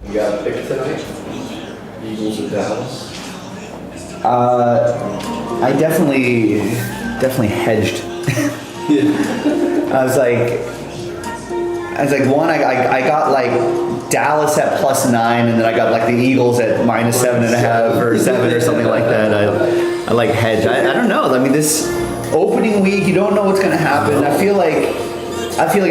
You got a pick tonight? Eagles or Dallas? I definitely hedged. I was like, one, I got like Dallas at +9, and then I got like the Eagles at -7.5 or 7 or something like that. I like hedge. I don't know. I mean, this opening week, you don't know what's going to happen. I feel like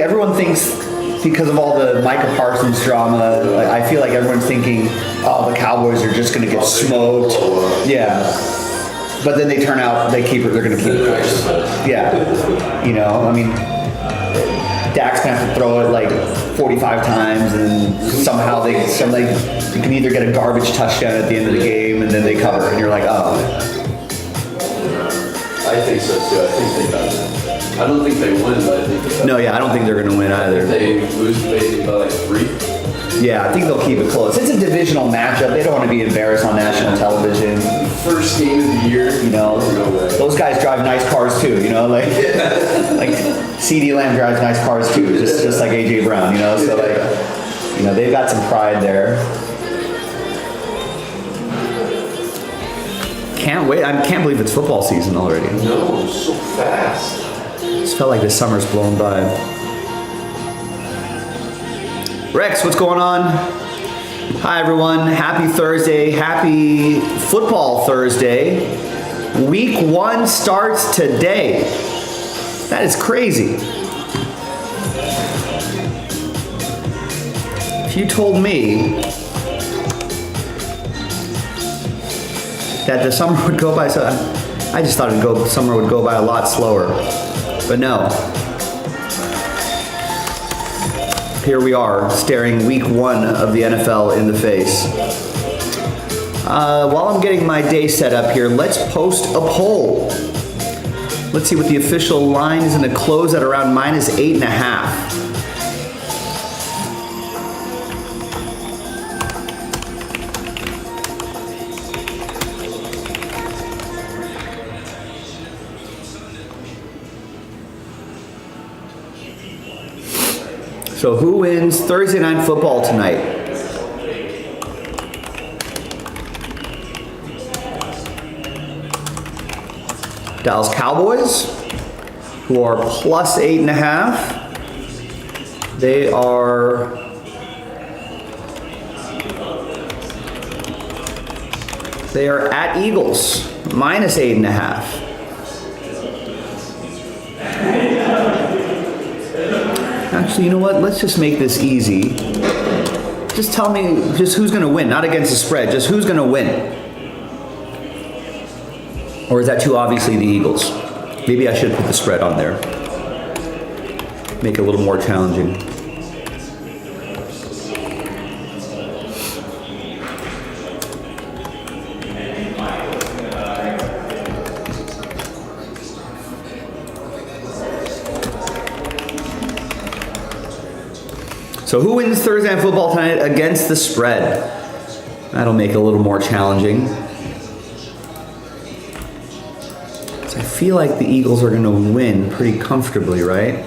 everyone thinks, because of all the Micah Parsons drama, like, I feel like everyone's thinking, oh, the Cowboys are just going to get smoked. Yeah. But then they turn out, they're going to keep it close. Yeah. You know, I mean, Dak's going to have to throw it like 45 times, and somehow you can either get a garbage touchdown at the end of the game, and then they cover, and you're like, oh. I think so too. I think they got it. I don't think they win, but I think they got it. No, yeah, I don't think they're going to win either. They lose maybe by like 3. Yeah, I think they'll keep it close. It's a divisional matchup. They don't want to be embarrassed on national television. First game of the year. You know, those guys drive nice cars too, you know, like CeeDee Lamb drives nice cars too, just like AJ Brown, you know, so like, you know, they've got some pride there. Can't wait. I can't believe it's football season already. No, it's so fast. Just felt like the summer's blown by. Rex, what's going on? Hi everyone, happy Thursday, happy football Thursday. Week 1 starts today. That is crazy. If you told me that the summer would go by, so I just thought summer would go by a lot slower, but no. Here we are, staring week 1 of the NFL in the face. While I'm getting my day set up here, let's post a poll. Let's see what the official line is going to close at around -8.5. So who wins Thursday Night Football tonight? Dallas Cowboys, who are +8.5. They are at Eagles, -8.5. Actually, you know what? Let's just make this easy. Just tell me just who's going to win, not against the spread, just who's going to win. Or is that too obviously the Eagles? Maybe I should put the spread on there. Make it a little more challenging. So who wins Thursday Night Football tonight against the spread? That'll make it a little more challenging. So I feel like the Eagles are going to win pretty comfortably, right?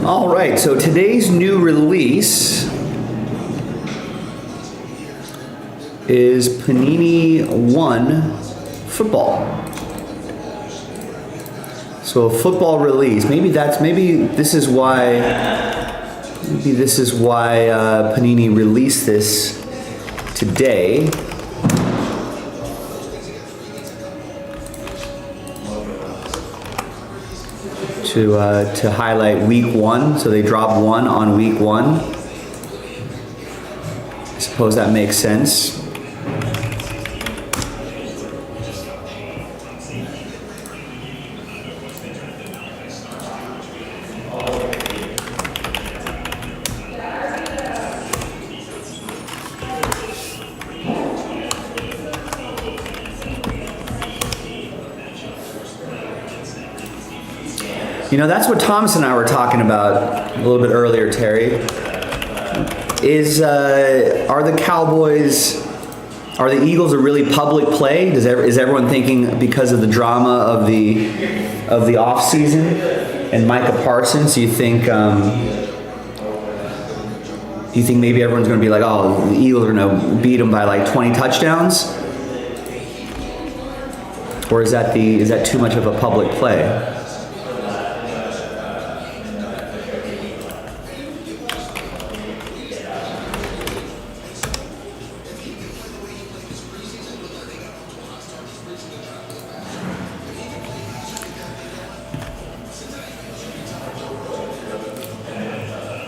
All right, so today's new release is Panini 1 Football. So a football release. Maybe this is why Panini released this today. To highlight week 1, so they drop 1 on week 1. Suppose that makes sense. You know, that's what Thomas and I were talking about a little bit earlier, Terry. Are the Eagles a really public play? Is everyone thinking because of the drama of the off season and Micah Parsons? You think maybe everyone's going to be like, oh, the Eagles are going to beat them by like 20 touchdowns? Or is that too much of a public play?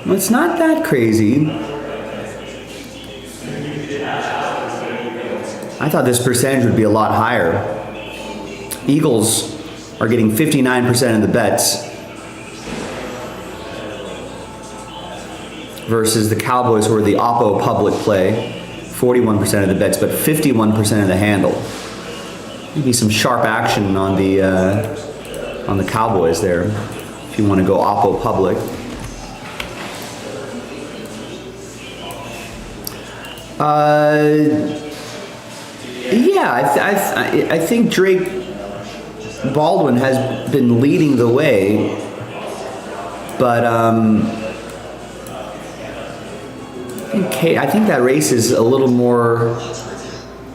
Well, it's not that crazy. I thought this percentage would be a lot higher. Eagles are getting 59% of the bets versus the Cowboys, who are the oppo public play, 41% of the bets, but 51% of the handle. Maybe some sharp action on the Cowboys there, if you want to go oppo public. Yeah, I think Drake Baldwin has been leading the way, but I think that race is a little more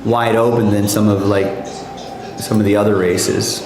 wide open than some of the other races.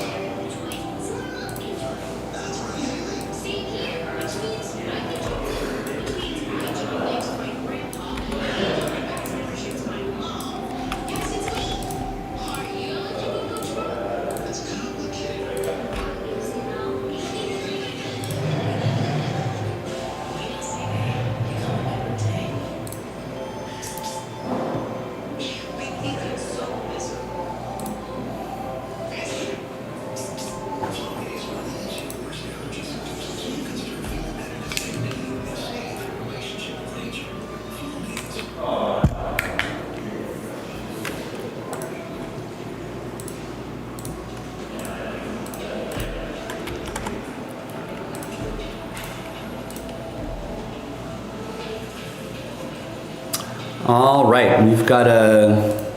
All right, we've got a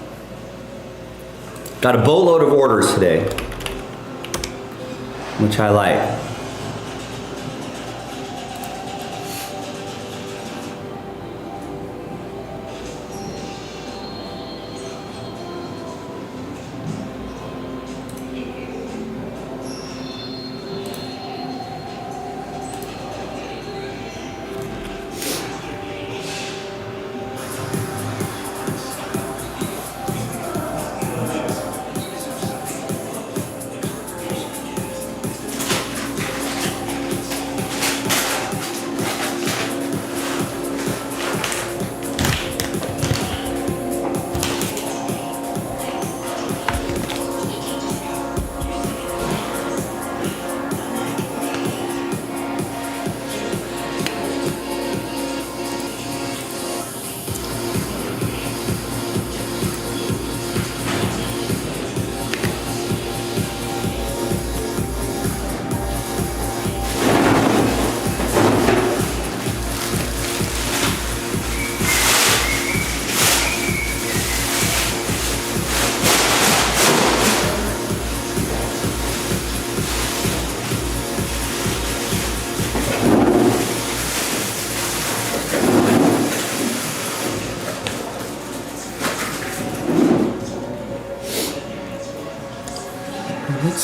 boatload of orders today, which I like.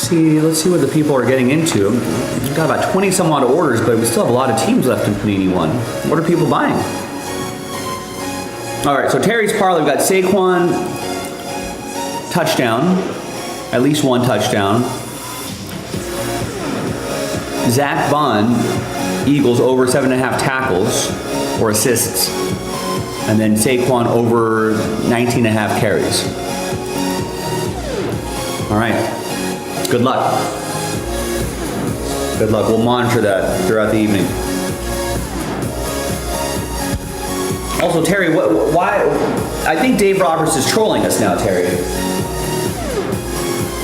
Let's see what the people are getting into. We've got about 20 some odd orders, but we still have a lot of teams left in Panini One. What are people buying? All right, so Terry's parlay, we've got Saquon, touchdown, at least one touchdown. Zach Bond, Eagles over 7.5 tackles or assists. And then Saquon over 19 and a half carries. All right. Good luck. Good luck. We'll monitor that throughout the evening. Also, Terry, why? I think Dave Roberts is trolling us now, Terry.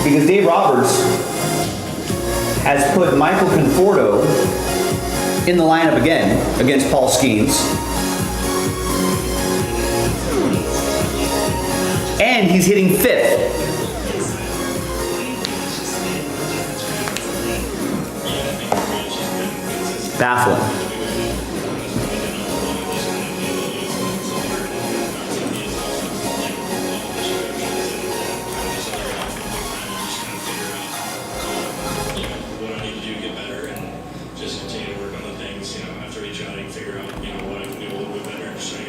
Because Dave Roberts has put Michael Conforto in the lineup again against Paul Skeens. And he's hitting 5th. Baffling.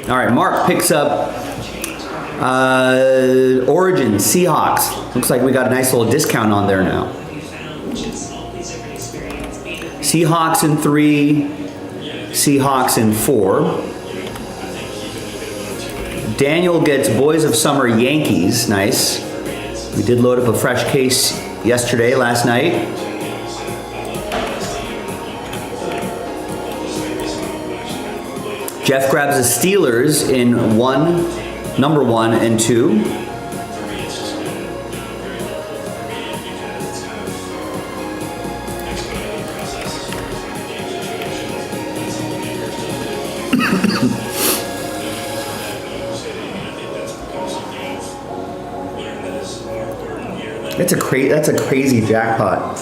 All right, Mark picks up Origin Seahawks. Looks like we got a nice little discount on there now. Seahawks in 3, Seahawks in 4. Daniel gets Boys of Summer Yankees. Nice. We did load up a fresh case last night. Jeff grabs the Steelers in number 1 and 2. That's a crazy jackpot.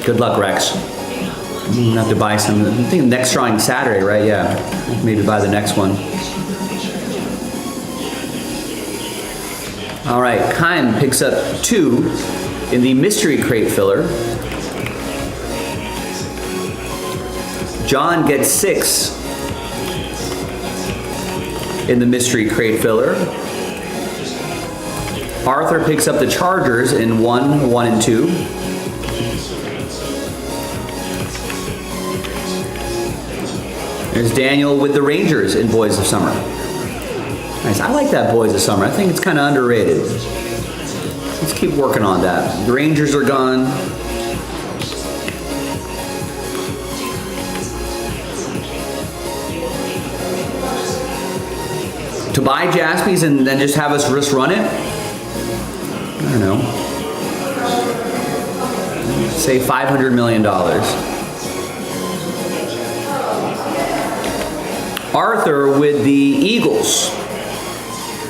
Good luck, Rex. I'm gonna have to buy some. I think next drawing Saturday, right? Yeah. Maybe buy the next one. All right, Kime picks up 2 in the mystery crate filler. John gets 6 in the mystery crate filler. Arthur picks up the Chargers in 1, 1, and 2. There's Daniel with the Rangers in Boys of Summer. Nice. I like that Boys of Summer. I think it's kind of underrated. Let's keep working on that. The Rangers are gone. To buy Jaspys and then just have us risk run it? I don't know. Say $500 million. Arthur with the Eagles.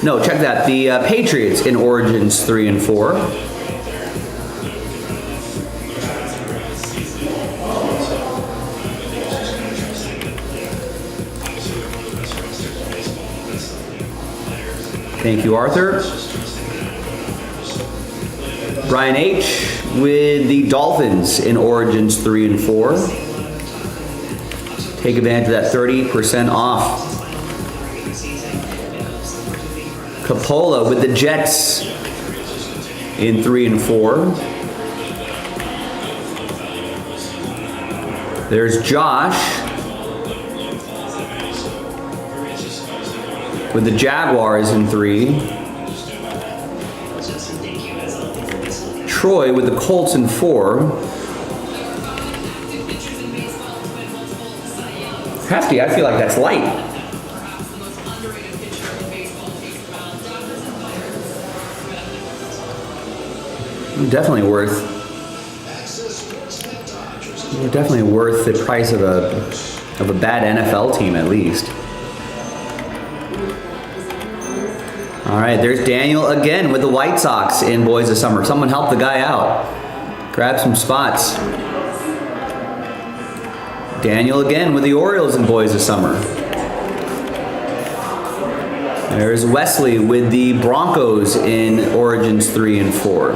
No, check that. The Patriots in Origins 3 and 4. Thank you, Arthur. Brian H. with the Dolphins in Origins 3 and 4. Take advantage of that 30% off. Capola with the Jets in 3 and 4. There's Josh with the Jaguars in 3. Troy with the Colts in 4. Hefty, I feel like that's light. Definitely worth the price of a bad NFL team at least. All right, there's Daniel again with the White Sox in Boys of Summer. Someone help the guy out. Grab some spots. Daniel again with the Orioles in Boys of Summer. There's Wesley with the Broncos in Origins 3 and 4.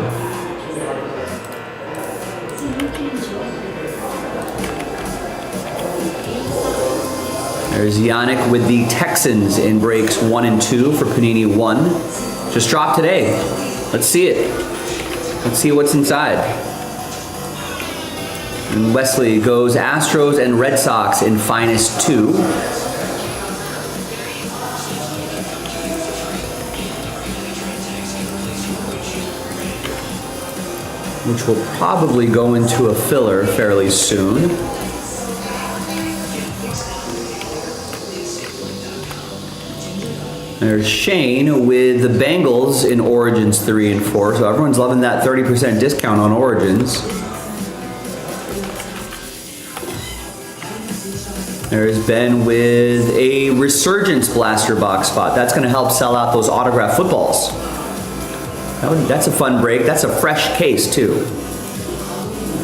There's Yannick with the Texans in breaks 1 and 2 for Panini 1. Just dropped today. Let's see it. Let's see what's inside. And Wesley goes Astros and Red Sox in finest 2. Which will probably go into a filler fairly soon. There's Shane with the Bengals in Origins 3 and 4. So everyone's loving that 30% discount on Origins. There's Ben with a Resurgence Blaster box spot. That's going to help sell out those autographed footballs. That's a fun break. That's a fresh case too.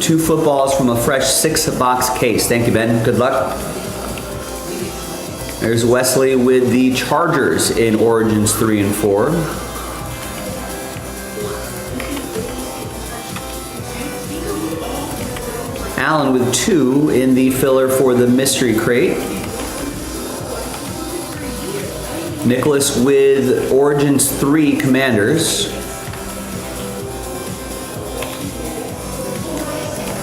2 footballs from a fresh 6-box case. Thank you, Ben. Good luck. There's Wesley with the Chargers in Origins 3 and 4. Allen with 2 in the filler for the mystery crate. Nicholas with Origins 3 Commanders.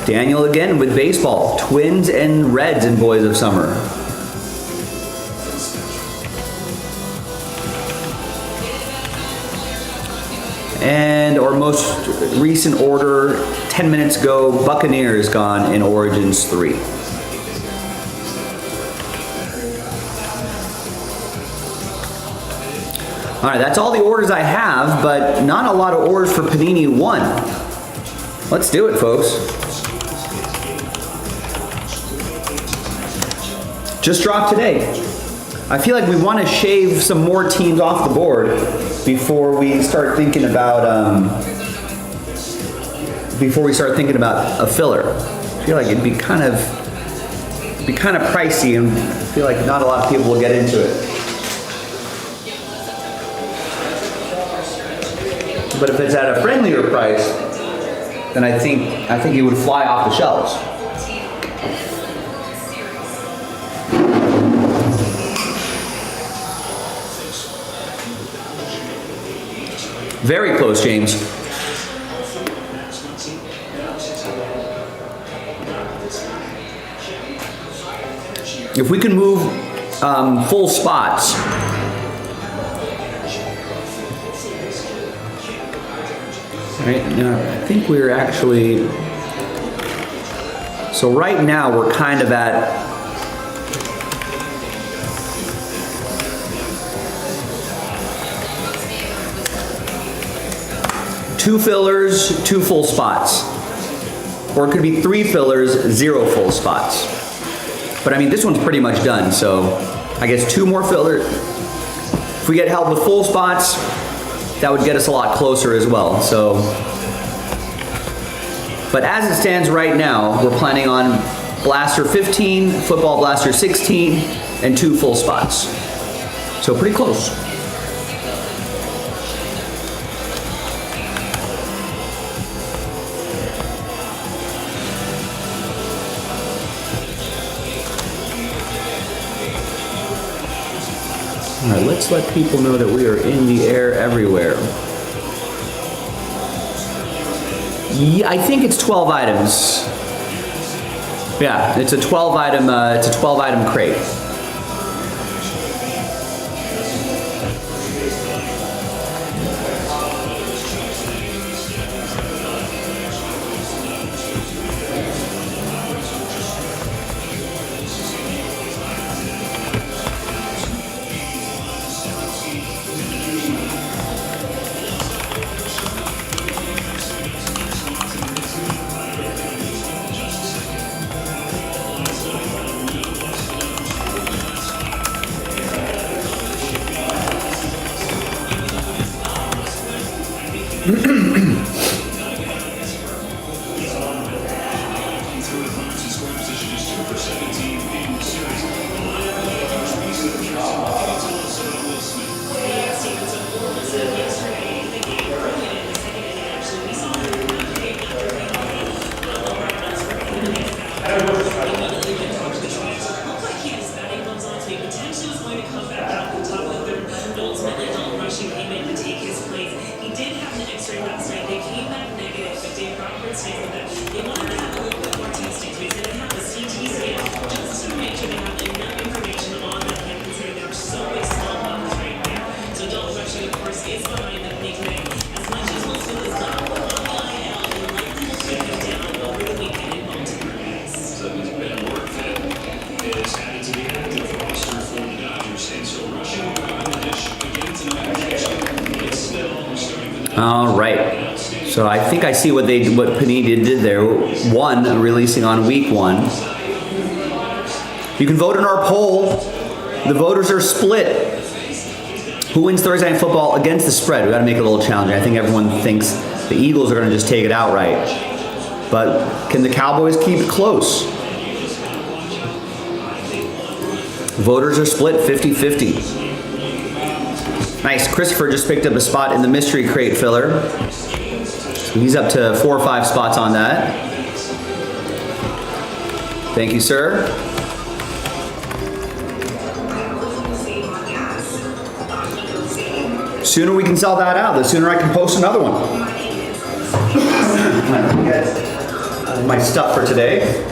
Daniel again with baseball. Twins and Reds in Boys of Summer. And our most recent order, 10 minutes ago, Buccaneers gone in Origins 3. All right, that's all the orders I have, but not a lot of orders for Panini 1. Let's do it, folks. Just dropped today. I feel like we want to shave some more teams off the board before we start thinking about a filler. I feel like it'd be kind of pricey, and I feel like not a lot of people will get into it. But if it's at a friendlier price, then I think it would fly off the shelves. Very close, James. If we can move full spots. Right now, I think we're actually. So right now we're kind of at. Two fillers, 2 full spots. Or it could be 3 fillers, 0 full spots. But I mean, this one's pretty much done, so I guess 2 more fillers. If we get help with full spots, that would get us a lot closer as well, so. But as it stands right now, we're planning on Blaster 15, Football Blaster 16, and 2 full spots. So pretty close. All right, let's let people know that we are in the air everywhere. Yeah, I think it's 12 items. Yeah, it's a 12 item crate. Potential is going to come back off the top of the third, but ultimately Dalton Rushing came in to take his place. All right. So I think I see what Panini did there. One releasing on week 1. You can vote in our poll. The voters are split. Who wins Thursday Night Football against the spread? We got to make it a little challenging. I think everyone thinks the Eagles are going to just take it outright. But can the Cowboys keep it close? Voters are split 50-50. Nice. Christopher just picked up a spot in the mystery crate filler. So he's up to 4 or 5 spots on that. Thank you, sir. Sooner we can sell that out, the sooner I can post another one. My stuff for today.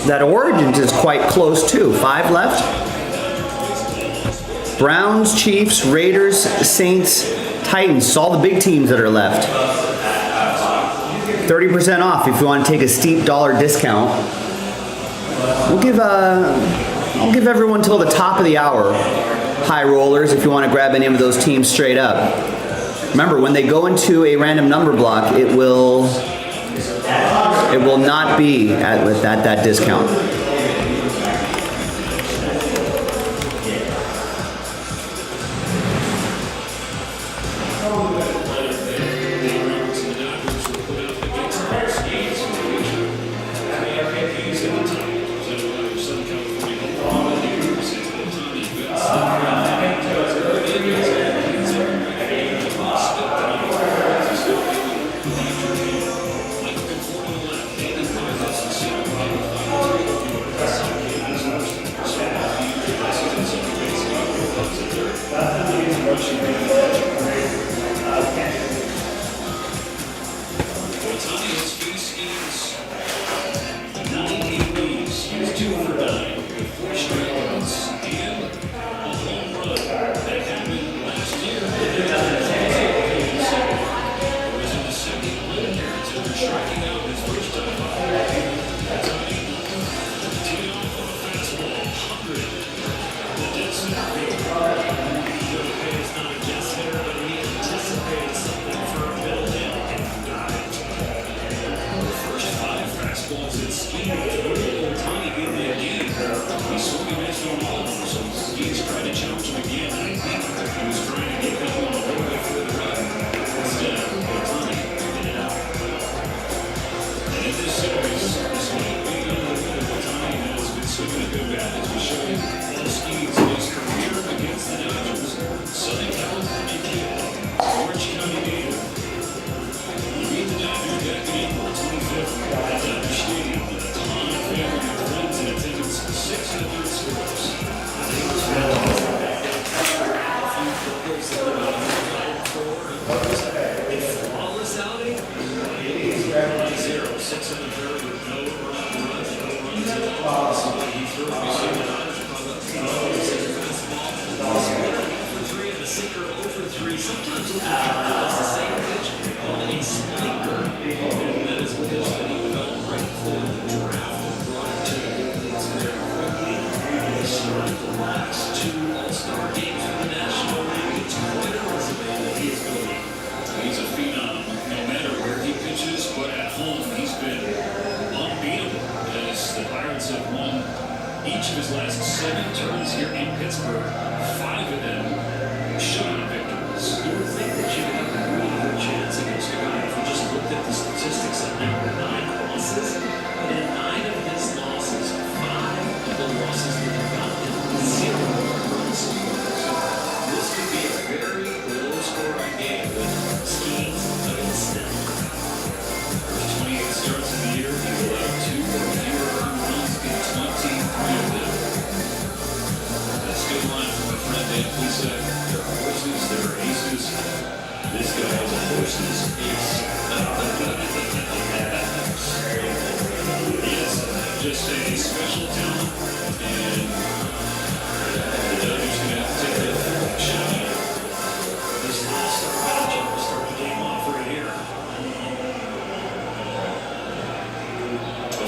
That Origins is quite close too. 5 left. Browns, Chiefs, Raiders, Saints, Titans. All the big teams that are left. 30% off if you want to take a steep dollar discount. I'll give everyone till the top of the hour. High rollers if you want to grab any of those teams straight up. Remember, when they go into a random number block, it will not be at that discount.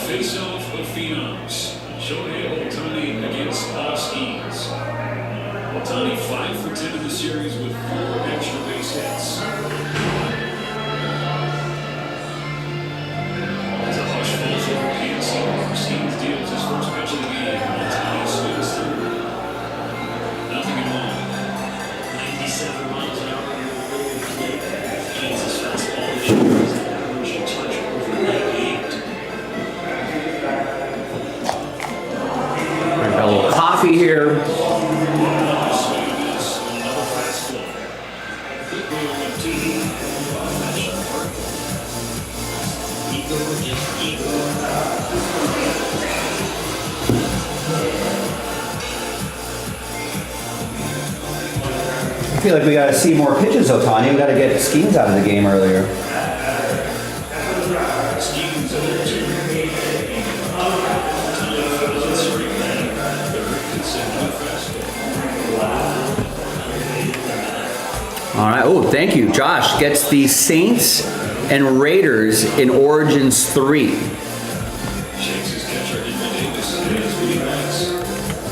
Face-off of phenoms. Shohei Ohtani against Paul Skeens. Ohtani 5 for 10 in the series with 4 extra base hits. As a hush falls over PNC, Skeens deals his first pitch of the game. Ohtani swings through. Nothing at all. 97 miles an hour near the middle of the plate. Skeens' fastball this year is an average touch over 98. Got a little coffee here. I feel like we got to see more pitches, Ohtani. We got to get Skeens out of the game earlier. All right. Oh, thank you. Josh gets the Saints and Raiders in Origins 3.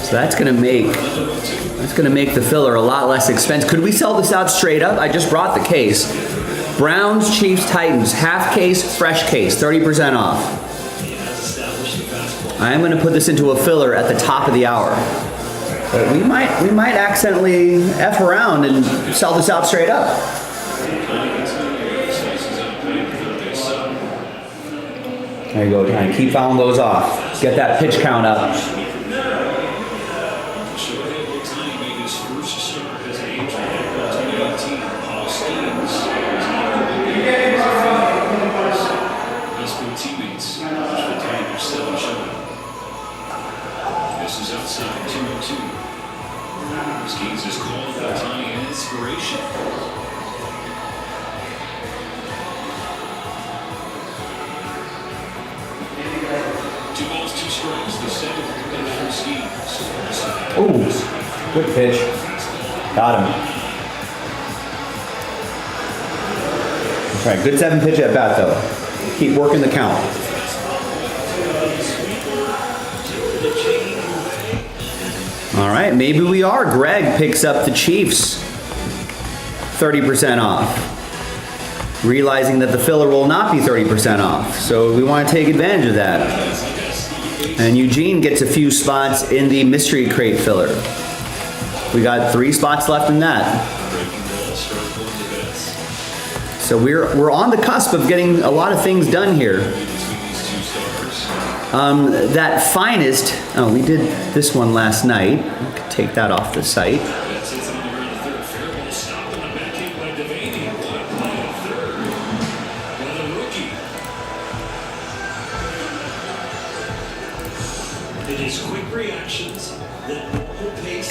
So that's gonna make the filler a lot less expensive. Could we sell this out straight up? I just brought the case. Browns, Chiefs, Titans, half case, fresh case, 30% off. I'm gonna put this into a filler at the top of the hour. But we might accidentally F around and sell this out straight up. There you go, trying to keep fouling those off. Get that pitch count up. This is outside 2-2. Skeens is called for Ohtani and inspiration. 2 balls, 2 strikes. The second pitch from Skeens. Ooh, good pitch. Got him. That's right, good 7 pitch at bat though. Keep working the count. All right, maybe we are. Greg picks up the Chiefs 30% off, realizing that the filler will not be 30% off. So we want to take advantage of that. And Eugene gets a few spots in the mystery crate filler. We got 3 spots left in that. So we're on the cusp of getting a lot of things done here. That finest, oh, we did this one last night. We could take that off the site. It is quick reactions that normal pace,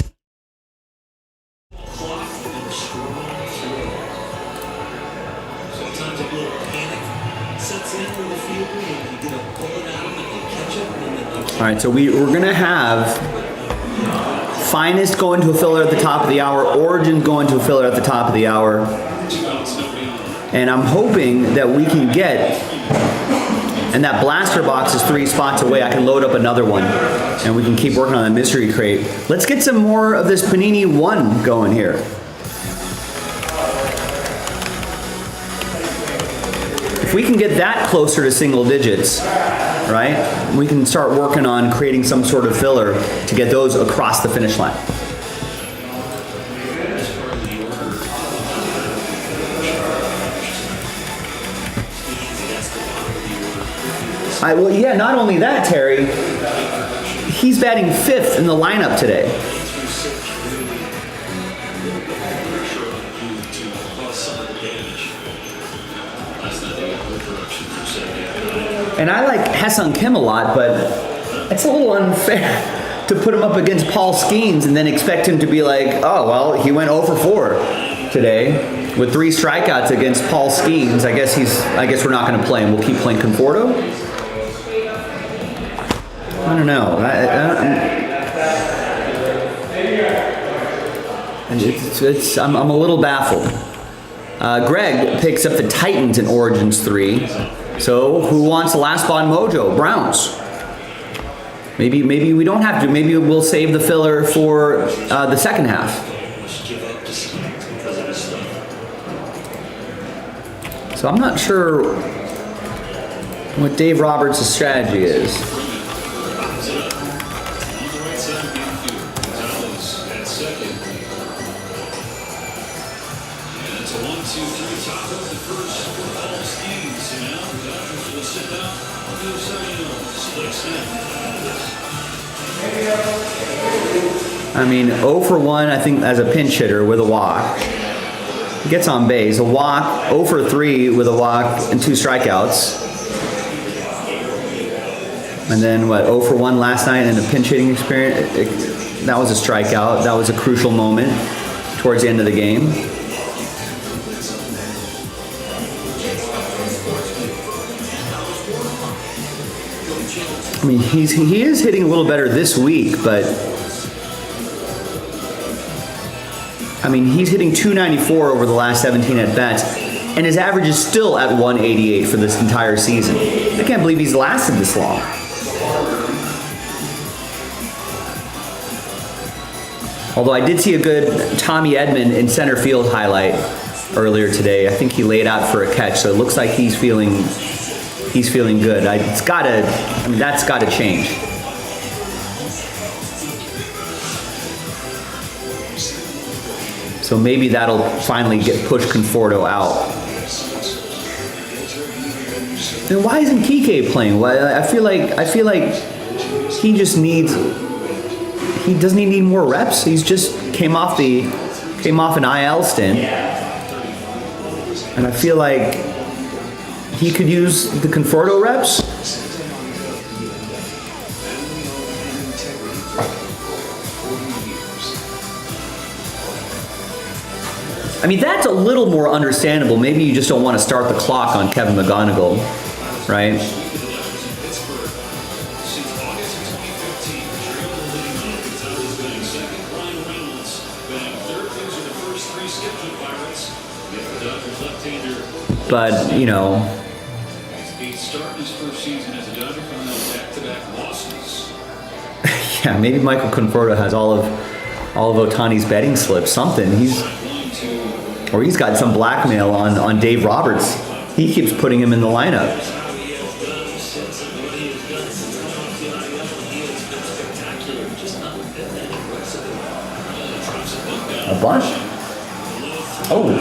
clock, and strong throw. Sometimes a little panic sets in with the fielder and you get a bullet out of it and catch up and then All right, so we're gonna have finest going to a filler at the top of the hour, origin going to a filler at the top of the hour, and I'm hoping that we can get. And that blaster box is 3 spots away. I can load up another one and we can keep working on the mystery crate. Let's get some more of this Panini 1 going here. If we can get that closer to single digits, right, we can start working on creating some sort of filler to get those across the finish line. Well, yeah, not only that, Terry, he's batting 5th in the lineup today. And I like Ha-Seong Kim a lot, but it's a little unfair to put him up against Paul Skeens and then expect him to be like, oh, well, he went 0 for 4 today with 3 strikeouts against Paul Skeens. I guess we're not going to play him. We'll keep playing Conforto. I don't know. I'm a little baffled. Greg picks up the Titans in Origins 3. So who wants the last spot in Mojo? Browns. Maybe we don't have to. Maybe we'll save the filler for the second half. So I'm not sure what Dave Roberts' strategy is. I mean, 0 for 1, I think, as a pinch hitter with a walk. He gets on base. A walk, 0 for 3 with a walk and 2 strikeouts. And then, 0 for 1 last night in a pinch hitting experience. That was a strikeout. That was a crucial moment towards the end of the game. I mean, he is hitting a little better this week, but I mean, he's hitting 294 over the last 17 at bats, and his average is still at 188 for this entire season. I can't believe he's lasted this long. Although I did see a good Tommy Edman in center field highlight earlier today. I think he laid out for a catch, so it looks like he's feeling good. That's gotta change. So maybe that'll finally push Conforto out. Then why isn't Kike playing? I feel like he just needs. He doesn't he need more reps? He's just came off an IL stint, and I feel like he could use the Conforto reps. I mean, that's a little more understandable. Maybe you just don't want to start the clock on Kevin McGonigal, right? But, you know, yeah, maybe Michael Conforto has all of Ohtani's betting slips, something. He's got some blackmail on Dave Roberts. He keeps putting him in the lineup. A bunch? Oh.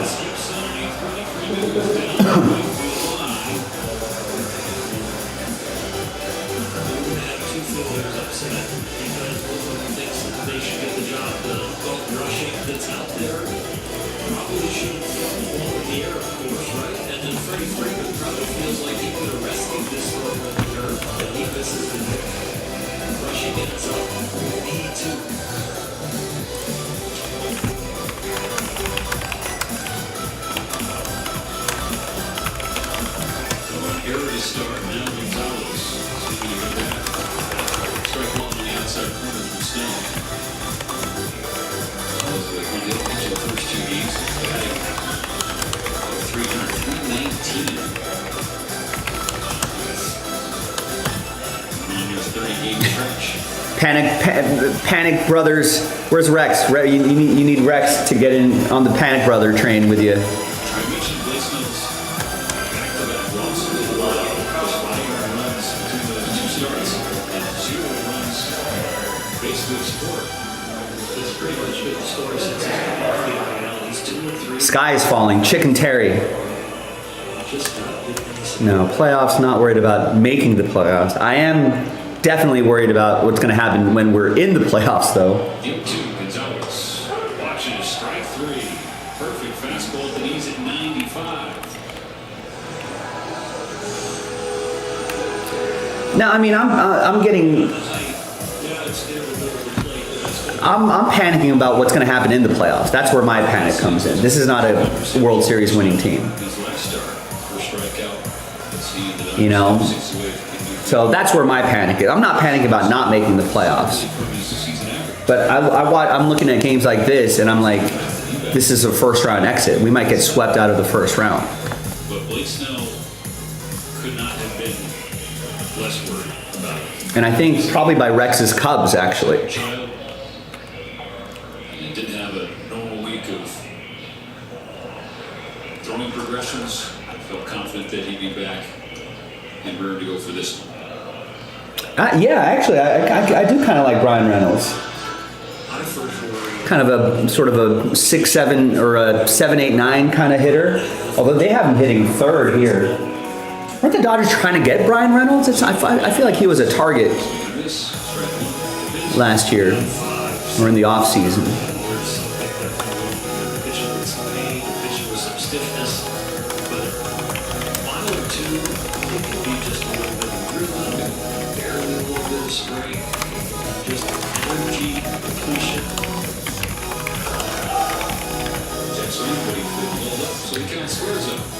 Panic Brothers. Where's Rex? You need Rex to get in on the Panic Brother train with you. Sky is falling. Chicken Terry. No, playoffs, not worried about making the playoffs. I am definitely worried about what's going to happen when we're in the playoffs, though. Watching strike three. Perfect fastball at the knees at 95. Now, I mean, I'm panicking about what's going to happen in the playoffs. That's where my panic comes in. This is not a World Series winning team. You know? So that's where my panic is. I'm not panicking about not making the playoffs. But I'm looking at games like this, and I'm like, this is a first-round exit. We might get swept out of the first round. But Blake Snell could not have been less worried about it. And I think probably by Rex's Cubs, actually. And didn't have a normal week of throwing progressions. I felt confident that he'd be back and ready to go for this one. Yeah, actually, I do kind of like Brian Reynolds. Kind of a sort of a 6-7 or a 7-8-9 kind of hitter. Although they have him hitting third here. Weren't the Dodgers trying to get Brian Reynolds? I feel like he was a target last year or in the off season.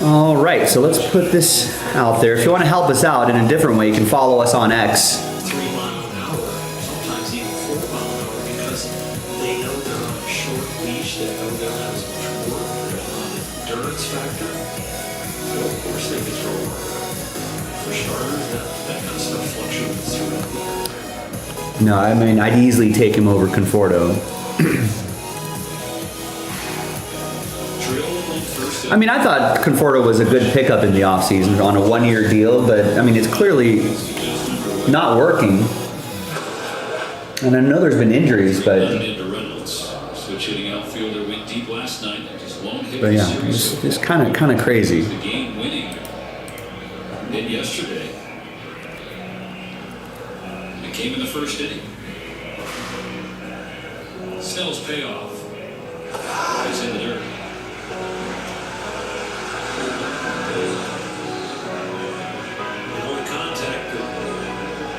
All right, so let's put this out there. If you want to help us out in a different way, you can follow us on X. 3 miles an hour, sometimes even 4 miles an hour, because they know they're on a short leash. They know they're No, I mean, I'd easily take him over Conforto. I mean, I thought Conforto was a good pickup in the offseason on a one-year deal, but I mean, it's clearly not working. And I know there's been injuries, but yeah, it's kind of crazy. The game winning hit yesterday. It came in the first inning. Snell's payoff is in the dirt. More contact.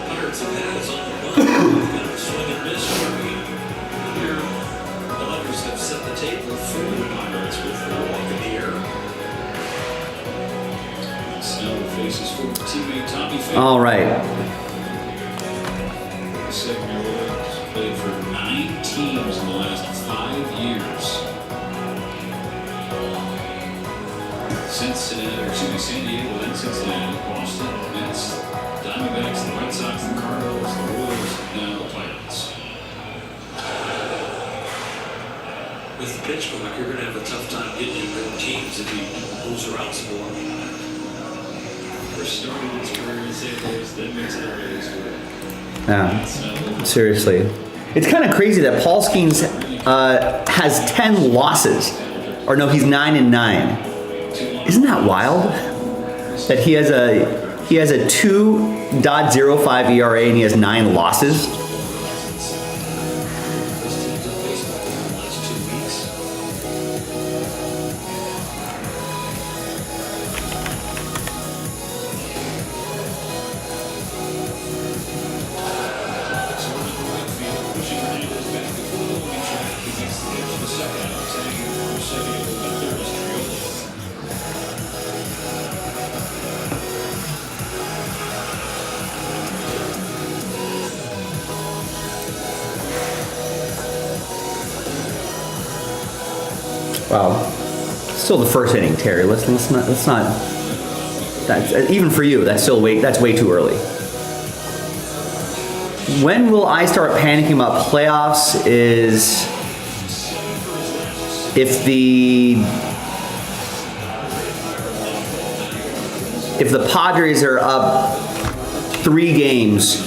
Pirates have had us on the button. Swing and miss for me. Here, the Lakers have set the table for the Pirates with the walk in the air. Snell faces former teammate Tommy Pham. All right. 7-year-old has played for 9 teams in the last 5 years. San Diego, then Cincinnati, Boston, Mets, Diamondbacks, the Red Sox, the Cardinals, the Royals, and now the Pirates. With the pitch clock, you're going to have a tough time getting in good teams if he moves around some more. First started his career in St. Louis, then makes it a race. Yeah, seriously. It's kind of crazy that Paul Skeens has 10 losses. Or no, he's 9-9. Isn't that wild? That he has a 2.05 ERA and he has 9 losses. Wow. Still the first inning, Terry. Let's not. That's even for you. That's way too early. When will I start panicking about playoffs? Is if the Padres are up 3 games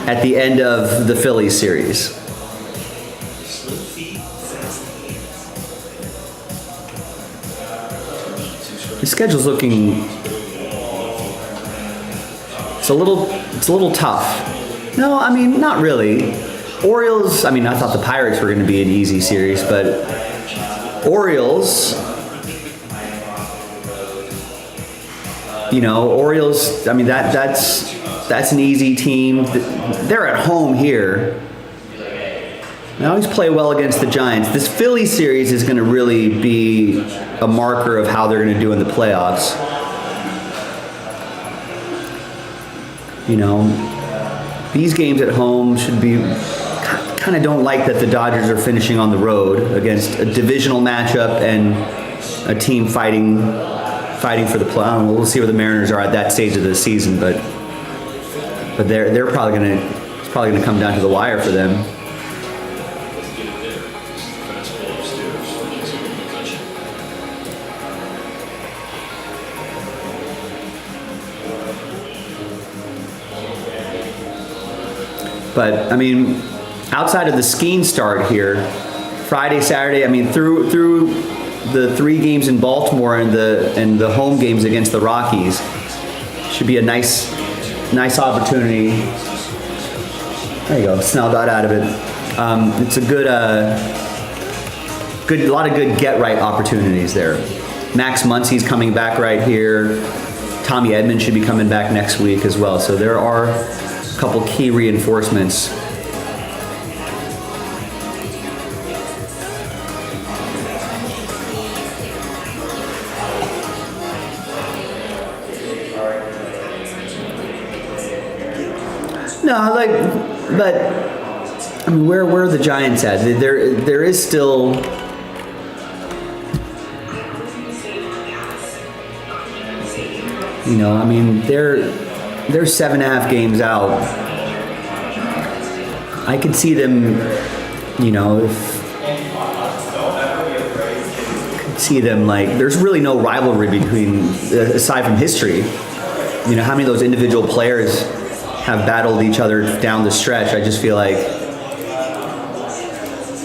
at the end of the Phillies series. The schedule's looking. It's a little tough. No, I mean, not really. Orioles, I mean, I thought the Pirates were going to be an easy series, but Orioles, Orioles, I mean, that's an easy team. They're at home here. They always play well against the Giants. This Philly series is going to really be a marker of how they're going to do in the playoffs. These games at home should be, kind of don't like that the Dodgers are finishing on the road against a divisional matchup and a team fighting for the playoff. We'll see where the Mariners are at that stage of the season, but they're probably going to come down to the wire for them. But I mean, outside of the skiing start here, Friday, Saturday, I mean, through the 3 games in Baltimore and the home games against the Rockies, should be a nice opportunity. There you go. Snell got out of it. It's a lot of good get right opportunities there. Max Muncy's coming back right here. Tommy Edman should be coming back next week as well. So there are a couple key reinforcements. No, but I mean, where are the Giants at? There is still. I mean, they're 7.5 games out. I could see them, you know, see them like, there's really no rivalry between, aside from history. You know, how many of those individual players have battled each other down the stretch? I just feel like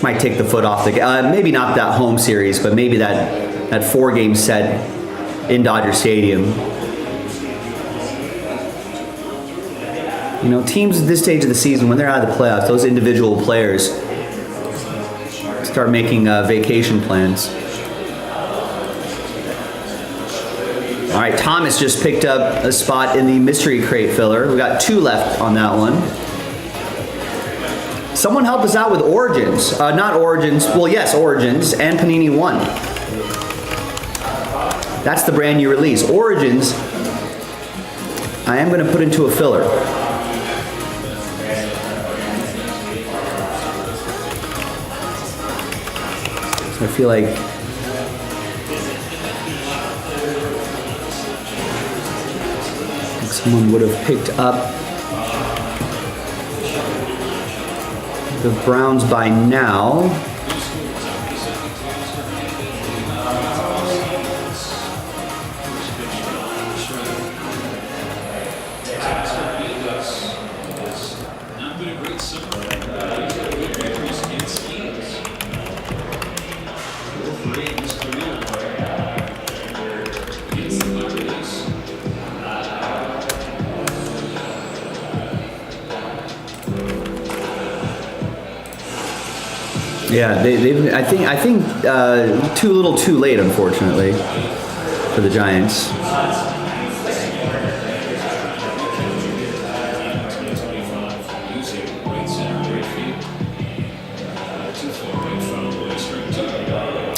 might take the foot off the gas. Maybe not that home series, but maybe that 4-game set in Dodger Stadium. You know, teams at this stage of the season, when they're out of the playoffs, those individual players start making vacation plans. All right, Thomas just picked up a spot in the mystery crate filler. We got 2 left on that one. Someone help us out with Origins. Not Origins, well, yes, Origins and Panini 1. That's the brand new release. Origins, I am going to put into a filler. So I feel like someone would have picked up the Browns by now. Not been a great summer. Yeah, they've. I think too little, too late, unfortunately, for the Giants.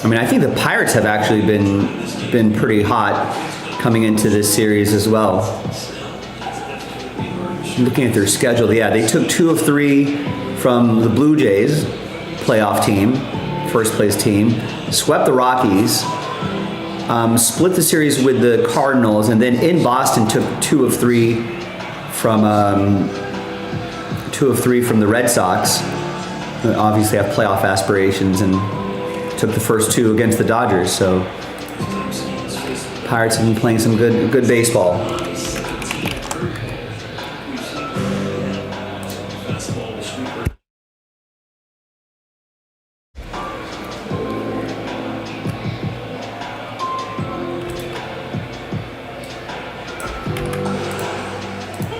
I mean, I think the Pirates have actually been pretty hot coming into this series as well. Looking at their schedule, yeah, they took 2 of 3 from the Blue Jays, playoff team, first place team, swept the Rockies, split the series with the Cardinals, and then in Boston took 2 of 3 from the Red Sox. Obviously have playoff aspirations, and took the first 2 against the Dodgers. So Pirates have been playing some good baseball.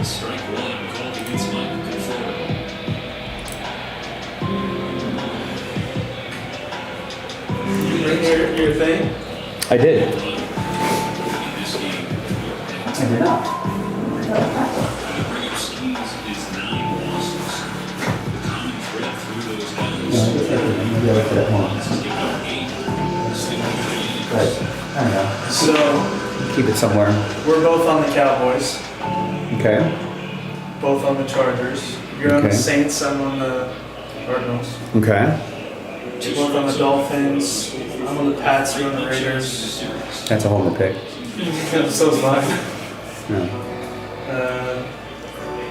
Strike 1 called against Michael Conforto. You bring your thing? I did. In this game, I did not. the bring of skis is 9 losses. The common thread through those games is giving up 8. Still I don't know. So, Keep it somewhere. we're both on the Cowboys, Okay. both on the Chargers. You're on the Okay. Saints, I'm on the Cardinals. Okay. We're both on the Dolphins. I'm on the Pats, you're on the Raiders. That's a homer pick. So is mine. No.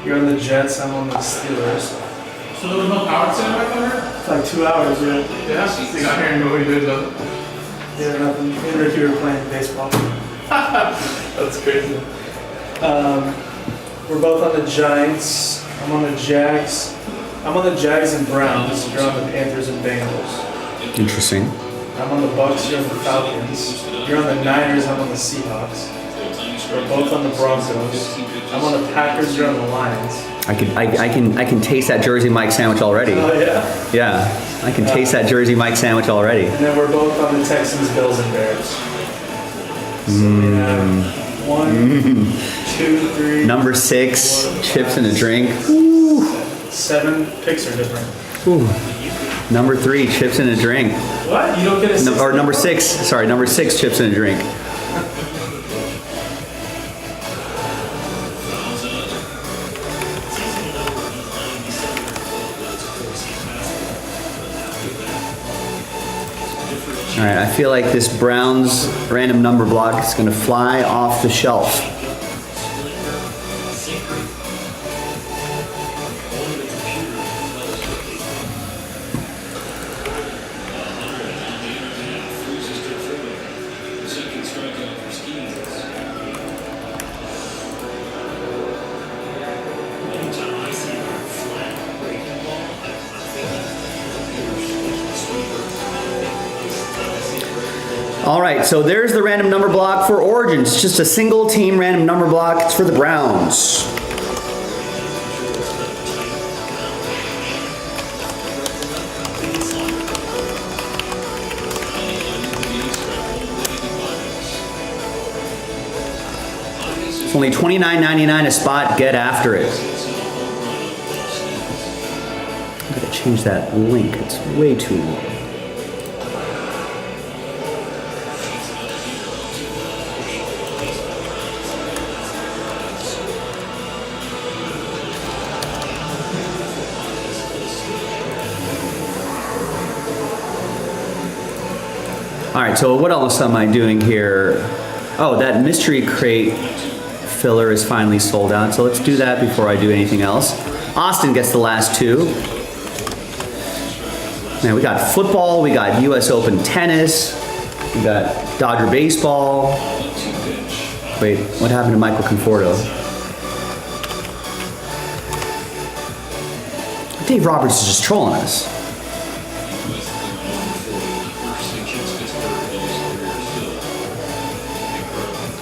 You're on the Jets, I'm on the Steelers. So there was no power center right there? It's like 2 hours, yeah. Yeah. So you got here and know what you did though. Yeah, nothing. Me and Ricky were playing baseball. That's crazy. We're both on the Giants. I'm on the Jags. I'm on the Jags and Browns. You're on the Panthers and Bengals. Interesting. I'm on the Bucks. You're on the Falcons. You're on the Niners. I'm on the Seahawks. We're both on the Broncos. I'm on the Packers. You're on the Lions. I can taste that Jersey Mike sandwich already. Oh yeah. Yeah, I can taste that Jersey Mike sandwich already. And then we're both on the Texans, Bills, and Bears. So we have 1, 2, 3. Number 6, chips and a drink. 7 picks are different. Number 3, chips and a drink. What? You don't get a 6? Or number 6, sorry, number 6, chips and a drink. All right, I feel like this Browns random number block is going to fly off the shelf. All right, so there's the random number block for Origins. It's just a single team random number block. It's for the Browns. It's only $29.99 a spot. Get after it. I'm gonna change that link. It's way too long. All right, so what else am I doing here? Oh, that mystery crate filler is finally sold out, so let's do that before I do anything else. Austin gets the last two. Man, we got football, we got US Open tennis, we got Dodger baseball. Wait, what happened to Michael Conforto? Dave Roberts is just trolling us.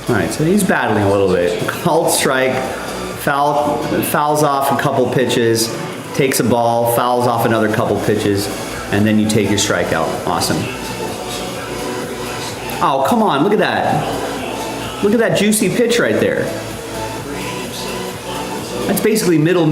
All right, so he's battling a little bit. Called strike, fouls off a couple pitches, takes a ball, fouls off another couple pitches, and then you take your strikeout. Awesome. Oh, come on, look at that. Look at that juicy pitch right there. That's basically middle.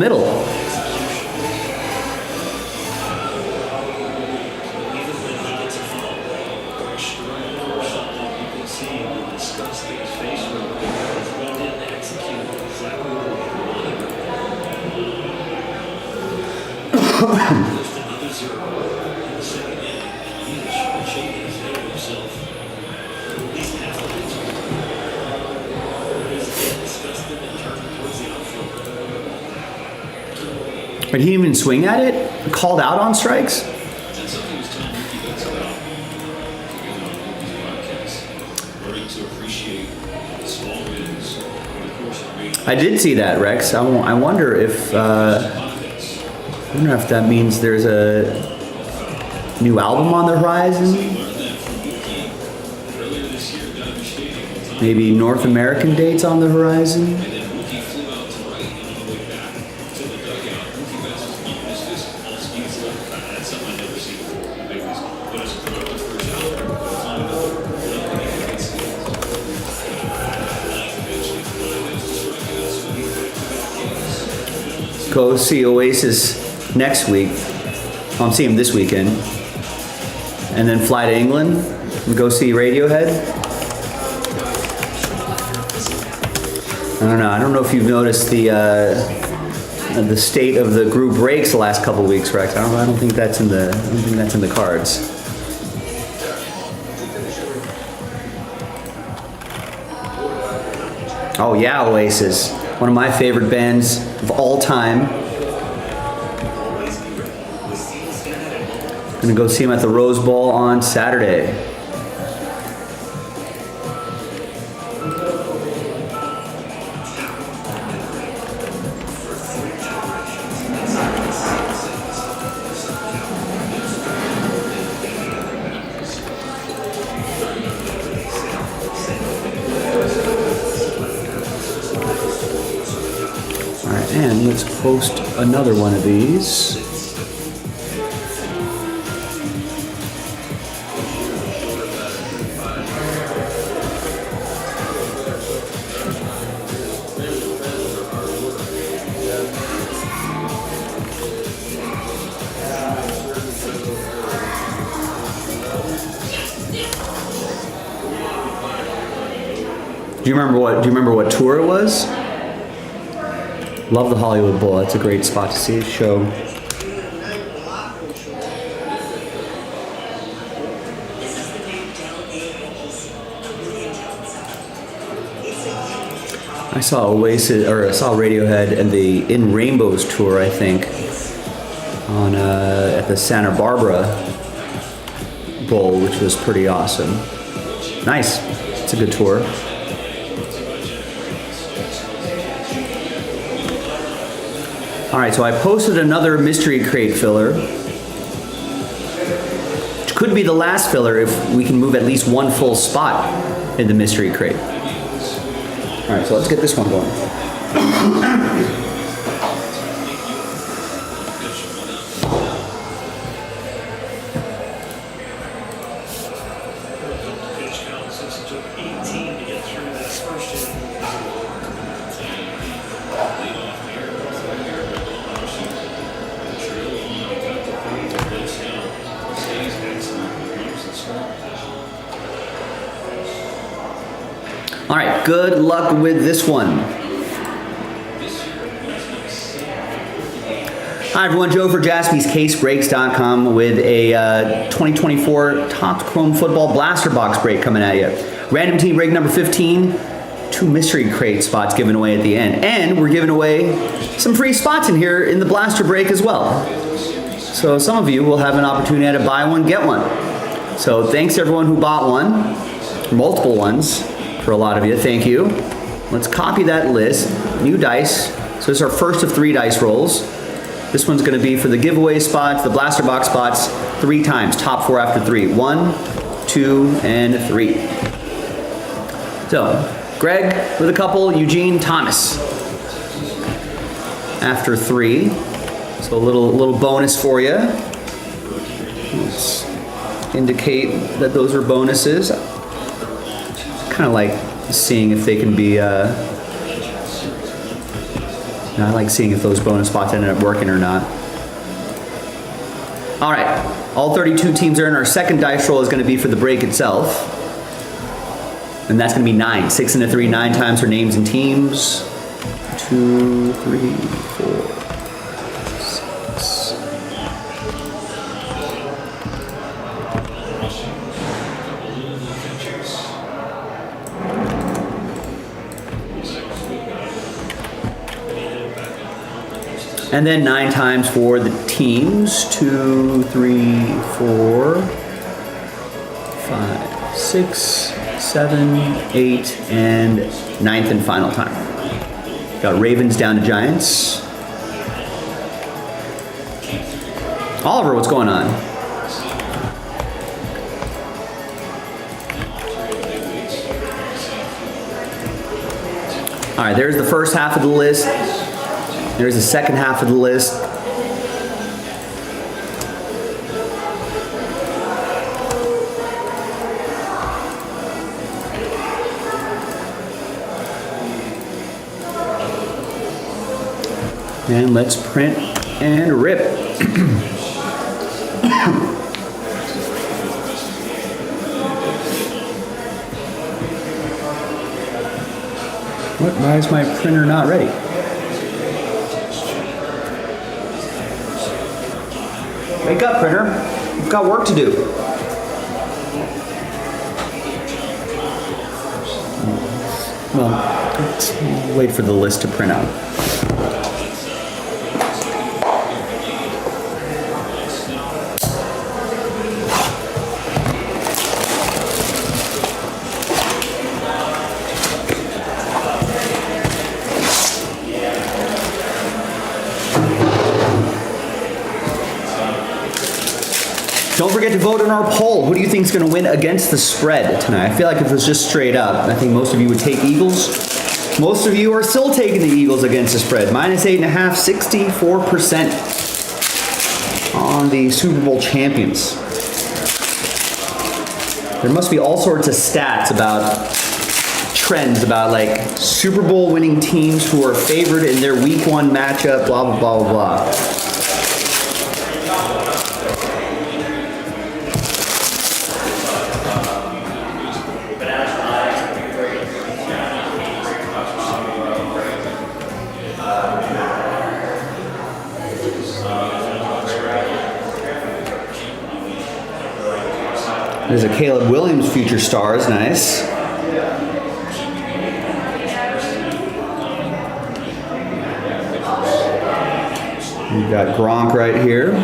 But he didn't even swing at it? Called out on strikes? I did see that, Rex. I wonder if that means there's a new album on the horizon. Maybe North American dates on the horizon. Go see Oasis next week. I'm seeing him this weekend. And then fly to England and go see Radiohead. I don't know if you've noticed the state of the group breaks the last couple weeks, Rex. I don't think that's in the cards. Oh yeah, Oasis. One of my favorite bands of all time. Gonna go see him at the Rose Bowl on Saturday. And let's post another one of these. Do you remember what tour it was? Love the Hollywood Bowl. That's a great spot to see a show. I saw Oasis, or I saw Radiohead and the In Rainbows tour, I think, on at the Santa Barbara Bowl, which was pretty awesome. Nice. It's a good tour. All right, so I posted another mystery crate filler, which could be the last filler if we can move at least one full spot in the mystery crate. All right, so let's get this one going. Pitch count since it took 18 to get through that first inning. All right, good luck with this one. Hi everyone, Joe for JaspysCaseBreaks.com with a 2024 Topps Chrome Football Blaster Box break coming at you. Random team break number 15, 2 mystery crate spots given away at the end. And we're giving away some free spots in here in the blaster break as well. So some of you will have an opportunity to buy one, get one. So thanks to everyone who bought one, multiple ones. For a lot of you, thank you. Let's copy that list. New dice. So this is our first of 3 dice rolls. This one's going to be for the giveaway spots, the blaster box spots, 3 times. Top 4 after 3. 1, 2, and 3. So, Greg with a couple, Eugene, Thomas. After 3. So a little bonus for you. Let's indicate that those are bonuses. Kind of like seeing if they can be, I like seeing if those bonus spots ended up working or not. All right, all 32 teams are in. Our second dice roll is going to be for the break itself. And that's going to be 9. 6 and a 3, 9 times for names and teams. 2, 3, 4, 6. And then 9 times for the teams. 2, 3, 4, 5, 6, 7, 8, and 9th and final time. Got Ravens down to Giants. Oliver, what's going on? All right, there's the first half of the list. There's the second half of the list. And let's print and rip. What? Why is my printer not ready? Wake up, printer. We've got work to do. Well, let's wait for the list to print out. Don't forget to vote on our poll. Who do you think is going to win against the spread tonight? I feel like if it was just straight up, I think most of you would take Eagles. Most of you are still taking the Eagles against the spread. -8.5, 64% on the Super Bowl champions. There must be all sorts of stats about trends about like Super Bowl winning teams who are favored in their week 1 matchup, blah, blah, blah, blah, blah. There's a Caleb Williams future stars, nice. We've got Gronk right here.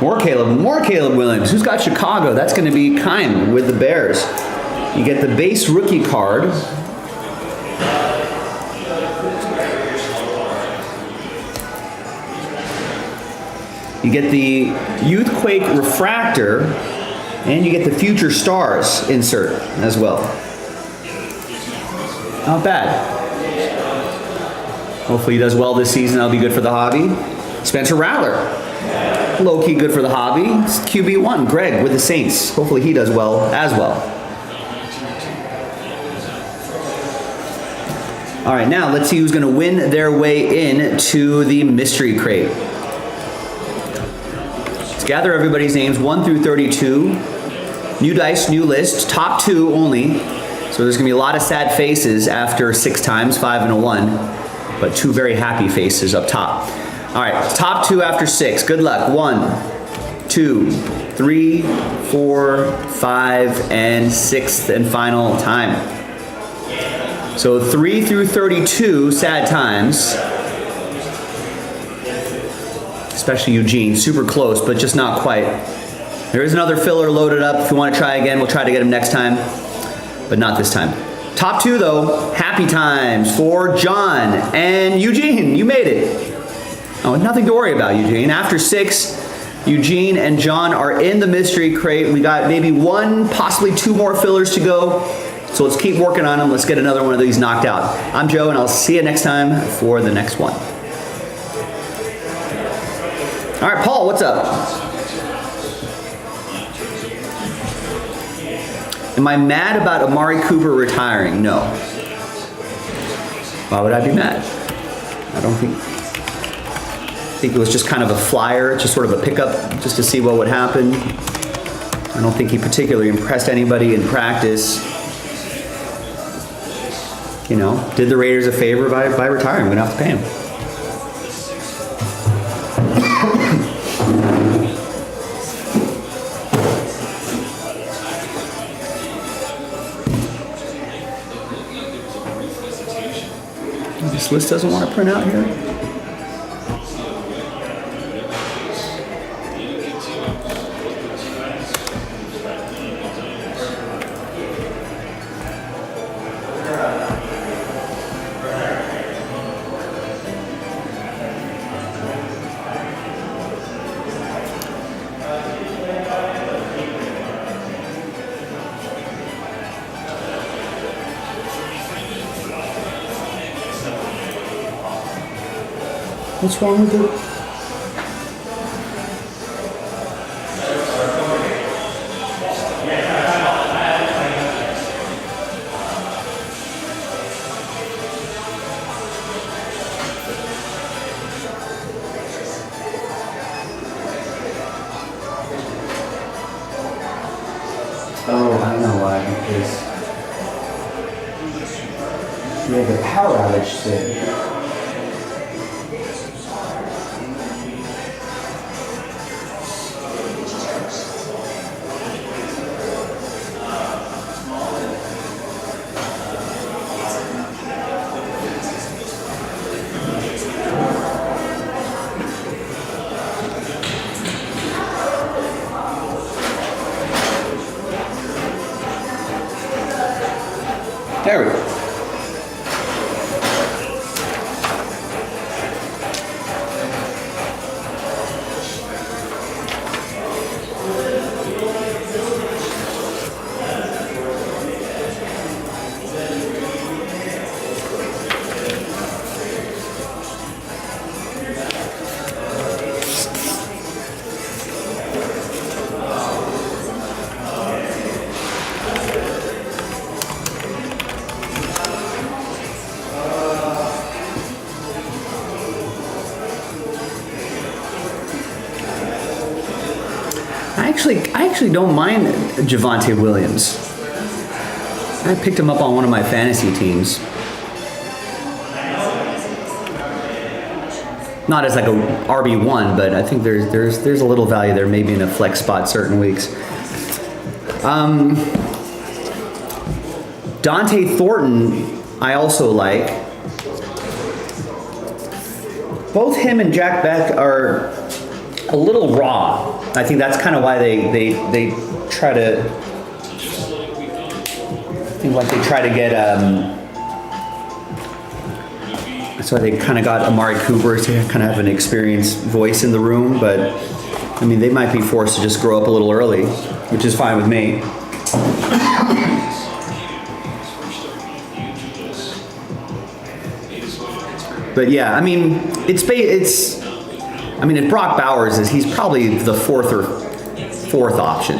More Caleb Williams. Who's got Chicago? That's going to be Kime with the Bears. You get the base rookie card You get the Youthquake Refractor, and you get the Future Stars insert as well. Not bad. Hopefully he does well this season. That'll be good for the hobby. Spencer Rattler. Low-key good for the hobby. It's QB1. Greg with the Saints. Hopefully he does well as well. All right, now let's see who's going to win their way in to the mystery crate. Let's gather everybody's names 1 through 32. New dice, new list. Top 2 only. So there's going to be a lot of sad faces after 6 times, 5 and a 1. But 2 very happy faces up top. All right, top 2 after 6. Good luck. 1, 2, 3, 4, 5, and 6th and final time. So 3 through 32, sad times. Especially Eugene, super close, but just not quite. There is another filler loaded up. If you want to try again, we'll try to get him next time, but not this time. Top 2 though, happy times for John and Eugene. You made it. Oh, nothing to worry about, Eugene. After 6, Eugene and John are in the mystery crate. We got maybe 1, possibly 2 more fillers to go. So let's keep working on them. Let's get another one of these knocked out. I'm Joe, and I'll see you next time for the next one. All right, Paul, what's up? Am I mad about Amari Cooper retiring? No. Why would I be mad? I don't think. I think it was just kind of a flyer, just sort of a pickup, just to see what would happen. I don't think he particularly impressed anybody in practice. You know, did the Raiders a favor by retiring. We're gonna have to pay him. This list doesn't want to print out here. What's wrong with it? Oh, I know why. Because we have a power outage thing. There we go. I actually don't mind Javonte Williams. I picked him up on one of my fantasy teams. Not as like a RB1, but I think there's a little value there, maybe in a flex spot certain weeks. Dante Thornton, I also like. Both him and Jack Beck are a little raw. I think that's kind of why they try to. I think like they try to get. That's why they kind of got Amari Cooper to kind of have an experienced voice in the room, but I mean, they might be forced to just grow up a little early, which is fine with me. But yeah, I mean, if Brock Bowers he's probably the fourth option,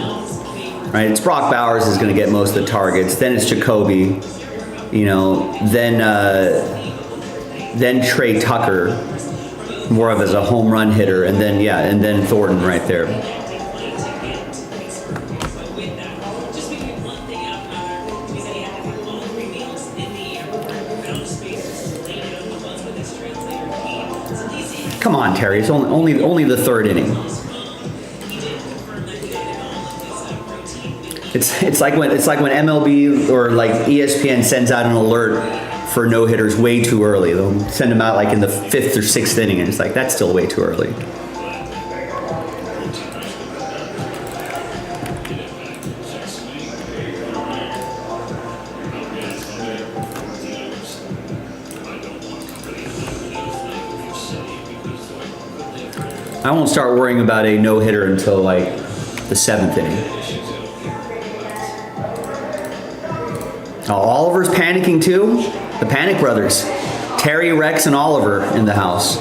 right? It's Brock Bowers is going to get most of the targets. Then it's Jacoby, then Trey Tucker, more of as a home run hitter, and then Thornton right there. Come on, Terry. It's only the third inning. It's like when MLB or like ESPN sends out an alert for no hitters way too early. They'll send them out like in the 5th or 6th inning, and it's like that's still way too early. I won't start worrying about a no-hitter until like the 7th inning. Oh, Oliver's panicking too? The Panic Brothers. Terry, Rex, and Oliver in the house.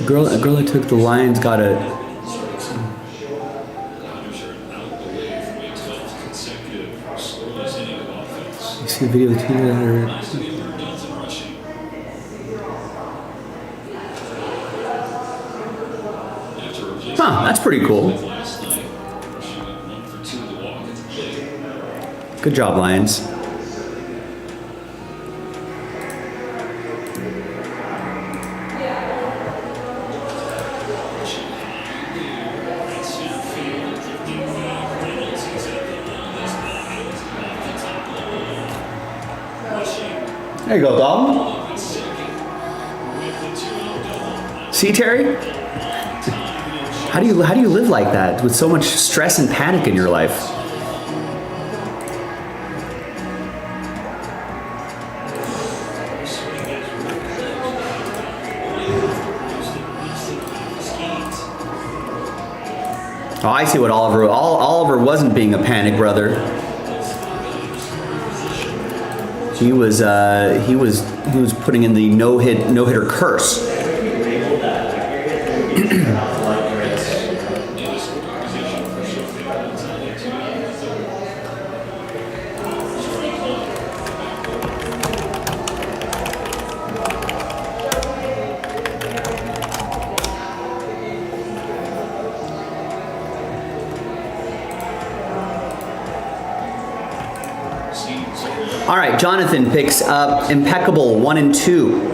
A girl that took the Lions got a... You see the video of the team that are... Huh, that's pretty cool. Good job, Lions. There you go, Dalton. See, Terry? How do you live like that with so much stress and panic in your life? Oh, I see what Oliver wasn't being a panic brother. He was putting in the no-hitter curse. All right, Jonathan picks up impeccable 1 and 2.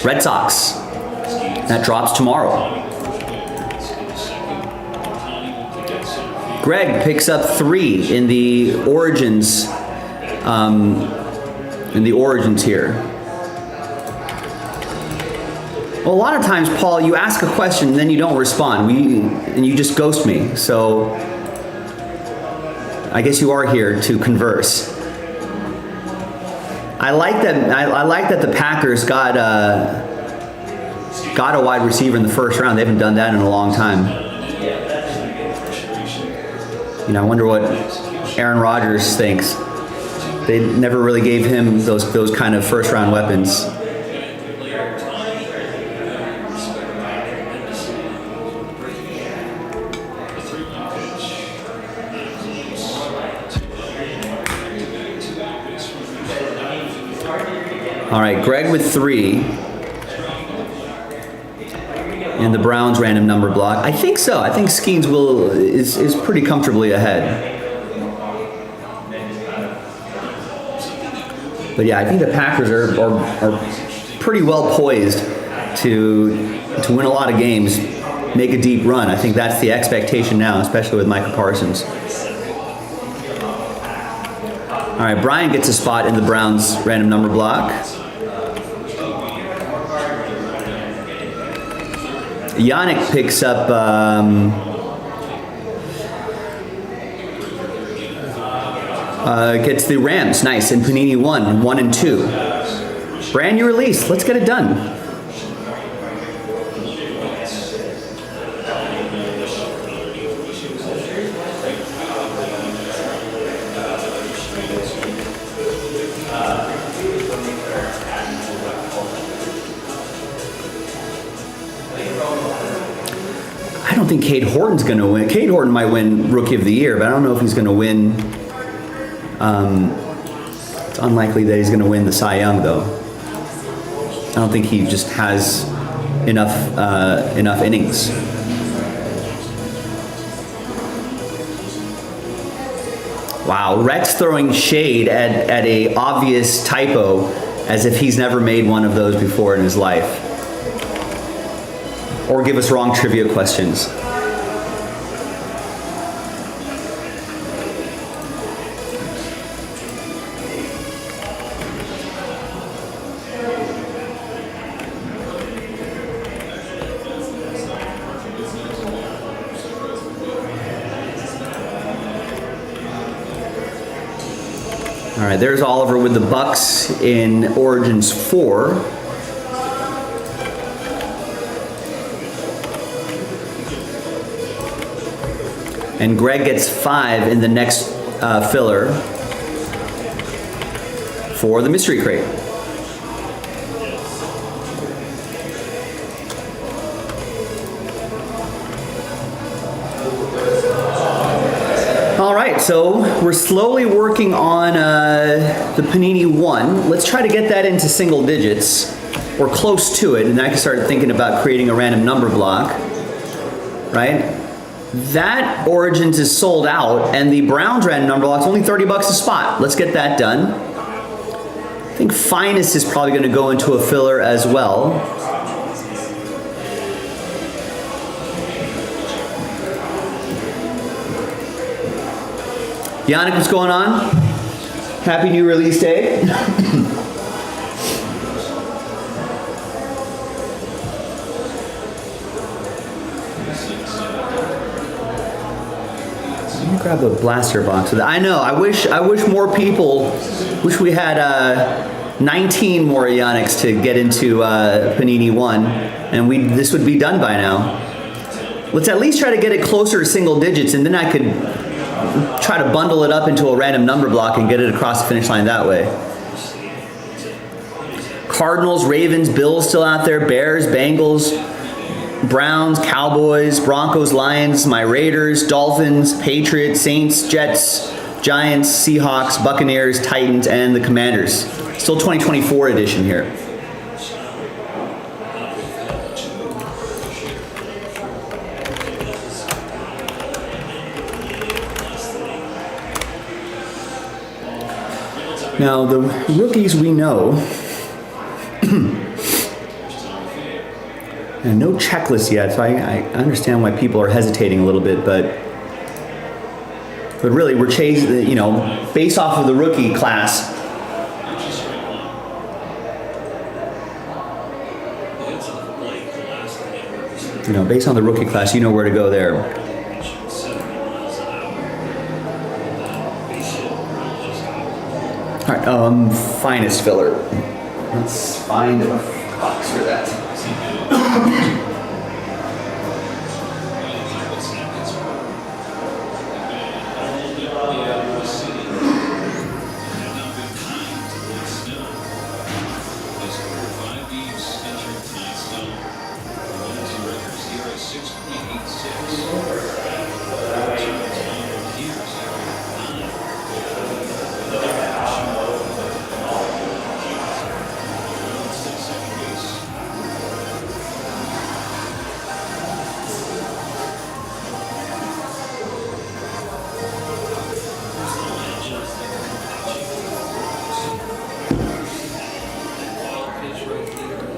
Red Sox. That drops tomorrow. Greg picks up 3 in the Origins. Here. Well, a lot of times, Paul, you ask a question and then you don't respond. And you just ghost me. So I guess you are here to converse. I like that the Packers got a wide receiver in the first round. They haven't done that in a long time. I wonder what Aaron Rodgers thinks. They never really gave him those kind of first round weapons. All right, Greg with 3 in the Browns random number block. I think so. I think Skeens is pretty comfortably ahead. But yeah, I think the Packers are pretty well poised to win a lot of games, make a deep run. I think that's the expectation now, especially with Micah Parsons. All right, Brian gets a spot in the Browns random number block. Yannick picks up gets the Rams, nice, and Panini 1 and 2. Brand new release, let's get it done. I don't think Cade Horton's going to win. Cade Horton might win Rookie of the Year, but I don't know if he's going to win. It's unlikely that he's going to win the Cy Young, though. I don't think he just has enough innings. Wow, Rex throwing shade at a obvious typo, as if he's never made one of those before in his life. Or give us wrong trivia questions. All right, there's Oliver with the Bucks in Origins 4. And Greg gets 5 in the next filler for the mystery crate. All right, so we're slowly working on the Panini 1. Let's try to get that into single digits, or close to it, and I can start thinking about creating a random number block, right? That Origins is sold out, and the Browns random number block's only $30 a spot. Let's get that done. I think Finest is probably going to go into a filler as well. Yannick, what's going on? Happy new release day. Grab a blaster box of that. I know. I wish more people. Wish we had 19 more Yannicks to get into Panini 1, and this would be done by now. Let's at least try to get it closer to single digits, and then I could try to bundle it up into a random number block and get it across the finish line that way. Cardinals, Ravens, Bills still out there. Bears, Bengals, Browns, Cowboys, Broncos, Lions, my Raiders, Dolphins, Patriots, Saints, Jets, Giants, Seahawks, Buccaneers, Titans, and the Commanders. Still 2024 edition here. Now, the rookies we know, and no checklist yet, so I understand why people are hesitating a little bit, but really we're chasing, based off of the rookie class. Based on the rookie class, you know where to go there. All right, Finest filler. Let's find a box for that.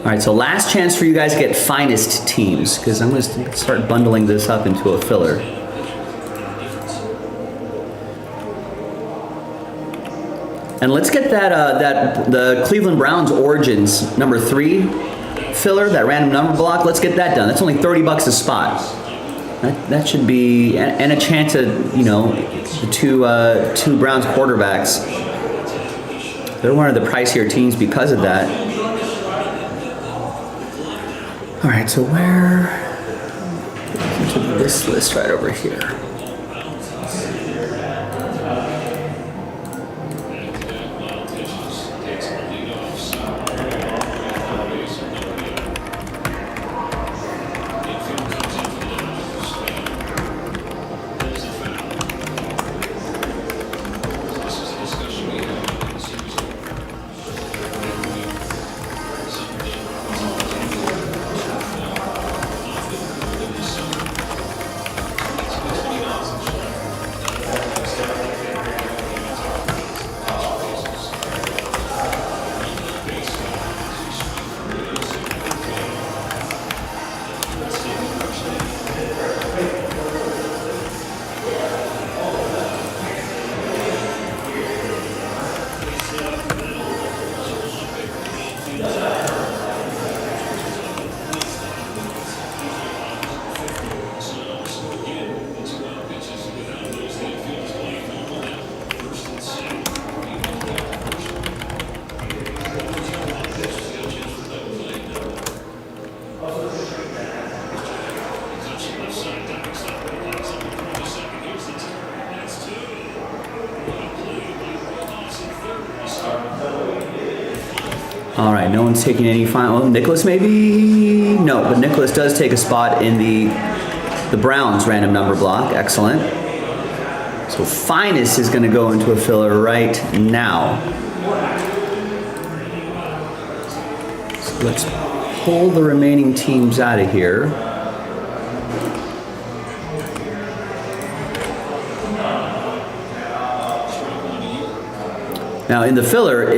All right, so last chance for you guys to get Finest teams, because I'm going to start bundling this up into a filler. And let's get the Cleveland Browns Origins number 3 filler, that random number block. Let's get that done. That's only $30 a spot. That should be, and a chance at, you know, the two Browns quarterbacks. They're one of the pricier teams because of that. All right, so where? To this list right over here. All right, no one's taking any final. Oh, Nicholas maybe? No, but Nicholas does take a spot in the Browns random number block. Excellent. So Finest is going to go into a filler right now. So let's pull the remaining teams out of here. Now in the filler,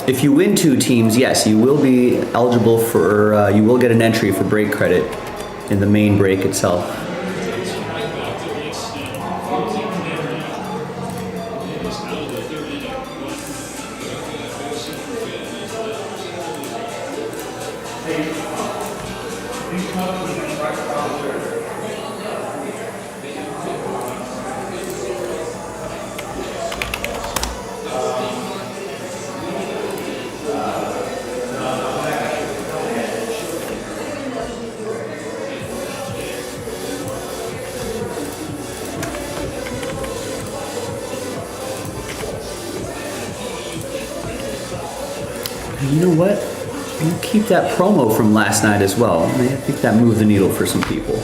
if you win 2 teams, yes, you will be eligible for, you will get an entry for break credit in the main break itself. You know what? You keep that promo from last night as well. I think that moved the needle for some people.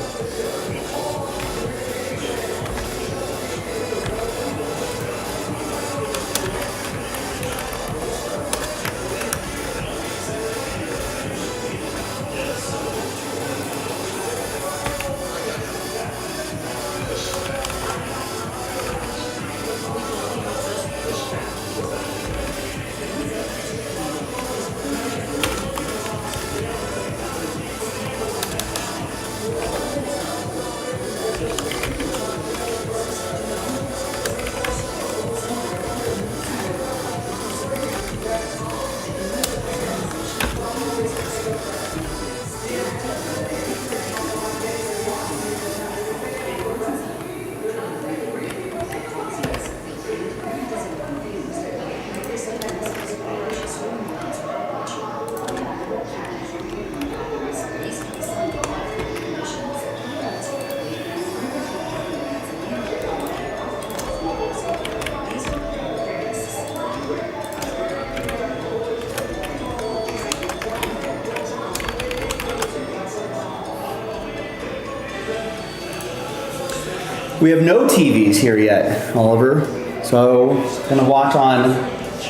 We have no TVs here yet, Oliver. So I'm gonna watch on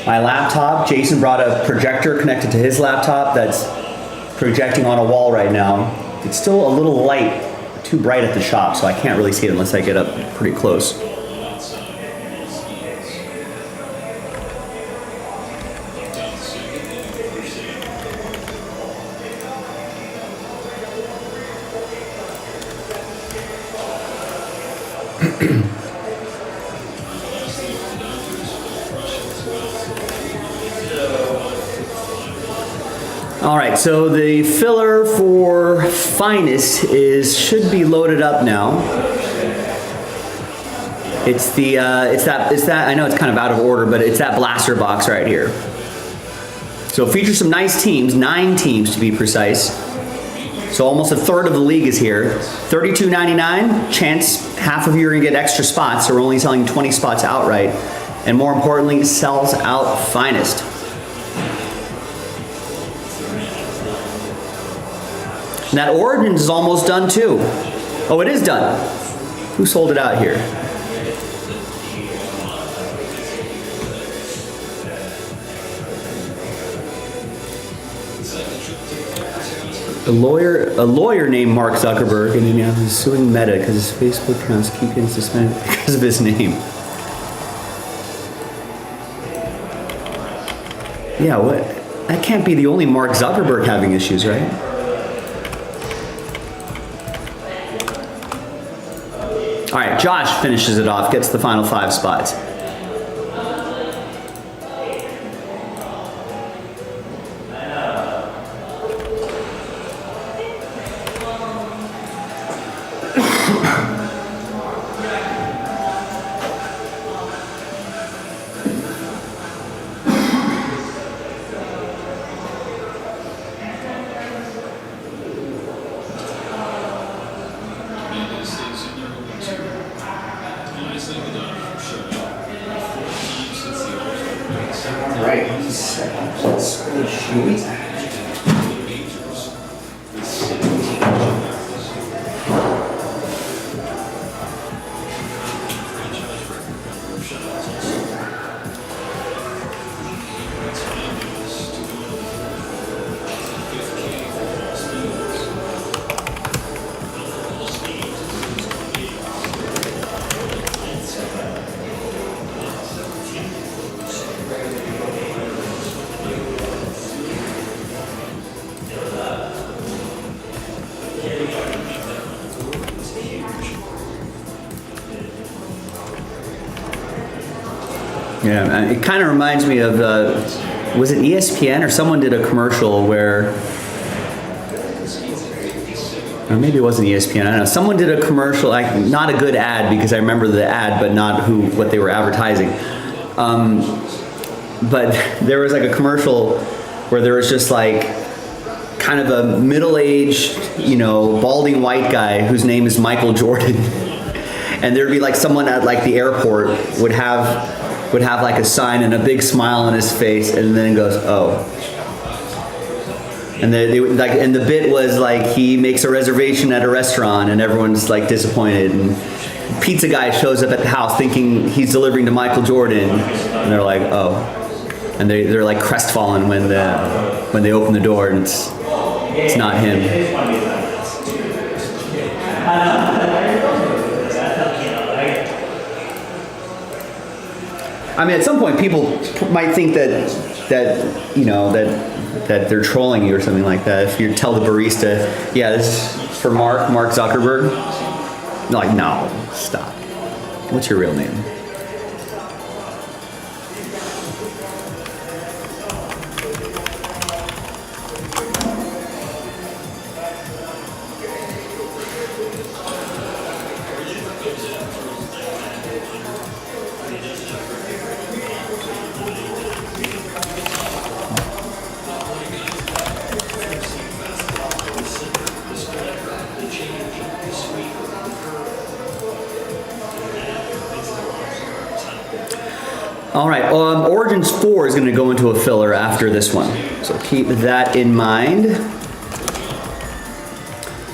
my laptop. Jason brought a projector connected to his laptop that's projecting on a wall right now. It's still a little light, too bright at the shop, so I can't really see it unless I get up pretty close. All right, so the filler for Finest should be loaded up now. It's that, I know it's kind of out of order, but it's that blaster box right here. So it features some nice teams, 9 teams to be precise. So almost a third of the league is here. $32.99, chance half of you are gonna get extra spots, so we're only selling 20 spots outright. And more importantly, it sells out Finest. And that Origins is almost done too. Oh, it is done. Who sold it out here? A lawyer named Mark Zuckerberg, and he now is suing Meta because his Facebook accounts keep getting suspended because of his name. Yeah, what? That can't be the only Mark Zuckerberg having issues, right? All right, Josh finishes it off, gets the final 5 spots. Yeah, it kind of reminds me of, was it ESPN or someone did a commercial where, or maybe it wasn't ESPN, I don't know. Someone did a commercial, like not a good ad because I remember the ad, but not what they were advertising. But there was like a commercial where there was just like kind of a middle-aged, balding white guy whose name is Michael Jordan. And there'd be like someone at like the airport would have like a sign and a big smile on his face, and then it goes, oh. And and the bit was like he makes a reservation at a restaurant and everyone's like disappointed, and pizza guy shows up at the house thinking he's delivering to Michael Jordan, and they're like, oh. And they're like crestfallen when they open the door and it's not him. I mean, at some point, people might think that they're trolling you or something like that. If you tell the barista, yeah, this is for Mark Zuckerberg. They're like, no, stop. What's your real name? All right, Origins 4 is going to go into a filler after this one, so keep that in mind.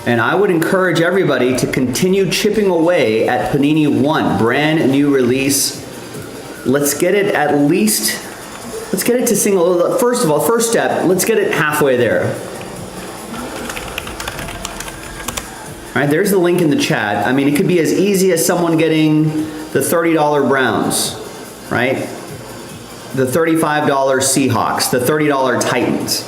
And I would encourage everybody to continue chipping away at Panini 1, brand new release. Let's get it to single. First of all, first step, let's get it halfway there. All right, there's the link in the chat. I mean, it could be as easy as someone getting the $30 Browns, right? The $35 Seahawks, the $30 Titans.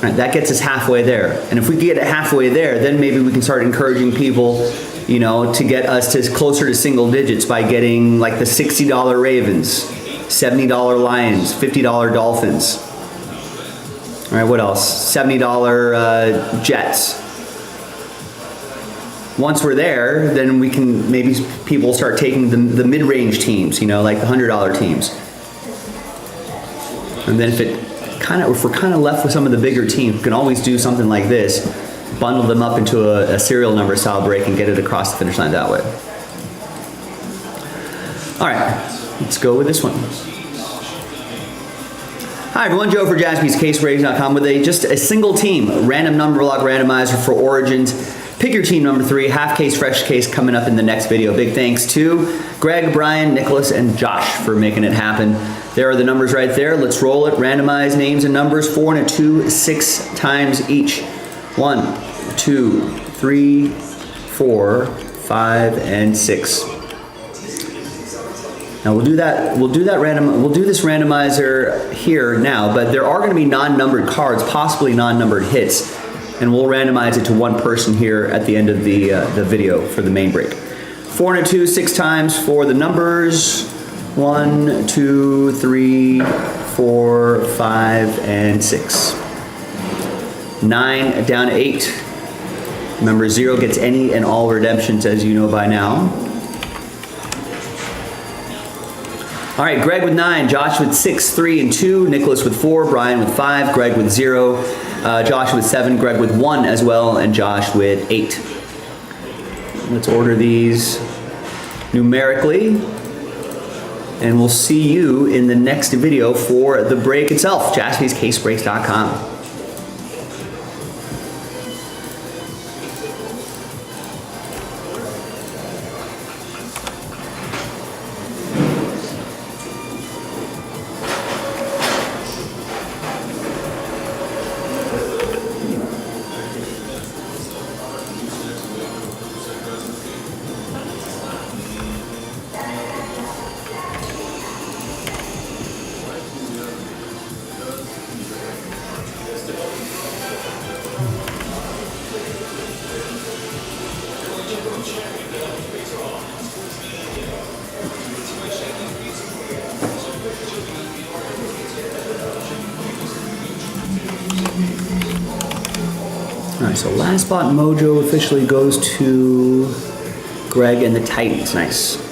Right, that gets us halfway there. And if we get it halfway there, then maybe we can start encouraging people, to get us to closer to single digits by getting like the $60 Ravens, $70 Lions, $50 Dolphins. All right, what else? $70 Jets. Once we're there, then we can, maybe people start taking the mid-range teams, you know, like the $100 teams. And then if we're kind of left with some of the bigger teams, we can always do something like this, bundle them up into a serial number style break and get it across the finish line that way. All right, let's go with this one. Hi everyone, Joe for jaspyscasebreaks.com with just a single team, random number block randomizer for Origins. Pick your team number 3, half case, fresh case coming up in the next video. Big thanks to Greg, Brian, Nicholas, and Josh for making it happen. There are the numbers right there. Let's roll it. Randomize names and numbers 4 and a 2, 6 times each. 1, 2, 3, 4, 5, and 6. Now we'll do this randomizer here now, but there are going to be non-numbered cards, possibly non-numbered hits, and we'll randomize it to one person here at the end of the video for the main break. 4 and a 2, 6 times for the numbers. 1, 2, 3, 4, 5, and 6. 9 down to 8. Remember, 0 gets any and all redemptions, as you know by now. All right, Greg with 9, Josh with 6, 3, and 2, Nicholas with 4, Brian with 5, Greg with 0, Josh with 7, Greg with 1 as well, and Josh with 8. Let's order these numerically, and we'll see you in the next video for the break itself, jaspyscasebreaks.com. All right, so last spot mojo officially goes to Greg and the Titans. Nice.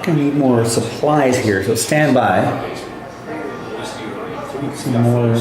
I need more supplies here, so stand by. Some more.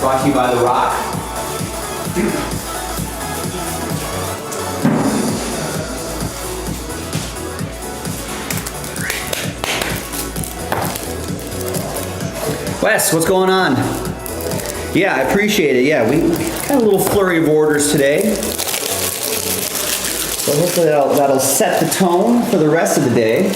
Brought to you by The Rock. Wes, what's going on? Yeah, I appreciate it. Yeah, we got a little flurry of orders today. So hopefully that'll set the tone for the rest of the day.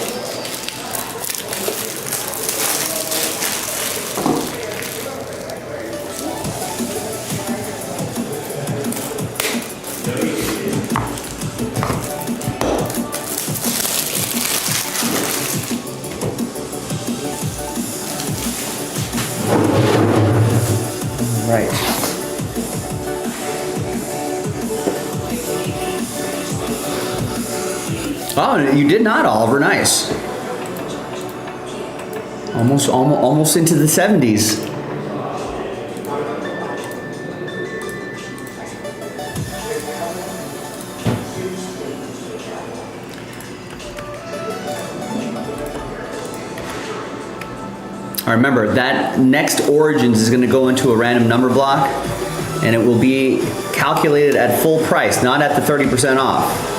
Right. Oh, you did not, Oliver. Nice. Almost into the 70s. All right, remember, that next Origins is going to go into a random number block, and it will be calculated at full price, not at the 30% off.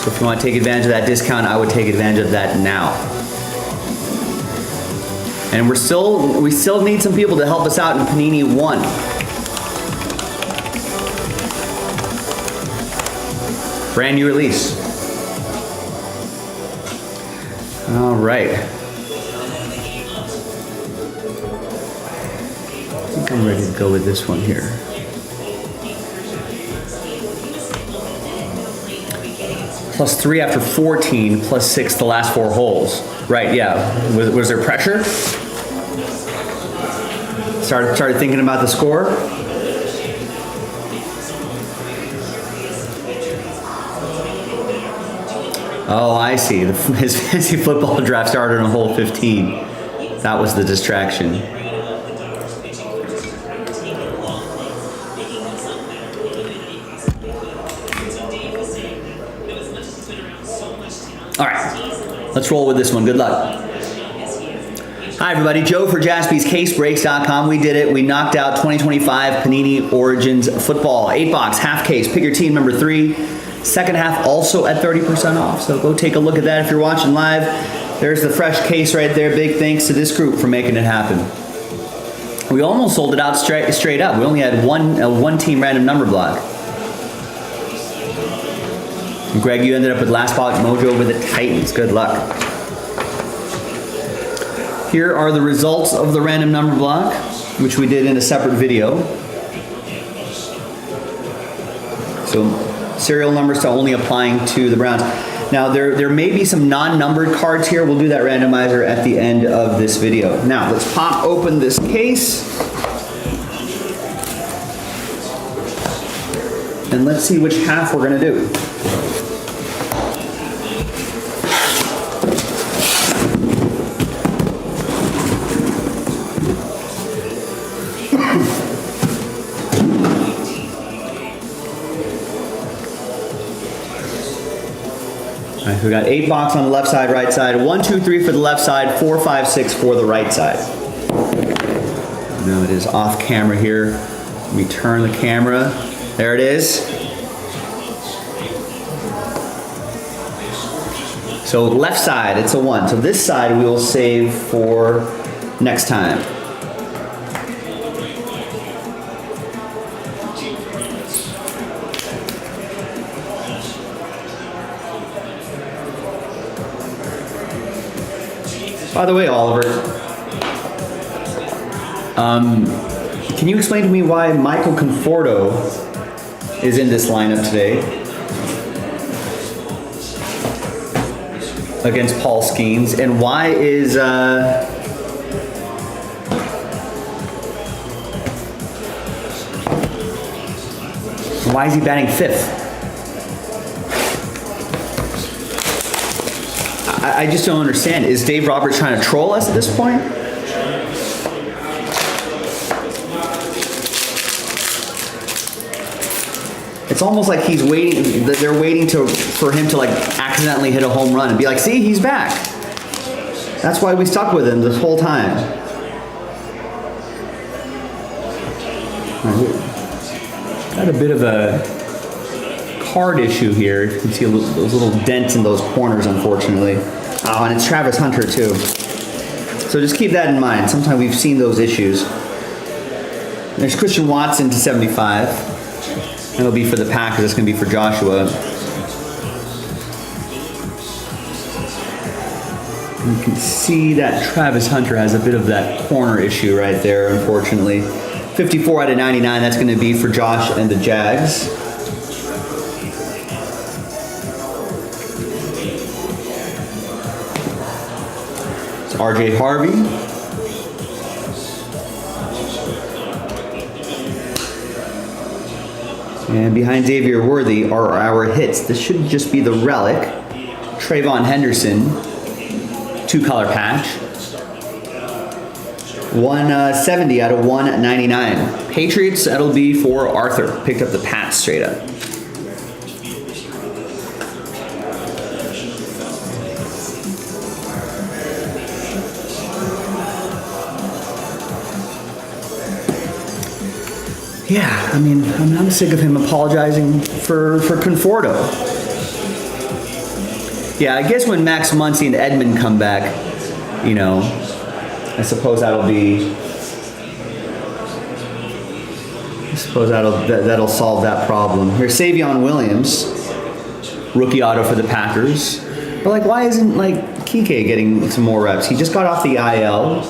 So if you want to take advantage of that discount, I would take advantage of that now. And we still need some people to help us out in Panini 1. Brand new release. All right. I think I'm ready to go with this one here. +3 after 14, +6 the last 4 holes. Right, yeah. Was there pressure? Started thinking about the score? Oh, I see. His fantasy football draft started on hole 15. That was the distraction. All right, let's roll with this one. Good luck. Hi, everybody. Joe for JaspysCaseBreaks.com. We did it. We knocked out 2025 Panini Origins Football. 8-box, half case. Pick your team number 3. Second half also at 30% off. So go take a look at that if you're watching live. There's the fresh case right there. Big thanks to this group for making it happen. We almost sold it out straight up. We only had one team random number block. And Greg, you ended up with last box mojo with the Titans. Good luck. Here are the results of the random number block, which we did in a separate video. So serial numbers to only applying to the Browns. Now there may be some non-numbered cards here. We'll do that randomizer at the end of this video. Now let's pop open this case. And let's see which half we're gonna do. We got 8 box on the left side, right side. 1, 2, 3 for the left side. 4, 5, 6 for the right side. Now it is off camera here. Let me turn the camera. There it is. So left side, it's a 1. So this side we will save for next time. By the way, Oliver, can you explain to me why Michael Conforto is in this lineup today against Paul Skeens, and why is he batting 5th? I just don't understand. Is Dave Roberts trying to troll us at this point? It's almost like he's waiting, that they're waiting for him to like accidentally hit a home run and be like, see, he's back. That's why we stuck with him this whole time. Got a bit of a card issue here. You can see those little dents in those corners, unfortunately. Oh, and it's Travis Hunter too. So just keep that in mind. Sometimes we've seen those issues. There's Christian Watson to 75. That'll be for the Packers. It's going to be for Joshua. You can see that Travis Hunter has a bit of that corner issue right there, unfortunately. 54 out of 99. That's going to be for Josh and the Jags. It's RJ Harvey. And behind Xavier Worthy are our hits. This should just be the relic. Trayvon Henderson, 2-color patch. 170 out of 199. Patriots, that'll be for Arthur. Picked up the Pats straight up. Yeah, I mean, I'm sick of him apologizing for Conforto. Yeah, I guess when Max Muncy and Edmond come back, you know, I suppose that'll solve that problem. Here's Savion Williams, rookie auto for the Packers. But like, why isn't like Kike getting some more reps? He just got off the IL.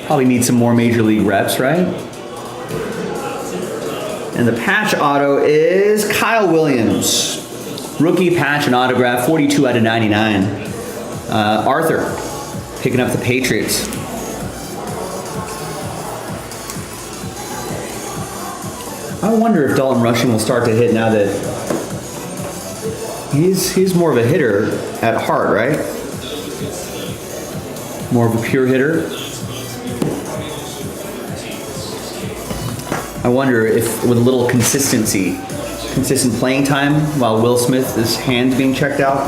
Probably need some more major league reps, right? And the patch auto is Kyle Williams. Rookie patch and autograph, 42 out of 99. Arthur, picking up the Patriots. I wonder if Dalton Rushing will start to hit now that he's more of a hitter at heart, right? More of a pure hitter. I wonder if with a little consistent playing time while Will Smith, his hand's being checked out,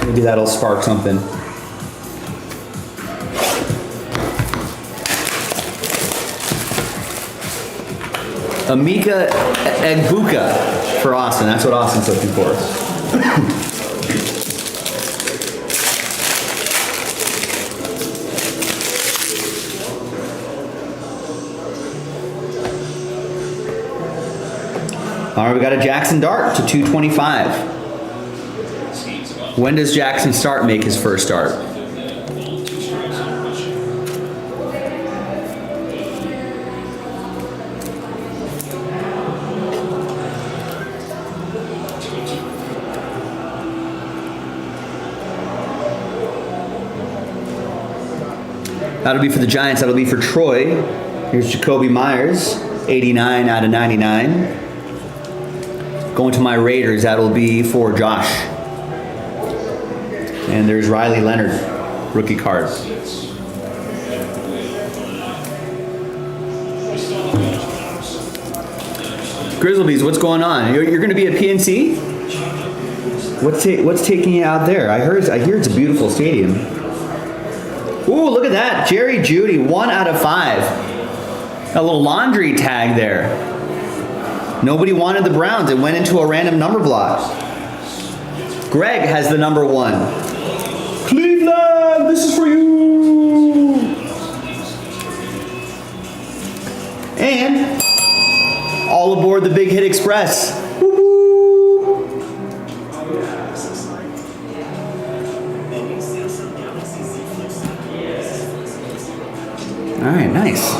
maybe that'll spark something. Emeka Egbuka for Austin. That's what Austin's looking for. All right, we got a Jackson Dart to 225. When does Jackson Dart make his first start? That'll be for the Giants. That'll be for Troy. Here's Jacoby Myers, 89 out of 99. Going to my Raiders, that'll be for Josh. And there's Riley Leonard, rookie card. Grizzlebees, what's going on? You're going to be at PNC? What's taking you out there? I hear it's a beautiful stadium. Ooh, look at that. Jerry Jeudy, 1 out of 5. A little laundry tag there. Nobody wanted the Browns. It went into a random number block. Greg has the number 1. Cleveland, this is for you. And all aboard the Big Hit Express. Woo-hoo. All right, nice.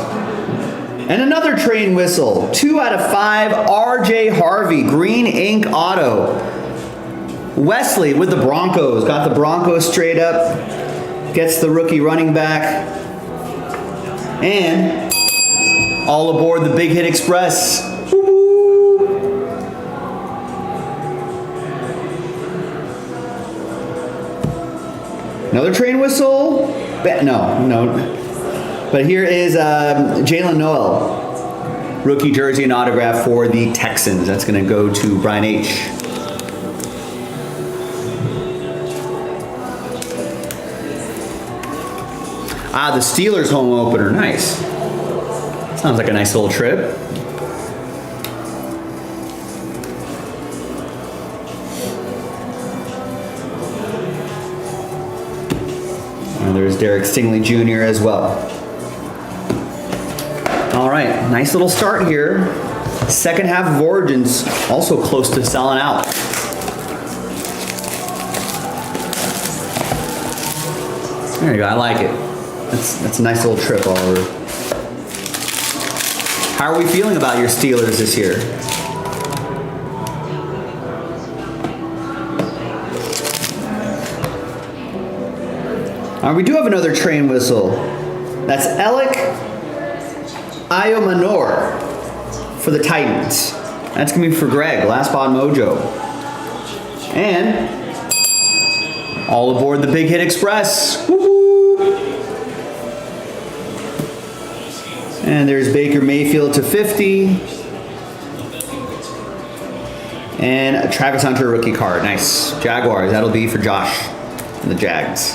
And another train whistle. 2 out of 5. RJ Harvey, green ink auto. Wesley with the Broncos. Got the Broncos straight up. Gets the rookie running back. And all aboard the Big Hit Express. Woo-hoo. Another train whistle. no. But here is Jalen Noel, rookie jersey and autograph for the Texans. That's going to go to Brian H. The Steelers home opener. Nice. Sounds like a nice little trip. And there's Derek Stingley Jr. as well. All right, nice little start here. Second half of Origins also close to selling out. There you go, I like it. That's a nice little trip, Oliver. How are we feeling about your Steelers this year? We do have another train whistle. That's Alec Iomanor for the Titans. That's going to be for Greg, Last Spot Mojo. And all aboard the Big Hit Express. Woo-hoo. And there's Baker Mayfield to 50. And a Travis Hunter rookie card. Nice. Jaguars. That'll be for Josh and the Jags.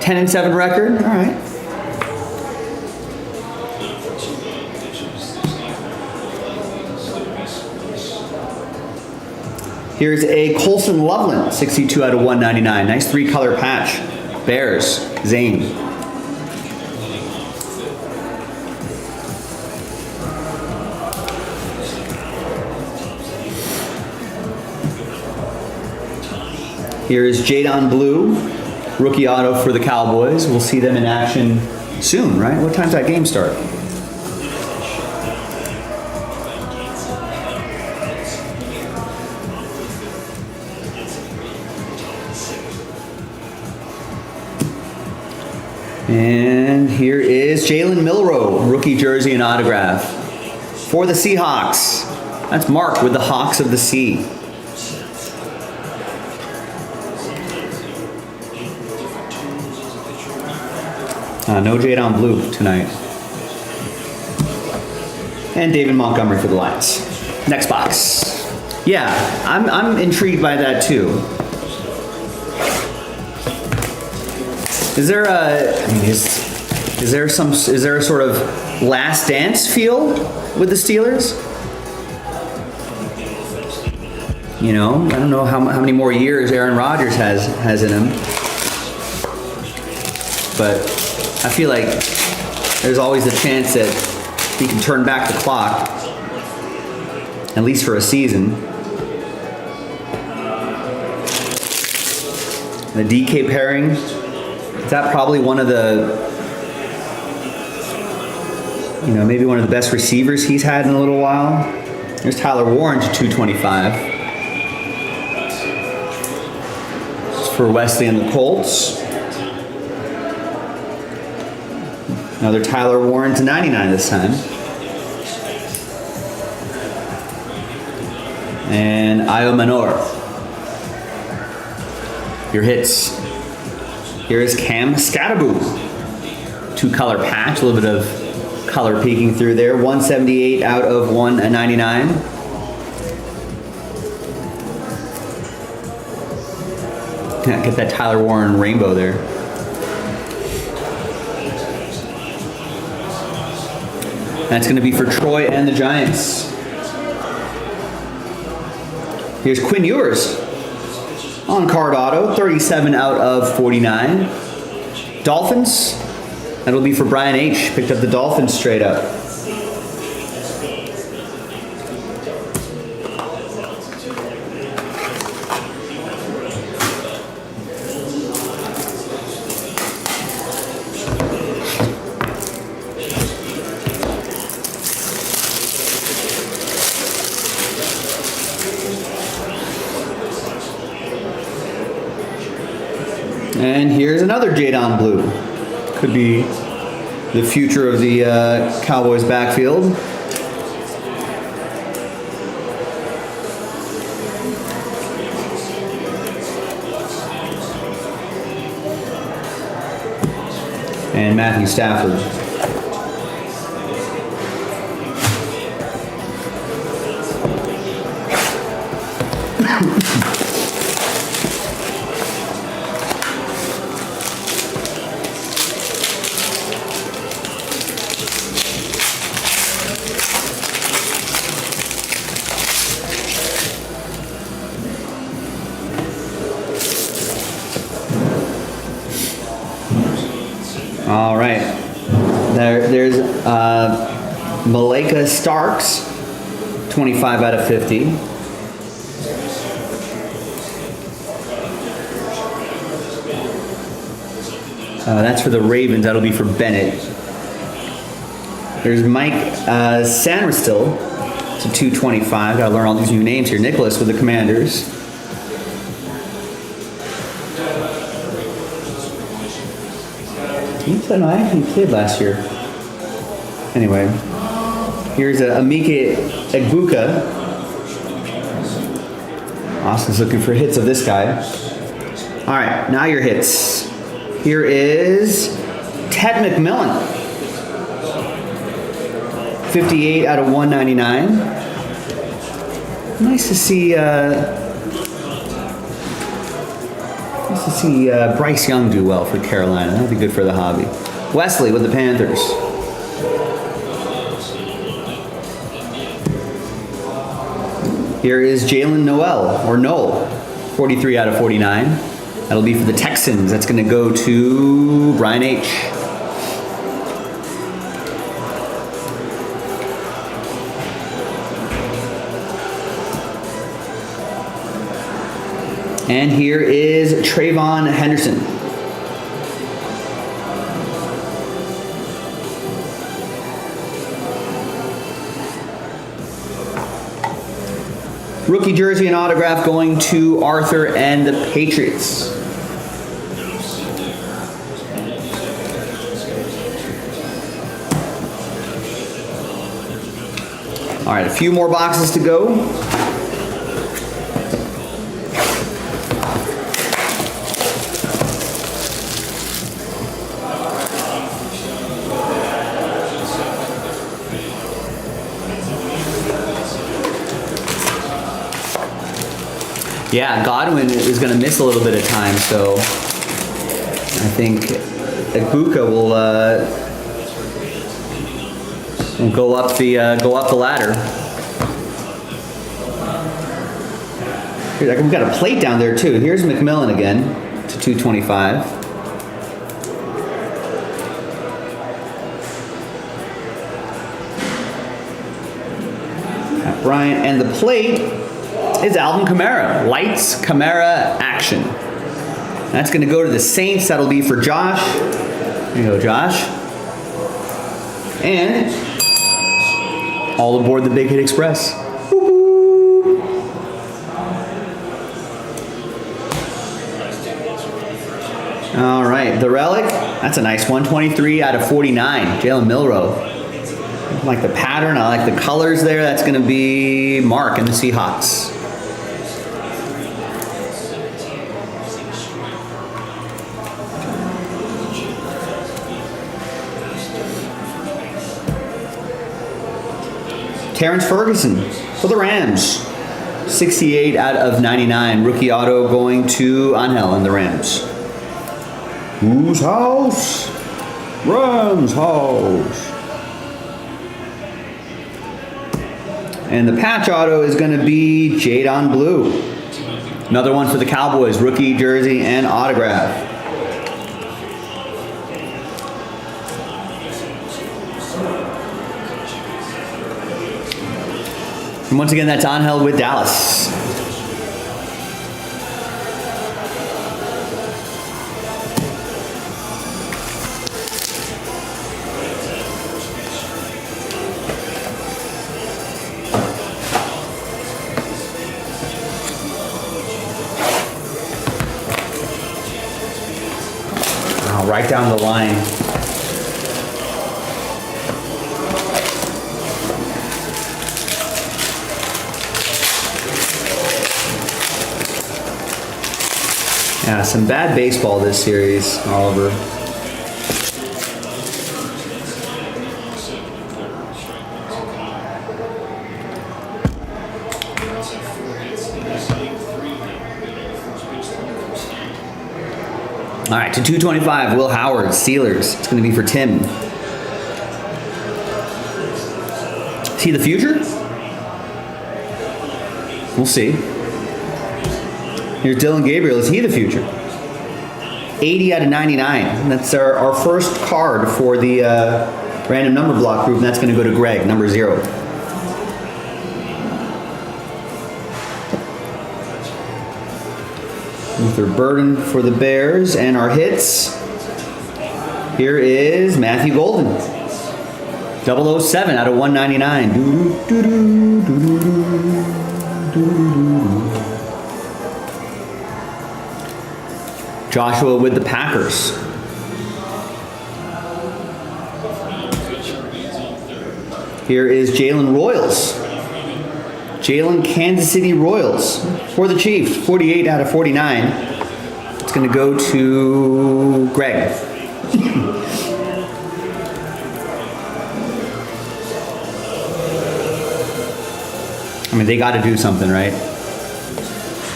10-7 record. All right. Here's a Colson Loveland, 62 out of 199. Nice 3-color patch. Bears. Zane. Here is Jadon Blue, rookie auto for the Cowboys. We'll see them in action soon, right? What time's that game start? And here is Jalen Milroe, rookie jersey and autograph for the Seahawks. That's Mark with the Hawks of the Sea. No Jadon Blue tonight. And David Montgomery for the Lions. Next box. Yeah, I'm intrigued by that too. Is there is there a sort of last dance feel with the Steelers? You know, I don't know how many more years Aaron Rodgers has in him, but I feel like there's always a chance that he can turn back the clock, at least for a season. The DK pairing, is that probably one of the, maybe one of the best receivers he's had in a little while? There's Tyler Warren to 225. It's for Wesley and the Colts. Another Tyler Warren to 99 this time. And Io Manor. Your hits. Here is Cam Scattaboo. 2-color patch, a little bit of color peeking through there. 178 out of 199. Get that Tyler Warren rainbow there. That's going to be for Troy and the Giants. Here's Quinn Ewers on card auto, 37 out of 49. Dolphins, that'll be for Brian H. Picked up the Dolphins straight up. And here's another Jadon Blue. Could be the future of the Cowboys backfield. and Matthew Stafford. All right. There's Malika Starks, 25 out of 50. That's for the Ravens. That'll be for Bennett. There's Mike Sanderstil to 225. Gotta learn all these new names here. Nicholas with the Commanders. No, I actually played last year. Anyway, here's Amike Egbuka. Austin's looking for hits of this guy. All right, now your hits. Here is Ted McMillan. 58 out of 199. Nice to see Bryce Young do well for Carolina. That'd be good for the hobby. Wesley with the Panthers. Here is Jalen Noel, 43 out of 49. That'll be for the Texans. That's going to go to Brian H. And here is Trayvon Henderson. Rookie jersey and autograph going to Arthur and the Patriots. All right, a few more boxes to go. Yeah, Godwin is going to miss a little bit of time, so I think Egbuka will go up the ladder. We've got a plate down there too. Here's McMillan again to 225. Bryant, and the plate is Alvin Kamara. Lights, Kamara, action. That's going to go to the Saints. That'll be for Josh. There you go, Josh. And all aboard the Big Hit Express. Woo-hoo. All right, the relic. That's a nice one. 23 out of 49. Jalen Milroe. I like the pattern. I like the colors there. That's going to be Mark and the Seahawks. Terrence Ferguson for the Rams. 68 out of 99. Rookie auto going to Angel and the Rams. Whose house? Rams house. And the patch auto is going to be Jadon Blue. Another one for the Cowboys. Rookie jersey and autograph. And once again, that's Angel with Dallas. Right down the line. Yeah, some bad baseball this series, Oliver. All right, to 225, Will Howard, Steelers. It's going to be for Tim. Is he the future? We'll see. Here's Dylan Gabriel. Is he the future? 80 out of 99. That's our first card for the random number block group, and that's going to go to Greg, number 0. Luther Burden for the Bears, and our hits. Here is Matthew Golden. 007 out of 199. Doo-doo, doo-doo, doo-doo, doo-doo. Joshua with the Packers. Here is Jalen Royals. Jalen Kansas City Royals for the Chiefs. 48 out of 49. It's going to go to Greg. I mean, they got to do something, right?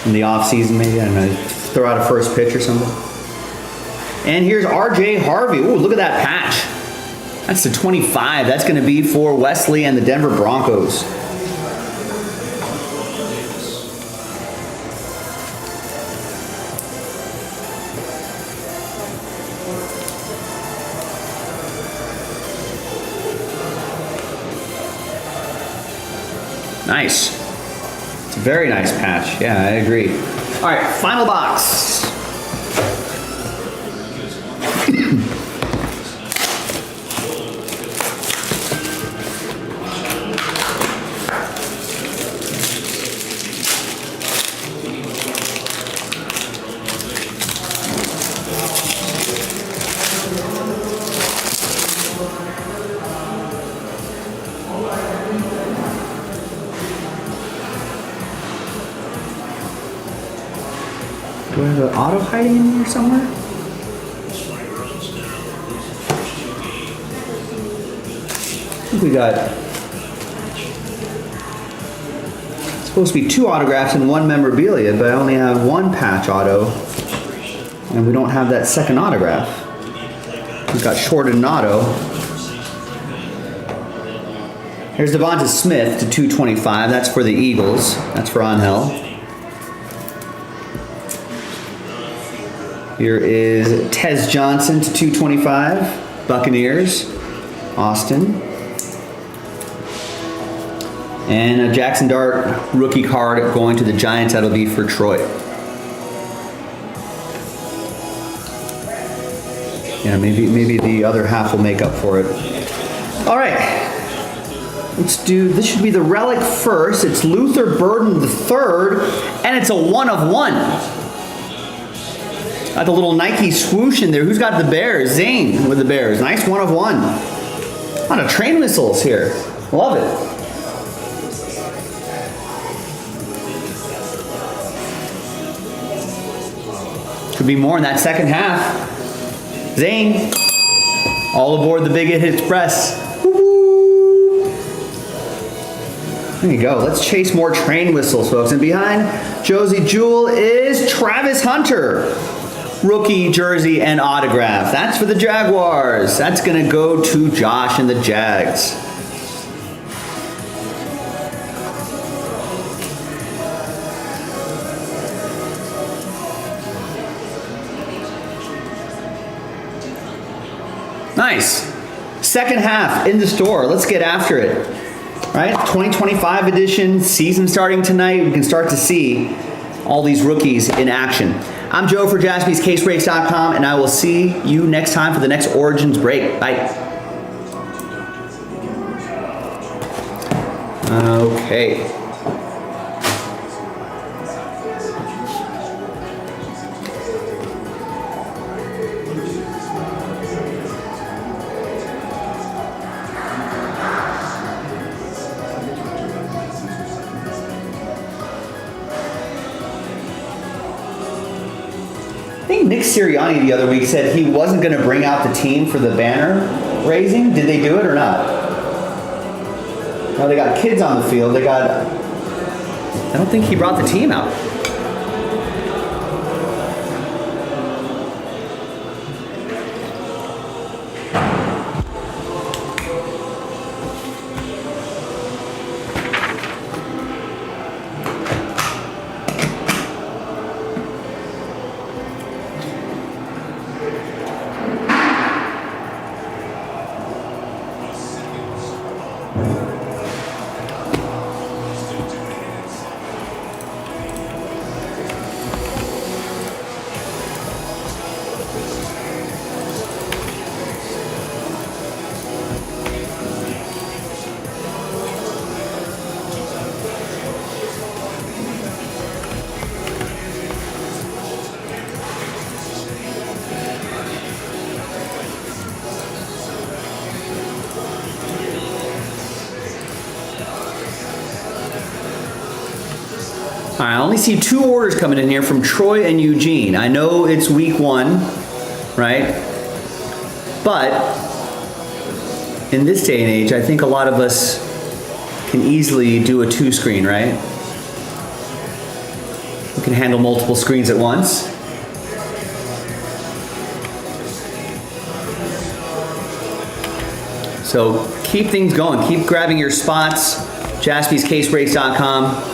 In the off season, maybe, I don't know, throw out a first pitch or something. And here's RJ Harvey. Ooh, look at that patch. That's the 25. That's going to be for Wesley and the Denver Broncos. Nice. It's a very nice patch. Yeah, I agree. All right, final box. Do I have an auto hiding in here somewhere? I think we got, it's supposed to be 2 autographs and 1 memorabilia, but I only have 1 patch auto, and we don't have that second autograph. We got shorted an auto. Here's Devonta Smith to 225. That's for the Eagles. That's for Angel. Here is Tez Johnson to 225, Buccaneers, Austin. And a Jackson Dart rookie card going to the Giants. That'll be for Troy. Yeah, maybe the other half will make up for it. All right, let's do, this should be the relic first. It's Luther Burden the third, and it's a 1 of 1. Got the little Nike swoosh in there. Who's got the Bears? Zane with the Bears. Nice 1 of 1. A lot of train whistles here. Love it. Could be more in that second half. Zane. All aboard the Big Hit Express. Woo-hoo. There you go. Let's chase more train whistles, folks. And behind Josie Jewell is Travis Hunter. Rookie jersey and autograph. That's for the Jaguars. That's going to go to Josh and the Jags. Nice. Second half in the store. Let's get after it. Right? 2025 edition, season starting tonight. We can start to see all these rookies in action. I'm Joe for JaspysCaseBreaks.com, and I will see you next time for the next Origins break. Bye. Okay. I think Nick Sirianni the other week said he wasn't going to bring out the team for the banner raising. Did they do it or not? No, they got kids on the field. I don't think he brought the team out. I only see 2 orders coming in here from Troy and Eugene. I know it's week 1, right? But in this day and age, I think a lot of us can easily do a 2 screen, right? We can handle multiple screens at once. So keep things going. Keep grabbing your spots. JaspysCaseBreaks.com.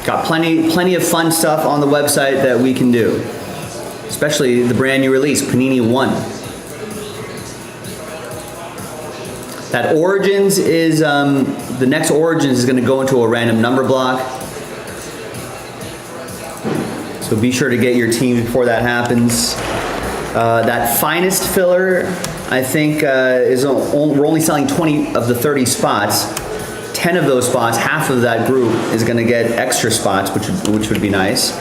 Got plenty of fun stuff on the website that we can do. Especially the brand new release, Panini 1. That Origins is, the next Origins is gonna go into a random number block. So be sure to get your team before that happens. That Finest filler, I think we're only selling 20 of the 30 spots. 10 of those spots, half of that group is gonna get extra spots, which would be nice.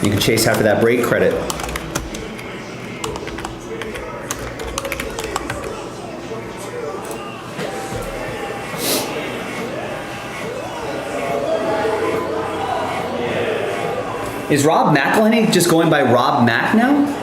You can chase after that break credit. Is Rob McElhenney just going by Rob Mac now?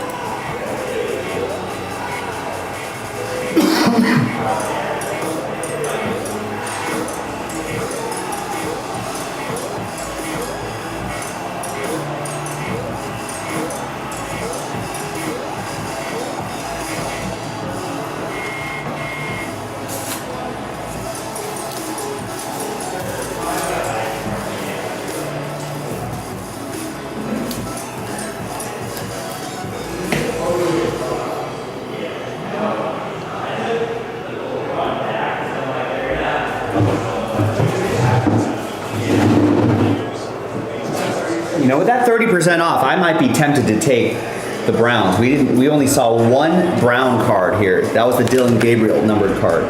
You know, with that 30% off, I might be tempted to take the Browns. We only saw 1 Brown card here. That was the Dylan Gabriel numbered card.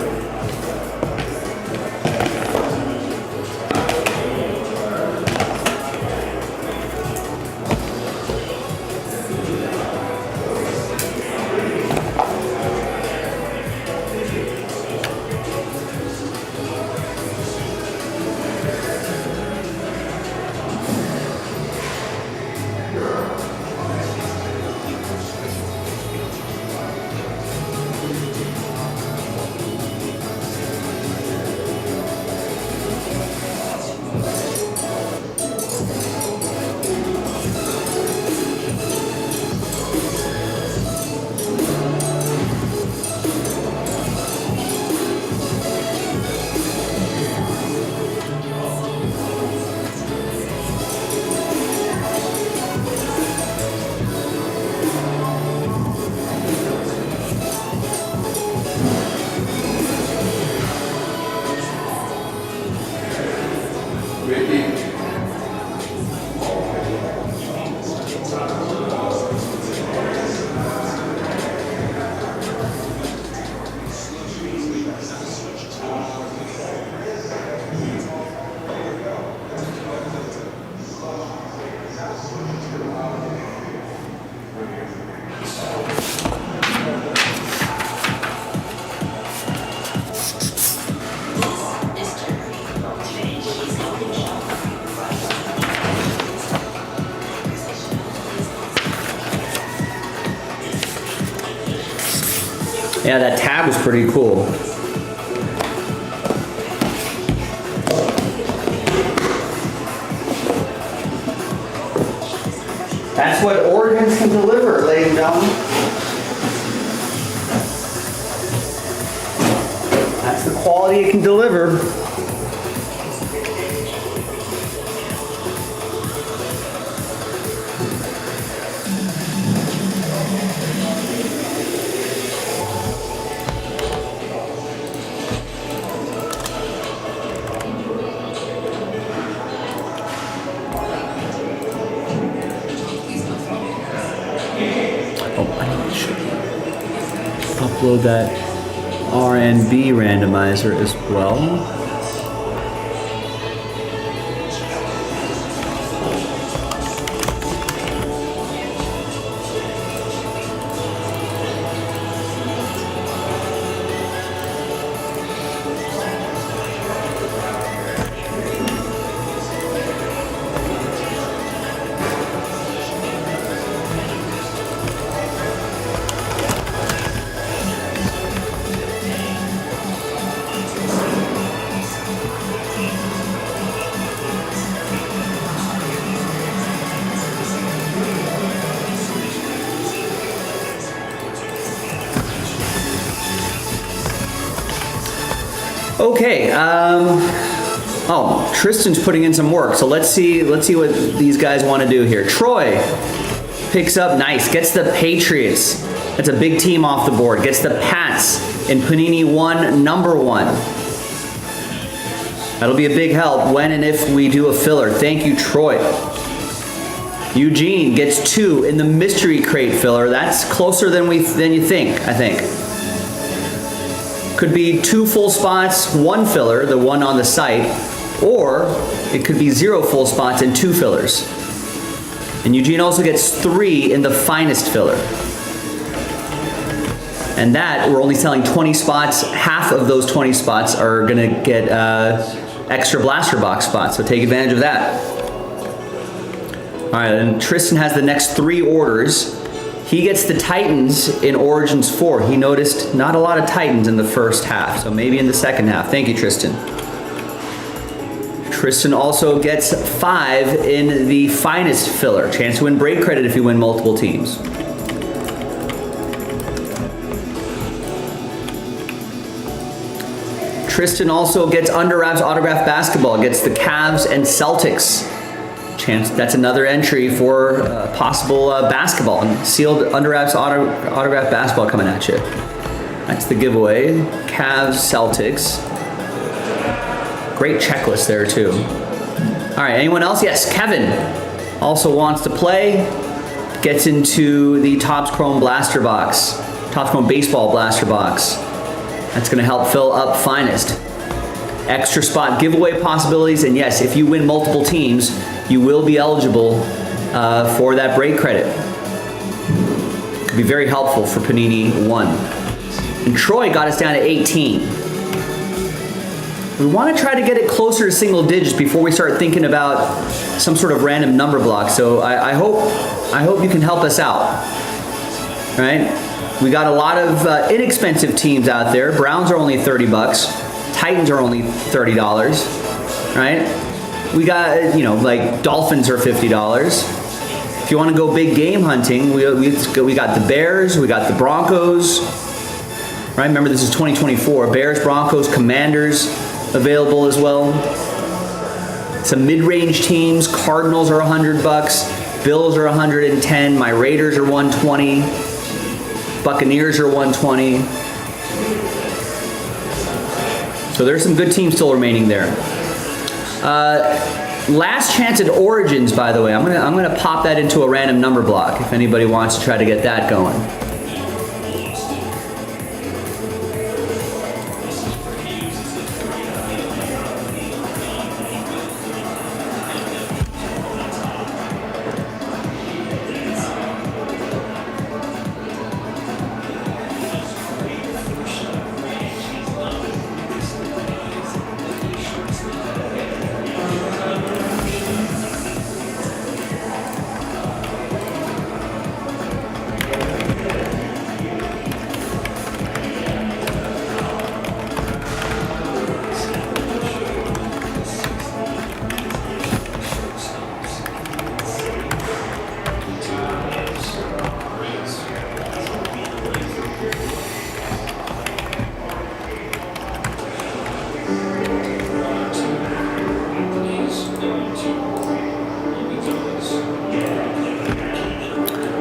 Yeah, that tab was pretty cool. That's what Origins can deliver, ladies and gentlemen. That's the quality it can deliver. Upload that RNB randomizer as well. Okay. Oh, Tristan's putting in some work. So let's see what these guys want to do here. Troy picks up, nice, gets the Patriots. That's a big team off the board. Gets the Pats in Panini 1, number 1. That'll be a big help when and if we do a filler. Thank you, Troy. Eugene gets 2 in the mystery crate filler. That's closer than you think, I think. Could be 2 full spots, 1 filler, the one on the site, or it could be 0 full spots and 2 fillers. And Eugene also gets 3 in the finest filler. And that, we're only selling 20 spots. Half of those 20 spots are gonna get extra blaster box spots, so take advantage of that. All right, and Tristan has the next 3 orders. He gets the Titans in Origins 4. He noticed not a lot of Titans in the first half, so maybe in the second half. Thank you, Tristan. Tristan also gets 5 in the finest filler. Chance to win break credit if you win multiple teams. Tristan also gets Under Wraps autographed basketball. Gets the Cavs and Celtics. Chance, that's another entry for possible basketball. And sealed Under Wraps autographed basketball coming at you. That's the giveaway. Cavs, Celtics. Great checklist there too. All right, anyone else? Yes, Kevin also wants to play. Gets into the Topps Chrome Blaster Box. Topps Chrome Baseball Blaster Box. That's gonna help fill up finest. Extra spot giveaway possibilities, and yes, if you win multiple teams, you will be eligible for that break credit. Could be very helpful for Panini 1. And Troy got us down to 18. We want to try to get it closer to single digits before we start thinking about some sort of random number block. So I hope you can help us out. All right? We got a lot of inexpensive teams out there. Browns are only 30 bucks. Titans are only $30, right? We got, like Dolphins are $50. If you want to go big game hunting, we got the Bears, we got the Broncos, right? Remember, this is 2024. Bears, Broncos, Commanders available as well. Some mid-range teams. Cardinals are 100 bucks. Bills are 110. My Raiders are 120. Buccaneers are 120. So there's some good teams still remaining there. Last chance at Origins, by the way. I'm gonna pop that into a random number block if anybody wants to try to get that going.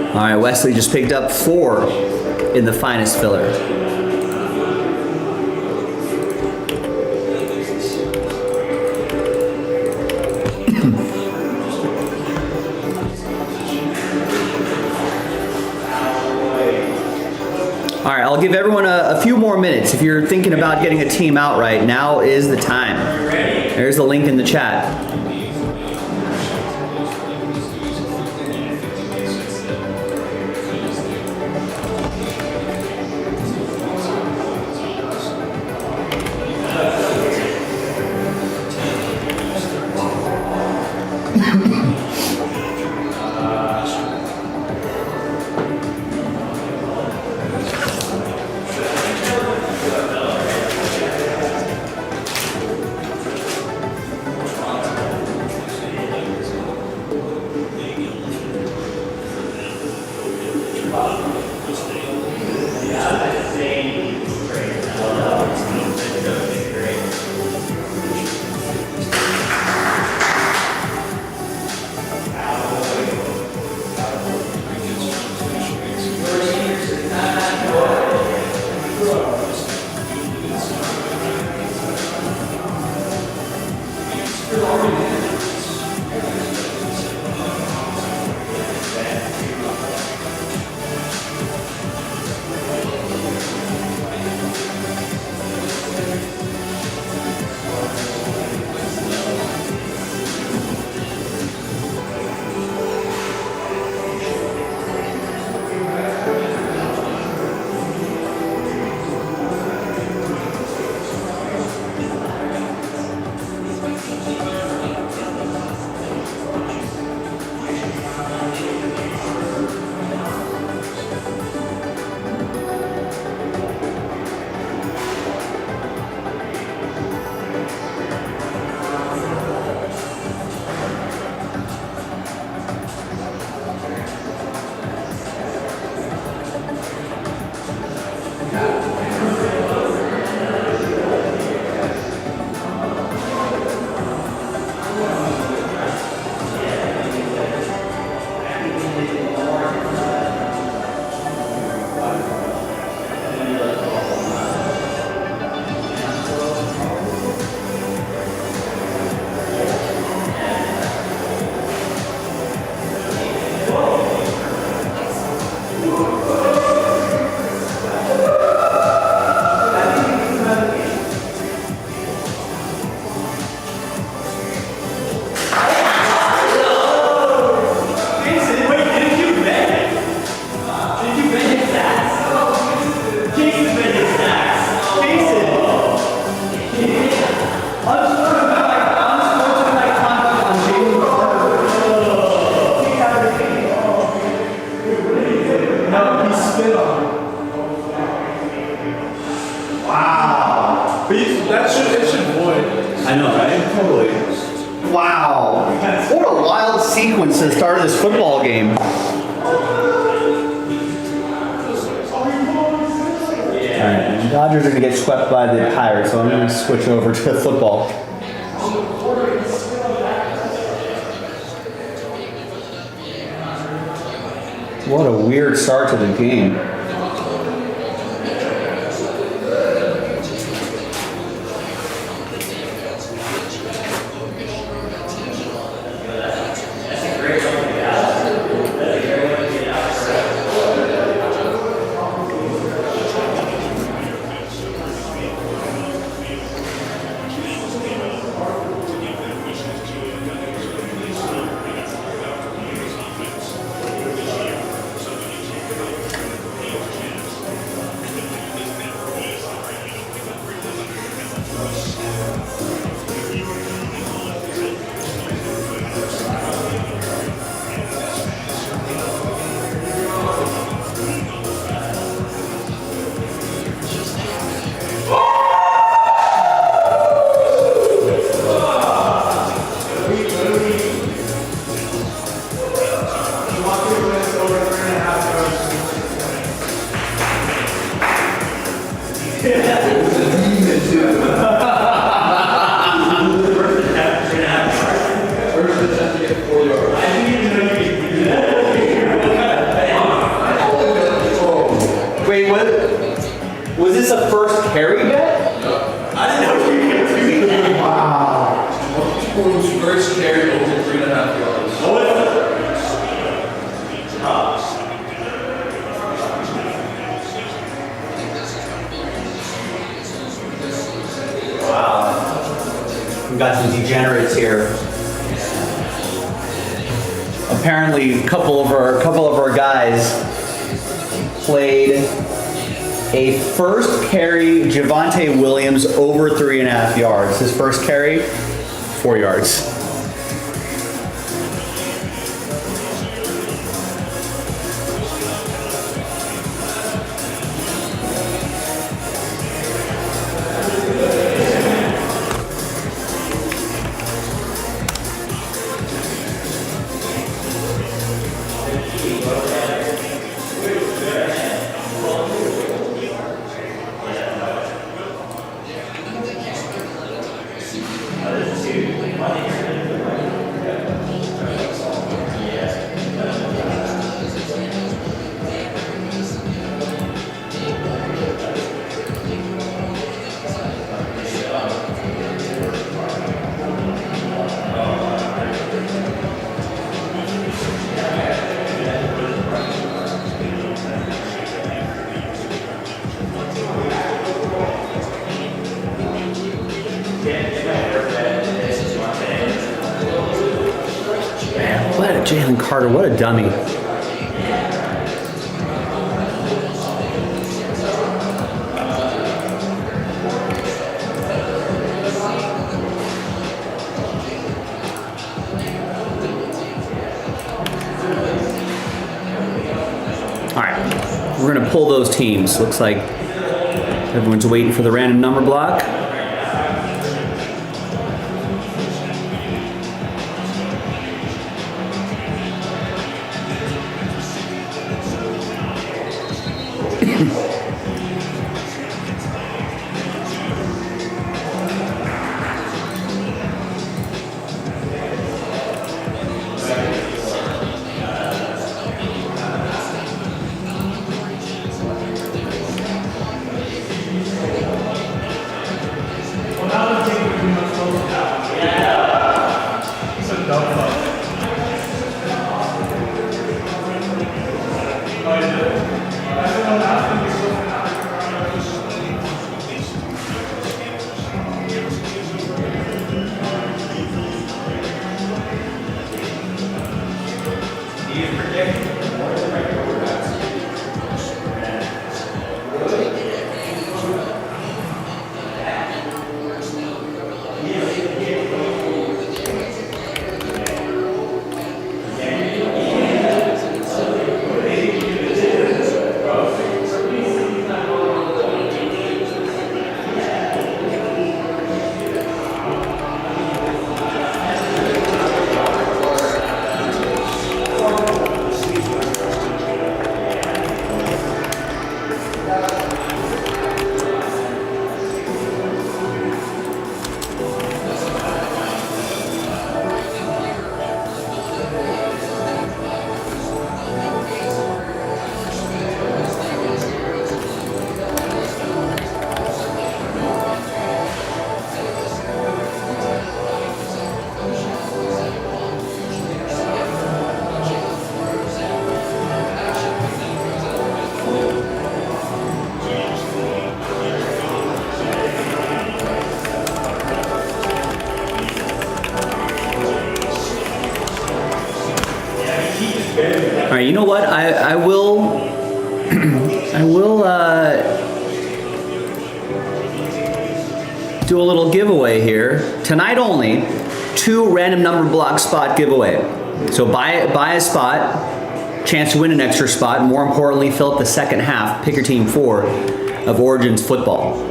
All right, Wesley just picked up 4 in the finest filler. All right, I'll give everyone a few more minutes. If you're thinking about getting a team out right, now is the time. There's the link in the chat. sequence to the start of this football game. Alright, the Dodgers are going to get swept by the Pirates, so I'm going to switch over to football. What a weird start to the game. Wait, what? Was this a first carry bet? I didn't know you could do that. Wow. First carry over 3.5 yards. We got some degenerates here. Apparently, a couple of our guys played a first carry Javonte Williams over 3.5 yards. His first carry, 4 yards. What a Jalen Carter, what a dummy. All right, we're gonna pull those teams. Looks like everyone's waiting for the random number block. All right, you know what? I will. I will do a little giveaway here tonight only. 2 random number block spot giveaway. So buy a spot, chance to win an extra spot. More importantly, fill up the second half. Pick your team 4 of Origins football.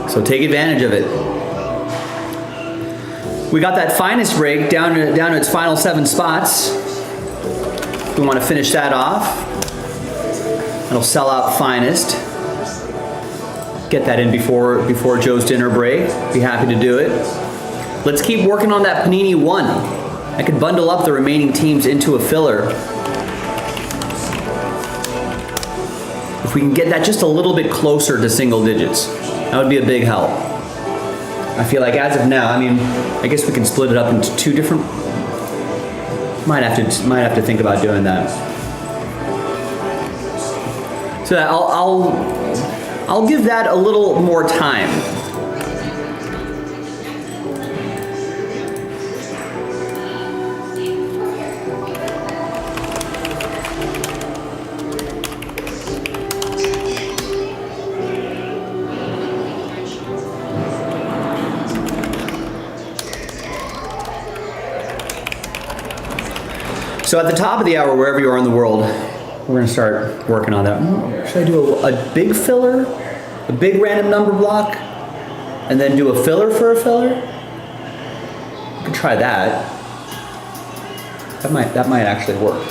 So take advantage of it. We got that finest break down to its final 7 spots. We want to finish that off. It'll sell out finest. Get that in before Joe's dinner break. Be happy to do it. Let's keep working on that Panini 1. I could bundle up the remaining teams into a filler. If we can get that just a little bit closer to single digits, that would be a big help. I feel like as of now, I mean, I guess we can split it up into 2 different. Might have to think about doing that. So I'll give that a little more time. So at the top of the hour, wherever you are in the world, we're gonna start working on that. Should I do a big filler, a big random number block, and then do a filler for a filler? I could try that. That might actually work.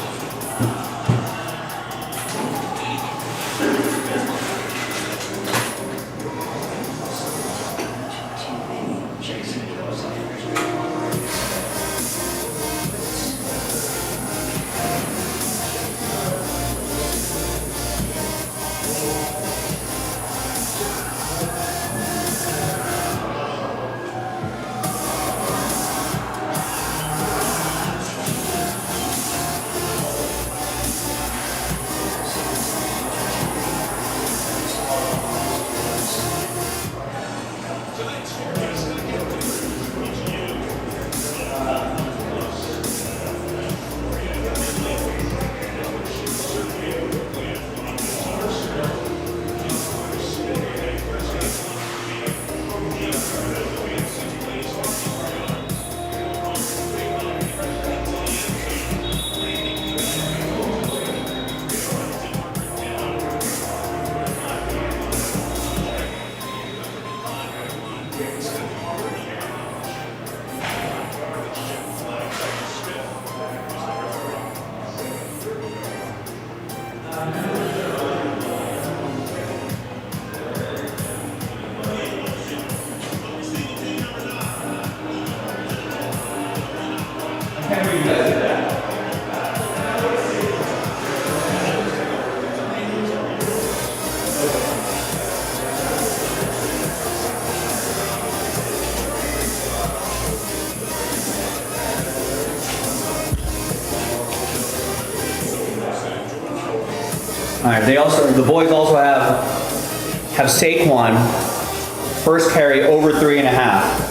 All right, the boys also have Saquon, first carry over 3.5.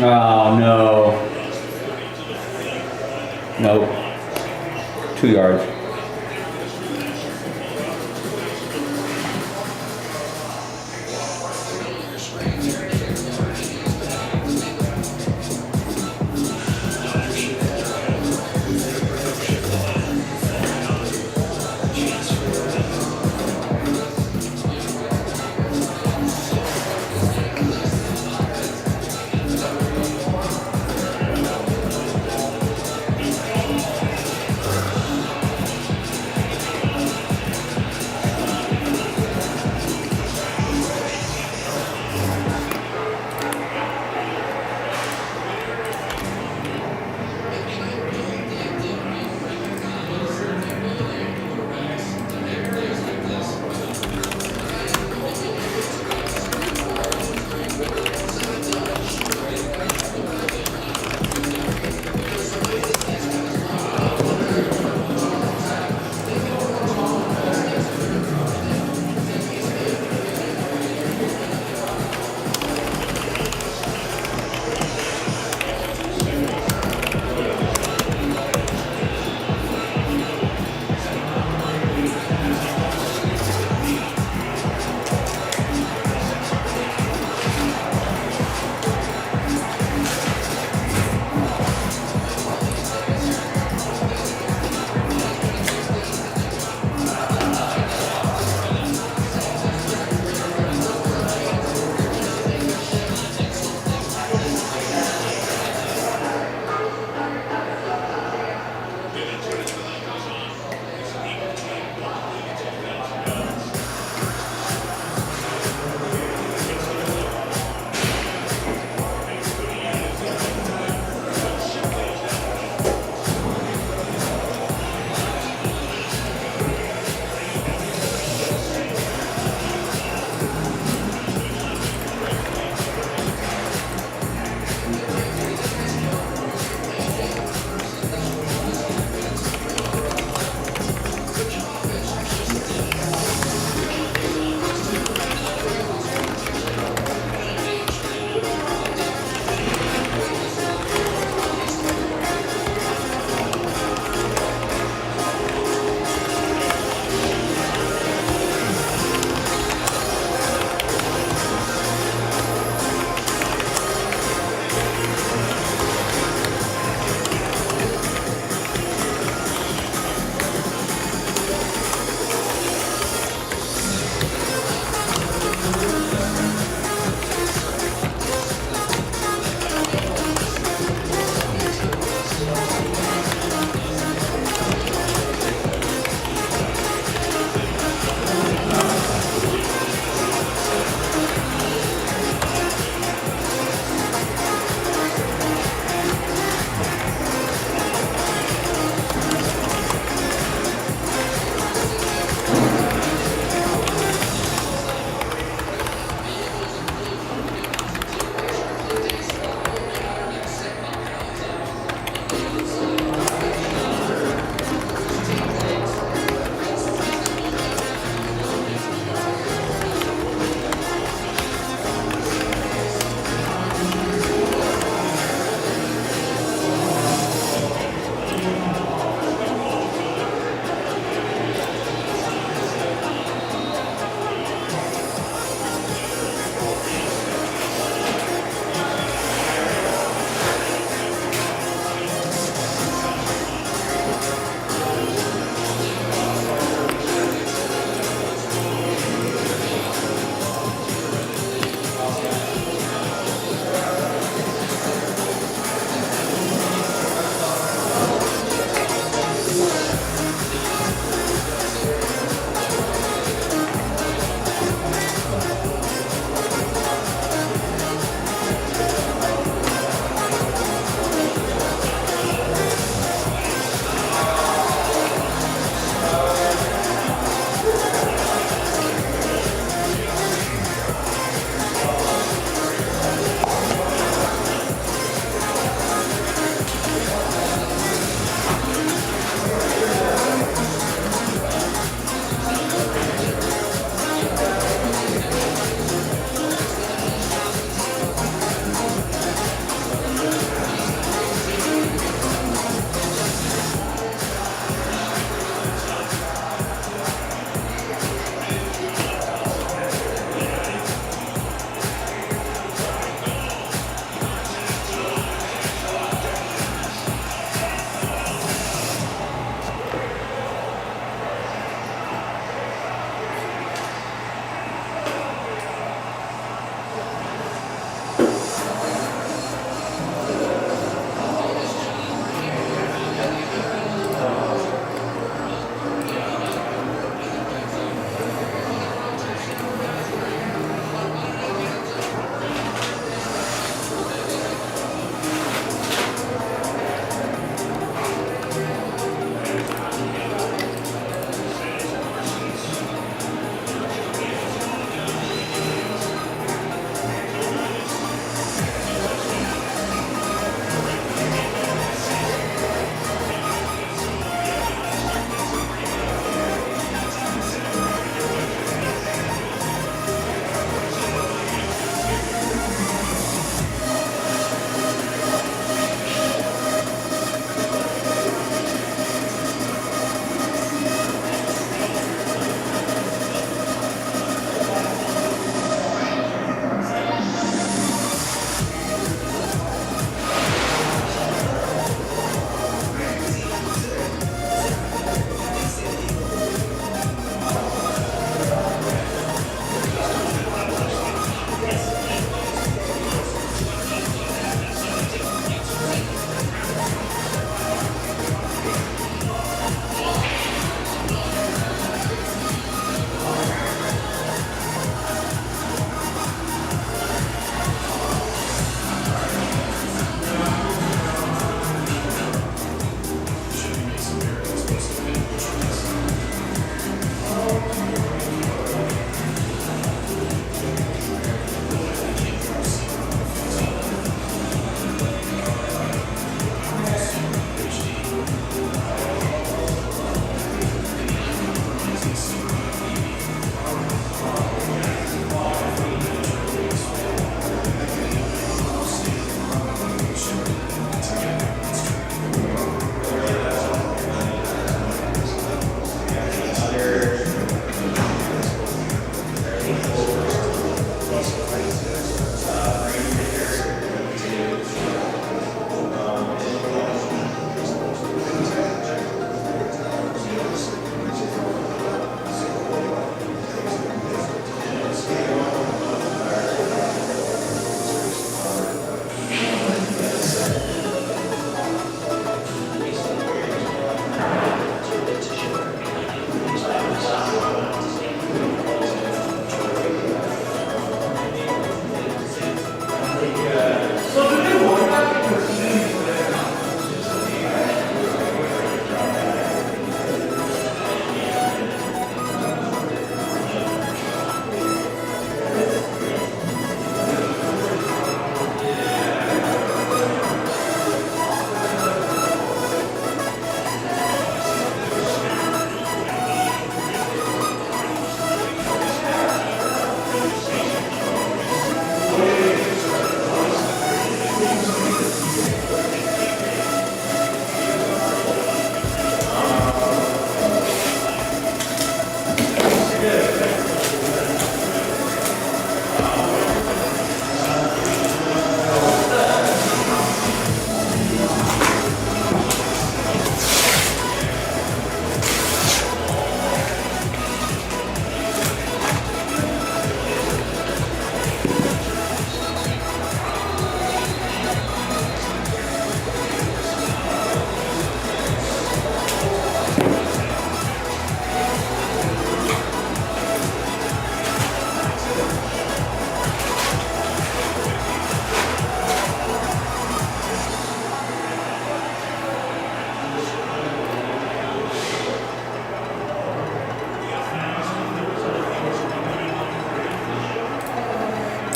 Oh, no. Nope. 2 yards.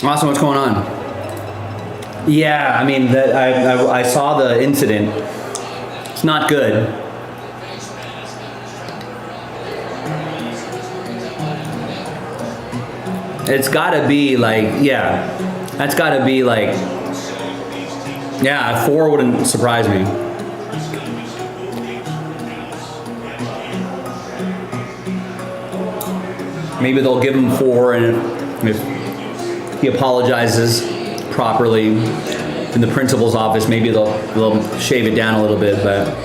Austin, what's going on? Yeah, I mean, I saw the incident. It's not good. It's gotta be like, yeah, that's gotta be like, yeah, 4 wouldn't surprise me. Maybe they'll give him 4, and if he apologizes properly in the principal's office, maybe they'll shave it down a little bit, but.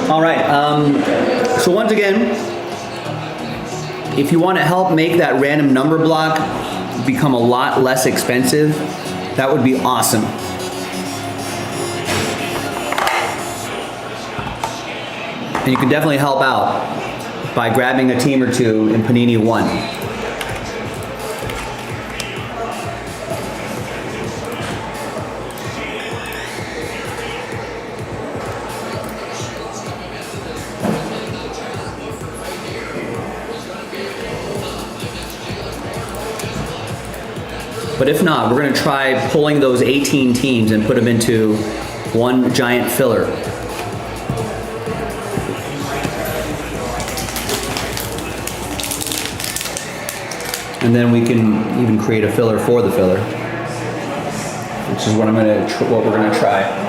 All right, so once again, if you want to help make that random number block become a lot less expensive, that would be awesome. And you can definitely help out by grabbing a team or two in Panini 1. But if not, we're going to try pulling those 18 teams and put them into one giant filler. And then we can even create a filler for the filler, which is what what we're gonna try.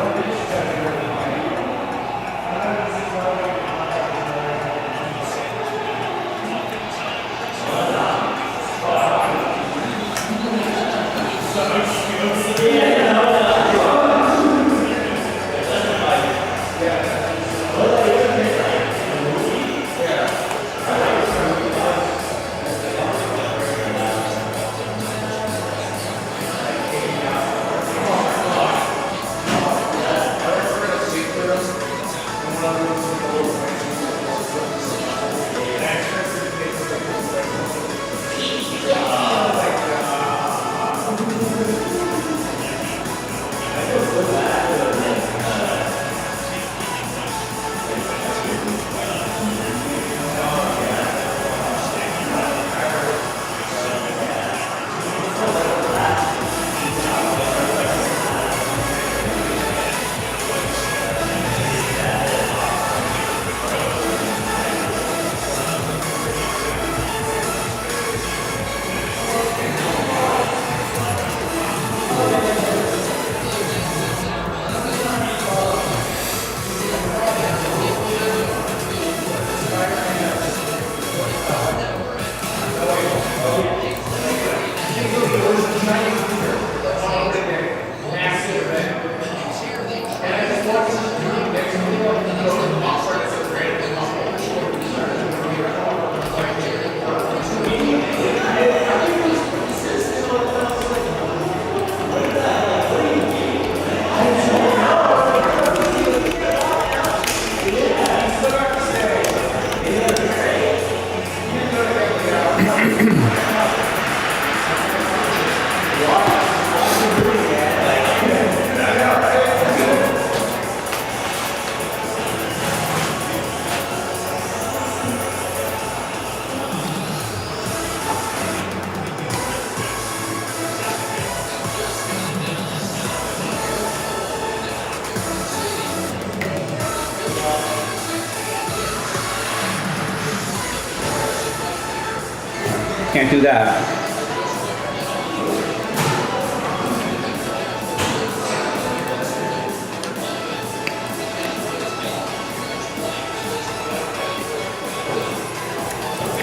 Can't do that.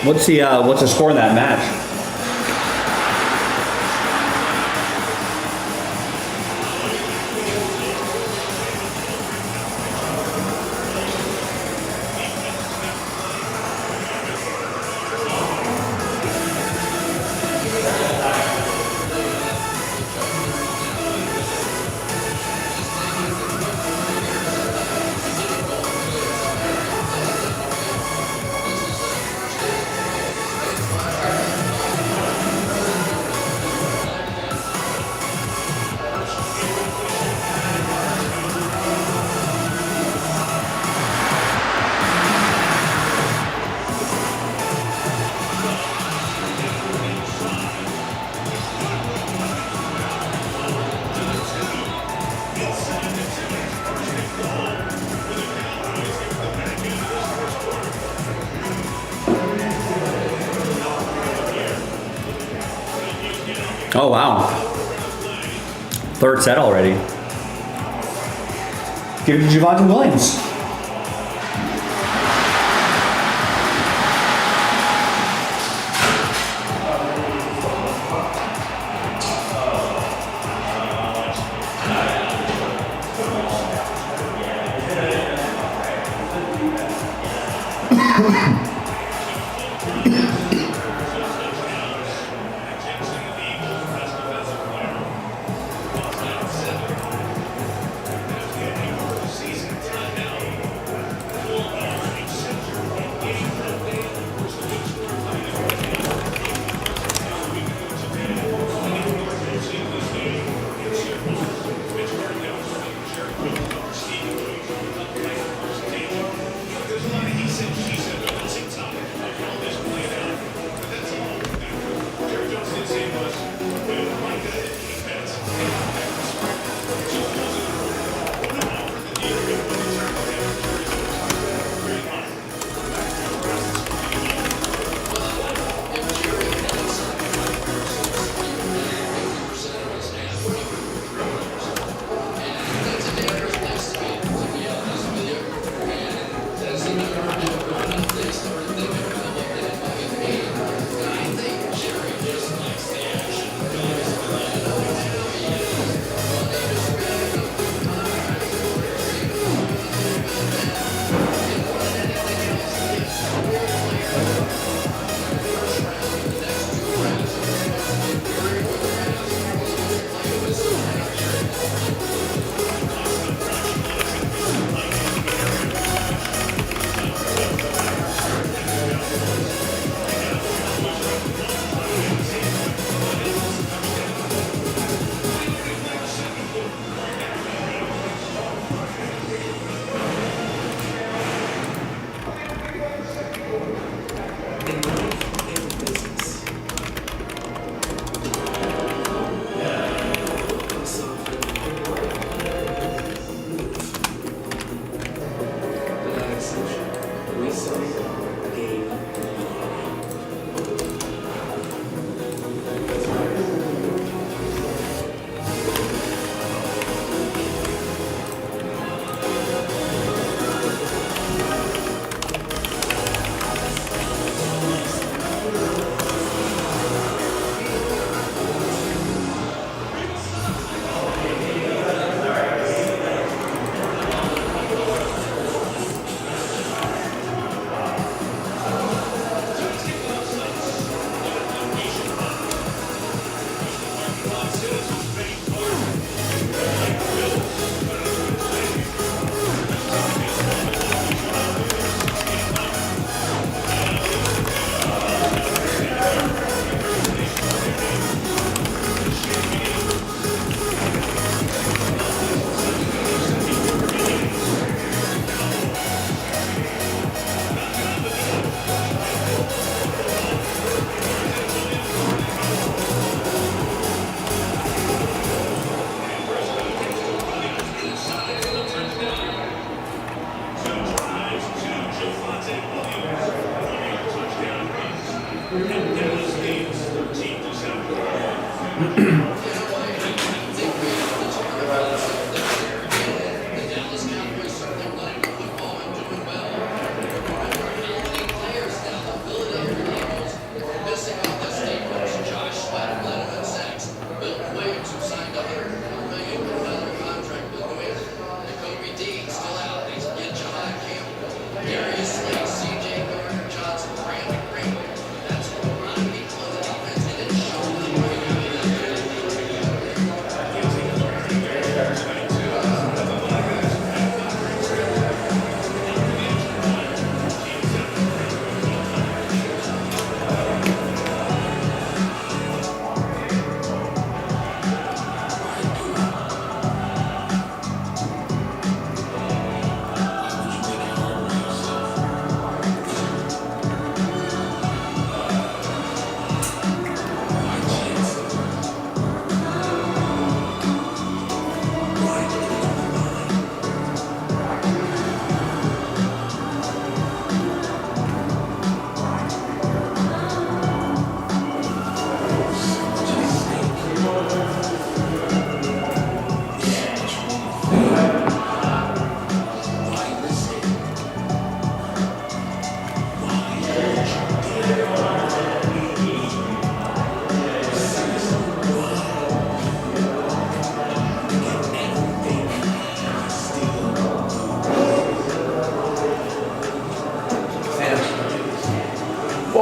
What's the score in that match? Oh wow. Third set already. Give it to Javonte Williams.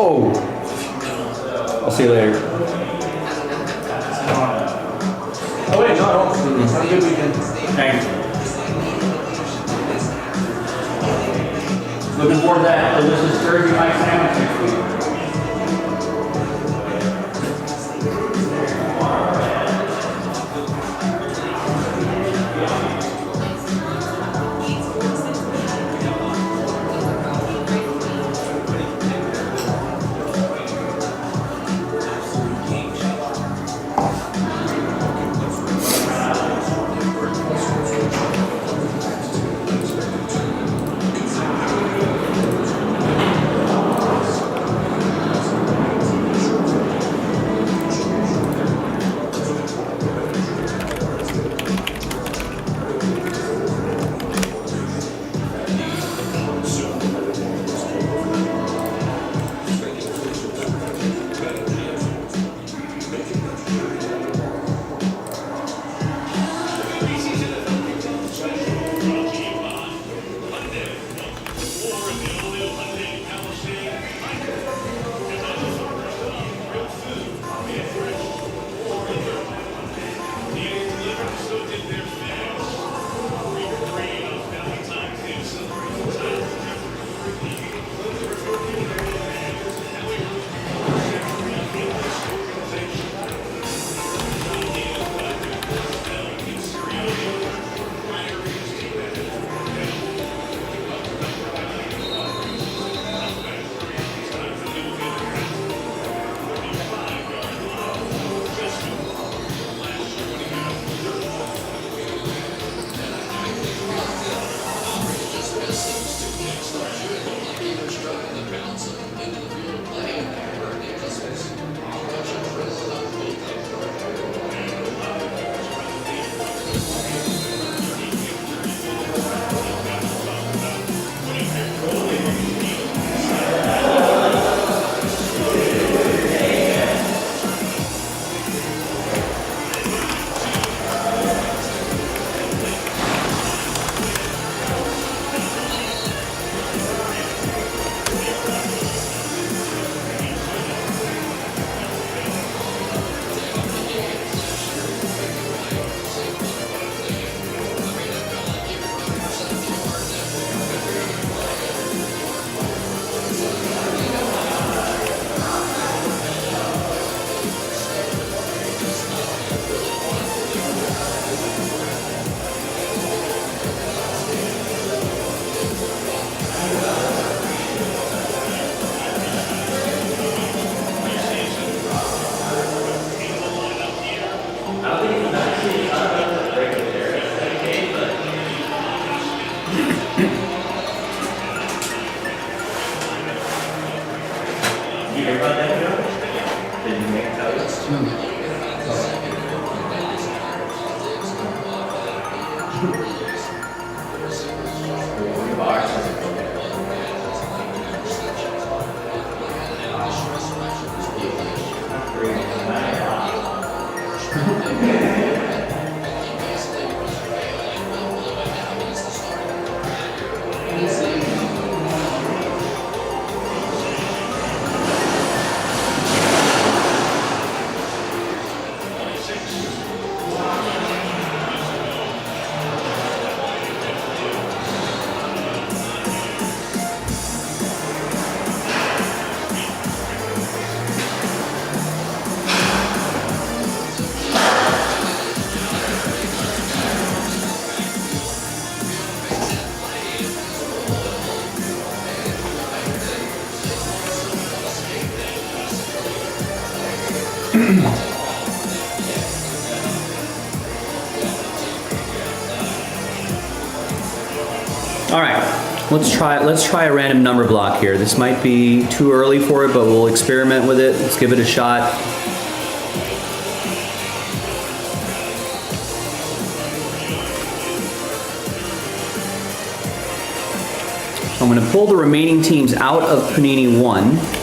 Whoa. I'll see you later. Oh wait, no, I don't. Have a good weekend. Thanks. Looking forward to that delicious Jersey Mike sandwich next week. All right, let's try a random number block here. This might be too early for it, but we'll experiment with it. Let's give it a shot. I'm going to pull the remaining teams out of Panini 1.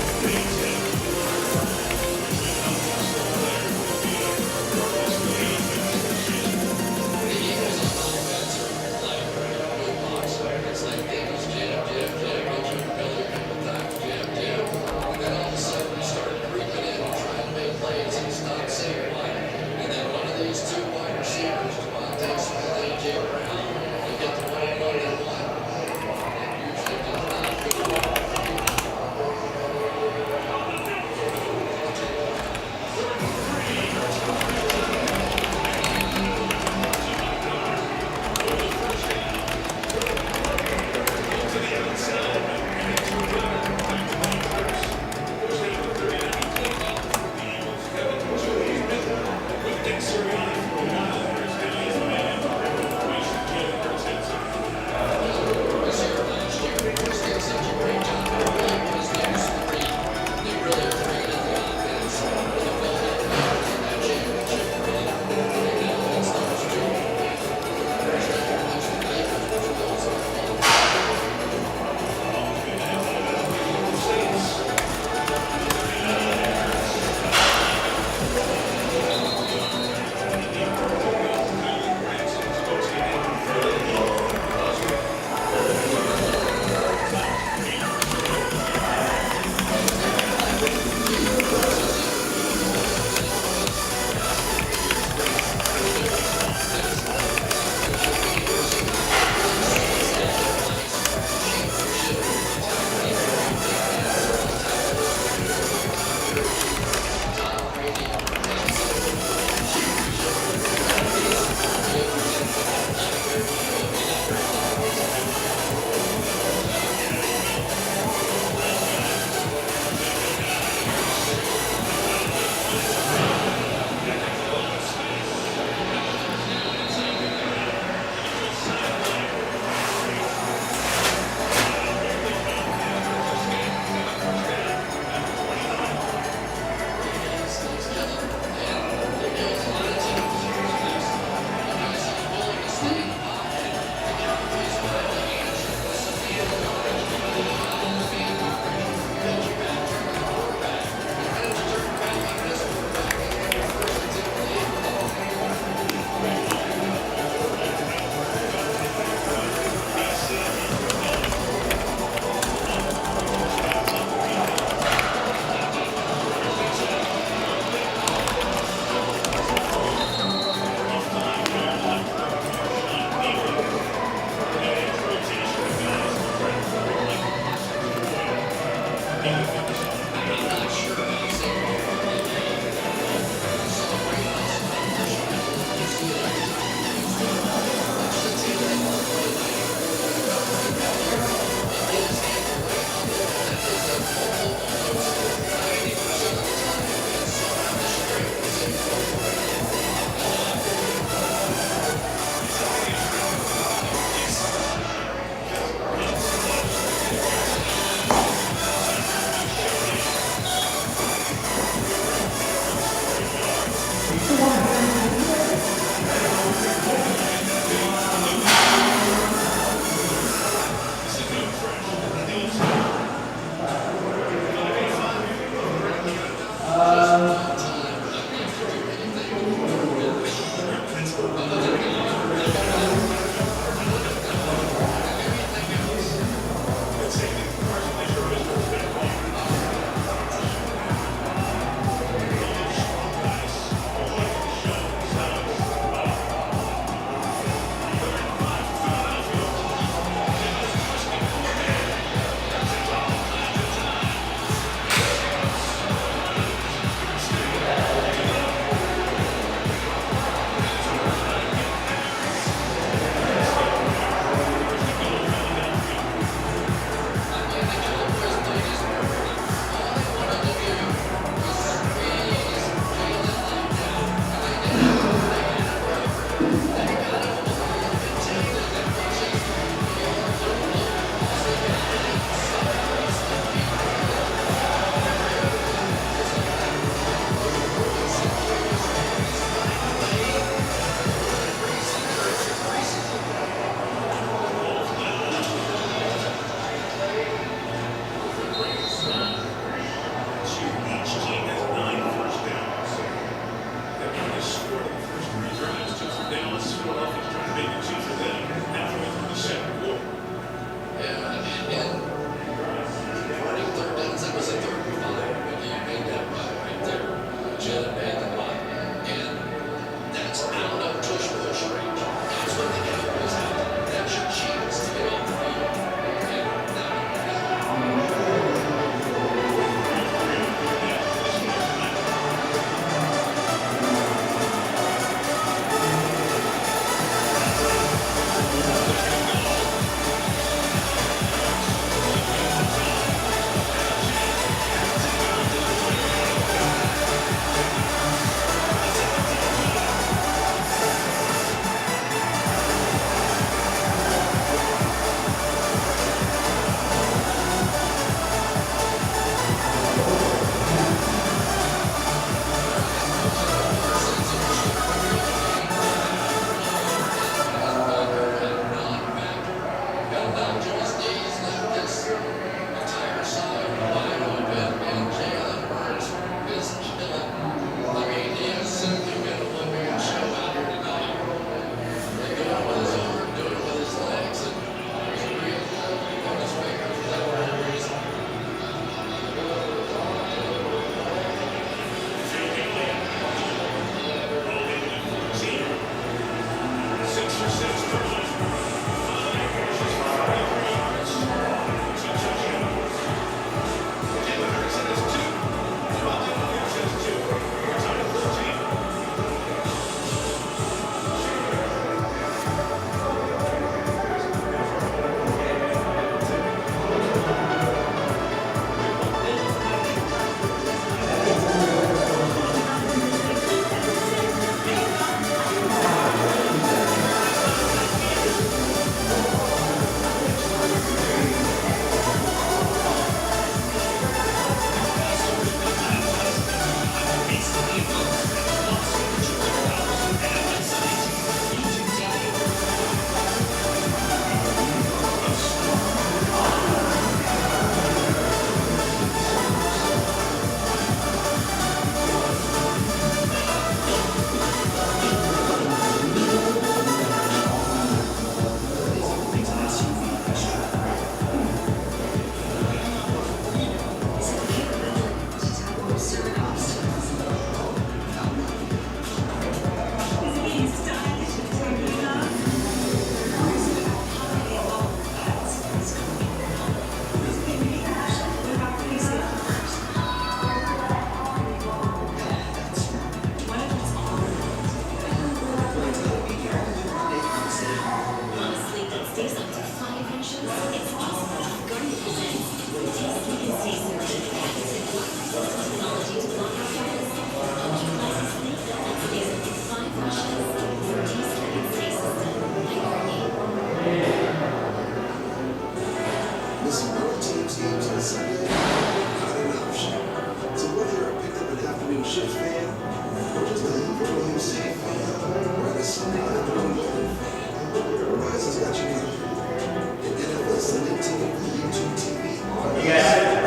Listen, our team's games on Sunday not an option. So whether you're a pickup and afternoon shift fan, or just a Liverpool UC fan, or a Sunday afternoon Golden fan, Verizon's got you covered. And NFL's the new team on YouTube TV. You guys have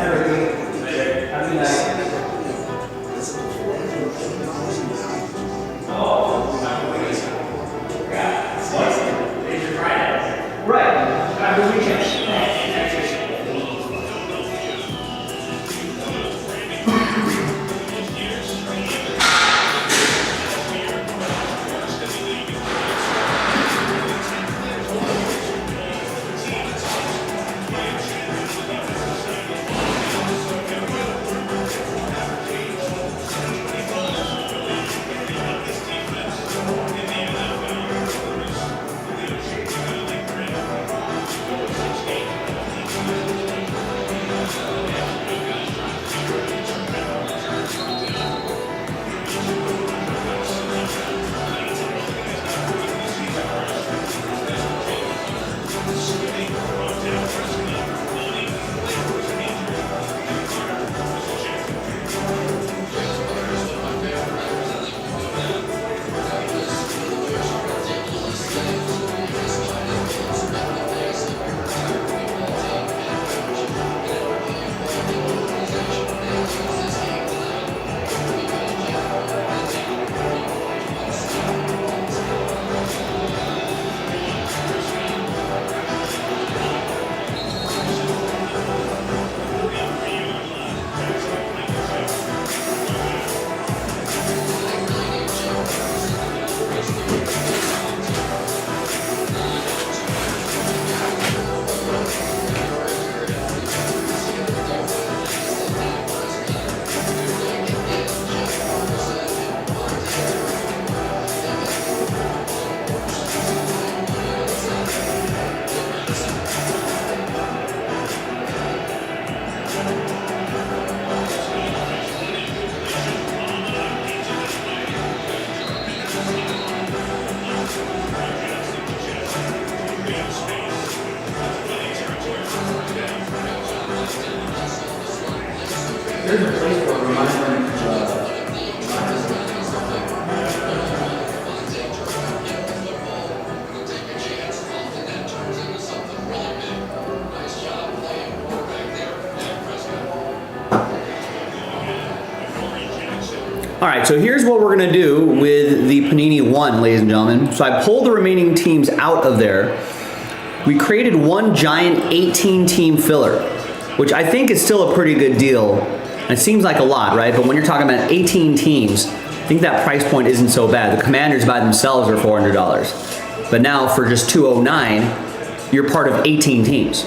That's up to $400 in value. There's a place for reminding All right, so here's what we're gonna do with the Panini 1, ladies and gentlemen. So I pulled the remaining teams out of there. We created one giant 18-team filler, which I think is still a pretty good deal. And it seems like a lot, right? But when you're talking about 18 teams, I think that price point isn't so bad. The Commanders by themselves are $400. But now for just $209, you're part of 18 teams.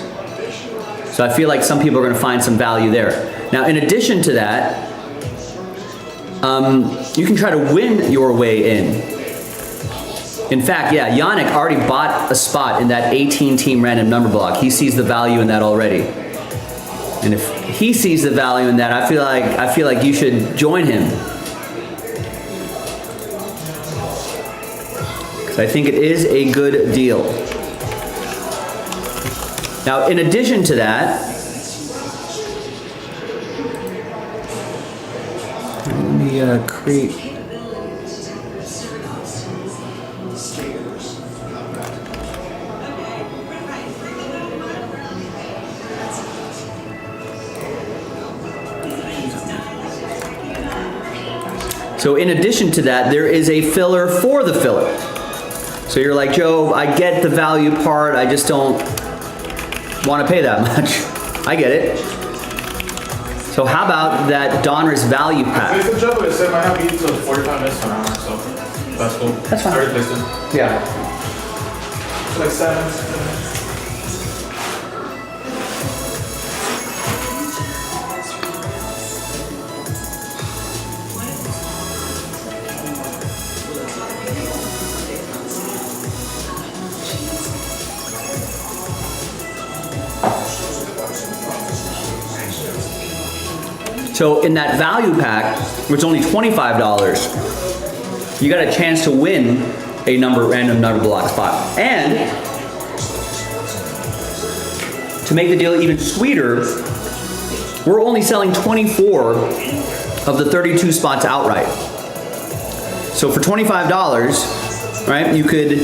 So I feel like some people are gonna find some value there. Now, in addition to that, you can try to win your way in. In fact, yeah, Yannick already bought a spot in that 18-team random number block. He sees the value in that already. And if he sees the value in that, I feel like you should join him. Because I think it is a good deal. Now, in addition to that, let me create. So in addition to that, there is a filler for the filler. So you're like, Joe, I get the value part, I just don't want to pay that much. I get it. So how about that Donruss value pack? It's a joke, but it said might not be until 45 minutes to an hour, so that's cool. That's fine. I replaced it. Yeah. It's like 7 minutes. So in that value pack, which is only $25, you got a chance to win a random number block spot. And to make the deal even sweeter, we're only selling 24 of the 32 spots outright. So for $25, right, you could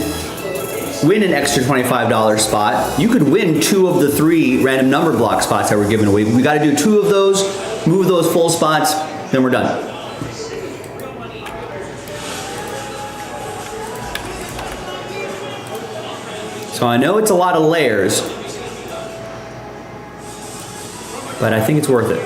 win an extra $25 spot. You could win 2 of the 3 random number block spots that we're giving away. We got to do 2 of those, move those full spots, then we're done. So I know it's a lot of layers, but I think it's worth it.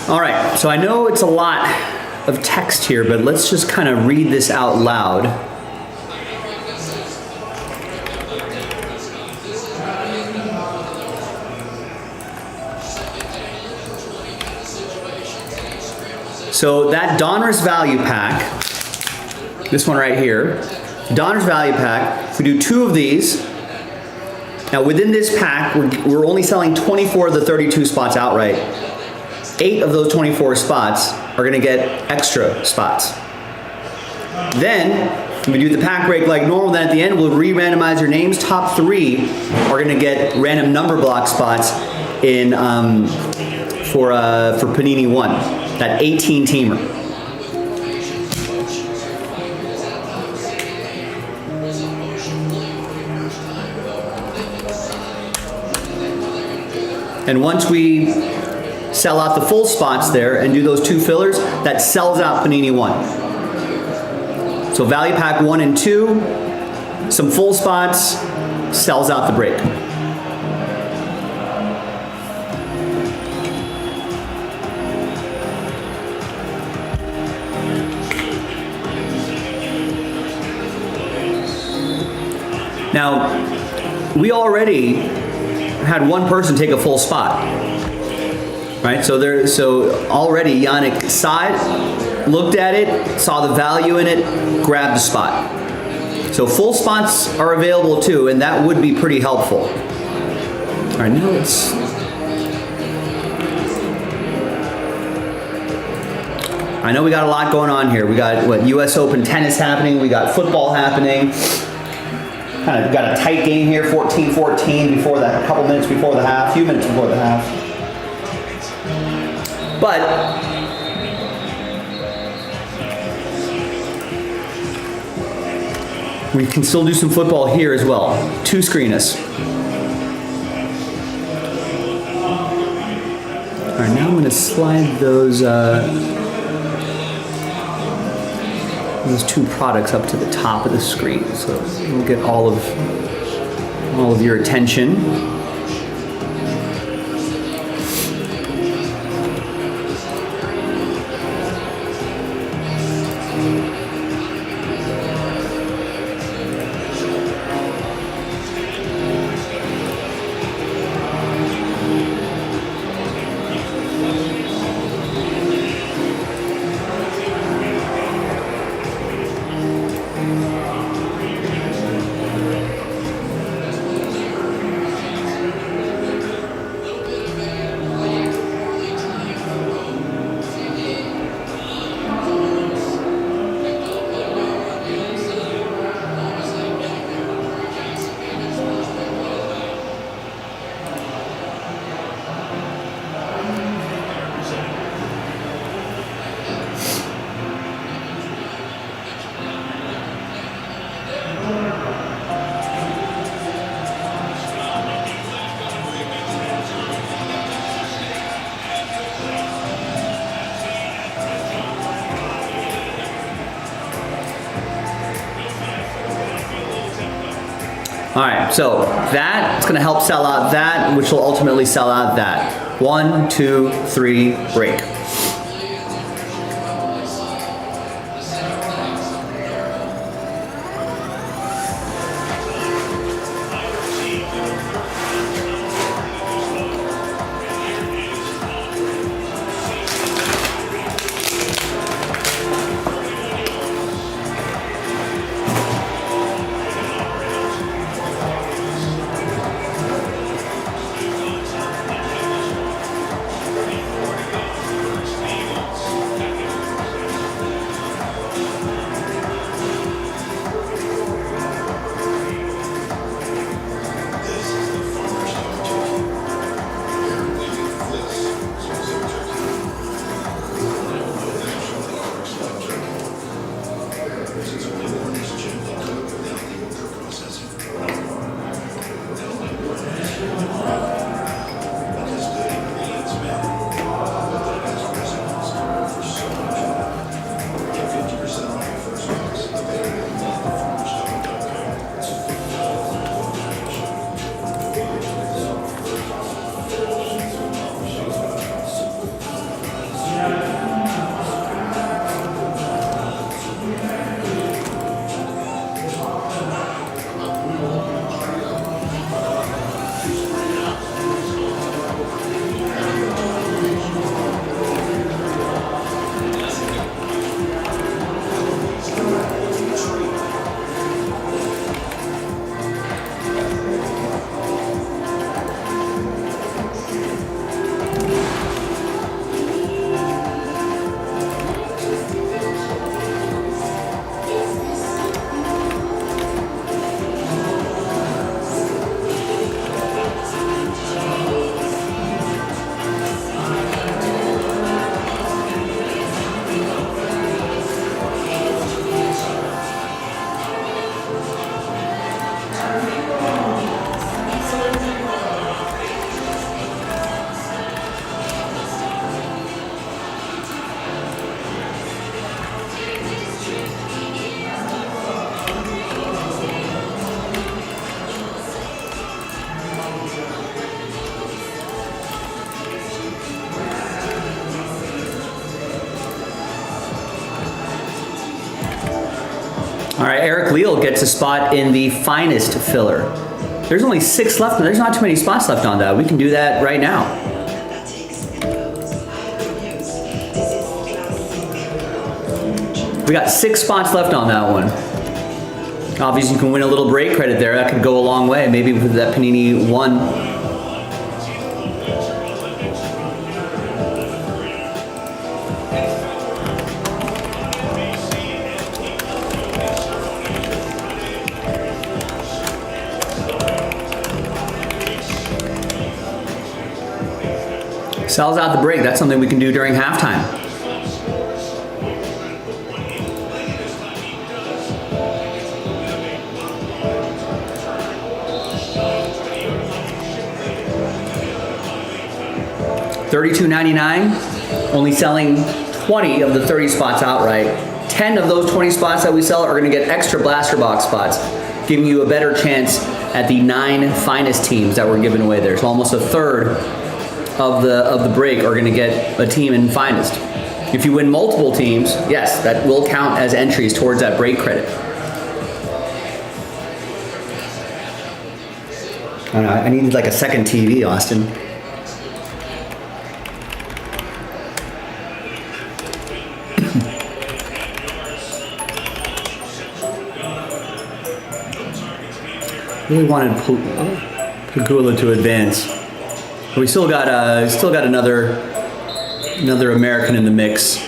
All right, so I know it's a lot of text here, but let's just kind of read this out loud. So that Donruss value pack, this one right here, Donruss value pack, we do 2 of these. Now within this pack, we're only selling 24 of the 32 spots outright. 8 of those 24 spots are gonna get extra spots. Then, we do the pack break like normal, then at the end we'll re-randomize your names. Top 3 are gonna get random number block spots in for Panini 1, that 18 teamer. And once we sell out the full spots there and do those 2 fillers, that sells out Panini 1. So value pack 1 and 2, some full spots, sells out the break. Now, we already had one person take a full spot. Right, so already Yannick saw it, looked at it, saw the value in it, grabbed the spot. So full spots are available too, and that would be pretty helpful. All right, now let's. I know we got a lot going on here. We got what, U.S. Open tennis happening. We got football happening. Kind of got a tight game here, 14-14 before that, a couple minutes before the half, a few minutes before the half. But we can still do some football here as well. 2 screeners. All right, now I'm going to slide those 2 products up to the top of the screen, so we'll get all of your attention. All right, so that's gonna help sell out that, which will ultimately sell out that. 1, 2, 3, break. All right, Eric Leal gets a spot in the finest filler. There's only 6 left, and there's not too many spots left on that. We can do that right now. We got 6 spots left on that one. Obviously, you can win a little break credit there. That could go a long way. Maybe with that Panini 1. Sells out the break. That's something we can do during halftime. $32.99. Only selling 20 of the 30 spots outright. 10 of those 20 spots that we sell are going to get extra blaster box spots, giving you a better chance at the 9 finest teams that we're giving away there. So almost a third of the break are going to get a team in finest. If you win multiple teams, yes, that will count as entries towards that break credit. I don't know, I needed like a second TV, Austin. Really wanted Pagula to advance. But we still got another American in the mix.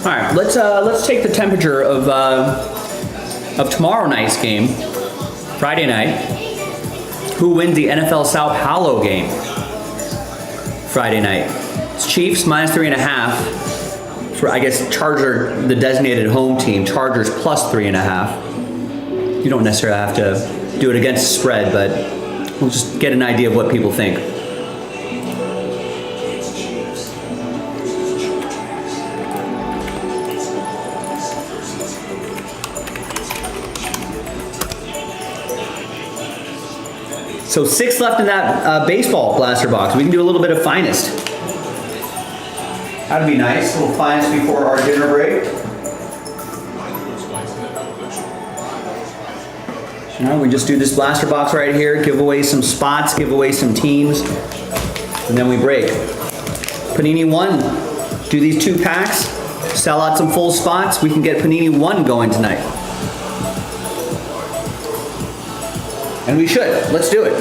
All right, let's take the temperature of tomorrow night's game, Friday night. Who wins the NFL Sao Paulo game Friday night? It's Chiefs minus 3.5. For, I guess, Charger, the designated home team. Chargers plus 3.5. You don't necessarily have to do it against the spread, but we'll just get an idea of what people think. So 6 left in that baseball blaster box. We can do a little bit of finest. That'd be nice. A little finest before our dinner break. You know, we just do this blaster box right here, give away some spots, give away some teams, and then we break. Panini 1. Do these 2 packs, sell out some full spots. We can get Panini 1 going tonight. And we should. Let's do it.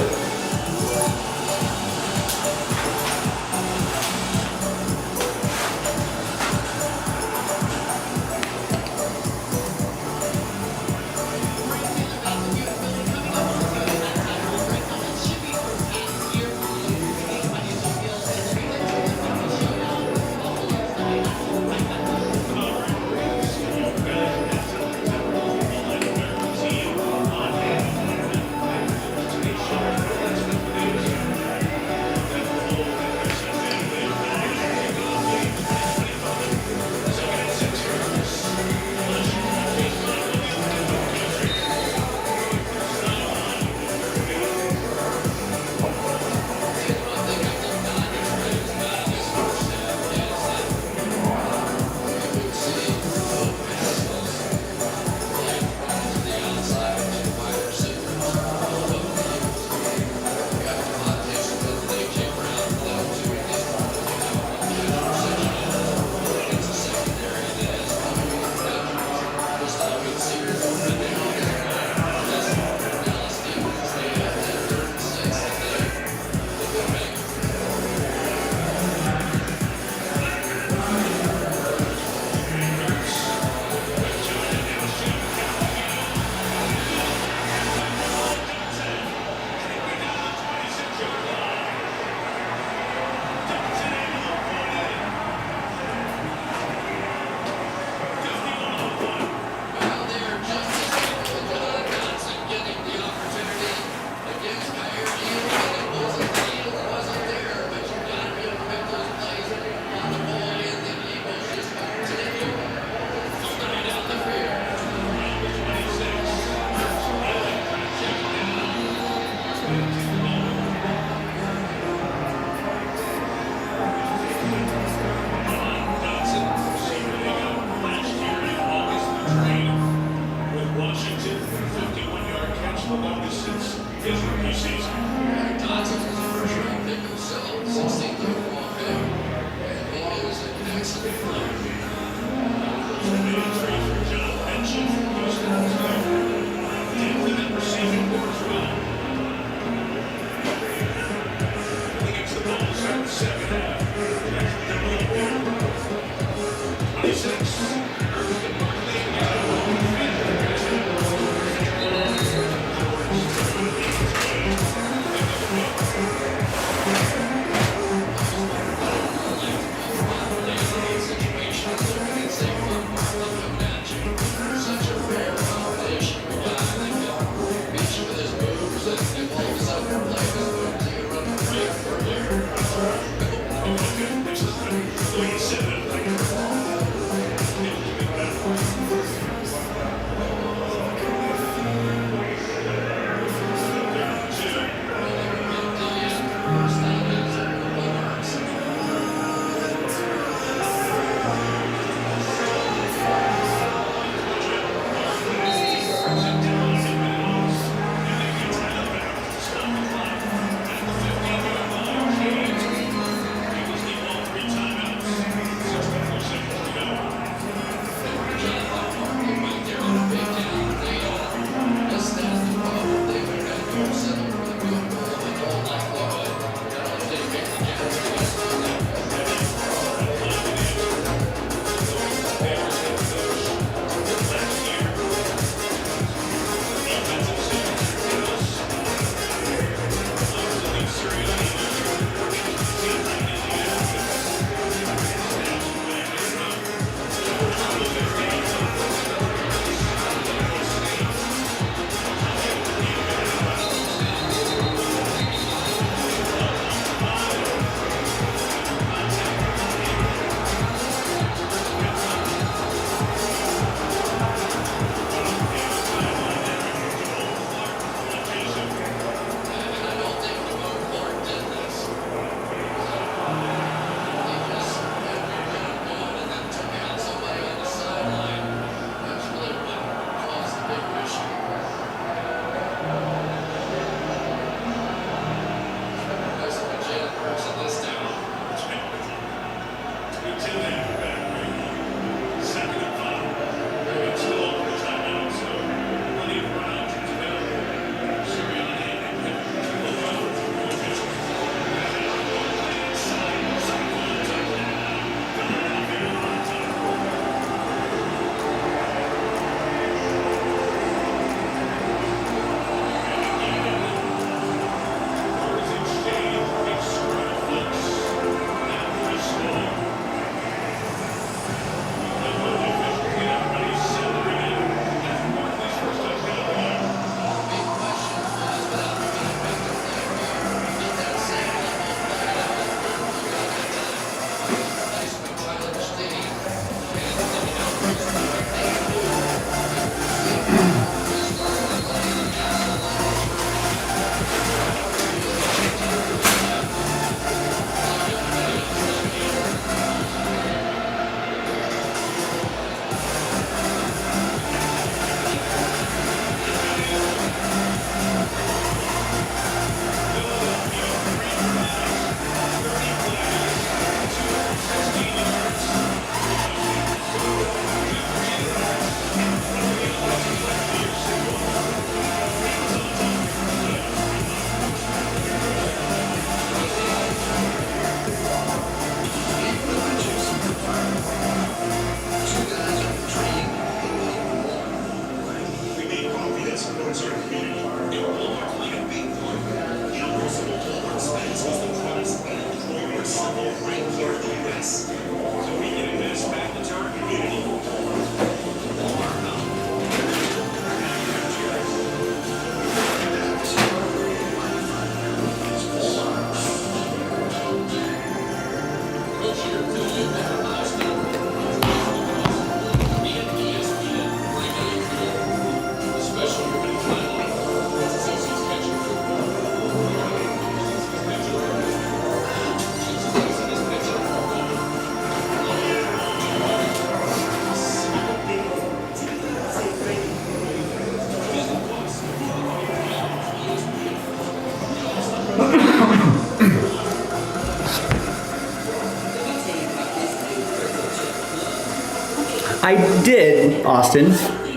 I did, Austin.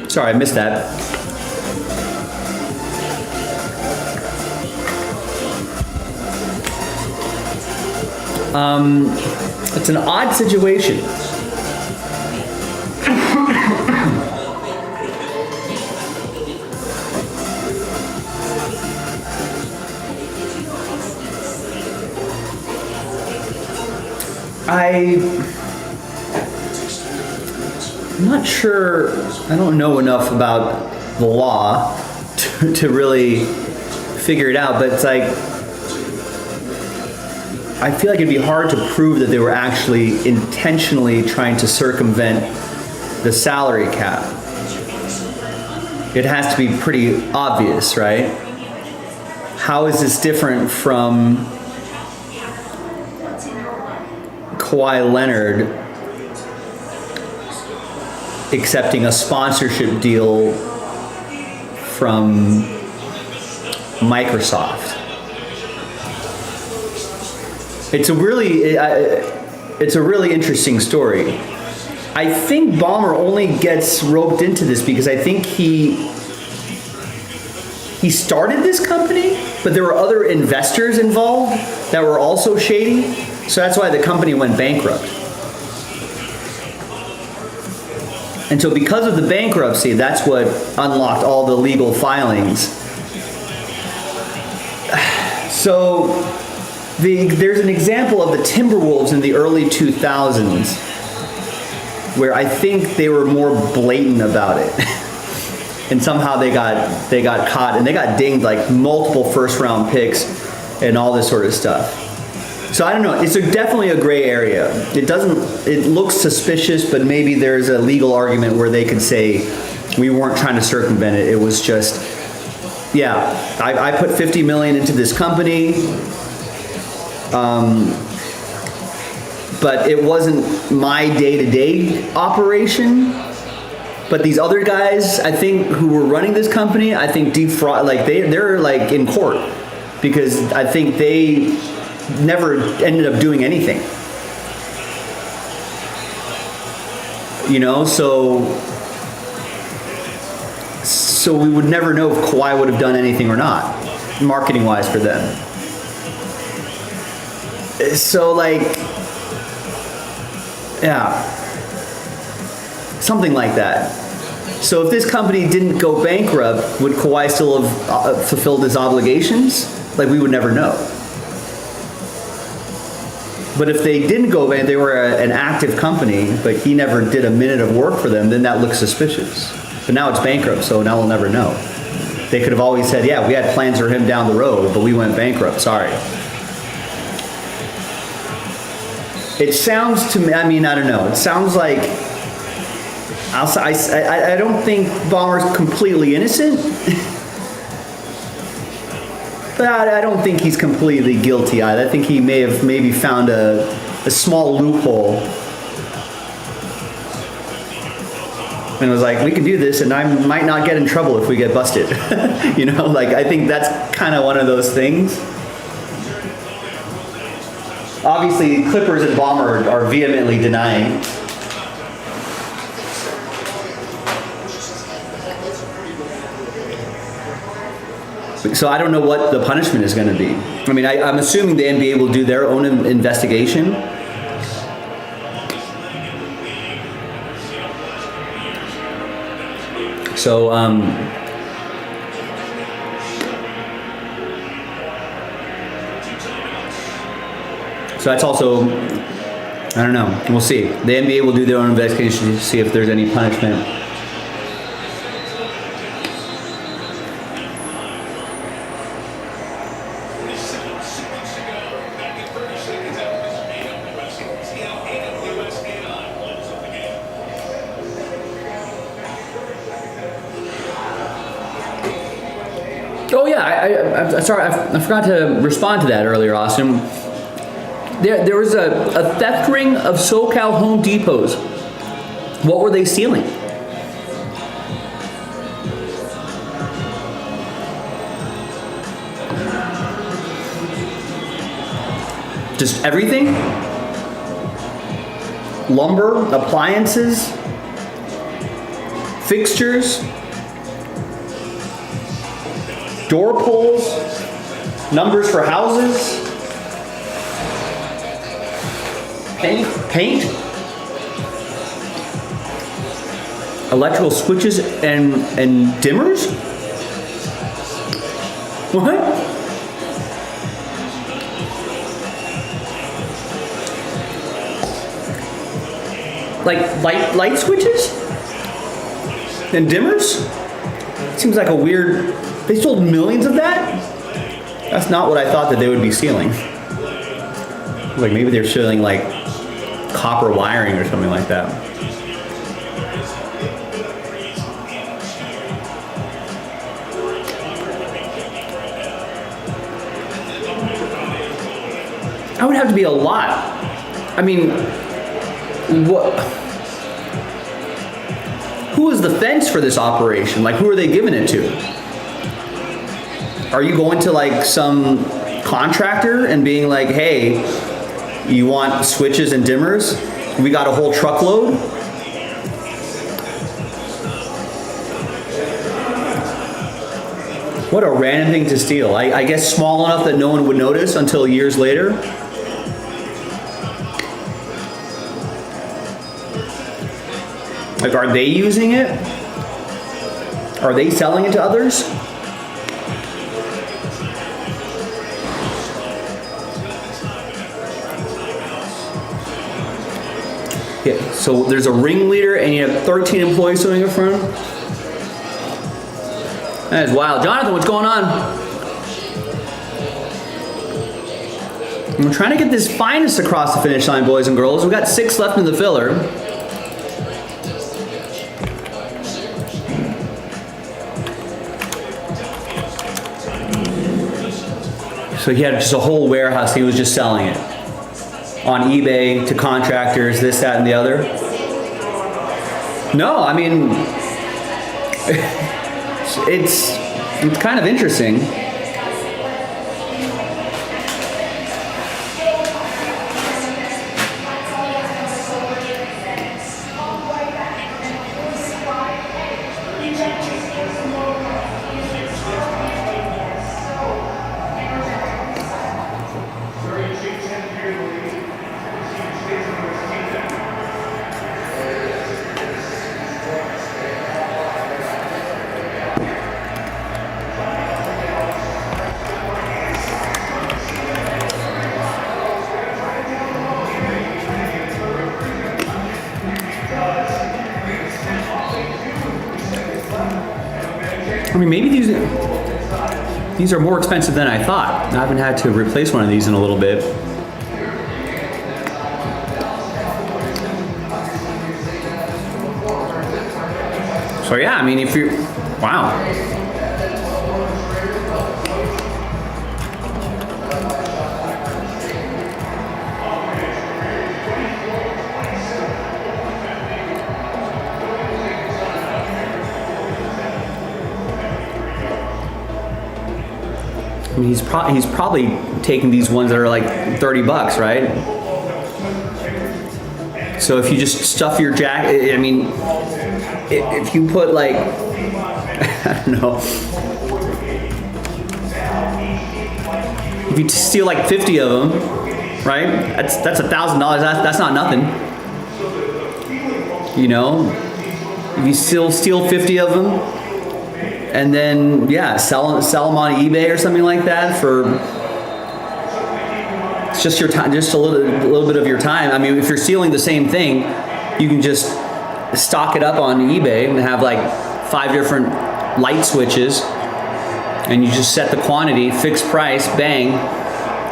Sorry, I missed that. It's an odd situation. I'm not sure, I don't know enough about the law to really figure it out, but it's like, I feel like it'd be hard to prove that they were actually intentionally trying to circumvent the salary cap. It has to be pretty obvious, right? How is this different from Kawhi Leonard accepting a sponsorship deal from Microsoft? It's a really interesting story. I think Ballmer only gets roped into this because I think he started this company, but there were other investors involved that were also shady. So that's why the company went bankrupt. And so because of the bankruptcy, that's what unlocked all the legal filings. So there's an example of the Timberwolves in the early 2000s where I think they were more blatant about it. And somehow they got caught and they got dinged like multiple first round picks and all this sort of stuff. So I don't know, it's definitely a gray area. It looks suspicious, but maybe there's a legal argument where they could say we weren't trying to circumvent it. It was just, yeah, I put $50 million into this company, but it wasn't my day-to-day operation. But these other guys, I think, who were running this company, I think defraud, like they're like in court because I think they never ended up doing anything. You know, so we would never know if Kawhi would have done anything or not, marketing wise for them. So like, yeah, something like that. So if this company didn't go bankrupt, would Kawhi still have fulfilled his obligations? Like, we would never know. But if they didn't go bankrupt, they were an active company, but he never did a minute of work for them, then that looks suspicious. But now it's bankrupt, so now we'll never know. They could have always said, yeah, we had plans for him down the road, but we went bankrupt, sorry. It sounds to me, I mean, I don't know. It sounds like, I don't think Ballmer's completely innocent. But I don't think he's completely guilty either. I think he may have maybe found a small loophole. And was like, we can do this and I might not get in trouble if we get busted. You know, like, I think that's kind of one of those things. Obviously, Clippers and Ballmer are vehemently denying. So I don't know what the punishment is going to be. I mean, I'm assuming the NBA will do their own investigation. So, so that's also, I don't know. We'll see. The NBA will do their own investigation to see if there's any punishment. Oh yeah, I'm sorry, I forgot to respond to that earlier, Austin. There was a theft ring of SoCal Home Depots. What were they stealing? Just everything? Lumber, appliances, fixtures, door pulls, numbers for houses, paint, electrical switches and dimmers? What? Like light switches and dimmers? Seems like a weird. They sold millions of that? That's not what I thought that they would be stealing. Like maybe they're stealing like copper wiring or something like that. That would have to be a lot. I mean, what? Who is the fence for this operation? Like, who are they giving it to? Are you going to like some contractor and being like, hey, you want switches and dimmers? We got a whole truckload. What a random thing to steal. I guess small enough that no one would notice until years later. Like, are they using it? Are they selling it to others? Yeah, so there's a ringleader and you have 13 employees sitting in front. That is wild. Jonathan, what's going on? We're trying to get this finest across the finish line, boys and girls. We've got 6 left in the filler. So he had just a whole warehouse. He was just selling it on eBay to contractors, this, that, and the other. No, I mean, it's kind of interesting. I mean, maybe these are more expensive than I thought. I haven't had to replace one of these in a little bit. So yeah, I mean, if you're, wow. I mean, he's probably taking these ones that are like $30, right? So if you just stuff your jacket, I mean, if you put like, I don't know, if you steal like 50 of them, right? That's $1,000. That's not nothing. You know, if you still steal 50 of them, and then yeah, sell them on eBay or something like that for it's just your time, just a little bit of your time. I mean, if you're stealing the same thing, you can just stock it up on eBay and have like 5 different light switches, and you just set the quantity, fixed price, bang,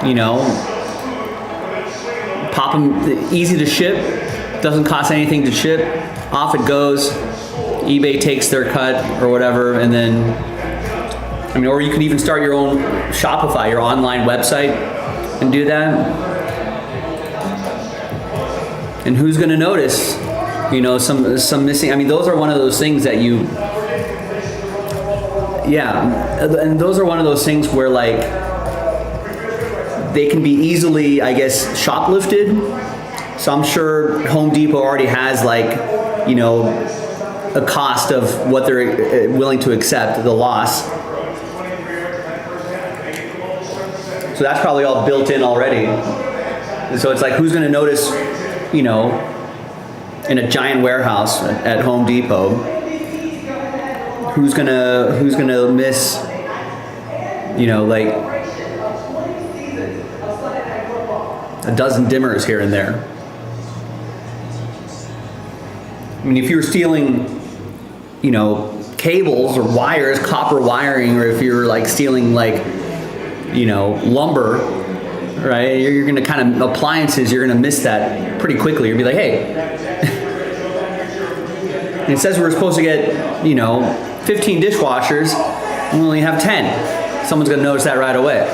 you know, pop them, easy to ship, doesn't cost anything to ship, off it goes. eBay takes their cut or whatever, and then, I mean, or you could even start your own Shopify, your online website, and do that. And who's going to notice? You know, some missing. I mean, those are one of those things that you. Yeah, and those are one of those things where like they can be easily, I guess, shoplifted. So I'm sure Home Depot already has like, you know, a cost of what they're willing to accept, the loss. So that's probably all built in already. And so it's like, who's going to notice, you know, in a giant warehouse at Home Depot, who's gonna miss, you know, like a dozen dimmers here and there. I mean, if you were stealing, you know, cables or wires, copper wiring, or if you're like stealing like, you know, lumber, right? You're gonna kind of, appliances, you're gonna miss that pretty quickly. You'll be like, hey, and it says we're supposed to get, you know, 15 dishwashers, we only have 10. Someone's gonna notice that right away.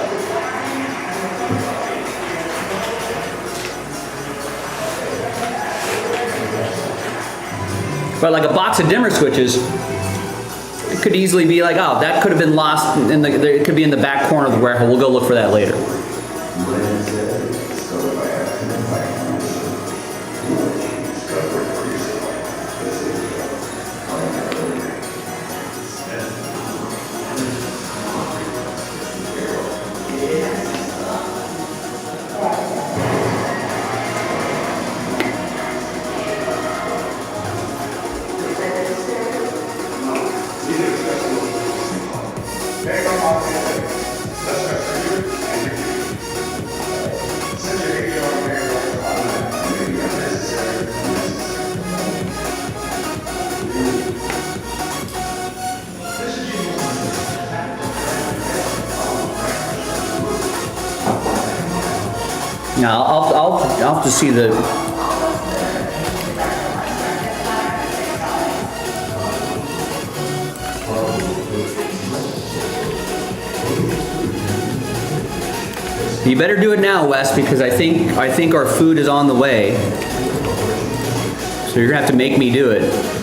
But like a box of dimmer switches, it could easily be like, oh, that could have been lost in it could be in the back corner of the warehouse. We'll go look for that later. Now I'll have to see the. You better do it now, Wes, because I think our food is on the way. So you're gonna have to make me do it.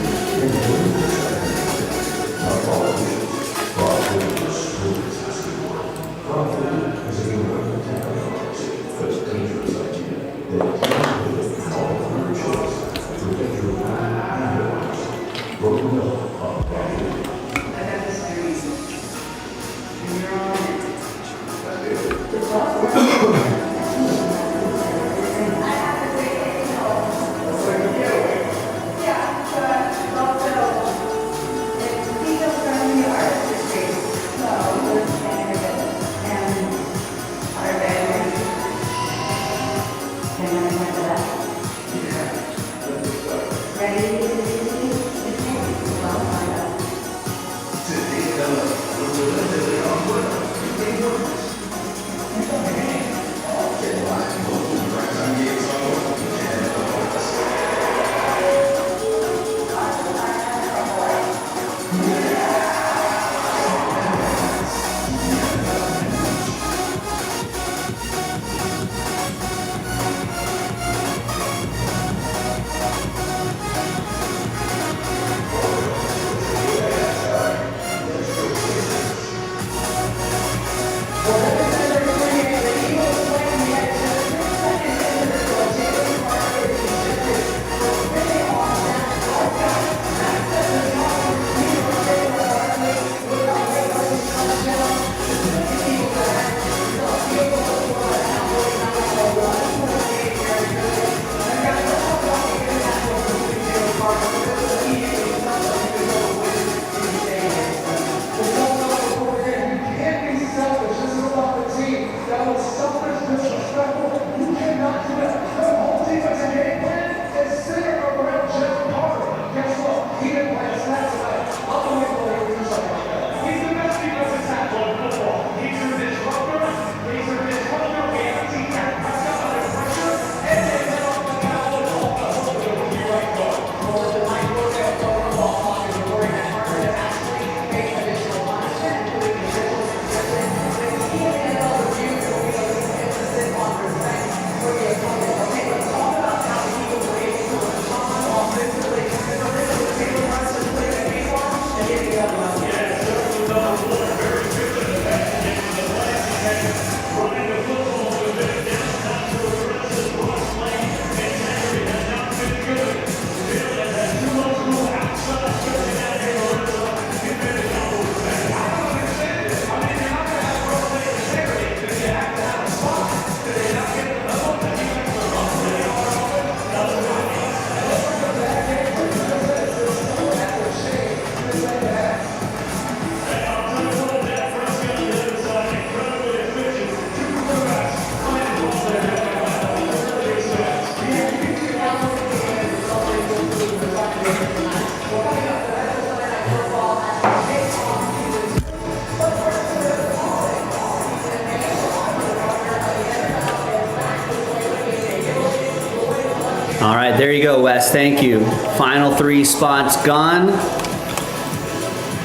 there you go, Wes. Thank you. Final 3 spots gone.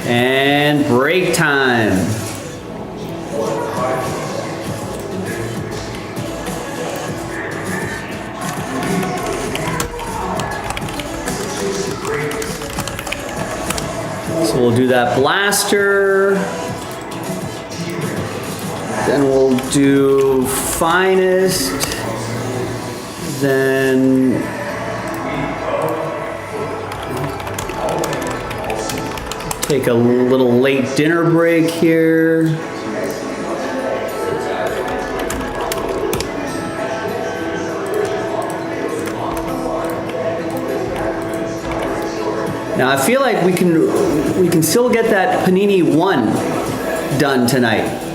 And break time. So we'll do that blaster. Then we'll do finest. Then take a little late dinner break here. Now I feel like we can still get that Panini 1 done tonight.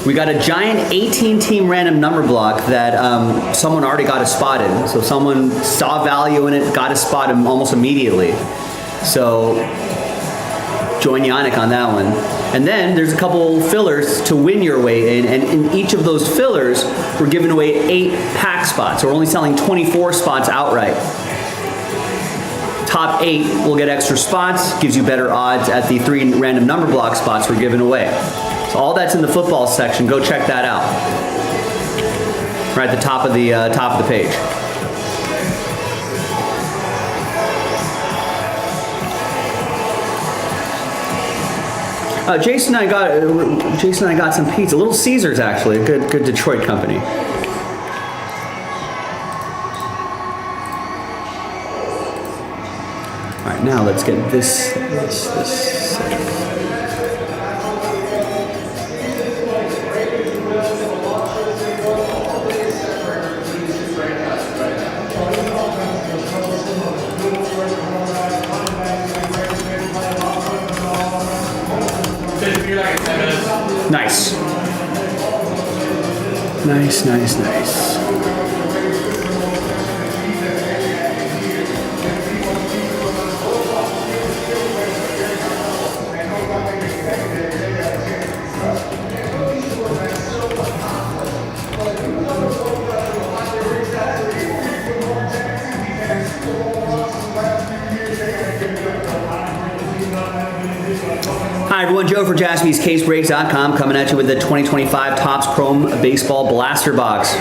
We got a giant 18-team random number block that someone already got a spot in. So someone saw value in it, got a spot in almost immediately. So join Yannick on that one. And then there's a couple fillers to win your way in, and in each of those fillers, we're giving away 8 pack spots. So we're only selling 24 spots outright. Top 8 will get extra spots, gives you better odds at the 3 random number block spots we're giving away. So all that's in the football section. Go check that out. Right at the top of the page. Jason and I got some pizza. Little Caesars, actually, a good Detroit company. All right, now let's get this. Nice. Nice. Hi everyone, Joe for JaspysCaseBreaks.com coming at you with the 2025 Topps Chrome Baseball Blaster Box.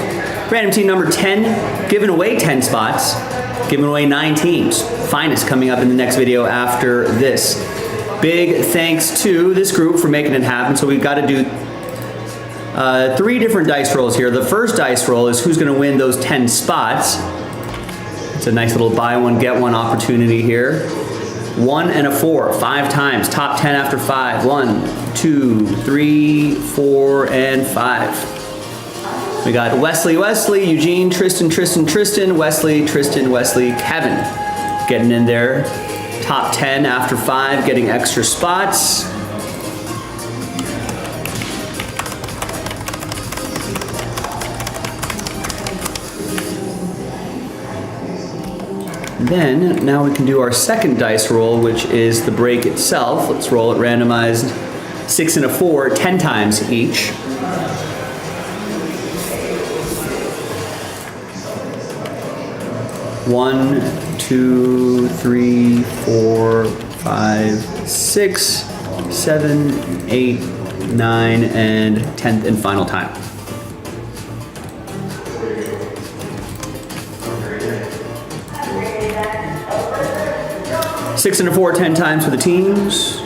Random team number 10, giving away 10 spots, giving away 9 teams. Finest coming up in the next video after this. Big thanks to this group for making it happen. So we've got to do 3 different dice rolls here. The first dice roll is who's going to win those 10 spots. It's a nice little buy one, get one opportunity here. 1 and a 4, 5 times. Top 10 after 5. 1, 2, 3, 4, and 5. We got Wesley, Eugene, Tristan, Wesley, Kevin. Getting in there. Top 10 after 5, getting extra spots. Then, now we can do our second dice roll, which is the break itself. Let's roll it randomized 6 and a 4, 10 times each. One, 2, 3, 4, 5, 6, 7, 8, 9, and 10th and final time. Six and a 4, 10 times for the teams.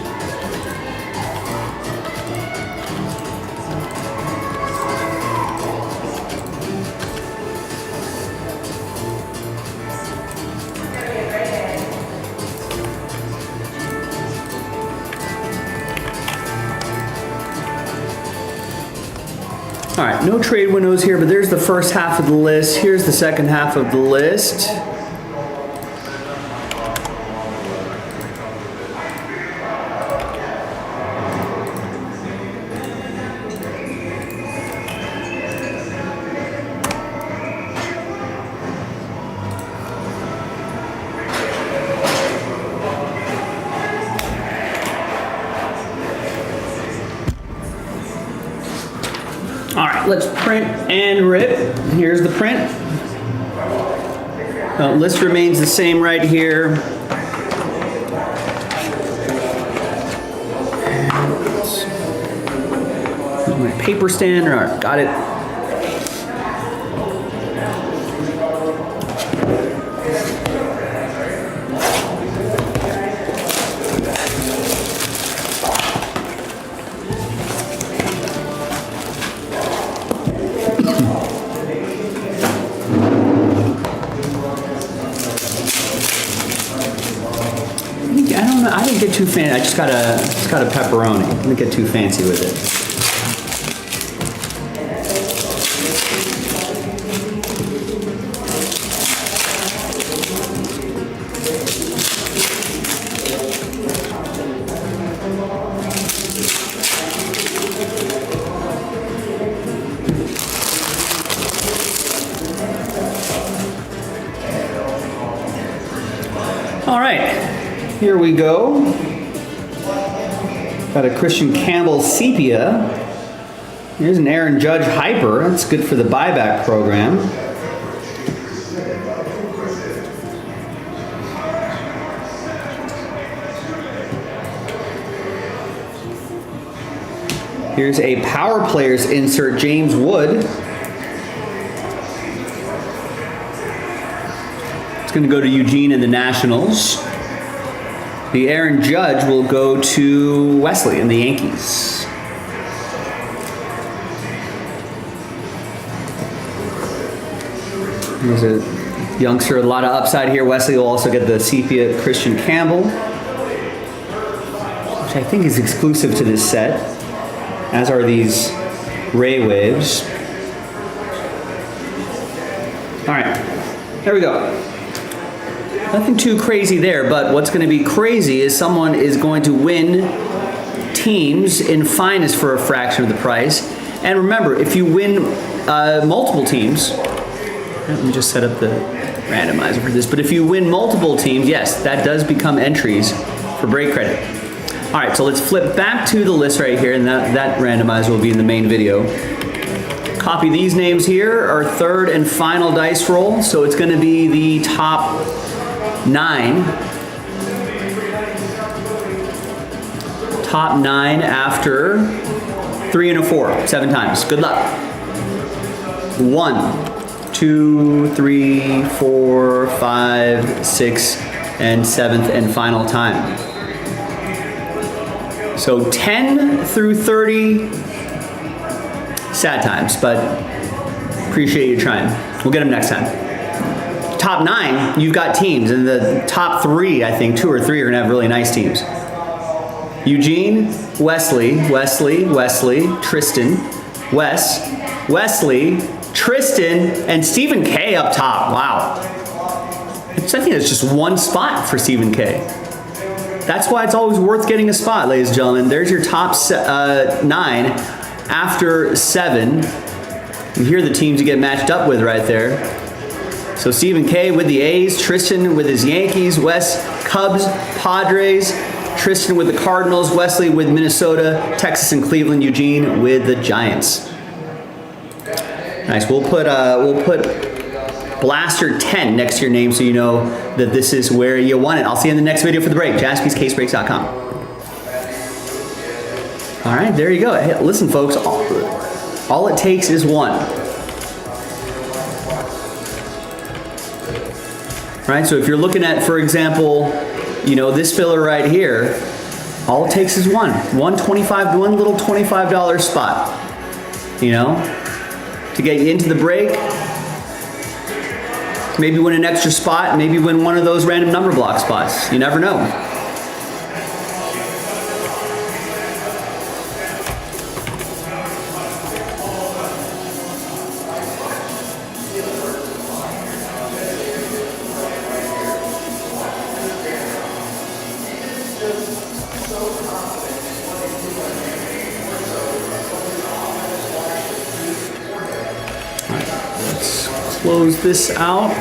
All right, no trade windows here, but there's the first half of the list. Here's the second half of the list. All right, let's print and rip. Here's the print. List remains the same right here. My paper stand, all right, got it. I don't know. I didn't get too fancy. I just got a pepperoni. I didn't get too fancy with it. All right, here we go. Got a Christian Campbell Sepia. Here's an Aaron Judge Hyper. That's good for the buyback program. Here's a Power Players insert, James Wood. It's going to go to Eugene and the Nationals. The Aaron Judge will go to Wesley and the Yankees. There's a youngster, a lot of upside here. Wesley will also get the Sepia Christian Campbell, which I think is exclusive to this set, as are these Ray Waves. All right, there we go. Nothing too crazy there, but what's going to be crazy is someone is going to win teams in finest for a fraction of the price. And remember, if you win multiple teams, let me just set up the randomizer for this, but if you win multiple teams, yes, that does become entries for break credit. All right, so let's flip back to the list right here, and that randomizer will be in the main video. Copy these names here, our third and final dice roll, so it's going to be the top 9. Top 9 after 3 and a 4, 7 times. Good luck. 1, 2, 3, 4, 5, 6, and 7th and final time. So 10 through 30, sad times, but appreciate you trying. We'll get them next time. Top 9, you've got teams, and the top 3, I think 2 or 3 are gonna have really nice teams. Eugene, Wesley, Tristan, Wesley, Tristan, and Stephen K up top. Wow. I think it's just one spot for Stephen K. That's why it's always worth getting a spot, ladies and gentlemen. There's your top 9 after 7. You hear the teams you get matched up with right there. So Stephen K with the A's, Tristan with his Yankees, Wes Cubs, Padres, Tristan with the Cardinals, Wesley with Minnesota, Texas and Cleveland, Eugene with the Giants. Nice. We'll put Blaster 10 next to your name so you know that this is where you won it. I'll see you in the next video for the break. JaspysCaseBreaks.com. All right, there you go. Hey, listen, folks. All it takes is one. Right, so if you're looking at, for example, you know, this filler right here, all it takes is one little $25 spot, you know, to get you into the break, maybe win an extra spot, maybe win one of those random number block spots. You never know. Close this out.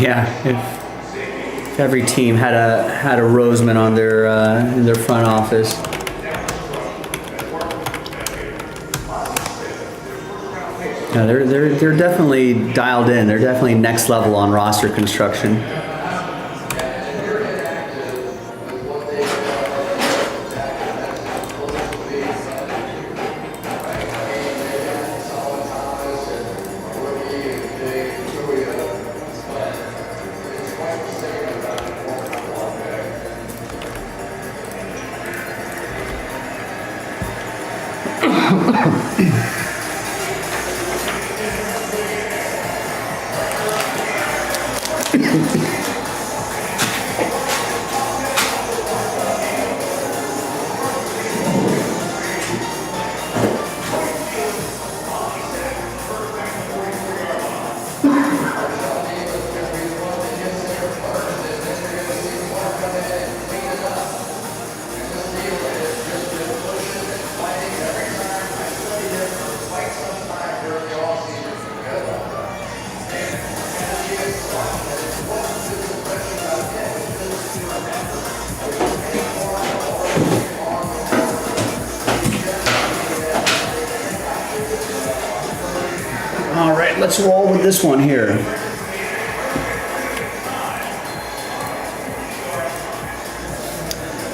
Yeah, if every team had a Roseman on their in their front office. Yeah, they're definitely dialed in. They're definitely next level on roster construction. All right, let's roll with this one here.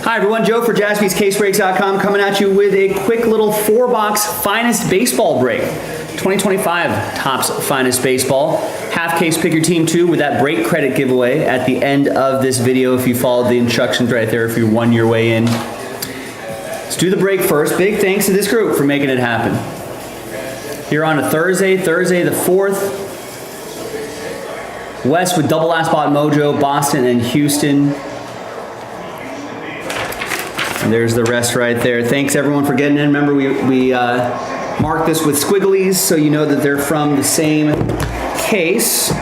Hi everyone, Joe for jaspyscasebreaks.com coming at you with a quick little 4-box finest baseball break. 2025 Topps Finest Baseball. Half case pick your team 2 with that break credit giveaway at the end of this video if you followed the instructions right there, if you won your way in. Let's do the break first. Big thanks to this group for making it happen. Here on a Thursday the 4th. West with double last spot mojo, Boston and Houston. And there's the rest right there. Thanks everyone for getting in. Remember we marked this with squigglies so you know that they're from the same case.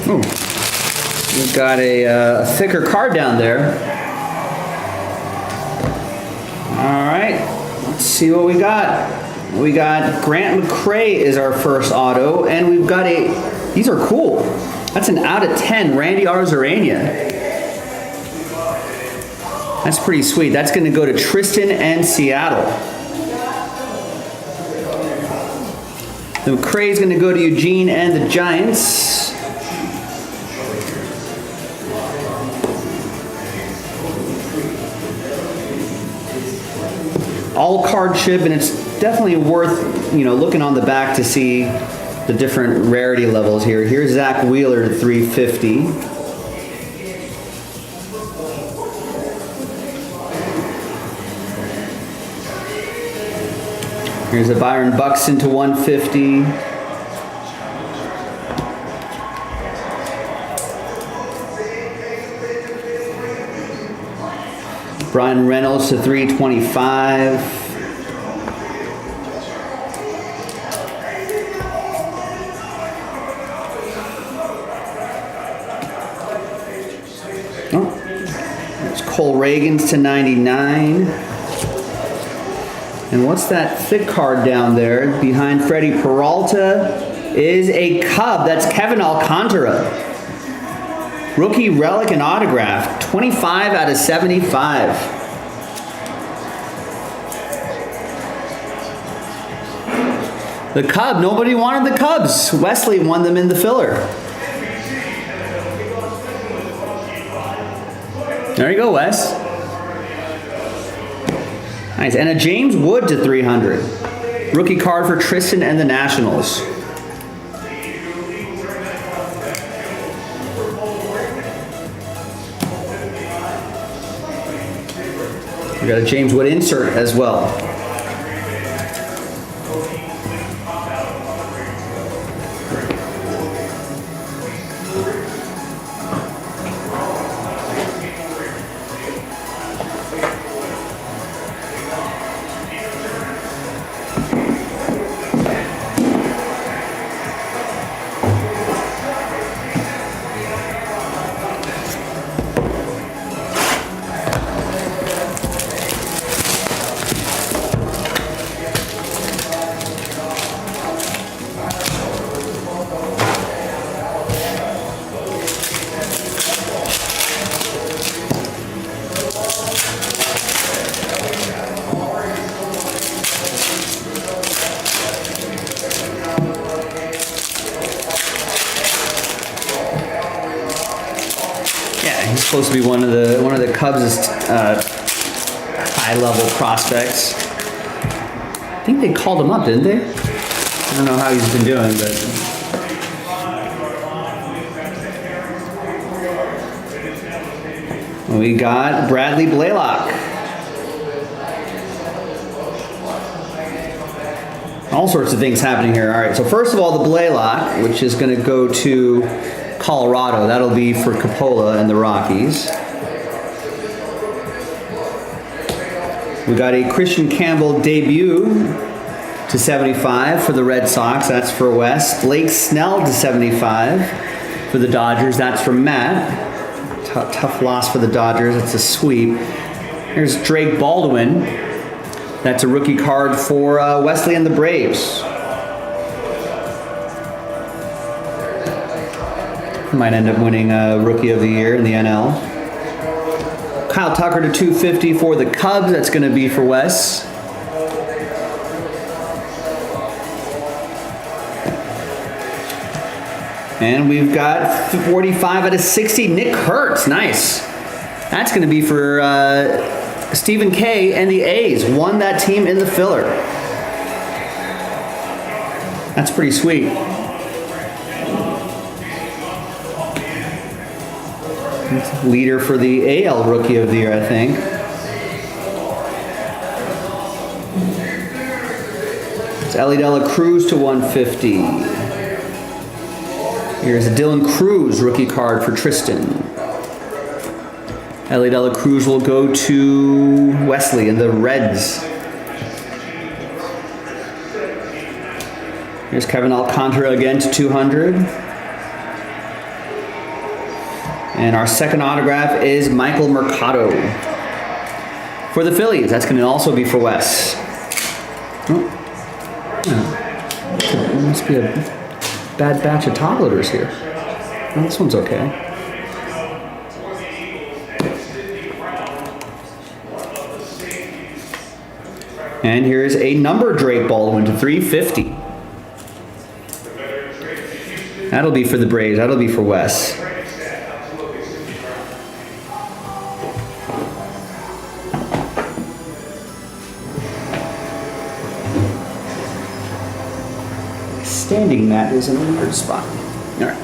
Ooh. We've got a thicker card down there. All right, let's see what we got. We got Grant McCray is our first auto, and we've got these are cool. That's an out of 10 Randy Arozarena. That's pretty sweet. That's gonna go to Tristan and Seattle. The McCray's gonna go to Eugene and the Giants. All card chip, and it's definitely worth, looking on the back to see the different rarity levels here. Here's Zach Wheeler, 350. Here's a Byron Buxton to 150. Brian Reynolds to 325. Oh, there's Cole Reagans to 99. And what's that thick card down there behind Freddie Peralta is a Cub. That's Kevin Alcantara. Rookie relic and autograph, 25 out of 75. The Cub, nobody wanted the Cubs. Wesley won them in the filler. There you go, Wes. Nice, and a James Wood to 300. Rookie card for Tristan and the Nationals. We got a James Wood insert as well. He's supposed to be one of the Cubs' high-level prospects. I think they called him up, didn't they? I don't know how he's been doing, but we got Bradley Blaylock. All sorts of things happening here. All right, so first of all, the Blaylock, which is going to go to Colorado. That'll be for Coppola and the Rockies. We got a Christian Campbell debut to 75 for the Red Sox. That's for Wes. Blake Snell to 75 for the Dodgers. That's for Matt. Tough loss for the Dodgers. It's a sweep. Here's Drake Baldwin. That's a rookie card for Wesley and the Braves. Might end up winning Rookie of the Year in the NL. Kyle Tucker to 250 for the Cubs. That's going to be for Wes. And we've got 45 out of 60. Nick Kurtz. Nice. That's going to be for Stephen K. and the A's. Won that team in the filler. That's pretty sweet. Leader for the AL Rookie of the Year, I think. It's Ellie De La Cruz to 150. Here's a Dylan Cruz rookie card for Tristan. Ellie De La Cruz will go to Wesley and the Reds. Here's Kevin Alcantara again to 200. And our second autograph is Michael Mercado for the Phillies. That's going to also be for Wes. Oh. It must be a bad batch of top loaders here. Oh, this one's okay. And here's a number Drake Baldwin to 350. That'll be for the Braves. That'll be for Wes. Standing mat is in a weird spot. All right.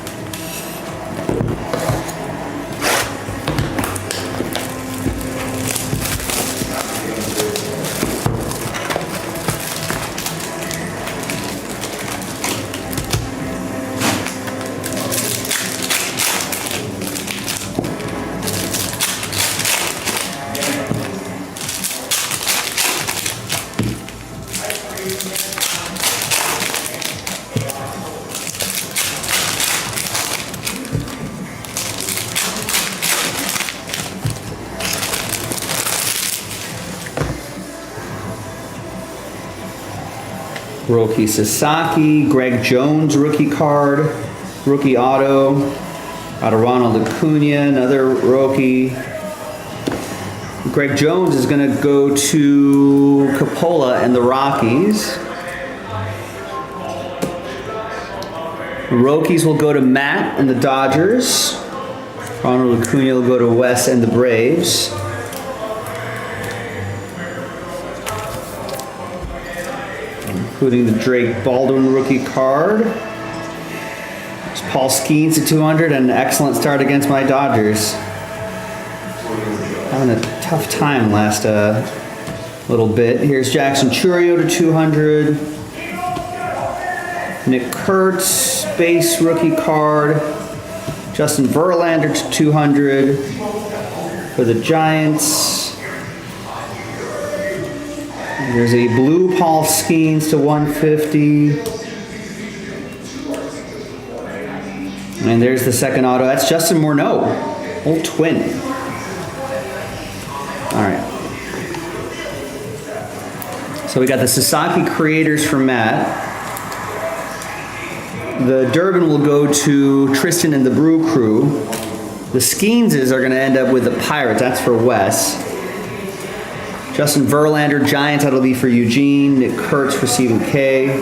Roki Sasaki, Greg Jones rookie card, rookie auto, out of Ronald Acuna, another rookie. Greg Jones is going to go to Coppola and the Rockies. Rockies will go to Matt and the Dodgers. Ronald Acuna will go to Wes and the Braves. Including the Drake Baldwin rookie card. There's Paul Skeens to 200 and an excellent start against my Dodgers. having a tough time last little bit. Here's Jackson Churio to 200. Nick Kurtz, base rookie card. Justin Verlander to 200 for the Giants. There's a blue Paul Skeens to 150. And there's the second auto. That's Justin Morneau, old Twin. All right. So we got the Sasaki Creators for Matt. The Durbin will go to Tristan and the Brew Crew. The Skeenses are going to end up with the Pirates. That's for Wes. Justin Verlander, Giants, that'll be for Eugene. Nick Kurtz for Stephen K.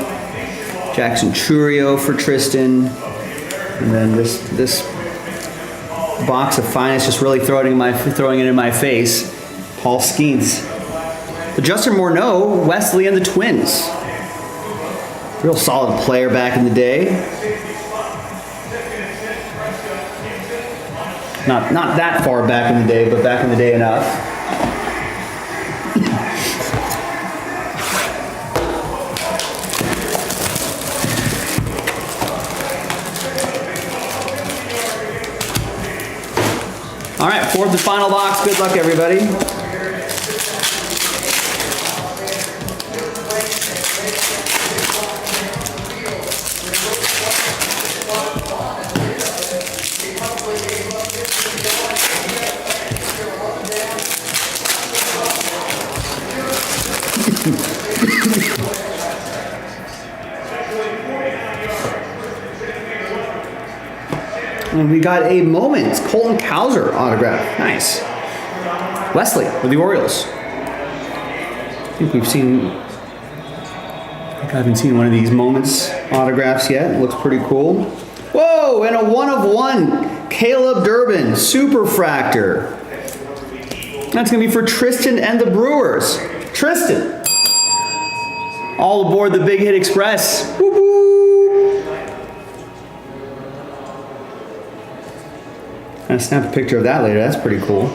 Jackson Churio for Tristan. And then this box of finest just really throwing it in my face. Paul Skeens. The Justin Morneau, Wesley and the Twins. Real solid player back in the day. Not that far back in the day, but back in the day enough. All right, fourth and final box. Good luck, everybody. And we got a Moments Colton Cowser autograph. Nice. Wesley with the Orioles. I think I haven't seen one of these Moments autographs yet. It looks pretty cool. Whoa, and a 1/1 Caleb Durbin Superfractor. That's going to be for Tristan and the Brewers. Tristan. All aboard the Big Hit Express. Woo woo. I'm gonna snap a picture of that later. That's pretty cool.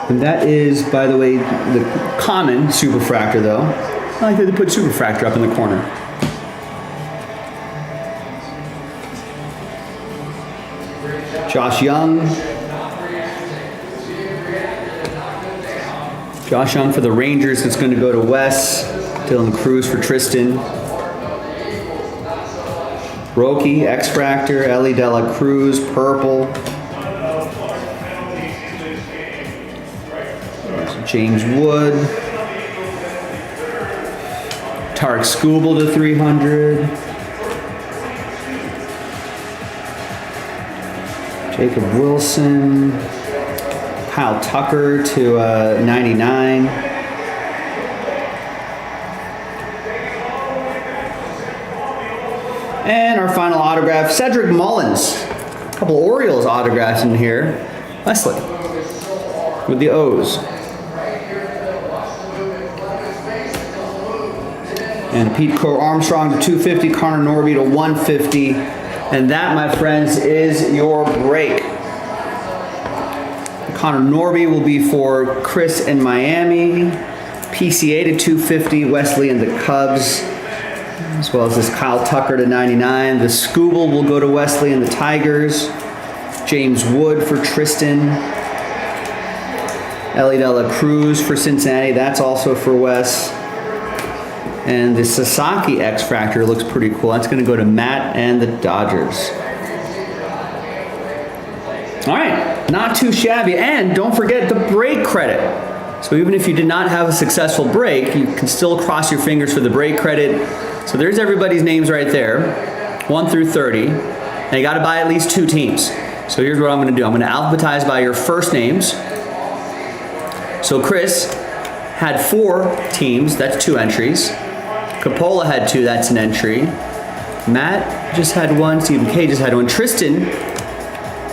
And that is, by the way, the common Superfractor, though. I like that they put Superfractor up in the corner. Josh Young. Josh Young for the Rangers. It's going to go to Wes. Dylan Cruz for Tristan. Roki, X-Fractor, Ellie Dela Cruz, purple. James Wood. Tarek Skubal to 300. Jacob Wilson. Kyle Tucker to 99. And our final autograph, Cedric Mullins. A couple Orioles autographs in here. Wesley with the O's. And Pete Crow Armstrong to 250, Connor Norby to 150. And that, my friends, is your break. Connor Norby will be for Chris in Miami. PCA to 250, Wesley and the Cubs. As well as this Kyle Tucker to 99. The Skubal will go to Wesley and the Tigers. James Wood for Tristan. Ellie Dela Cruz for Cincinnati. That's also for Wes. And the Sasaki X-Fractor looks pretty cool. That's going to go to Matt and the Dodgers. All right, not too shabby. And don't forget the break credit. So even if you did not have a successful break, you can still cross your fingers for the break credit. So there's everybody's names right there, 1 through 30. And you got to buy at least 2 teams. So here's what I'm going to do. I'm going to alphabetize by your first names. So Chris had 4 teams. That's 2 entries. Capola had 2. That's an entry. Matt just had 1. Stephen K just had 1. Tristan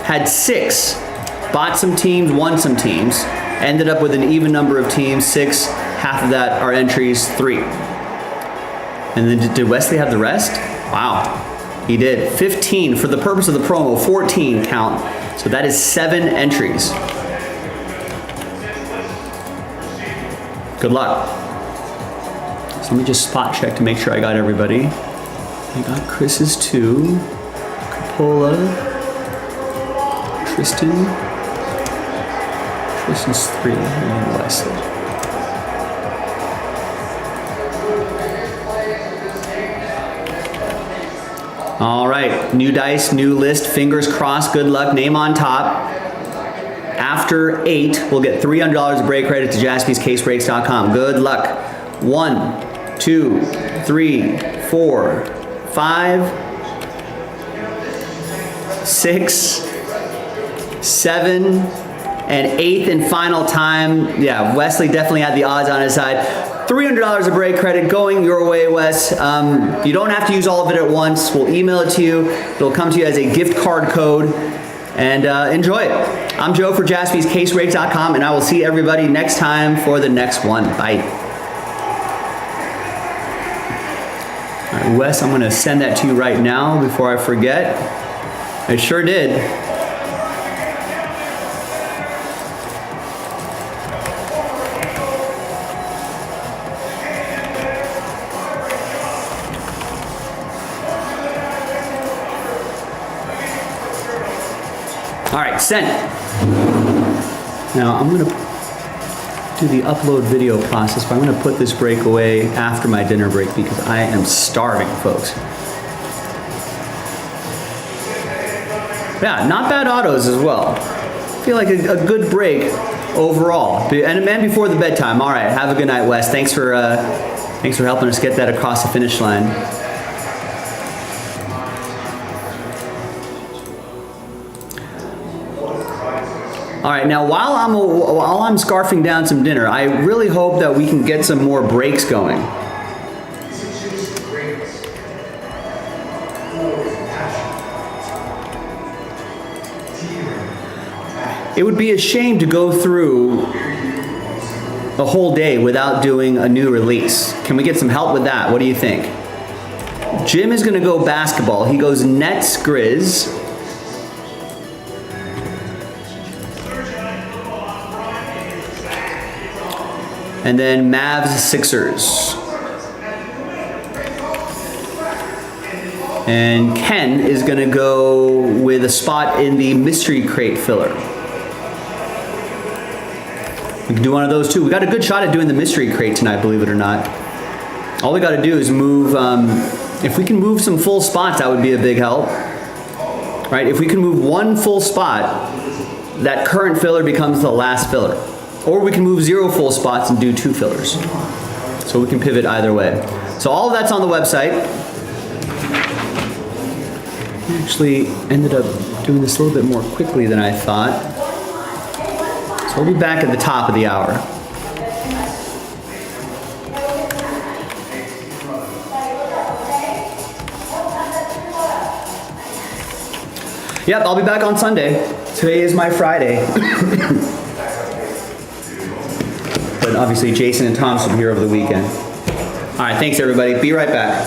had 6. Bought some teams, won some teams. Ended up with an even number of teams, 6. Half of that are entries, 3. And then did Wesley have the rest? Wow. He did. 15 for the purpose of the promo, 14 count. So that is 7 entries. Good luck. So let me just spot check to make sure I got everybody. I got Chris's 2, Coppola, Tristan's 3, and Wesley. All right, new dice, new list, fingers crossed, good luck, name on top. After 8, we'll get $300 of break credit to jaspyscasebreaks.com. Good luck. 1, 2, 3, 4, 5, 6, 7, and 8th and final time. Yeah, Wesley definitely had the odds on his side. $300 of break credit going your way, Wes. You don't have to use all of it at once. We'll email it to you. It'll come to you as a gift card code. And enjoy it. I'm Joe for jaspyscasebreaks.com, and I will see everybody next time for the next one. Bye. All right, Wes, I'm going to send that to you right now before I forget. I sure did. All right, sent. Now I'm gonna do the upload video process, but I'm gonna put this break away after my dinner break because I am starving, folks. Yeah, not bad autos as well. I feel like a good break overall. And before the bedtime. All right, have a good night, Wes. Thanks for helping us get that across the finish line. All right, now while I'm scarfing down some dinner, I really hope that we can get some more breaks going. It would be a shame to go through a whole day without doing a new release. Can we get some help with that? What do you think? Jim is going to go basketball. He goes Nets Grizz. And then Mavs Sixers. And Ken is going to go with a spot in the mystery crate filler. We can do one of those too. We got a good shot at doing the mystery crate tonight, believe it or not. All we got to do is move, if we can move some full spots, that would be a big help. Right? If we can move one full spot, that current filler becomes the last filler. Or we can move 0 full spots and do 2 fillers. So we can pivot either way. So all of that's on the website. I actually ended up doing this a little bit more quickly than I thought. So we'll be back at the top of the hour. Yep, I'll be back on Sunday. Today is my Friday. But obviously Jason and Thomas will be here over the weekend. All right, thanks everybody. Be right back.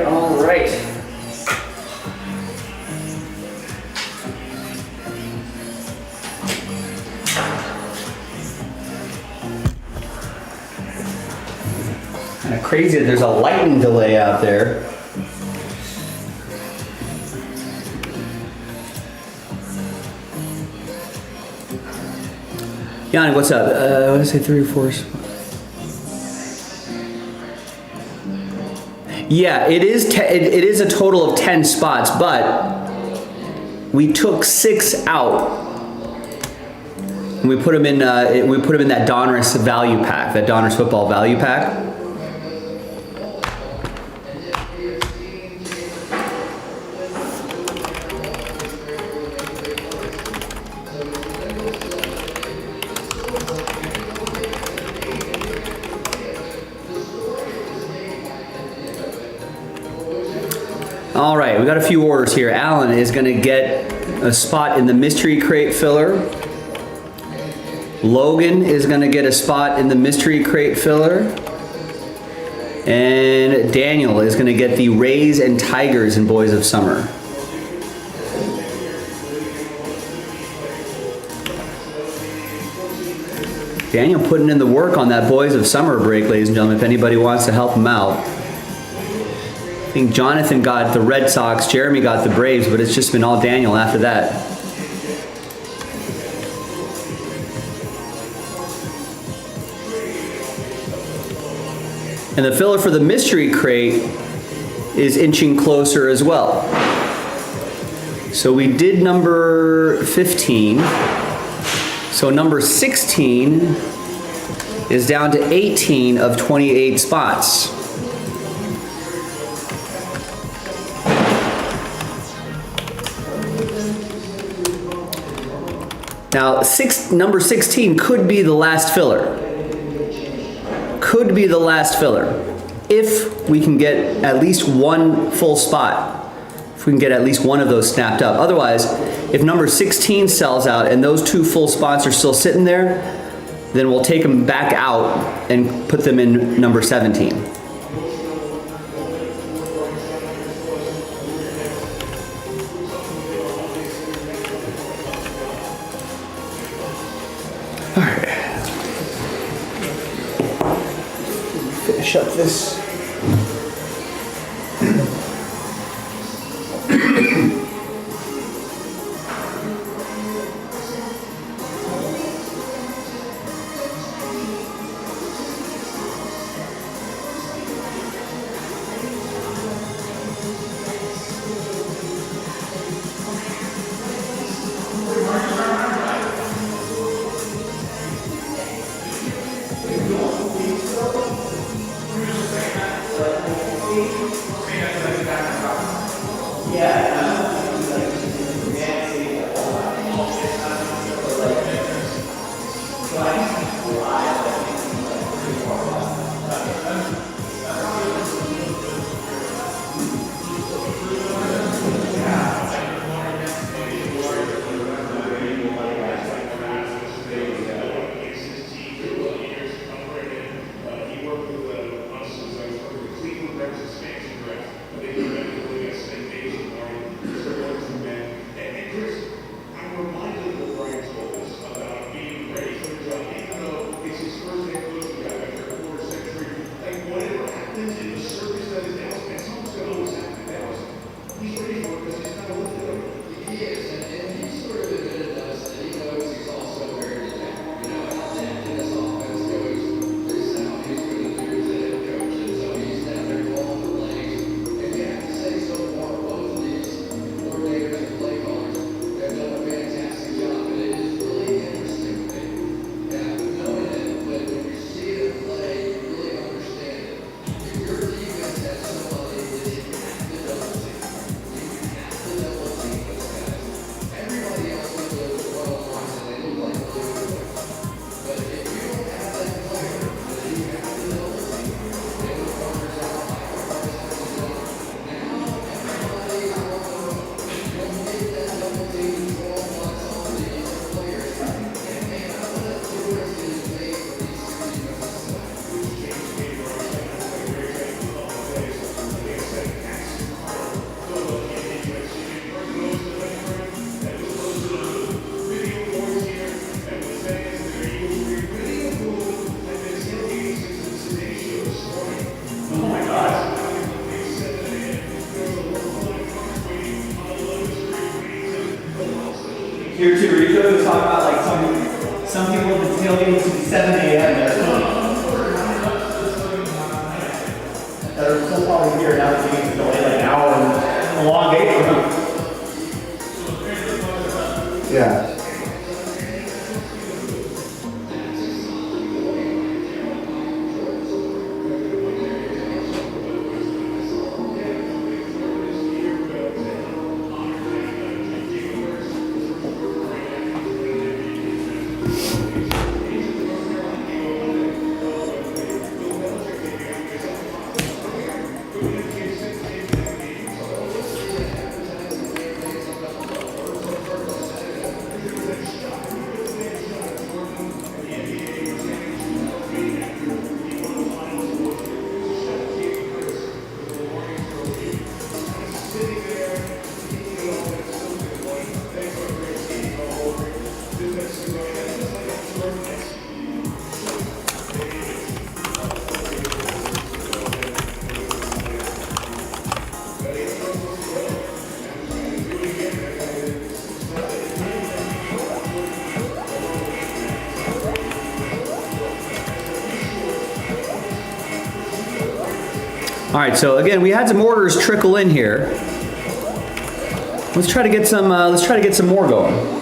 All right. Kind of crazy that there's a lightning delay out there. Yanni, what's up? What did I say, 3 or 4? Yeah, it is. It is a total of 10 spots, but we took 6 out. And we put them in. We put them in that Donruss value pack, that Donruss football value pack. All right, we got a few orders here. Alan is going to get a spot in the mystery crate filler. Logan is going to get a spot in the mystery crate filler. And Daniel is going to get the Rays and Tigers in Boys of Summer. Daniel putting in the work on that Boys of Summer break, ladies and gentlemen, if anybody wants to help him out. I think Jonathan got the Red Sox, Jeremy got the Braves, but it's just been all Daniel after that. And the filler for the mystery crate is inching closer as well. So we did number 15. So number 16 is down to 18 of 28 spots. Now, number 16 could be the last filler. Could be the last filler. If we can get at least one full spot. If we can get at least one of those snapped up. Otherwise, if number 16 sells out and those 2 full spots are still sitting there, then we'll take them back out and put them in number 17. Finish up this. Here too, Rico was talking about like some people have been tailgating to 7 a.m. That are still probably here now that the game's delayed like an hour and a long day for them. Yeah. All right, so again, we had some orders trickle in here. Let's try to get some more going.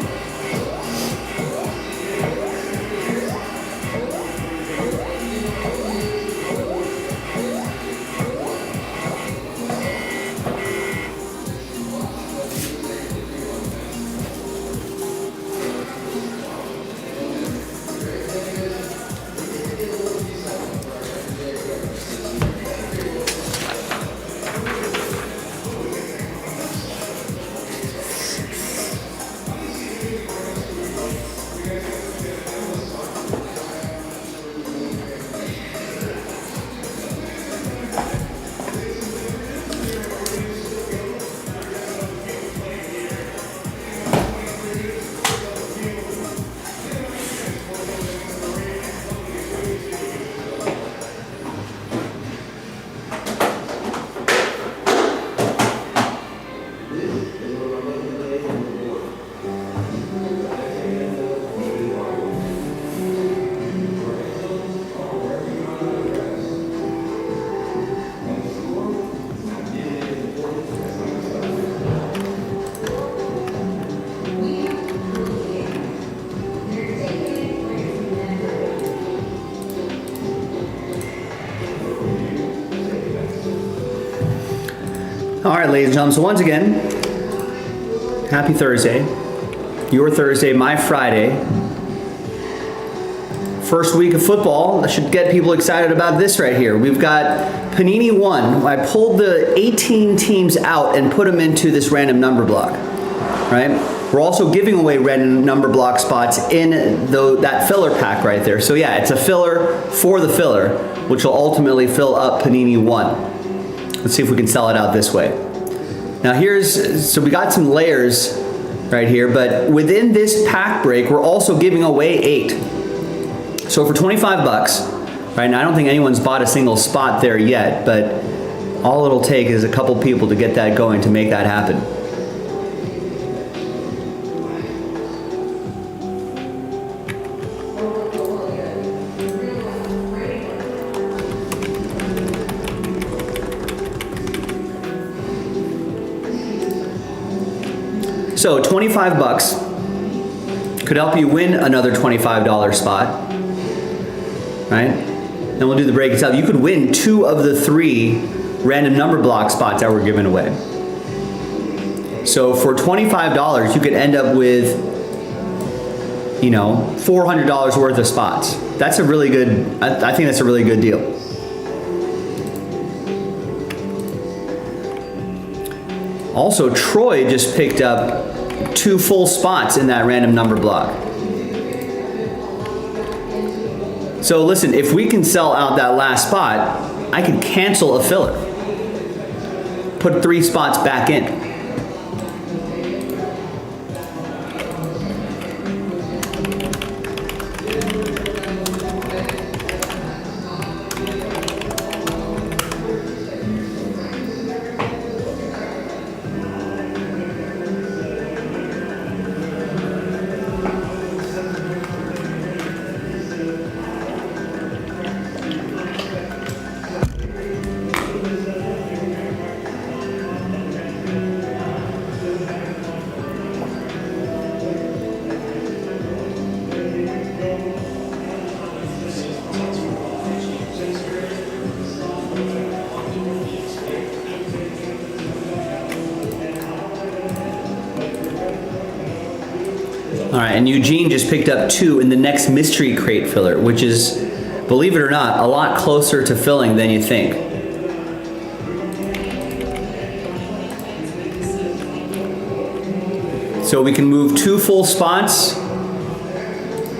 All right, ladies and gentlemen, so once again, happy Thursday. Your Thursday, my Friday. First week of football. I should get people excited about this right here. We've got Panini 1. I pulled the 18 teams out and put them into this random number block, right? We're also giving away random number block spots in that filler pack right there. So yeah, it's a filler for the filler, which will ultimately fill up Panini 1. Let's see if we can sell it out this way. Now so we got some layers right here, but within this pack break, we're also giving away 8. So for 25 bucks, right, now I don't think anyone's bought a single spot there yet, but all it'll take is a couple people to get that going to make that happen. So 25 bucks could help you win another $25 spot, right? Then we'll do the break itself. You could win 2 of the 3 random number block spots that we're giving away. So for $25, you could end up with, you know, $400 worth of spots. That's a really good, I think that's a really good deal. Also, Troy just picked up 2 full spots in that random number block. So listen, if we can sell out that last spot, I could cancel a filler. Put 3 spots back in. All right, and Eugene just picked up 2 in the next mystery crate filler, which is, believe it or not, a lot closer to filling than you think. So we can move 2 full spots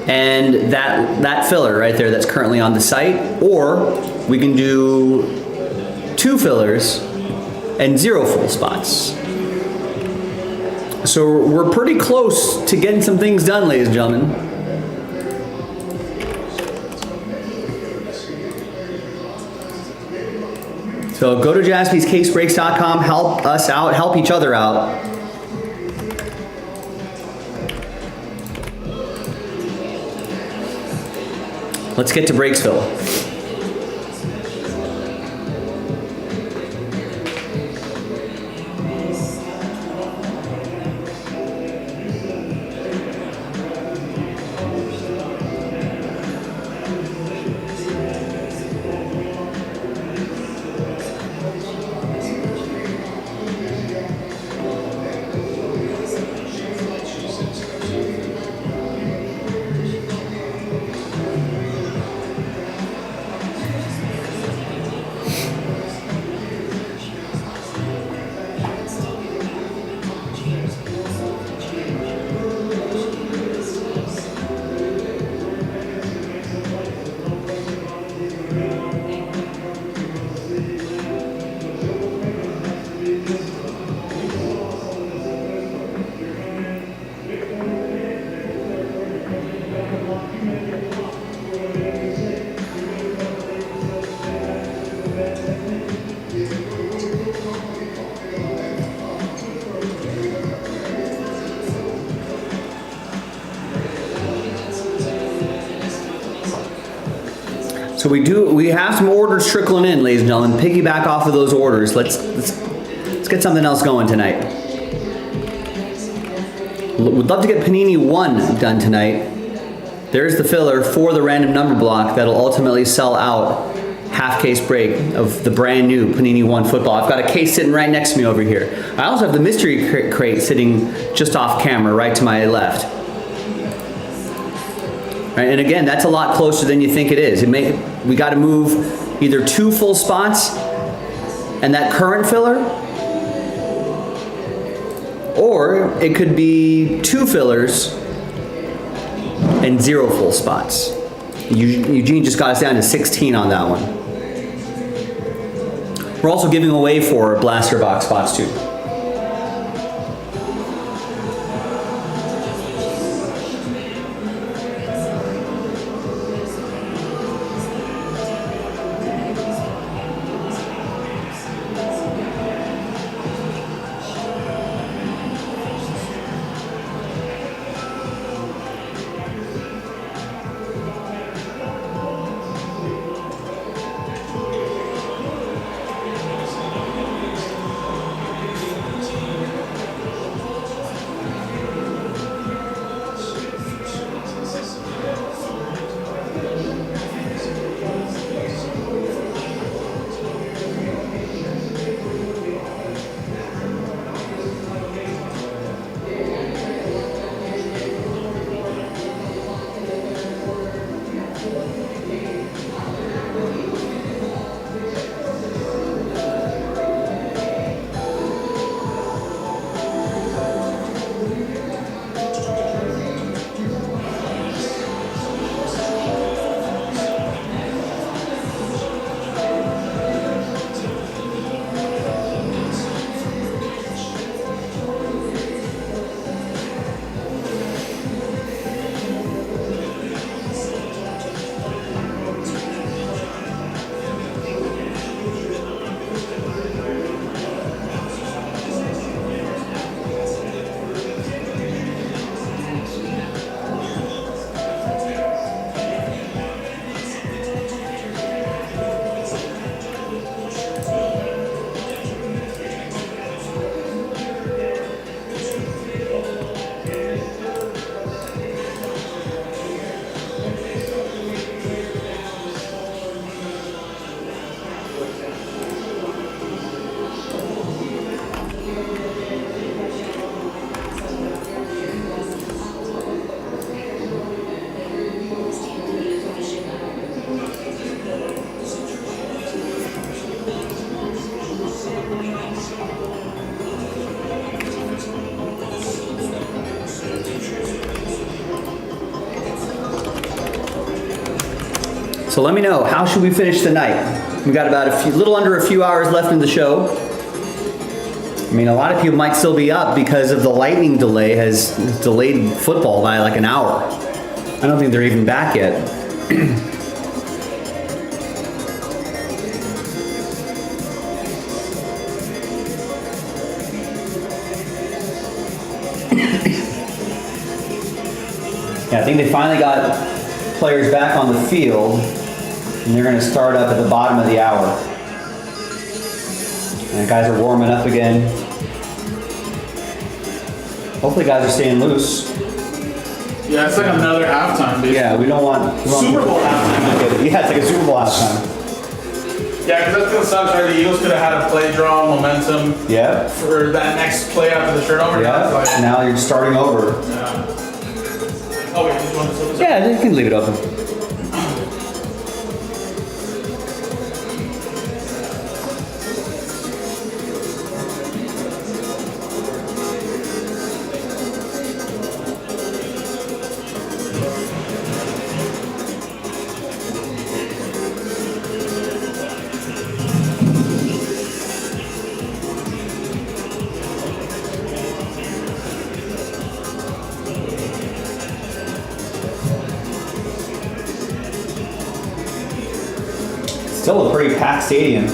and that filler right there that's currently on the site, or we can do 2 fillers and 0 full spots. So we're pretty close to getting some things done, ladies and gentlemen. So go to jaspyscasebreaks.com, help us out, help each other out. Let's get to Breaksville. So we have some orders trickling in, ladies and gentlemen. Piggyback off of those orders. Let's get something else going tonight. We'd love to get Panini 1 done tonight. There's the filler for the random number block that'll ultimately sell out half case break of the brand new Panini 1 football. I've got a case sitting right next to me over here. I also have the mystery crate sitting just off camera right to my left. Right, and again, that's a lot closer than you think it is. We got to move either 2 full spots and that current filler, or it could be 2 fillers and 0 full spots. Eugene just got us down to 16 on that one. We're also giving away 4 blaster box spots too. So let me know, how should we finish the night? We got about little under a few hours left in the show. I mean, a lot of people might still be up because of the lightning delay has delayed football by like an hour. I don't think they're even back yet. Yeah, I think they finally got players back on the field, and they're going to start up at the bottom of the hour. And the guys are warming up again. Hopefully guys are staying loose. Yeah, it's like another halftime, basically. Yeah, we don't want... Super Bowl halftime. Yeah, it's like a Super Bowl halftime. Yeah, because that's gonna suck, right? The Eagles could have had a play draw, momentum Yeah. for that next play after the turnover. Now Yeah, it's like, now you're starting over. yeah. Oh wait, did you want to say this? Yeah, you can leave it open. Still a pretty packed stadium.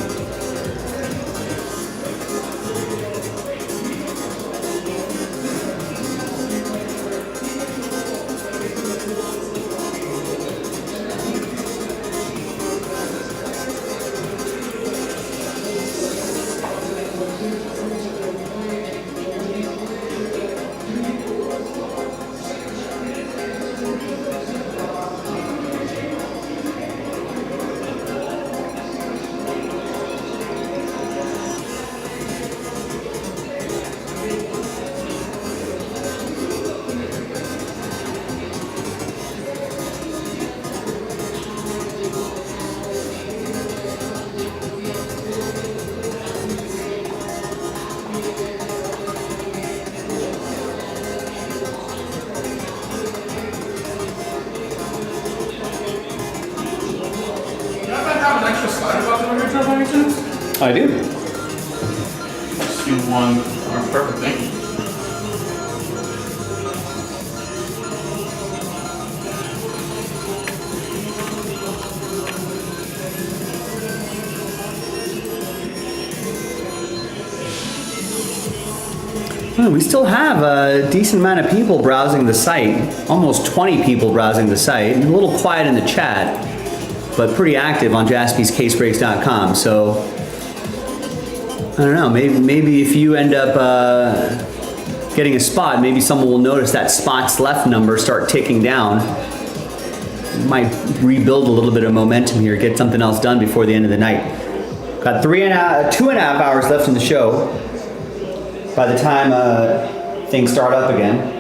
Have an extra slider button on your truck by any chance? I do. Just do one. Oh, perfect, thank you. We still have a decent amount of people browsing the site. Almost 20 people browsing the site. A little quiet in the chat, but pretty active on jaspyscasebreaks.com. So I don't know. Maybe if you end up getting a spot, maybe someone will notice that spots left number start ticking down. Might rebuild a little bit of momentum here. Get something else done before the end of the night. Got 2.5 hours left in the show. By the time things start up again.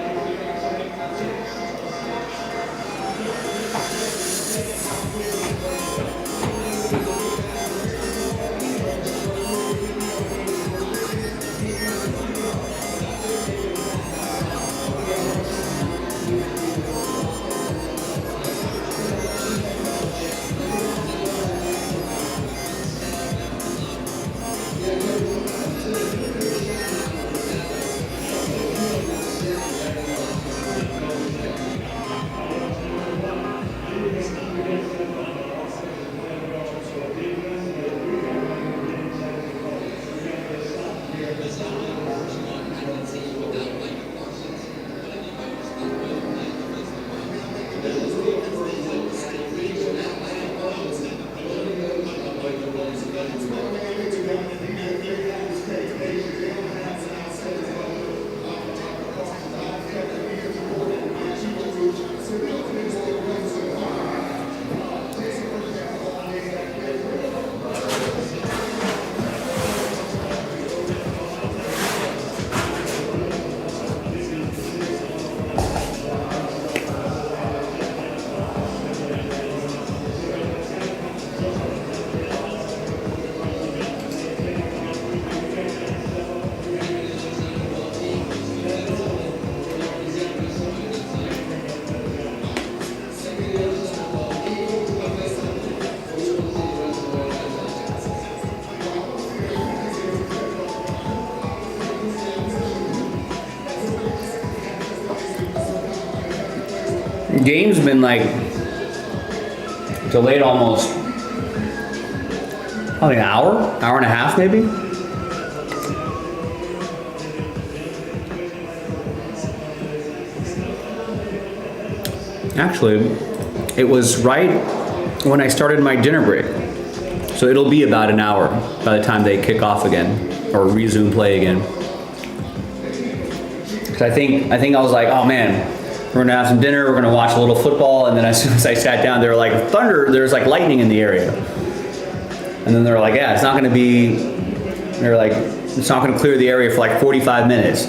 game's been like delayed almost probably an hour and a half maybe. Actually, it was right when I started my dinner break. So it'll be about an hour by the time they kick off again or resume play again. Cause I think I was like, oh man, we're gonna have some dinner, we're gonna watch a little football, and then as soon as I sat down, they were like, thunder, there's like lightning in the area. And then they were like, yeah, it's not gonna be, they're like, it's not gonna clear the area for like 45 minutes.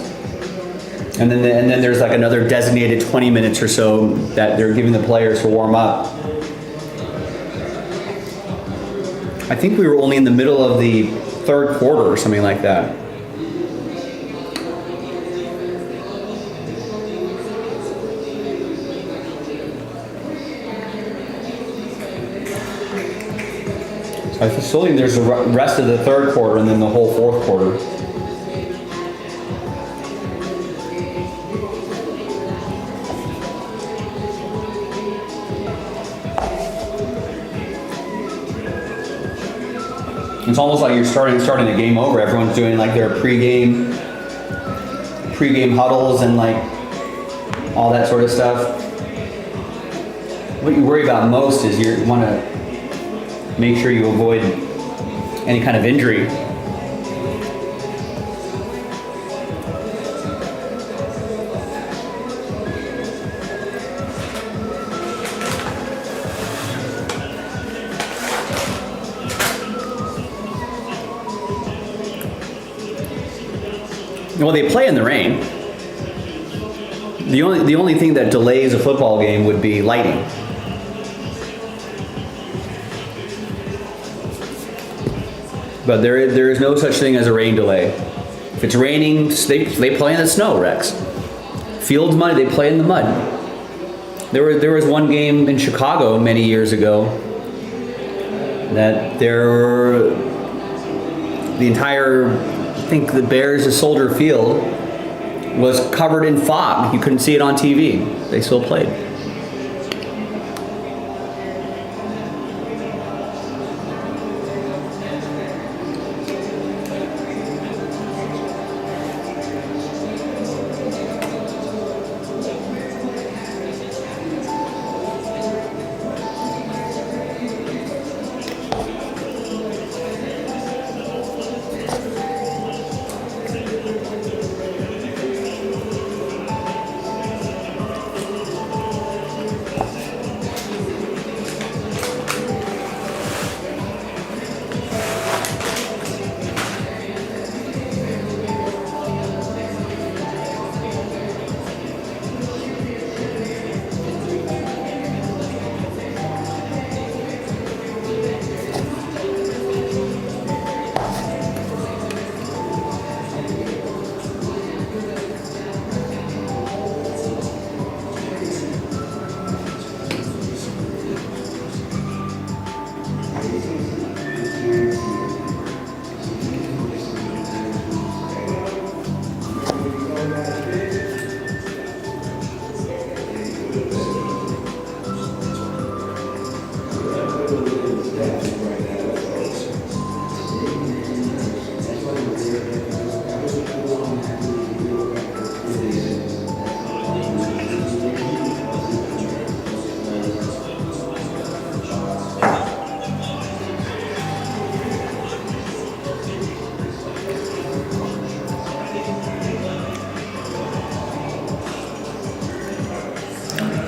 And then there's like another designated 20 minutes or so that they're giving the players to warm up. I think we were only in the middle of the third quarter or something like that. So I still think there's the rest of the third quarter and then the whole fourth quarter. It's almost like you're starting the game over. Everyone's doing like their pregame huddles and like all that sort of stuff. What you worry about most is you want to make sure you avoid any kind of injury. Well, they play in the rain. The only thing that delays a football game would be lightning. But there is no such thing as a rain delay. If it's raining, they play in the snow, Rex. Field's muddy, they play in the mud. There was one game in Chicago many years ago that the entire, I think the Bears of Soldier Field was covered in fog. You couldn't see it on TV. They still played.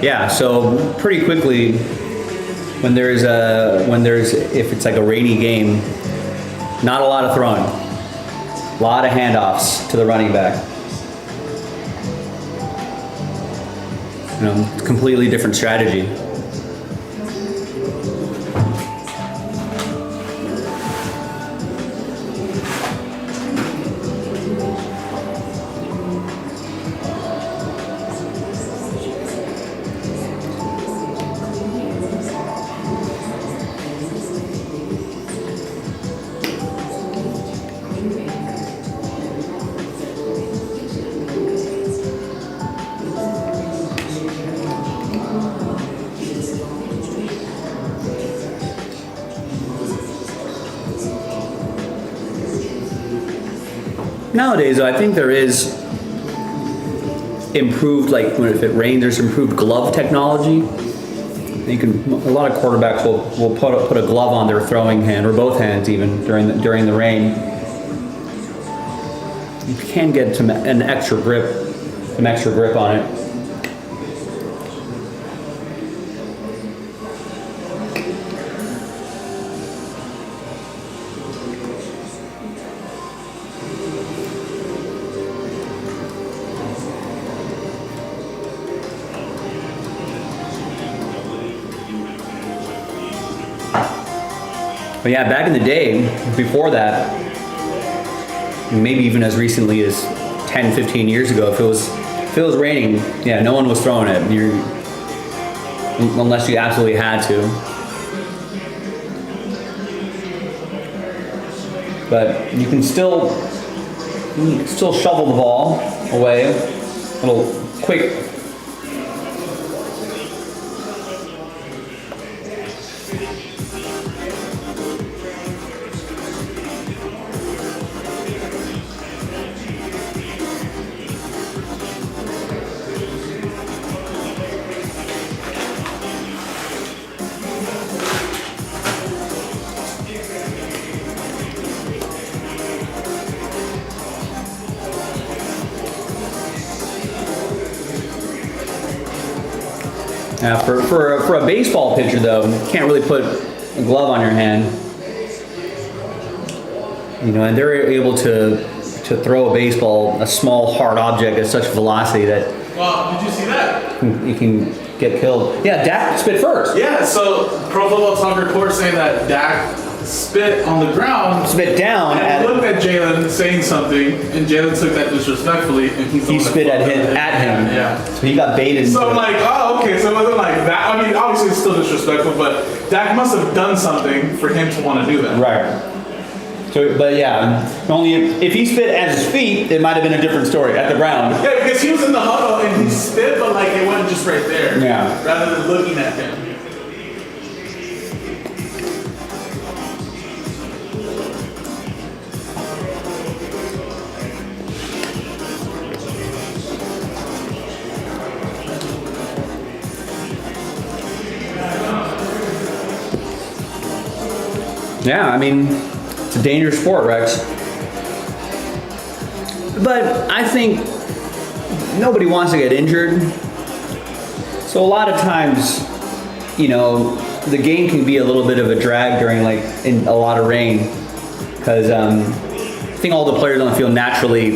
Yeah, so pretty quickly, if it's like a rainy game, not a lot of throwing, a lot of handoffs to the running back. You know, completely different strategy. Nowadays, I think there is improved, like when if it rains, there's improved glove technology. You can, a lot of quarterbacks will put a glove on their throwing hand, or both hands even, during the rain. You can get some extra grip on it. But yeah, back in the day, before that, maybe even as recently as 10, 15 years ago, if it was raining, yeah, no one was throwing it. Unless you absolutely had to. But you can still shovel the ball away, a little quick. Yeah, for a baseball pitcher though, you can't really put a glove on your hand. You know, and they're able to throw a baseball, a small hard object at such velocity that Well, did you see that? you can get killed. Yeah, Dak spit first. Yeah, so Pro Football Talk report saying that Dak spit on the ground. Spit down And at looked at Jalen saying something, and Jalen took that disrespectfully, and he's the he one that spit at fucked him up. at him. Yeah. So he got baited. So into I'm it. like, oh, okay, so it wasn't like that. I mean, obviously it's still disrespectful, but Dak must have done something for him to want to do that. Right. So, but yeah, only if he spit at his feet, it might have been a different story at the ground. Yeah, because he was in the huddle and he spit, but like it went just right there. Yeah. Rather than looking at him. Yeah, I mean, it's a dangerous sport, Rex. But I think nobody wants to get injured. So a lot of times, you know, the game can be a little bit of a drag during like in a lot of rain, because I think all the players on the field naturally,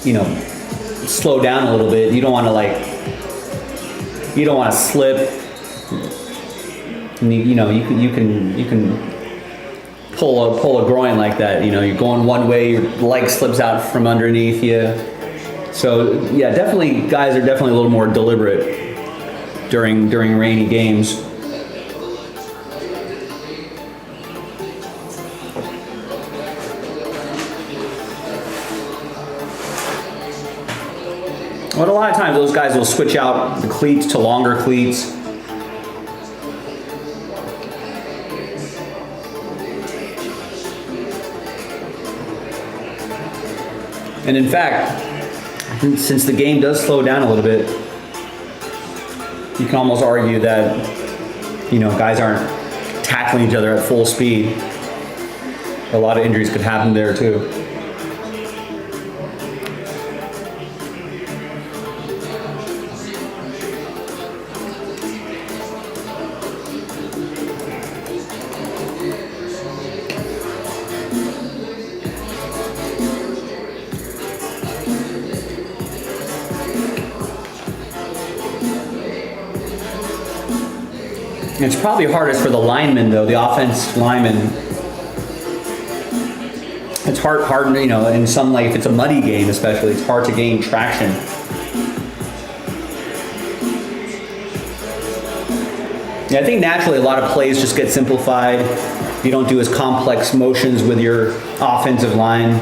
you know, slow down a little bit. You don't want to slip. And you know, you can pull a groin like that. You know, you're going one way, your leg slips out from underneath you. So yeah, definitely, guys are definitely a little more deliberate during rainy games. But a lot of times, those guys will switch out the cleats to longer cleats. And in fact, since the game does slow down a little bit, you can almost argue that, you know, guys aren't tackling each other at full speed. A lot of injuries could happen there too. It's probably hardest for the linemen, though, the offense linemen. It's hard, you know, in some, like, if it's a muddy game especially, it's hard to gain traction. Yeah, I think naturally a lot of plays just get simplified. You don't do as complex motions with your offensive line.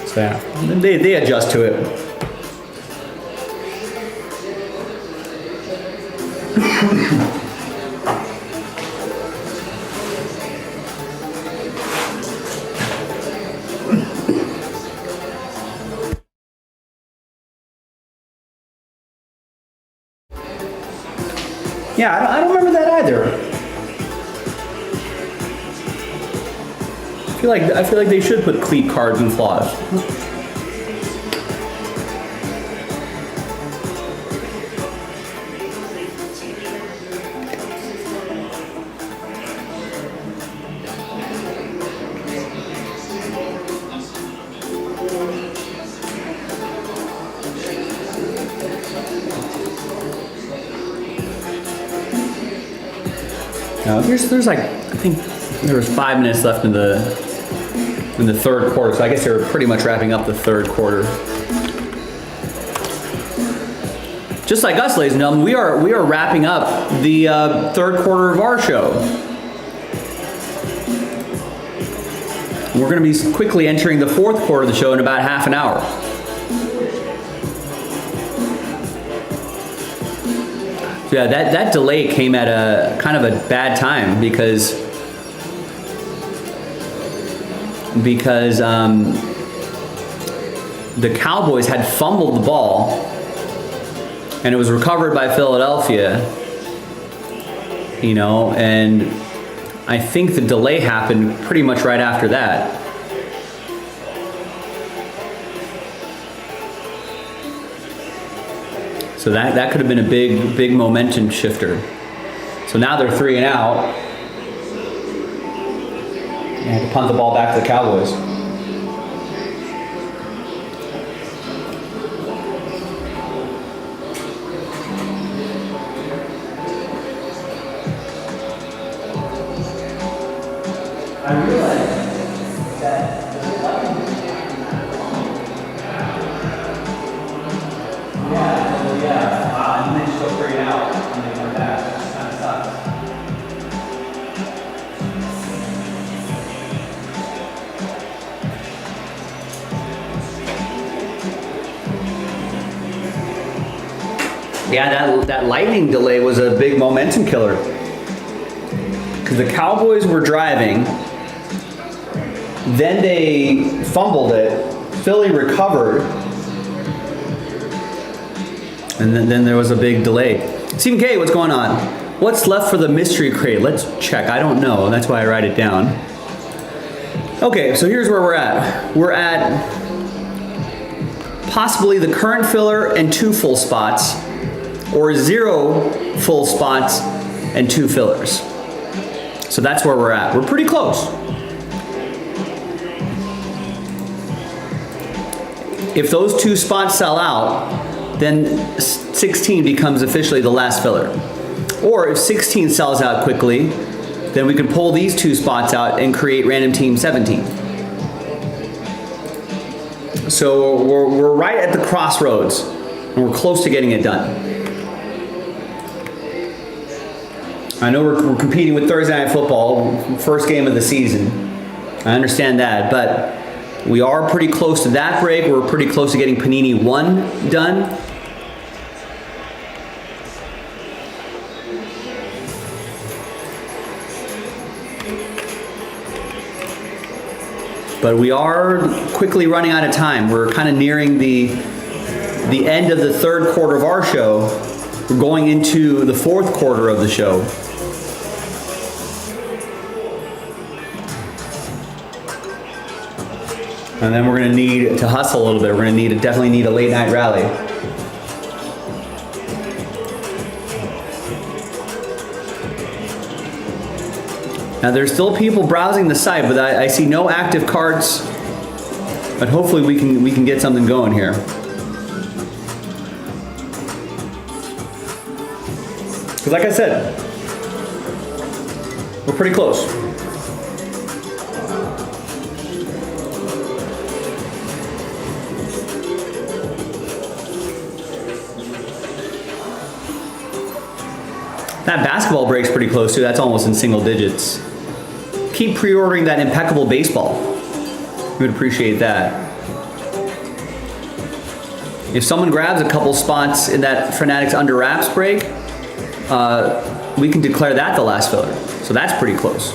So yeah, they adjust to it. Yeah, I don't remember that either. I feel like they should put cleat cards and flaws. Now there's like, I think there was 5 minutes left in the third quarter, so I guess they were pretty much wrapping up the third quarter. Just like us, ladies and gentlemen, we are wrapping up the third quarter of our show. We're going to be quickly entering the fourth quarter of the show in about half an hour. So yeah, that delay came at a kind of a bad time because the Cowboys had fumbled the ball and it was recovered by Philadelphia, and I think the delay happened pretty much right after that. So that could have been a big momentum shifter. So now they're 3 and out. And to punt the ball back to the Cowboys. I realized that and then just go 3 and out and then come back. That kind of sucks. Yeah, that lightning delay was a big momentum killer. Because the Cowboys were driving, then they fumbled it, Philly recovered, and then there was a big delay. Stephen K, what's going on? What's left for the mystery crate? Let's check. I don't know. That's why I write it down. Okay, so here's where we're at. We're at possibly the current filler and 2 full spots, or 0 full spots and 2 fillers. So that's where we're at. We're pretty close. If those 2 spots sell out, then 16 becomes officially the last filler. Or if 16 sells out quickly, then we can pull these 2 spots out and create random team 17. So we're right at the crossroads, and we're close to getting it done. I know we're competing with Thursday Night Football, first game of the season. I understand that, but we are pretty close to that break. We're pretty close to getting Panini 1 done. But we are quickly running out of time. We're kind of nearing the end of the third quarter of our show. We're going into the fourth quarter of the show. And then we're going to need to hustle a little bit. We're going to definitely need a late night rally. Now there's still people browsing the site, but I see no active cards. But hopefully we can get something going here. Because like I said, we're pretty close. That basketball break's pretty close too. That's almost in single digits. Keep pre-ordering that Impeccable Baseball. We would appreciate that. If someone grabs a couple spots in that Fanatics Under Wraps break, we can declare that the last filler. So that's pretty close.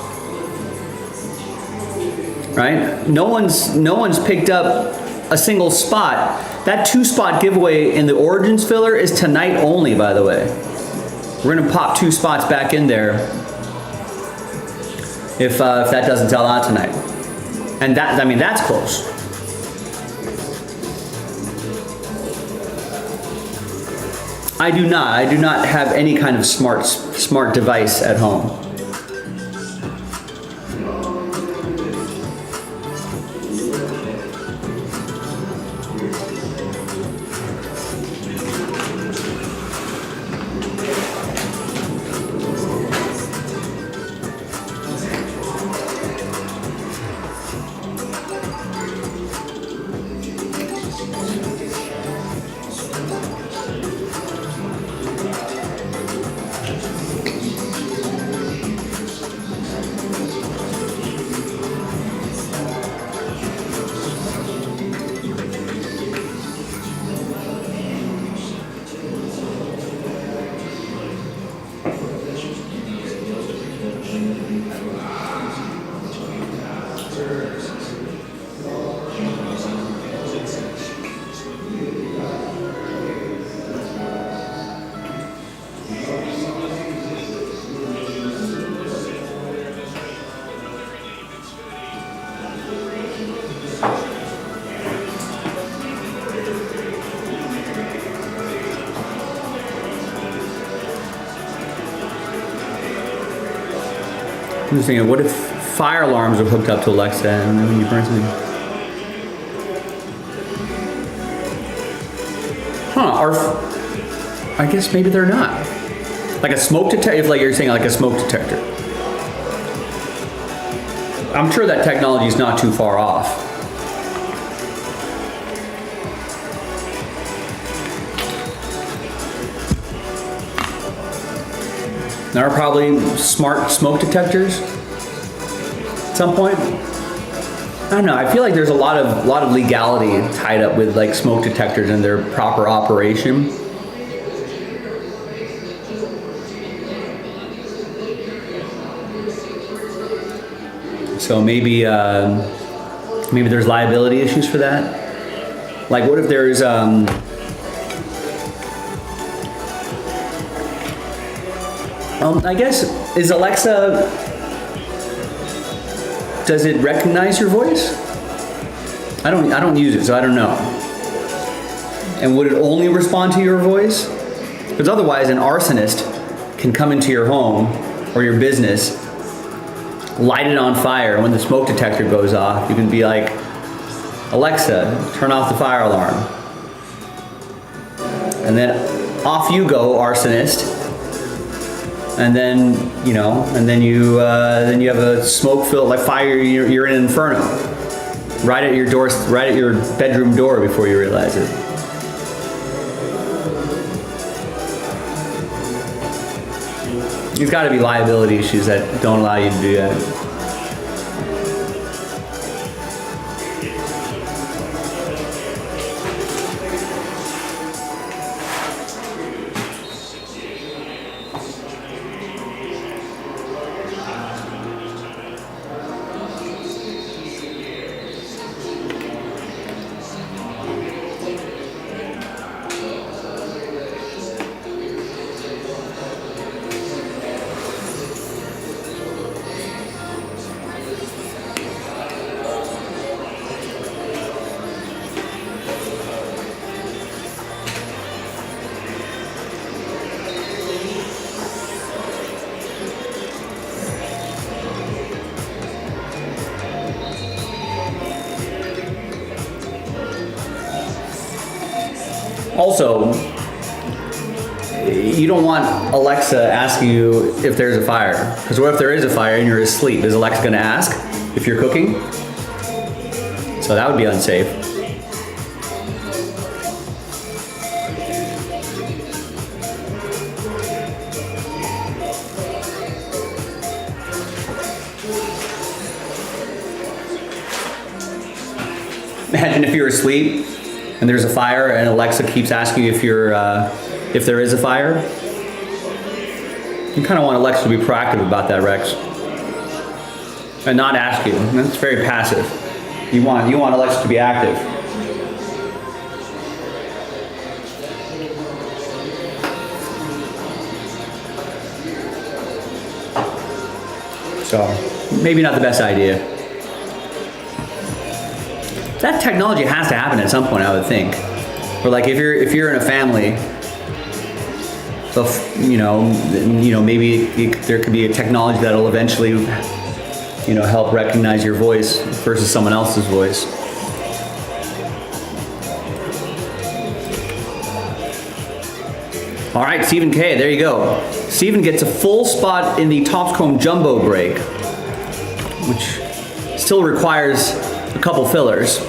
Right? No one's picked up a single spot. That 2-spot giveaway in the Origins filler is tonight only, by the way. We're gonna pop 2 spots back in there if that doesn't sell out tonight. And that, I mean, that's close. I do not have any kind of smart device at home. I'm just thinking, what if fire alarms are hooked up to Alexa and then when you burn something? Or I guess maybe they're not. Like a smoke detector, if like you're saying like a smoke detector. I'm sure that technology is not too far off. There are probably smart smoke detectors at some point. I don't know. I feel like there's a lot of legality tied up with like smoke detectors and their proper operation. So maybe there's liability issues for that. Like, what if there's I guess, is Alexa, does it recognize your voice? I don't use it, so I don't know. And would it only respond to your voice? Because otherwise an arsonist can come into your home or your business, light it on fire, and when the smoke detector goes off, you can be like, Alexa, turn off the fire alarm. And then off you go, arsonist. And then, you know, you have a smoke-filled, like fire, you're in an inferno. Right at your door, right at your bedroom door before you realize it. There's got to be liability issues that don't allow you to do that. Also, you don't want Alexa asking you if there's a fire. Because what if there is a fire and you're asleep? Is Alexa going to ask if you're cooking? So that would be unsafe. Imagine if you're asleep and there's a fire and Alexa keeps asking you if there is a fire. You kind of want Alexa to be proactive about that, Rex. And not ask you. That's very passive. You want Alexa to be active. So maybe not the best idea. That technology has to happen at some point, I would think. Or like if you're in a family, maybe there could be a technology that'll eventually, help recognize your voice versus someone else's voice. All right, Stephen K, there you go. Stephen gets a full spot in the Topscomb Jumbo break, which still requires a couple fillers.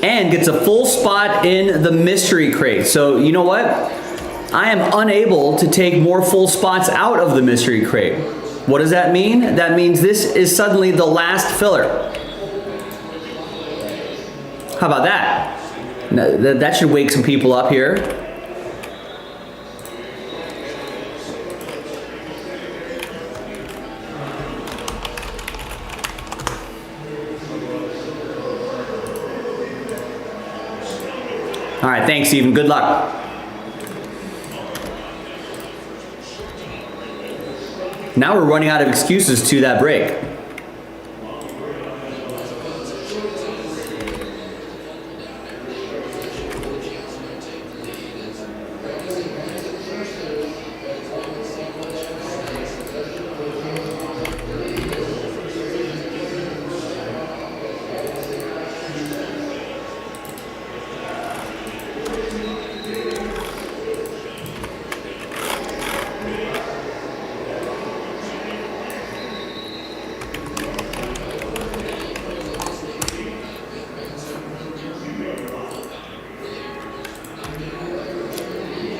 And gets a full spot in the mystery crate. So you know what? I am unable to take more full spots out of the mystery crate. What does that mean? That means this is suddenly the last filler. How about that? That should wake some people up here. All right, thanks, Stephen. Good luck. Now we're running out of excuses to that break.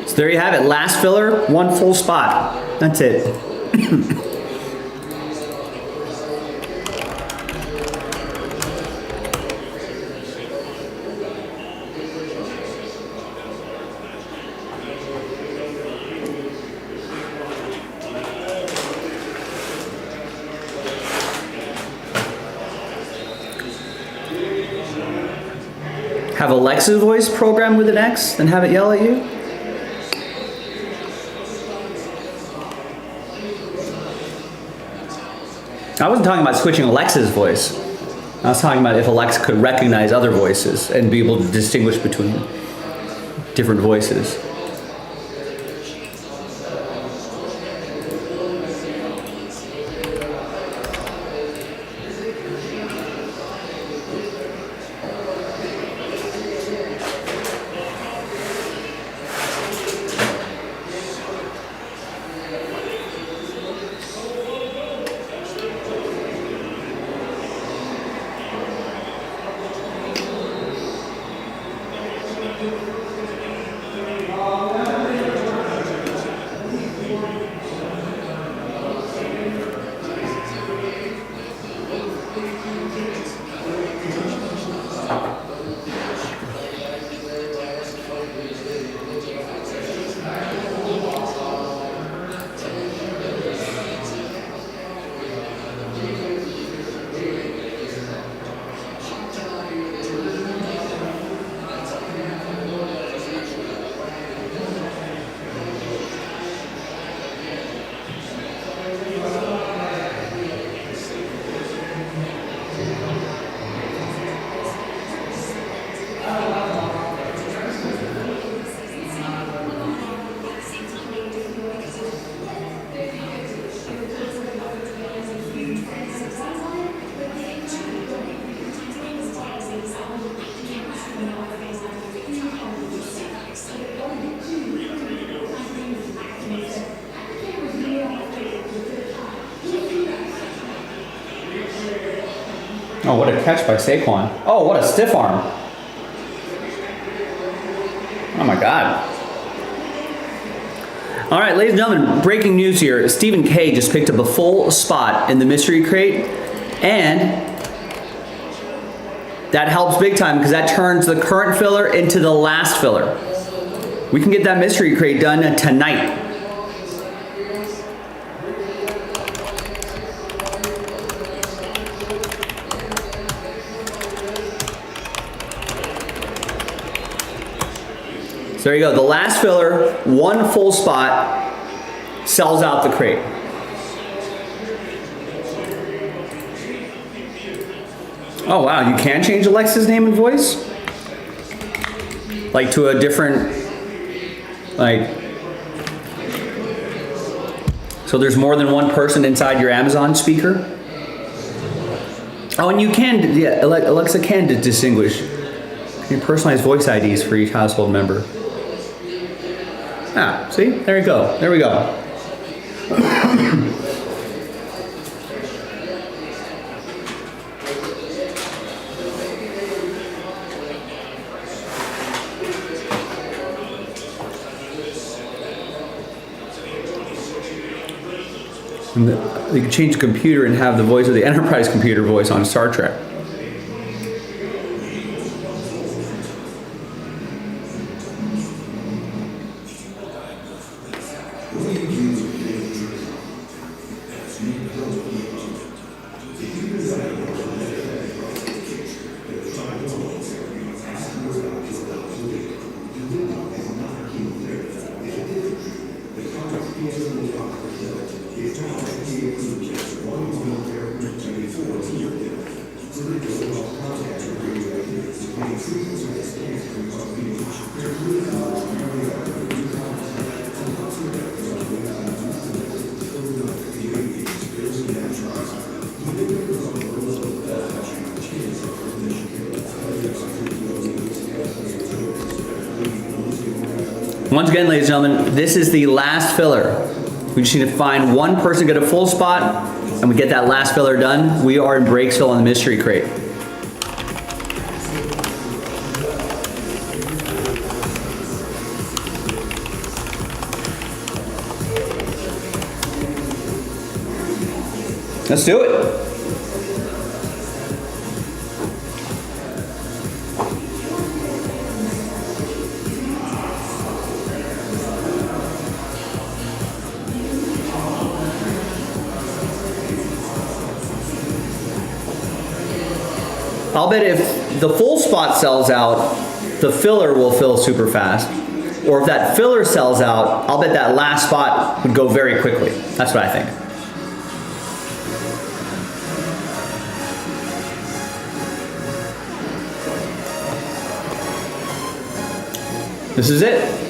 So there you have it. Last filler, one full spot. That's it. Have Alexa's voice programmed with an X and have it yell at you? I wasn't talking about switching Alexa's voice. I was talking about if Alexa could recognize other voices and be able to distinguish between different voices. Oh, what a catch by Saquon. Oh, what a stiff arm. Oh my God. All right, ladies and gentlemen, breaking news here. Stephen K just picked up a full spot in the mystery crate, and that helps big time because that turns the current filler into the last filler. We can get that mystery crate done tonight. So there you go. The last filler, one full spot, sells out the crate. Oh wow, you can change Alexa's name and voice? Like to a different, like, so there's more than one person inside your Amazon speaker? Oh, and you can, yeah, Alexa can distinguish your personalized voice IDs for each household member. Ah, see? There you go. There we go. And you can change the computer and have the voice of the Enterprise computer voice on Star Trek. Once again, ladies and gentlemen, this is the last filler. We just need to find one person, get a full spot, and we get that last filler done. We are in Breaksville on the Mystery Crate. Let's do it. I'll bet if the full spot sells out, the filler will fill super fast. Or if that filler sells out, I'll bet that last spot would go very quickly. That's what I think. This is it.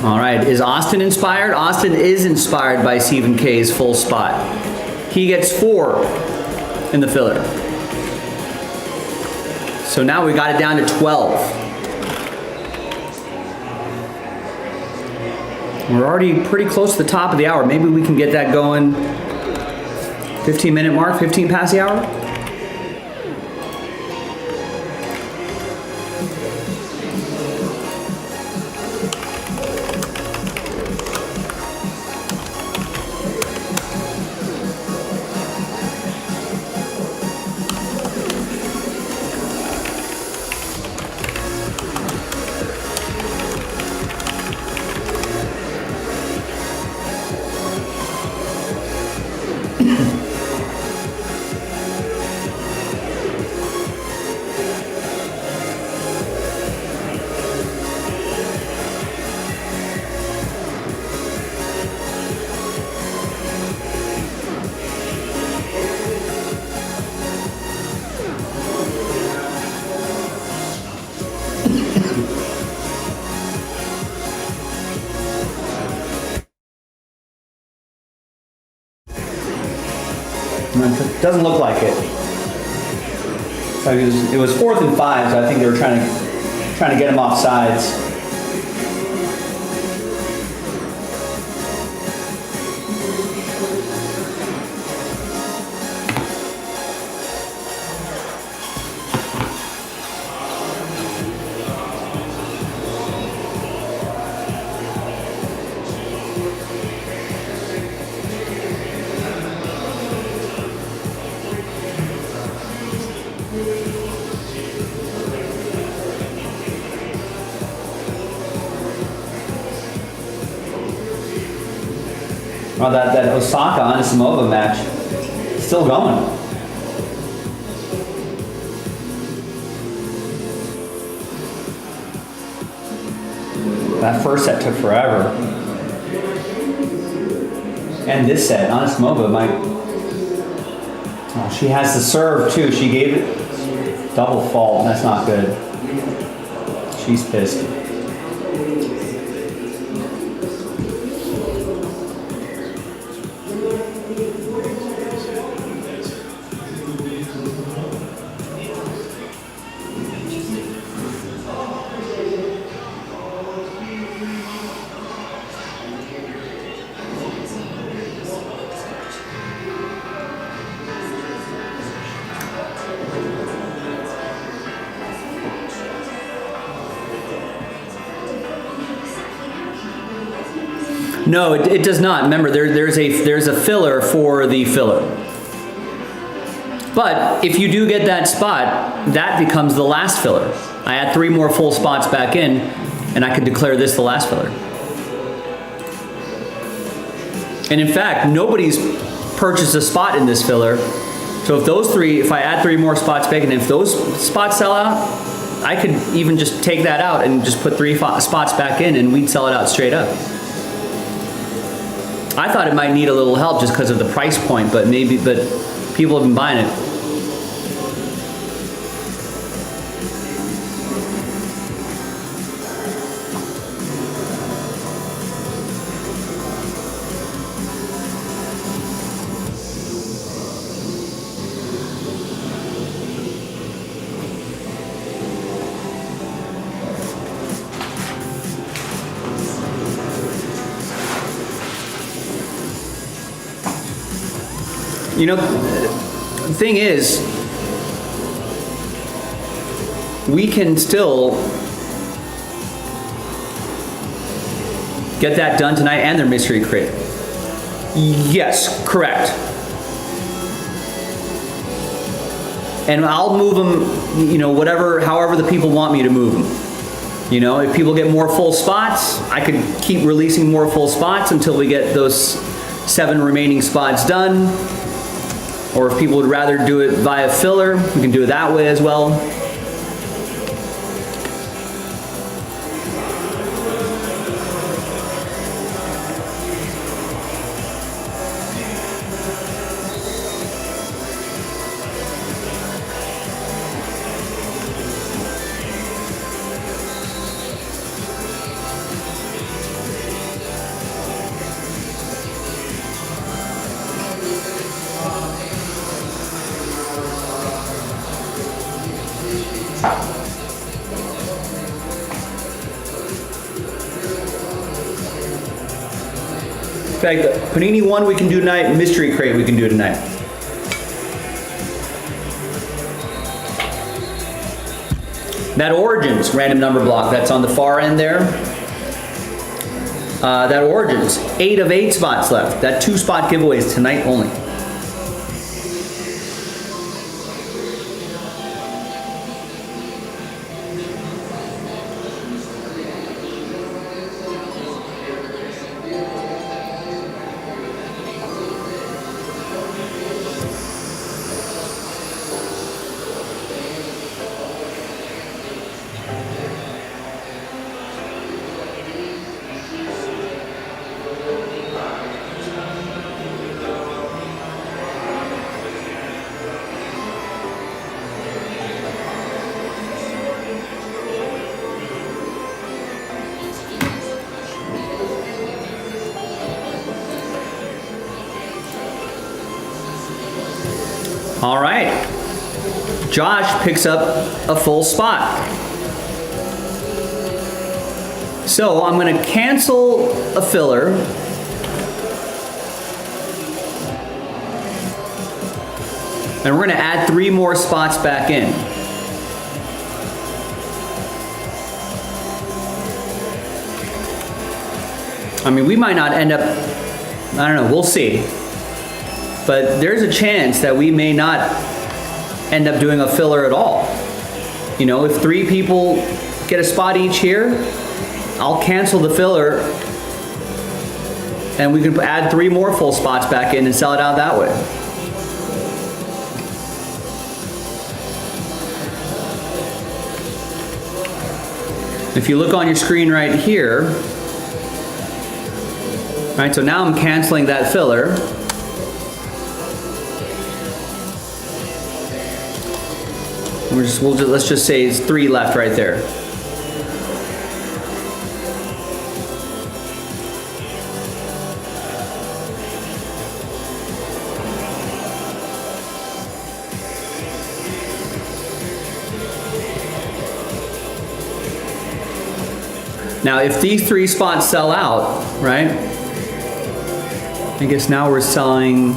All right, is Austin inspired? Austin is inspired by Stephen K's Full Spot. He gets 4 in the filler. So now we got it down to 12. We're already pretty close to the top of the hour. Maybe we can get that going 15-minute mark, 15 past the hour. It doesn't look like it. So it was 4th and 5, so I think they were trying to get him off sides. Oh, that Osaka Anisimova match, still going. That first set took forever. And this set, Anisimova might. Oh, she has the serve too. She gave it double fault. That's not good. She's pissed. No, it does not. Remember, there's a filler for the filler. But if you do get that spot, that becomes the last filler. I add 3 more full spots back in, and I could declare this the last filler. And in fact, nobody's purchased a spot in this filler. So if I add 3 more spots back in, if those spots sell out, I could even just take that out and just put 3 spots back in, and we'd sell it out straight up. I thought it might need a little help just because of the price point, but people have been buying it. You know, the thing is, we can still get that done tonight and their mystery crate. Yes, correct. And I'll move them, you know, however the people want me to move them. You know, if people get more full spots, I could keep releasing more full spots until we get those 7 remaining spots done. Or if people would rather do it via filler, we can do it that way as well. In fact, Panini 1 we can do tonight, Mystery Crate we can do tonight. That Origins random number block that's on the far end there, that Origins, 8 of 8 spots left. That 2 spot giveaway is tonight only. All right. Josh picks up a full spot. So I'm going to cancel a filler. And we're going to add 3 more spots back in. I mean, we might not end up, I don't know, we'll see. But there's a chance that we may not end up doing a filler at all. You know, if 3 people get a spot each here, I'll cancel the filler and we can add 3 more full spots back in and sell it out that way. If you look on your screen right here, right, so now I'm canceling that filler. Let's just say it's 3 left right there. Now, if these 3 spots sell out, right? I guess now we're selling.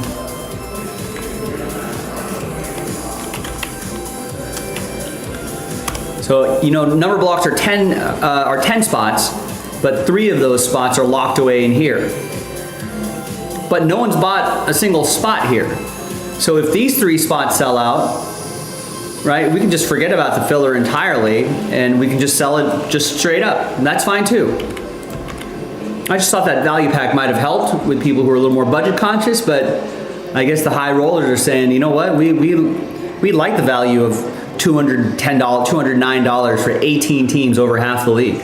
So, you know, number blocks are 10 spots, but 3 of those spots are locked away in here. But no one's bought a single spot here. So if these 3 spots sell out, right, we can just forget about the filler entirely and we can just sell it just straight up. And that's fine too. I just thought that value pack might have helped with people who are a little more budget conscious, but I guess the high rollers are saying, you know what, we like the value of $210, $209 for 18 teams over half the league.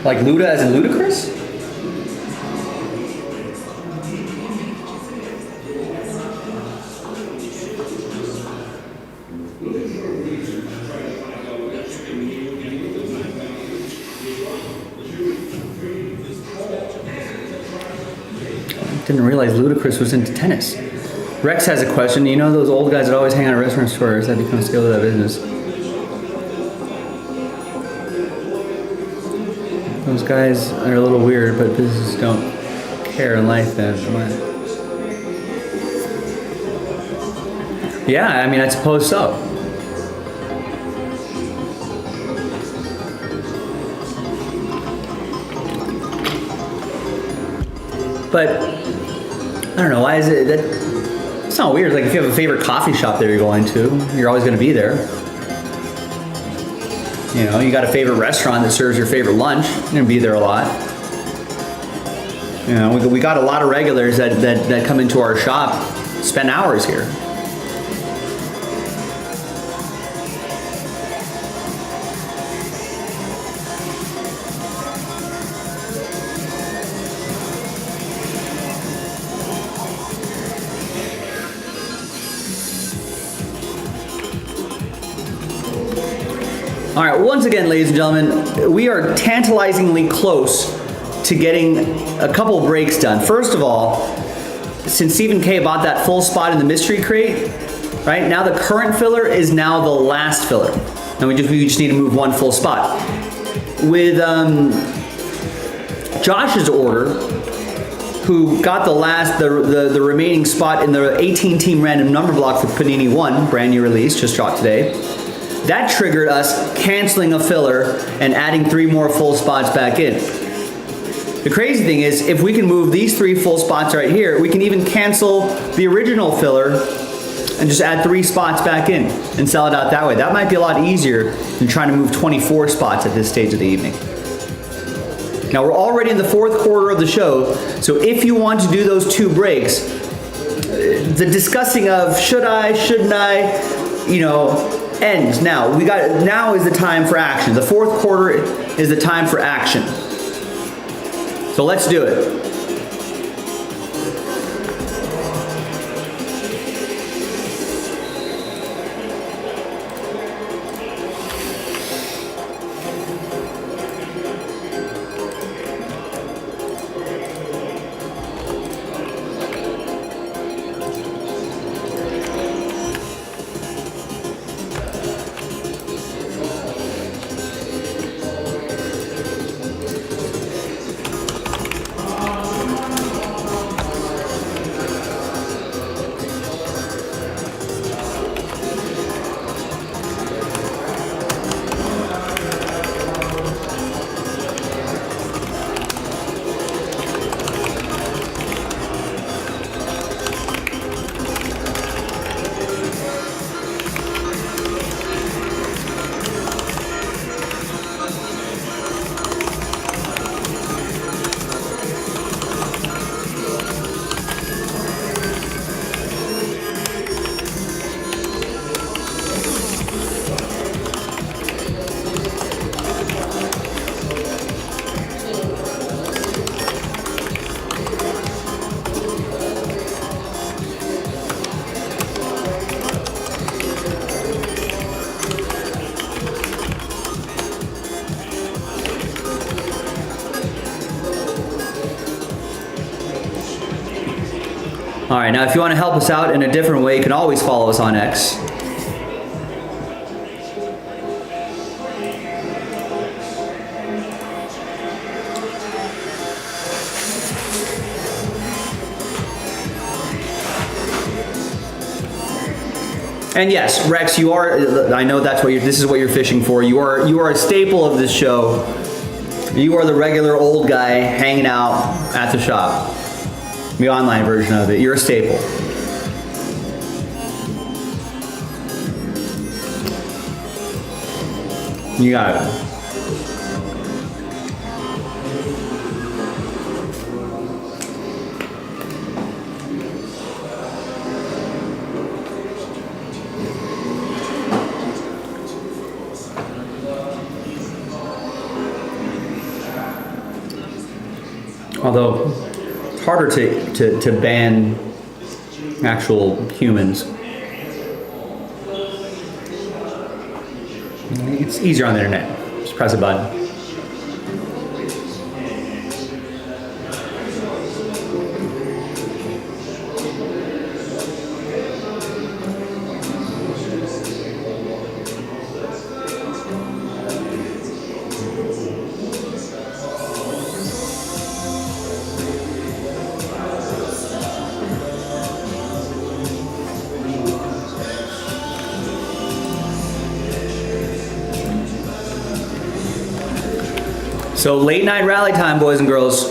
Like Luda as in Ludacris? Didn't realize Ludacris was into tennis. Rex has a question. You know those old guys that always hang out at restaurant stores that become skilled at that business? Those guys are a little weird, but businesses don't care in life that much. Yeah, I mean, I suppose so. But I don't know, why is it that it's not weird? Like if you have a favorite coffee shop that you're going to, you're always going to be there. You know, you got a favorite restaurant that serves your favorite lunch, you're going to be there a lot. You know, we got a lot of regulars that come into our shop, spend hours here. All right, once again, ladies and gentlemen, we are tantalizingly close to getting a couple breaks done. First of all, since Stephen K bought that full spot in the mystery crate, right, now the current filler is now the last filler. And we just need to move 1 full spot. With Josh's order, who got the remaining spot in the 18-team random number block for Panini 1, brand new release, just dropped today. That triggered us canceling a filler and adding 3 more full spots back in. The crazy thing is, if we can move these 3 full spots right here, we can even cancel the original filler and just add 3 spots back in and sell it out that way. That might be a lot easier than trying to move 24 spots at this stage of the evening. Now we're already in the 4th quarter of the show, so if you want to do those 2 breaks, the discussing of should I, shouldn't I, you know, ends now. Now is the time for action. The 4th quarter is the time for action. So let's do it. All right, now if you want to help us out in a different way, you can always follow us on X. And yes, Rex, you are, I know that's what this is what you're fishing for. You are a staple of this show. You are the regular old guy hanging out at the shop. The online version of it. You're a staple. You got it. Although it's harder to ban actual humans. It's easier on the internet. Just press a button. So late night rally time, boys and girls.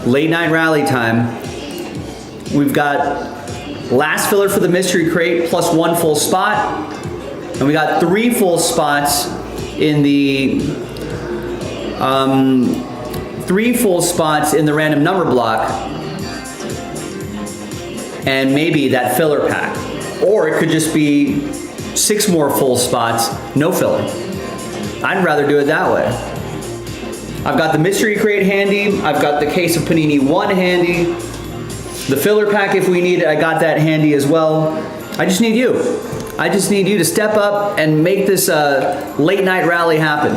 Late night rally time. We've got last filler for the mystery crate plus 1 full spot. And we got 3 full spots in the 3 full spots in the random number block. And maybe that filler pack. Or it could just be 6 more full spots, no filler. I'd rather do it that way. I've got the mystery crate handy. I've got the case of Panini 1 handy. The filler pack, if we need it, I got that handy as well. I just need you. I just need you to step up and make this late night rally happen.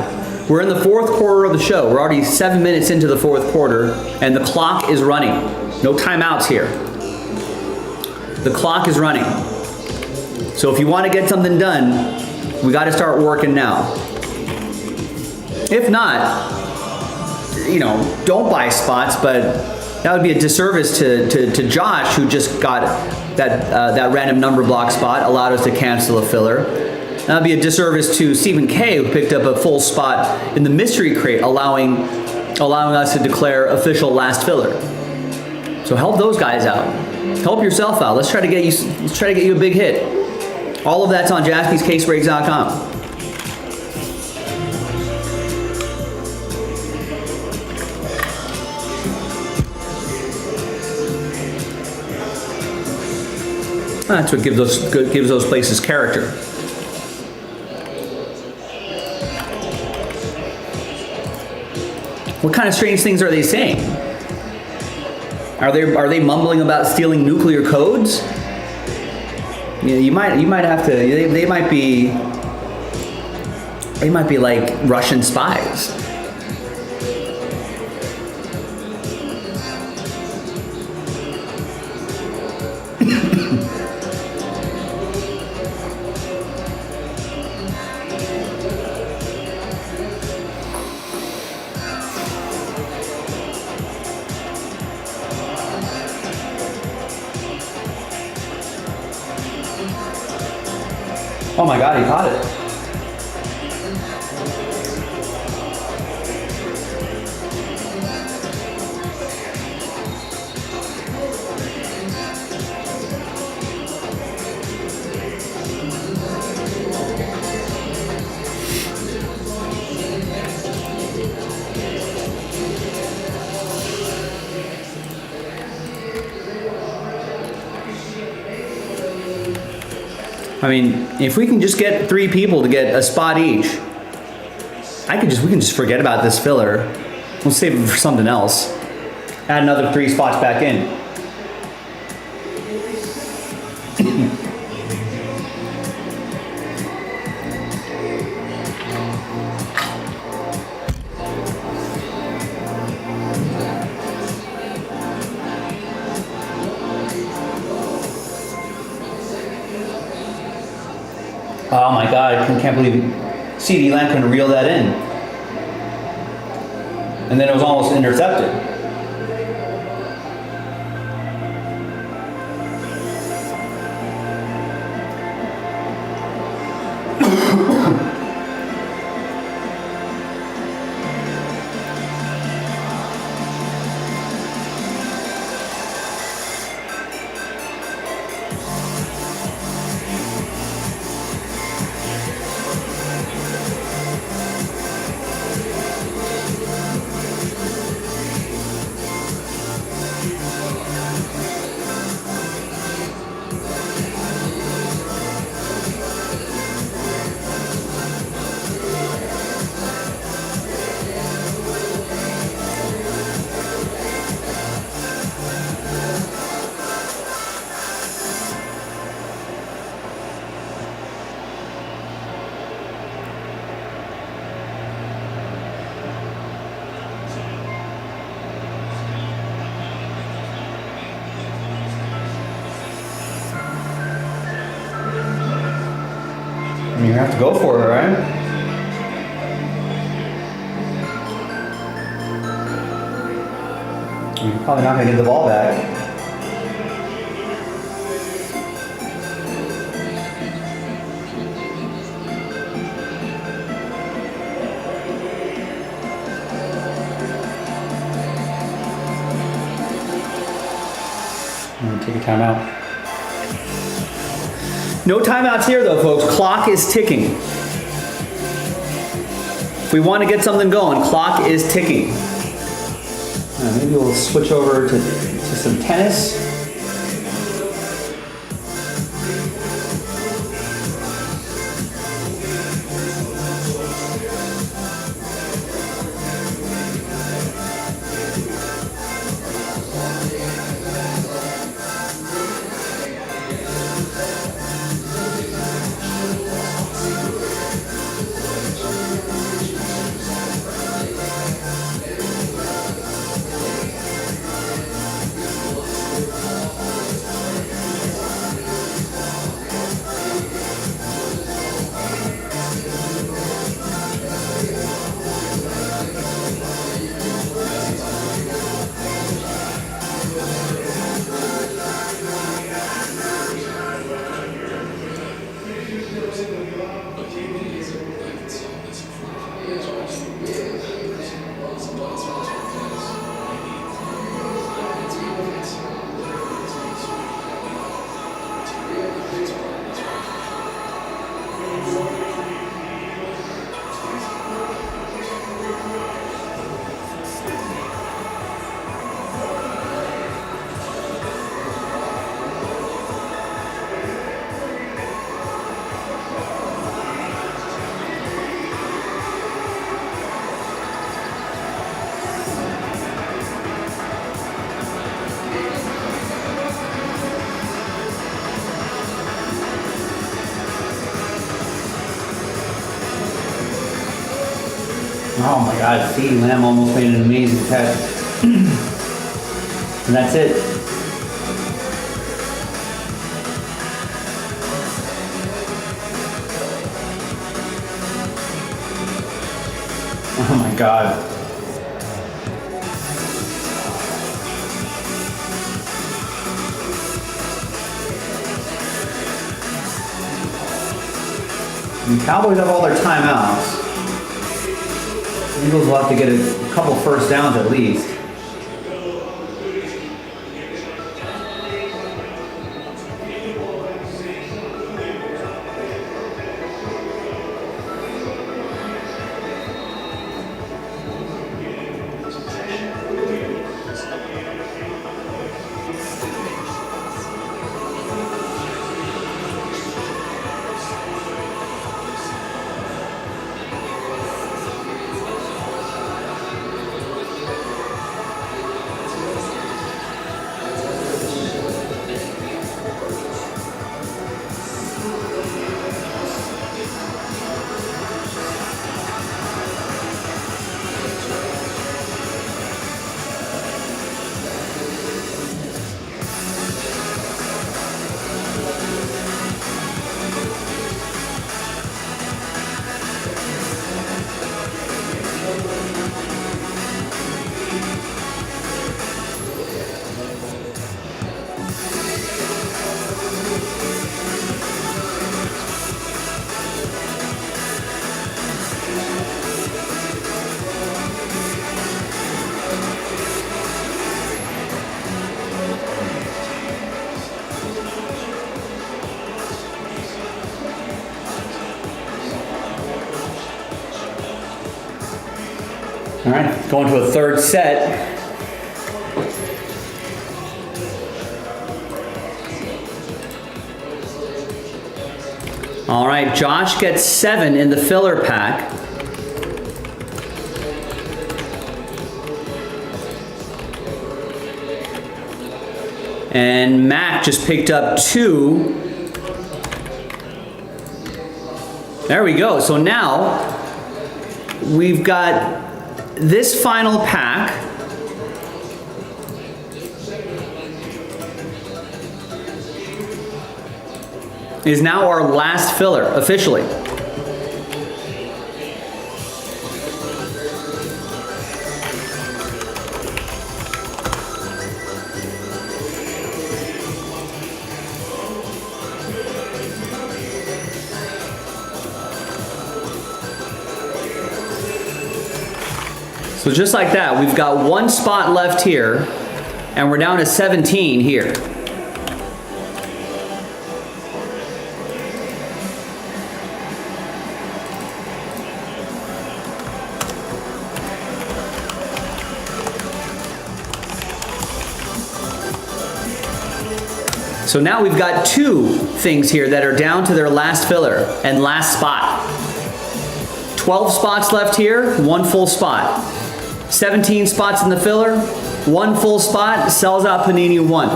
We're in the 4th quarter of the show. We're already 7 minutes into the 4th quarter, and the clock is running. No timeouts here. The clock is running. So if you want to get something done, we got to start working now. If not, you know, don't buy spots, but that would be a disservice to Josh, who just got that random number block spot, allowed us to cancel a filler. That would be a disservice to Stephen K, who picked up a full spot in the mystery crate, allowing us to declare official last filler. So help those guys out. Help yourself out. Let's try to get you a big hit. All of that's on JaspysCaseBreaks.com. That's what gives those places character. What kind of strange things are they saying? Are they mumbling about stealing nuclear codes? You know, you might have to. They might be like Russian spies. Oh my God, he caught it. I mean, if we can just get 3 people to get a spot each, we can just forget about this filler. We'll save it for something else. Add another 3 spots back in. God, I can't believe CeeDee Lamb couldn't reel that in. And then it was almost intercepted. You have to go for it, right? You're probably not going to get the ball back. I'm going to take a timeout. No timeouts here though, folks. Clock is ticking. If we want to get something going, clock is ticking. Maybe we'll switch over to some tennis. Oh my God, CeeDee Lamb almost made an amazing catch. And that's it. Oh my God. The Cowboys have all their timeouts. Eagles will have to get a couple first downs at least. All right, going to a third set. All right, Josh gets 7 in the filler pack. And Mac just picked up 2. There we go. So now we've got this final pack. Is now our last filler, officially. So just like that, we've got 1 spot left here, and we're down to 17 here. So now we've got 2 things here that are down to their last filler and last spot. 12 spots left here, 1 full spot. 17 spots in the filler, 1 full spot, sells out Panini 1.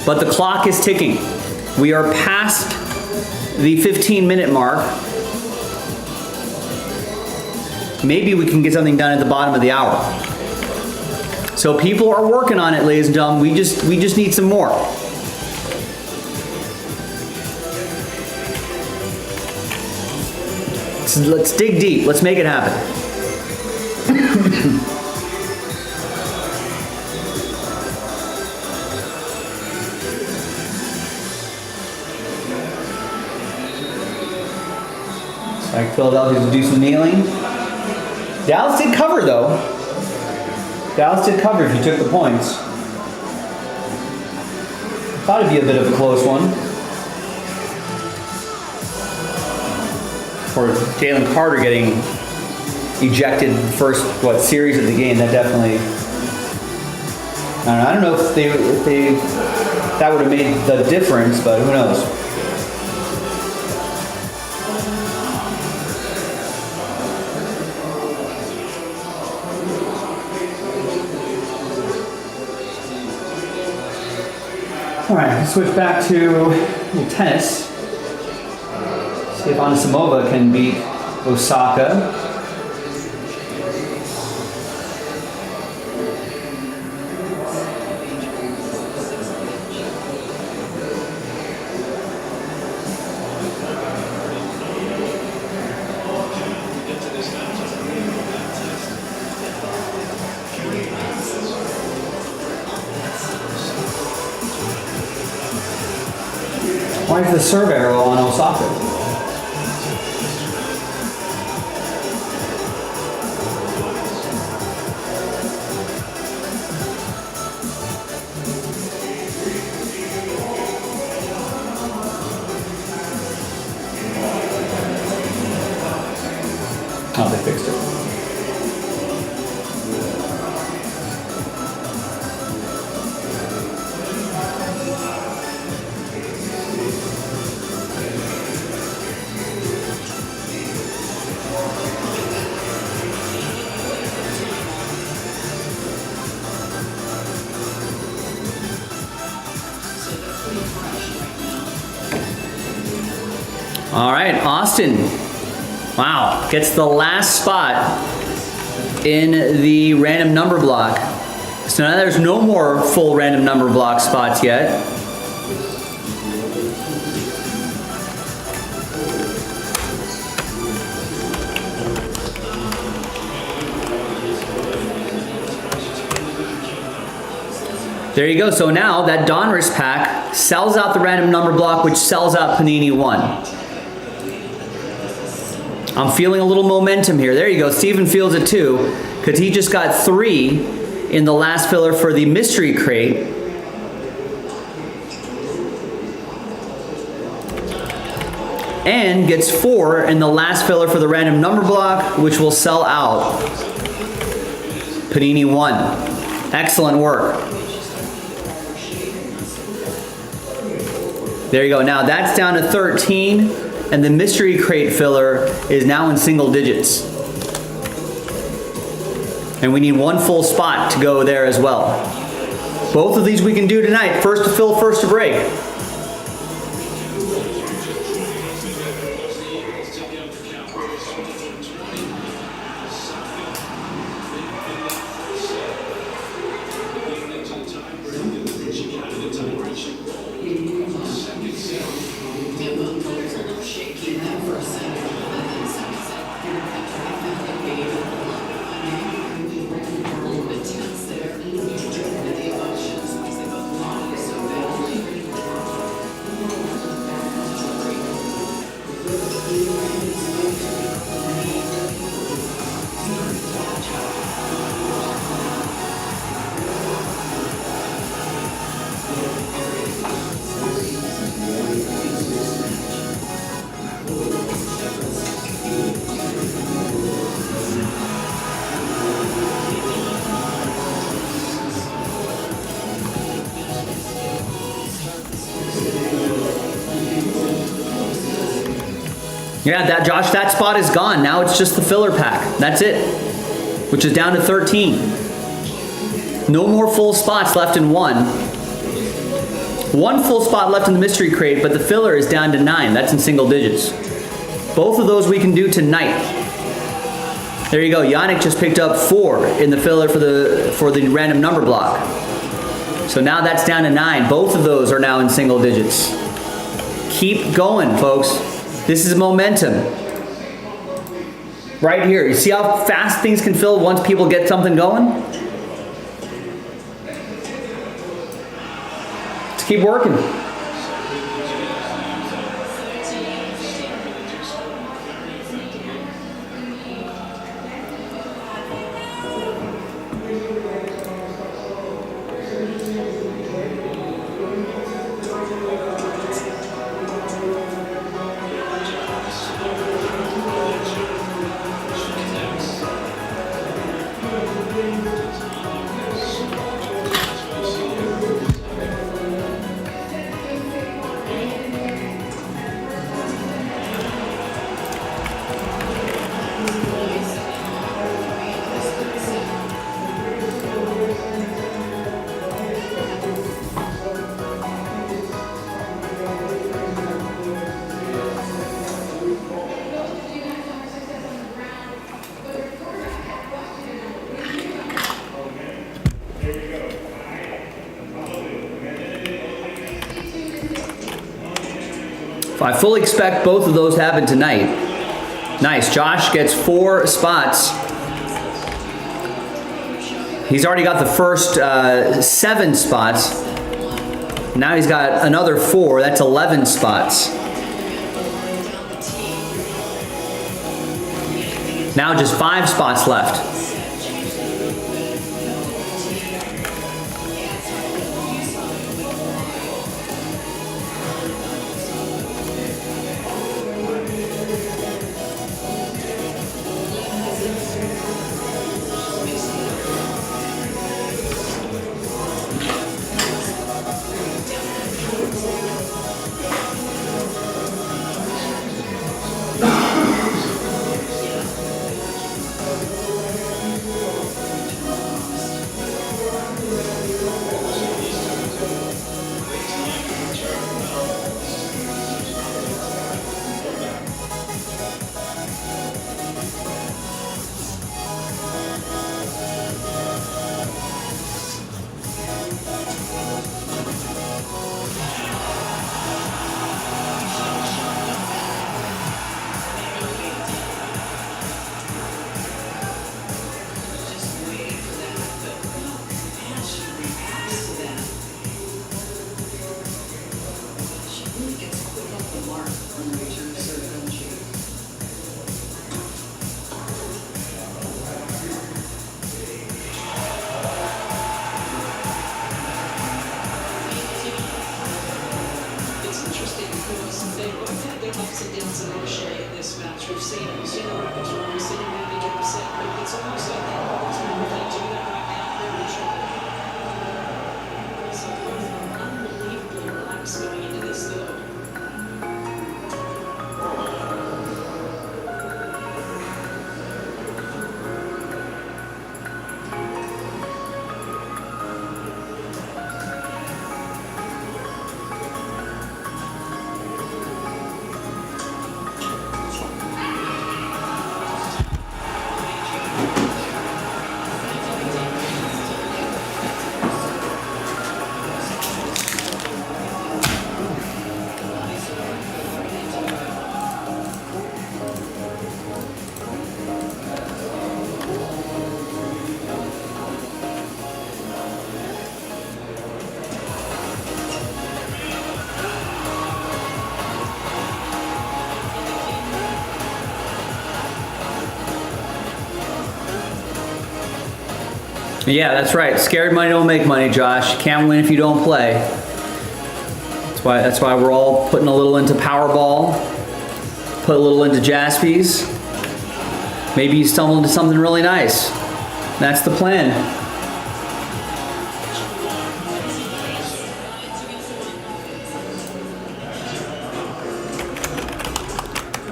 But the clock is ticking. We are past the 15-minute mark. Maybe we can get something done at the bottom of the hour. So people are working on it, ladies and gentlemen. We just need some more. So let's dig deep. Let's make it happen. Like Philadelphia to do some nailing. Dallas did cover though. Dallas did cover if you took the points. Thought it'd be a bit of a close one. For Jalen Carter getting ejected first series of the game, that definitely. I don't know if they that would have made the difference, but who knows. All right, let's switch back to tennis. See if Anisimova can beat Osaka. Why is the serve arrow on Osaka? Oh, they fixed it. All right, Austin. Wow, gets the last spot in the random number block. So now there's no more full random number block spots yet. There you go. So now that Donruss pack sells out the random number block, which sells out Panini 1. I'm feeling a little momentum here. There you go. Stephen feels it too, because he just got 3 in the last filler for the mystery crate. and gets 4 in the last filler for the random number block, which will sell out. Panini 1. Excellent work. There you go. Now that's down to 13, and the mystery crate filler is now in single digits. And we need 1 full spot to go there as well. Both of these we can do tonight. First to fill, first to break. Yeah, Josh, that spot is gone. Now it's just the filler pack. That's it, which is down to 13. No more full spots left in 1. 1 full spot left in the mystery crate, but the filler is down to 9. That's in single digits. Both of those we can do tonight. There you go. Yannick just picked up 4 in the filler for the random number block. So now that's down to 9. Both of those are now in single digits. Keep going, folks. This is momentum. Right here. You see how fast things can fill once people get something going? Let's keep working. I fully expect both of those to happen tonight. Nice. Josh gets 4 spots. He's already got the first 7 spots. Now he's got another 4. That's 11 spots. Now just 5 spots left. Yeah, that's right. Scared money don't make money, Josh. You can't win if you don't play. That's why we're all putting a little into Powerball, put a little into Jaspys. Maybe you stumble into something really nice. That's the plan.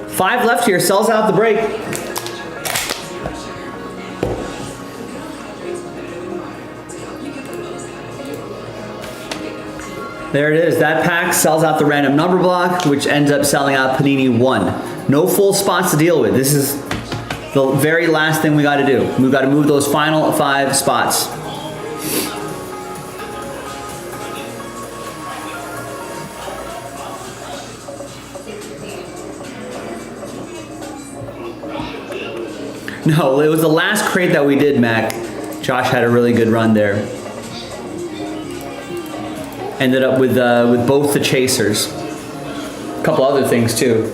Five left here, sells out the break. There it is. That pack sells out the random number block, which ends up selling out Panini 1. No full spots to deal with. This is the very last thing we got to do. We've got to move those final 5 spots. No, it was the last crate that we did, Mac. Josh had a really good run there. Ended up with both the chasers. A couple other things too.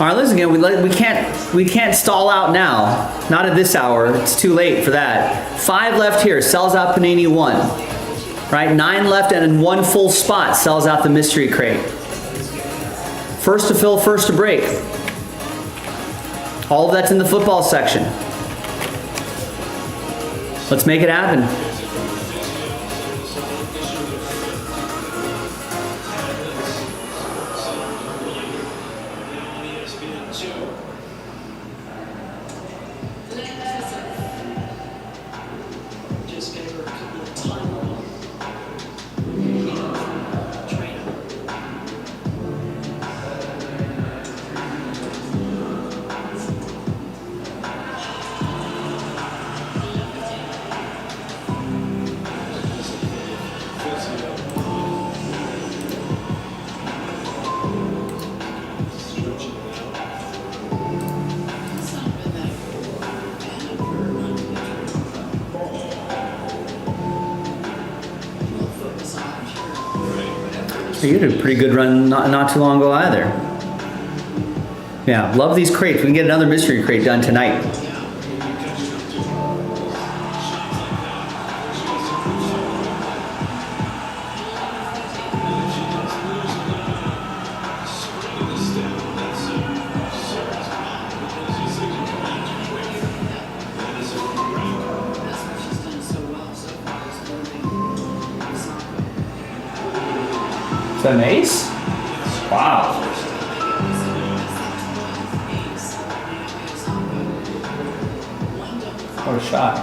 All right, listen again. We can't stall out now. Not at this hour. It's too late for that. 5 left here. Sells out Panini 1. Right, 9 left and in 1 full spot sells out the mystery crate. First to fill, first to break. All of that's in the football section. Let's make it happen. Just gave her a couple of time off. Trainer. You did a pretty good run not too long ago either. Yeah, love these crates. We can get another mystery crate done tonight. Is that an ace? Wow. What a shot.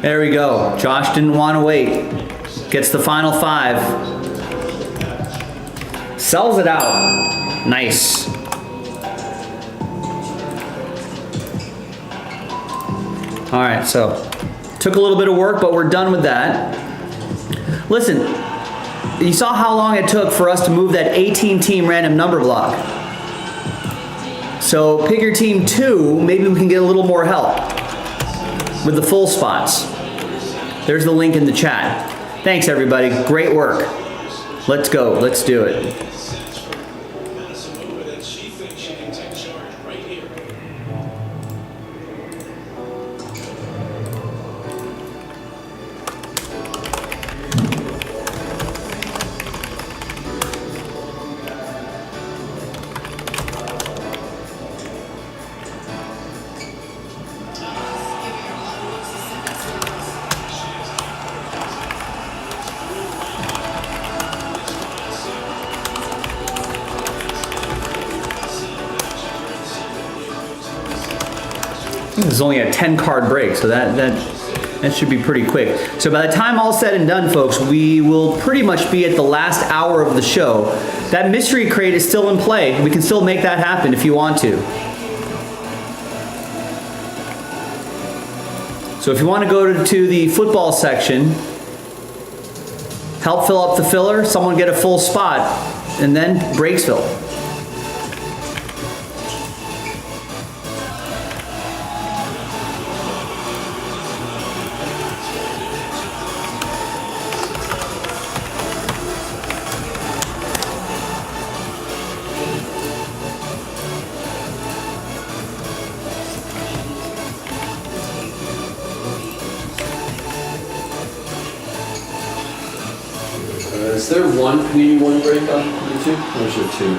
There we go. Josh didn't want to wait. Gets the final 5. Sells it out. Nice. All right, so took a little bit of work, but we're done with that. Listen, you saw how long it took for us to move that 18-team random number block. So pick your team 2, maybe we can get a little more help with the full spots. There's the link in the chat. Thanks, everybody. Great work. Let's go. Let's do it. This is only a 10 card break, so that should be pretty quick. So by the time all's said and done, folks, we will pretty much be at the last hour of the show. That mystery crate is still in play. We can still make that happen if you want to. So if you want to go to the football section, help fill up the filler, someone get a full spot, and then Breaksville. Is there one Panini one break on the two? Or is there two?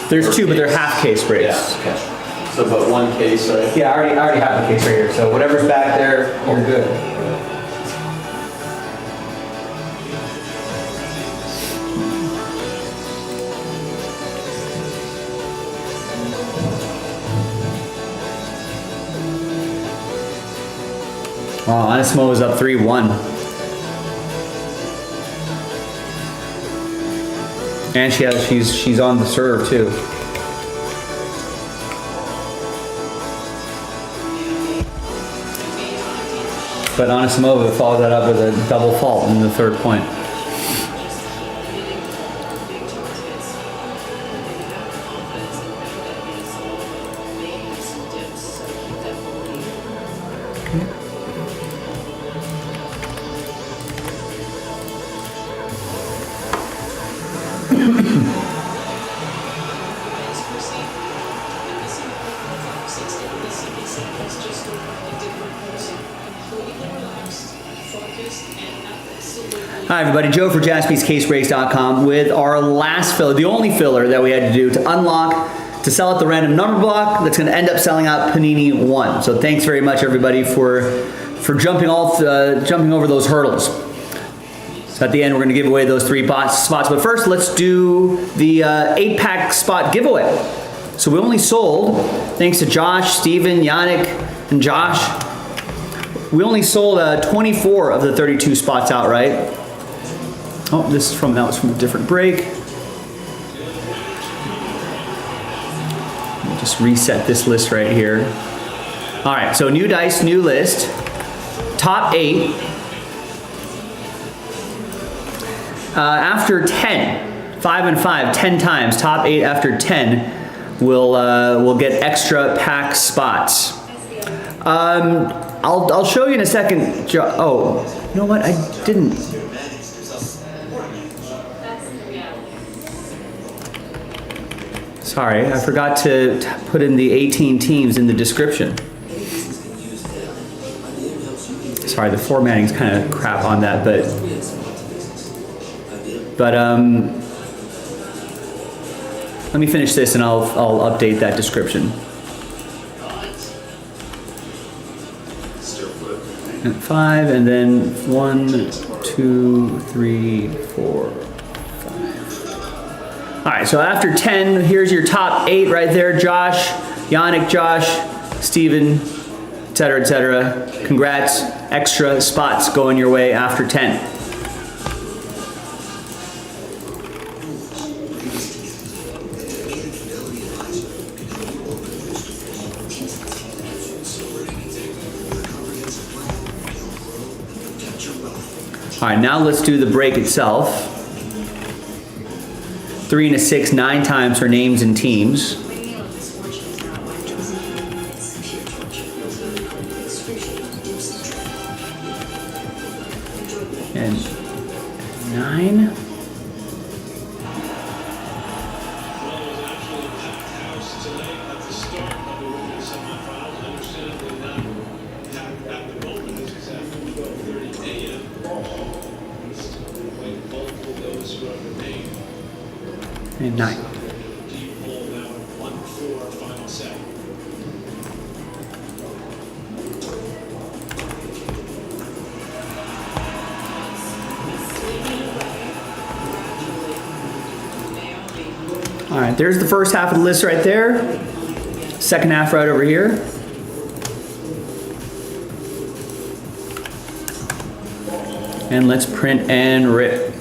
There's two, but they're half case breaks. Yeah, okay. So, but one case, right? Yeah, I already have the case right here. So whatever's back there, you're good. Wow, Anismo is up 3-1. And she's on the serve too. But Anisimova followed that up with a double fault in the third point. Hi everybody, Joe for JaspysCaseBreaks.com with our last filler, the only filler that we had to do to unlock, to sell out the random number block that's going to end up selling out Panini 1. So thanks very much everybody for jumping over those hurdles. So at the end we're going to give away those 3 spots, but first let's do the 8-pack spot giveaway. So we only sold, thanks to Josh, Steven, Yannick, and Josh, we only sold 24 of the 32 spots outright. Oh, that was from a different break. Let me just reset this list right here. All right, so new dice, new list. Top 8. After 10, 5 and 5, 10 times. Top 8 after 10 will get extra pack spots. I'll show you in a second. Oh, you know what? I didn't. Sorry, I forgot to put in the 18 teams in the description. Sorry, the formatting's kind of crap on that, but let me finish this and I'll update that description. And 5, and then 1, 2, 3, 4, 5. All right, so after 10, here's your top 8 right there. Josh, Yannick, Josh, Steven, etc., etc. Congrats, extra spots going your way after 10. All right, now let's do the break itself. 3 and a 6, 9 times for names and teams. And 9. And 9. All right, there's the first half of the list right there. Second half right over here. And let's print and rip.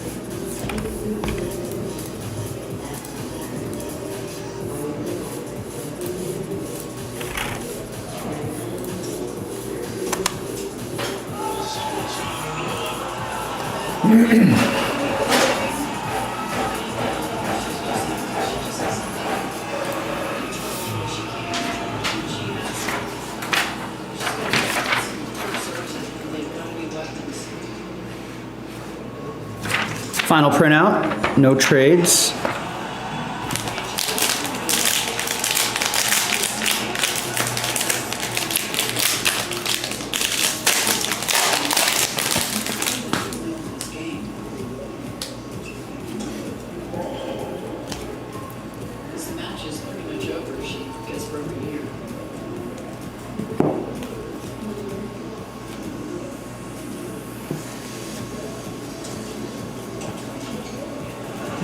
Final printout, no trades. This match is pretty much over. She gets broken here.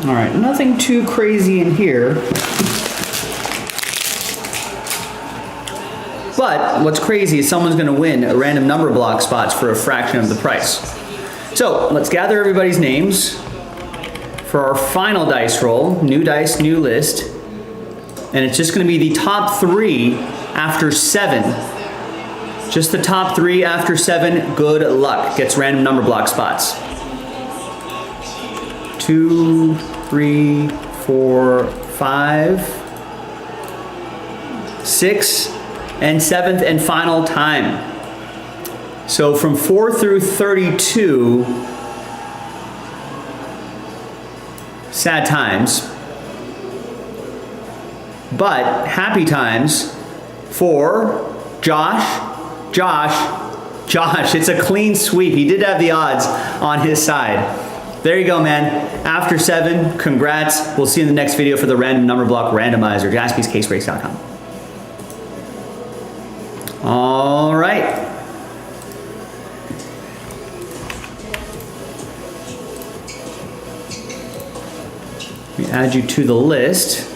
All right, nothing too crazy in here. But what's crazy is someone's gonna win a random number block spots for a fraction of the price. So let's gather everybody's names for our final dice roll. New dice, new list. And it's just gonna be the top 3 after 7. Just the top 3 after 7, good luck. Gets random number block spots. 2, 3, 4, 5, 6, and 7th and final time. So from 4 through 32, sad times, but happy times for Josh. It's a clean sweep. He did have the odds on his side. There you go, man. After 7, congrats. We'll see you in the next video for the random number block randomizer. JaspysCaseBreaks.com. All right. We add you to the list.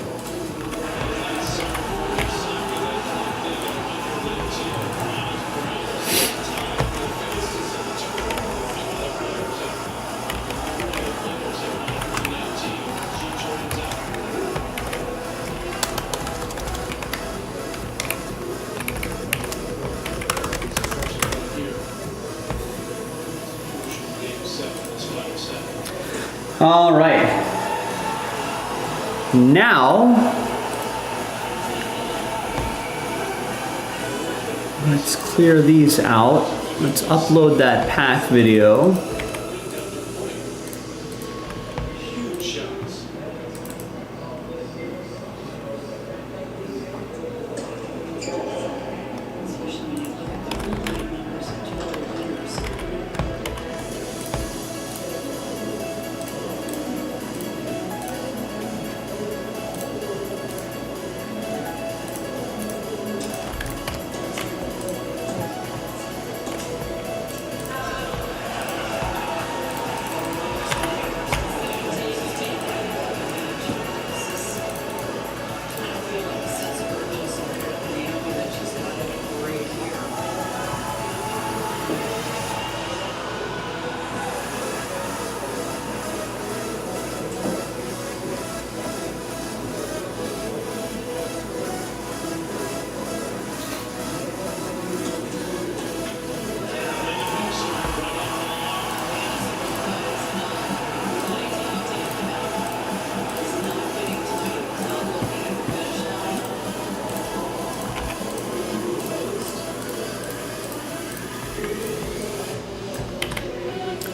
All right. Now, let's clear these out. Let's upload that pack video.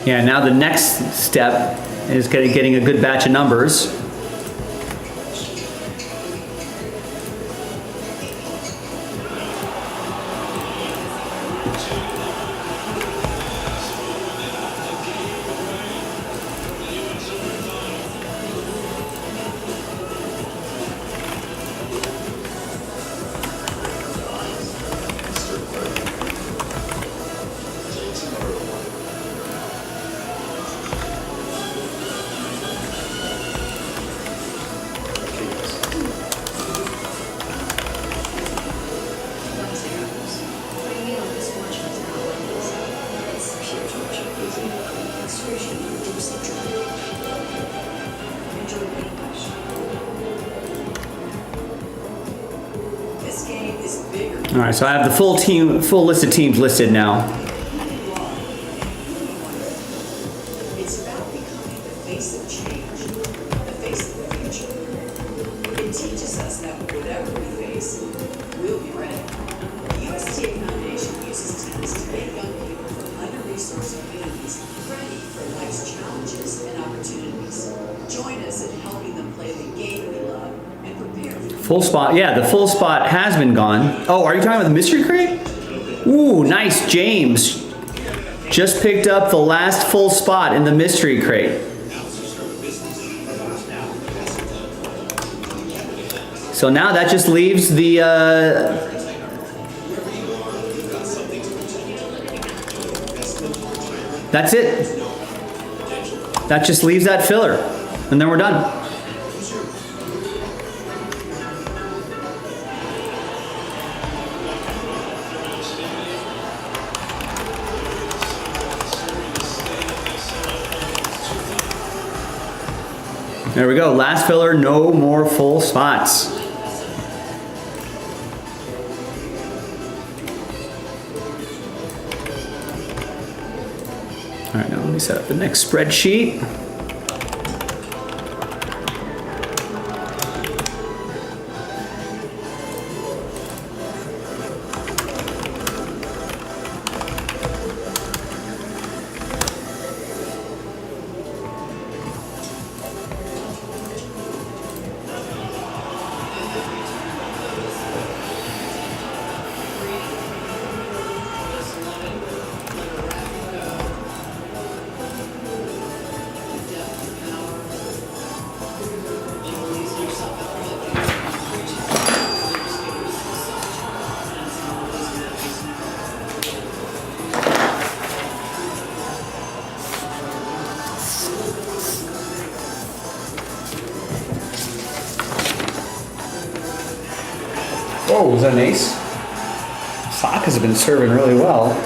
Yeah, now the next step is getting a good batch of numbers. This game is bigger. All right, so I have the full list of teams listed now. It's about becoming the face of change, the face of the future. It teaches us that whatever we face, we'll be ready. The USTA Foundation uses tennis to make young people from under-resourced communities ready for life's challenges and opportunities. Join us in helping them play the game we love and prepare for the Full spot, yeah, the full spot has been gone. Oh, are you talking about the mystery crate? Ooh, nice, James. Just picked up the last full spot in the mystery crate. So now that just leaves the, that's it. That just leaves that filler, and then we're done. There we go, last filler, no more full spots. All right, now let me set up the next spreadsheet. Oh, was that an ace? Sockers have been serving really well.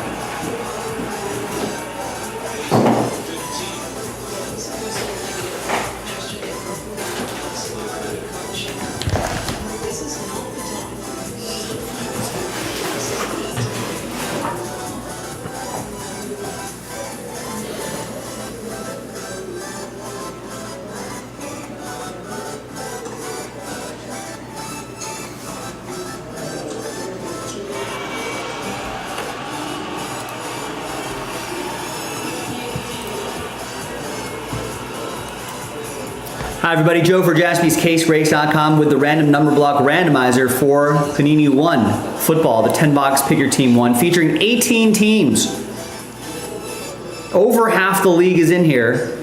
Hi everybody, Joe for JaspysCaseBreaks.com with the random number block randomizer for Panini 1 football, the 10 box pick your team 1, featuring 18 teams. Over half the league is in here.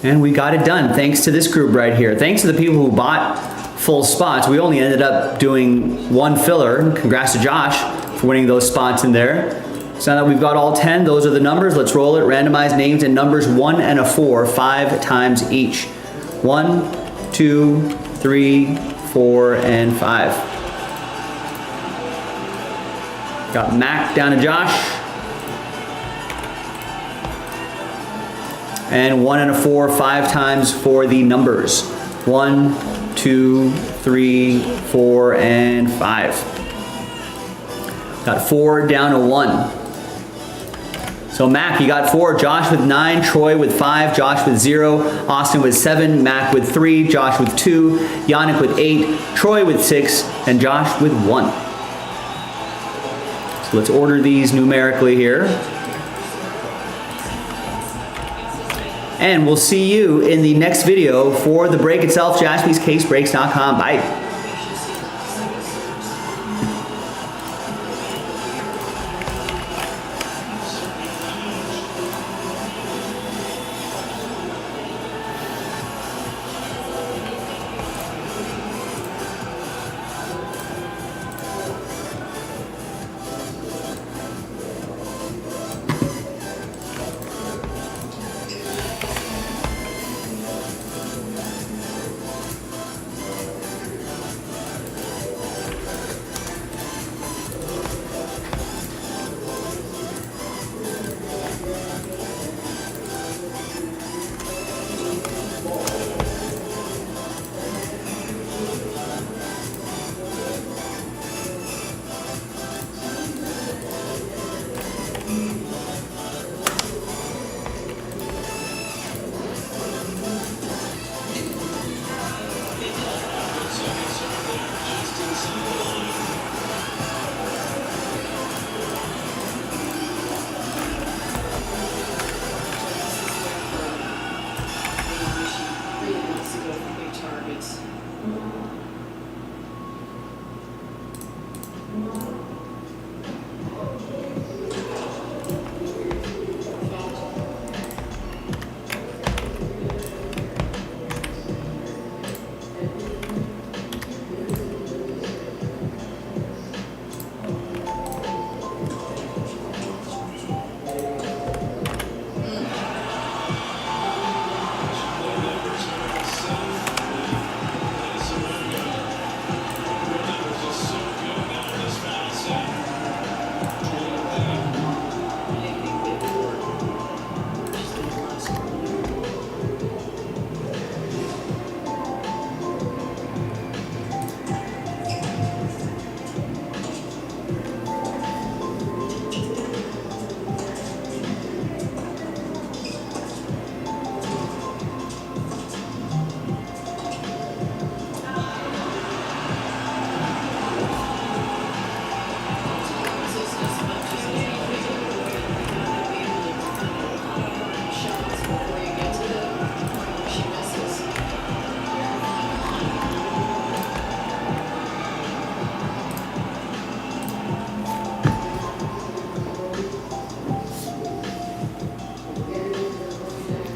And we got it done thanks to this group right here. Thanks to the people who bought full spots. We only ended up doing one filler. Congrats to Josh for winning those spots in there. So now that we've got all 10, those are the numbers. Let's roll it. Randomize names and numbers 1 and a 4, 5 times each. 1, 2, 3, 4, and 5. Got Mac down to Josh. And 1 and a 4, 5 times for the numbers. 1, 2, 3, 4, and 5. Got 4 down to 1. So Mac, you got 4, Josh with 9, Troy with 5, Josh with 0, Austin with 7, Mac with 3, Josh with 2, Yannick with 8, Troy with 6, and Josh with 1. So let's order these numerically here. And we'll see you in the next video for the break itself, JaspysCaseBreaks.com. Bye. the big targets.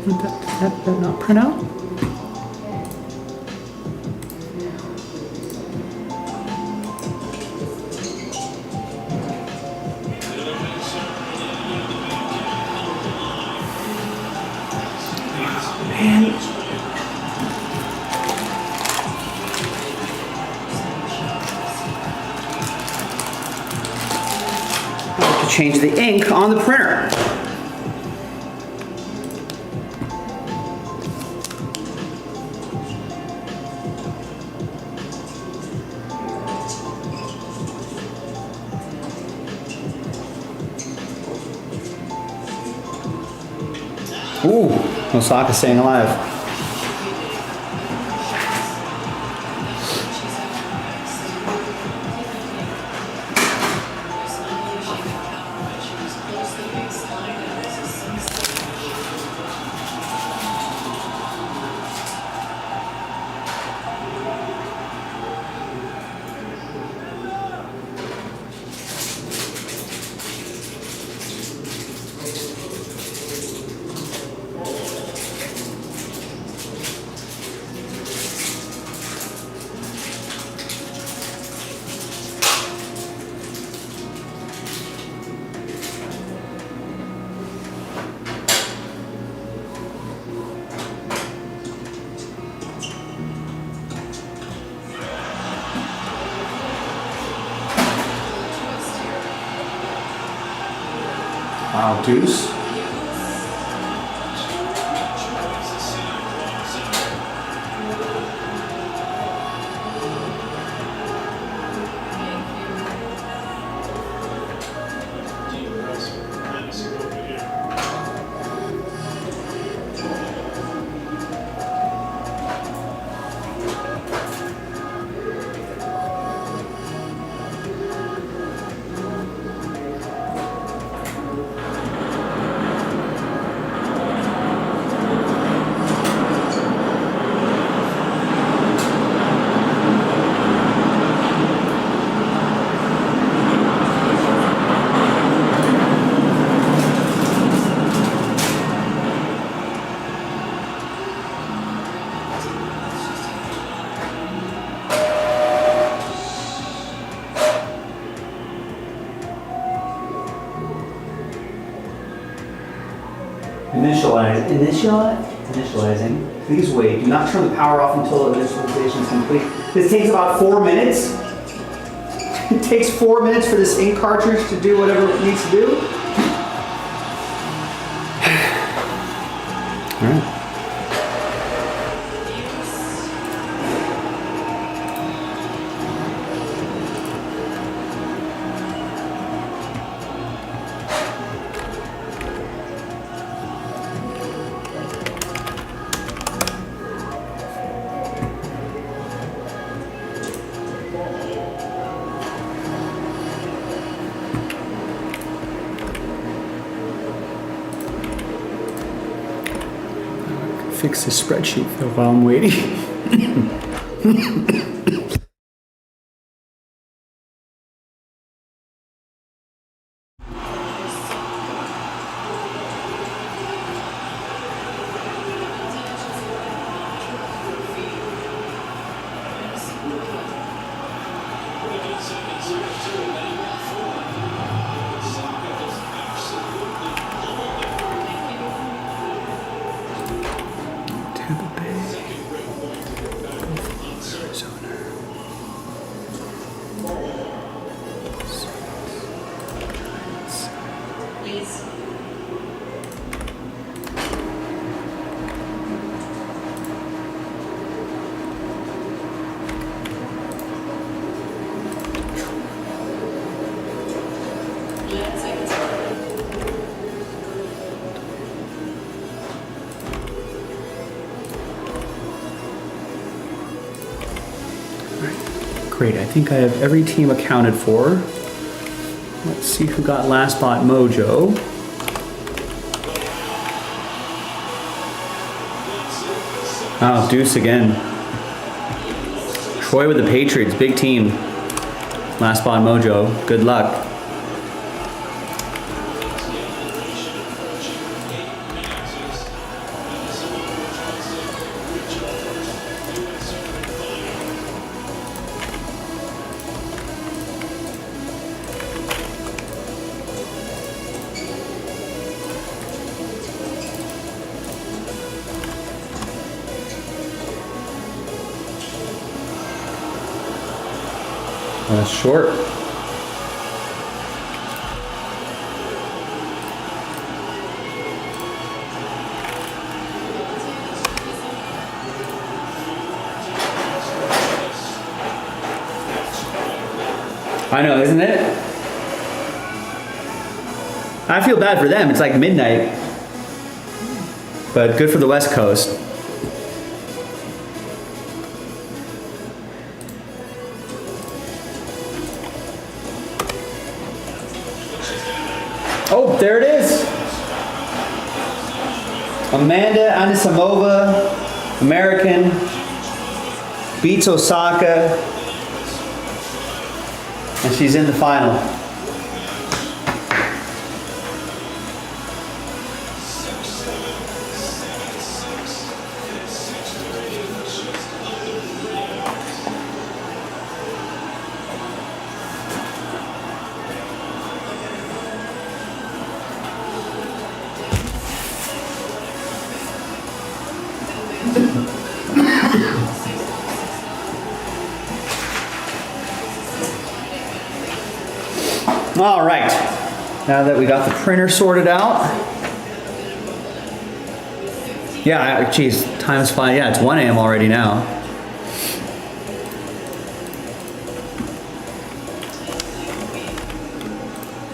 Did that not print out? To change the ink on the printer. Ooh, Osaka staying alive. Wow, deuce. Initializing. Please wait. Do not turn the power off until initialization is complete. This takes about 4 minutes. It takes 4 minutes for this ink cartridge to do whatever it needs to do. All right. Fix this spreadsheet though while I'm waiting. Tampa Bay. Arizona. Please. Great, I think I have every team accounted for. Let's see who got last spot mojo. Oh, deuce again. Troy with the Patriots, big team. Last spot mojo, good luck. Short. I know, isn't it? I feel bad for them. It's like midnight. But good for the West Coast. Oh, there it is. Amanda Anisimova, American, beats Osaka, and she's in the final. All right, now that we got the printer sorted out. Yeah, geez, time's flying. Yeah, it's 1 a.m. already now.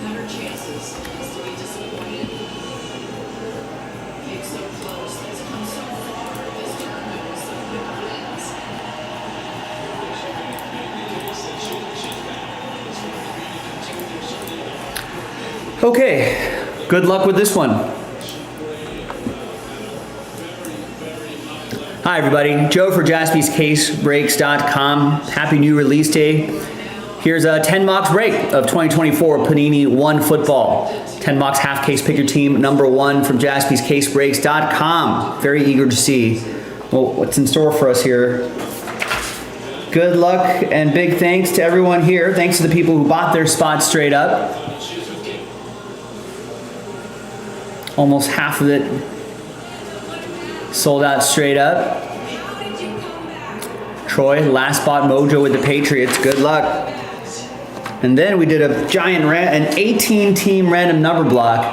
Better chances is to be disappointed. Came so close, it's come so far. This tournament was so quick wins. Okay, good luck with this one. Hi everybody, Joe for JaspysCaseBreaks.com. Happy new release day. Here's a 10 Mox break of 2024 Panini One Football. 10 Mox half case, pick your team number 1 from JaspysCaseBreaks.com. Very eager to see what's in store for us here. Good luck and big thanks to everyone here. Thanks to the people who bought their spots straight up. Almost half of it sold out straight up. Troy, last spot mojo with the Patriots. Good luck. And then we did a giant an 18 team random number block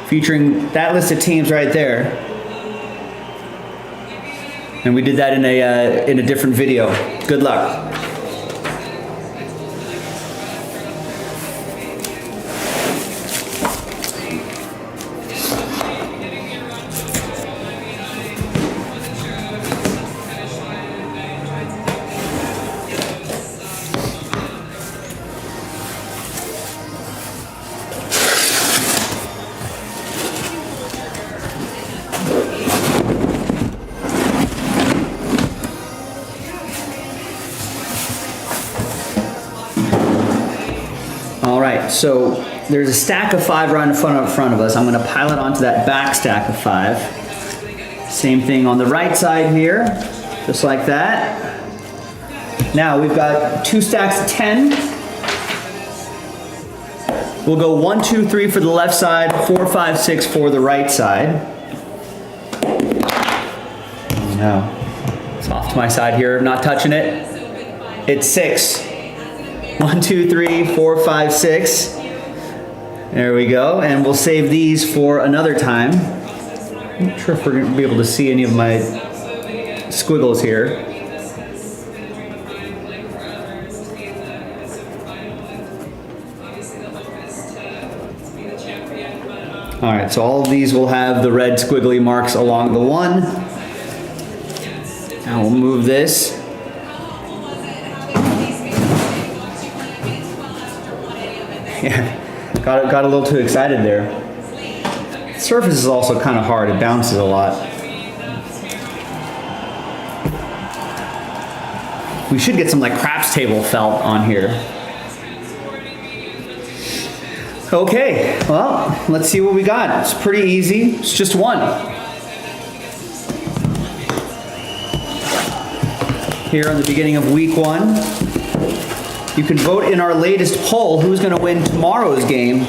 featuring that list of teams right there. And we did that in a different video. Good luck. All right, so there's a stack of 5 right in front of us. I'm gonna pile it onto that back stack of 5. Same thing on the right side here, just like that. Now we've got 2 stacks of 10. We'll go 1, 2, 3 for the left side, 4, 5, 6 for the right side. Now, it's off to my side here, I'm not touching it. It's 6. 1, 2, 3, 4, 5, 6. There we go, and we'll save these for another time. I'm not sure if we're gonna be able to see any of my squiggles here. All right, so all of these will have the red squiggly marks along the 1. Now we'll move this. Yeah, got a little too excited there. The surface is also kind of hard, it bounces a lot. We should get some like craps table felt on here. Okay, well, let's see what we got. It's pretty easy, it's just 1. Here on the beginning of week 1. You can vote in our latest poll who's going to win tomorrow's game.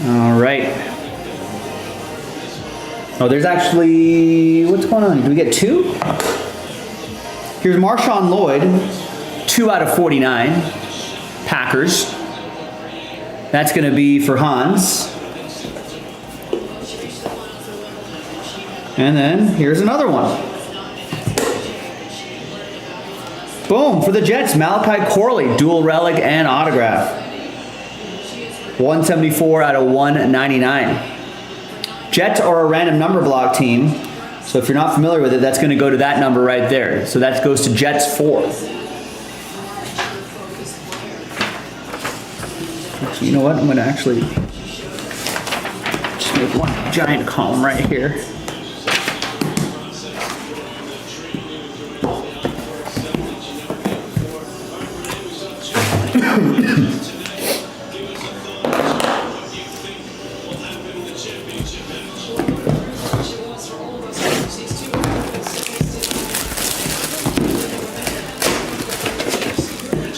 All right. Oh, there's actually, what's going on? Do we get 2? Here's Marshawn Lloyd, 2 out of 49, Packers. That's going to be for Hans. And then here's another one. Boom, for the Jets, Malachi Corley, dual relic and autograph. 174 out of 199. Jets are a random number block team. So if you're not familiar with it, that's going to go to that number right there. So that goes to Jets 4. Actually, you know what? I'm going to actually just make one giant column right here.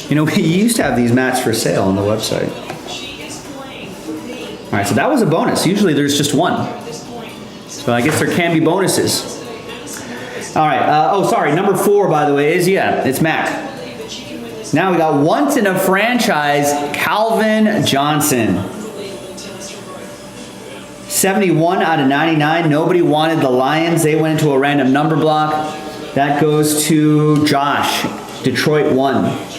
You know, we used to have these mats for sale on the website. All right, so that was a bonus. Usually there's just 1. So I guess there can be bonuses. All right, oh, sorry, number 4, by the way, is, it's Mac. Now we got once in a franchise, Calvin Johnson. 71 out of 99. Nobody wanted the Lions. They went into a random number block. That goes to Josh, Detroit 1.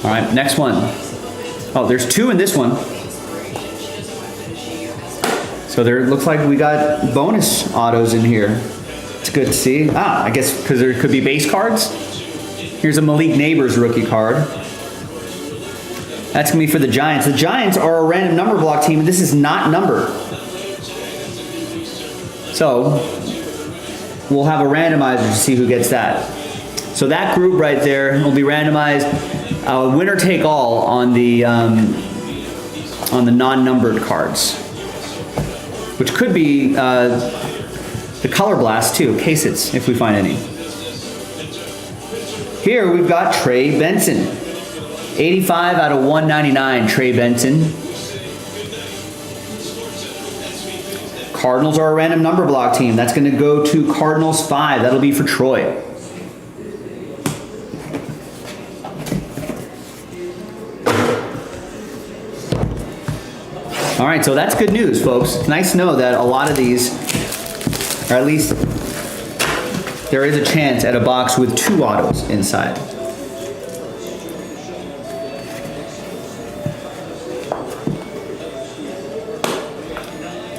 All right, next one. Oh, there's 2 in this one. So there looks like we got bonus autos in here. It's good to see. I guess because there could be base cards. Here's a Malik Neighbors rookie card. That's gonna be for the Giants. The Giants are a random number block team, and this is not numbered. So we'll have a randomizer to see who gets that. So that group right there will be randomized. Winner take all on the non-numbered cards, which could be the Color Blast too, Case-Its, if we find any. Here we've got Trey Benson, 85 out of 199. Trey Benson. Cardinals are a random number block team. That's going to go to Cardinals 5. That'll be for Troy. All right, so that's good news, folks. It's nice to know that a lot of these, or at least there is a chance at a box with 2 autos inside.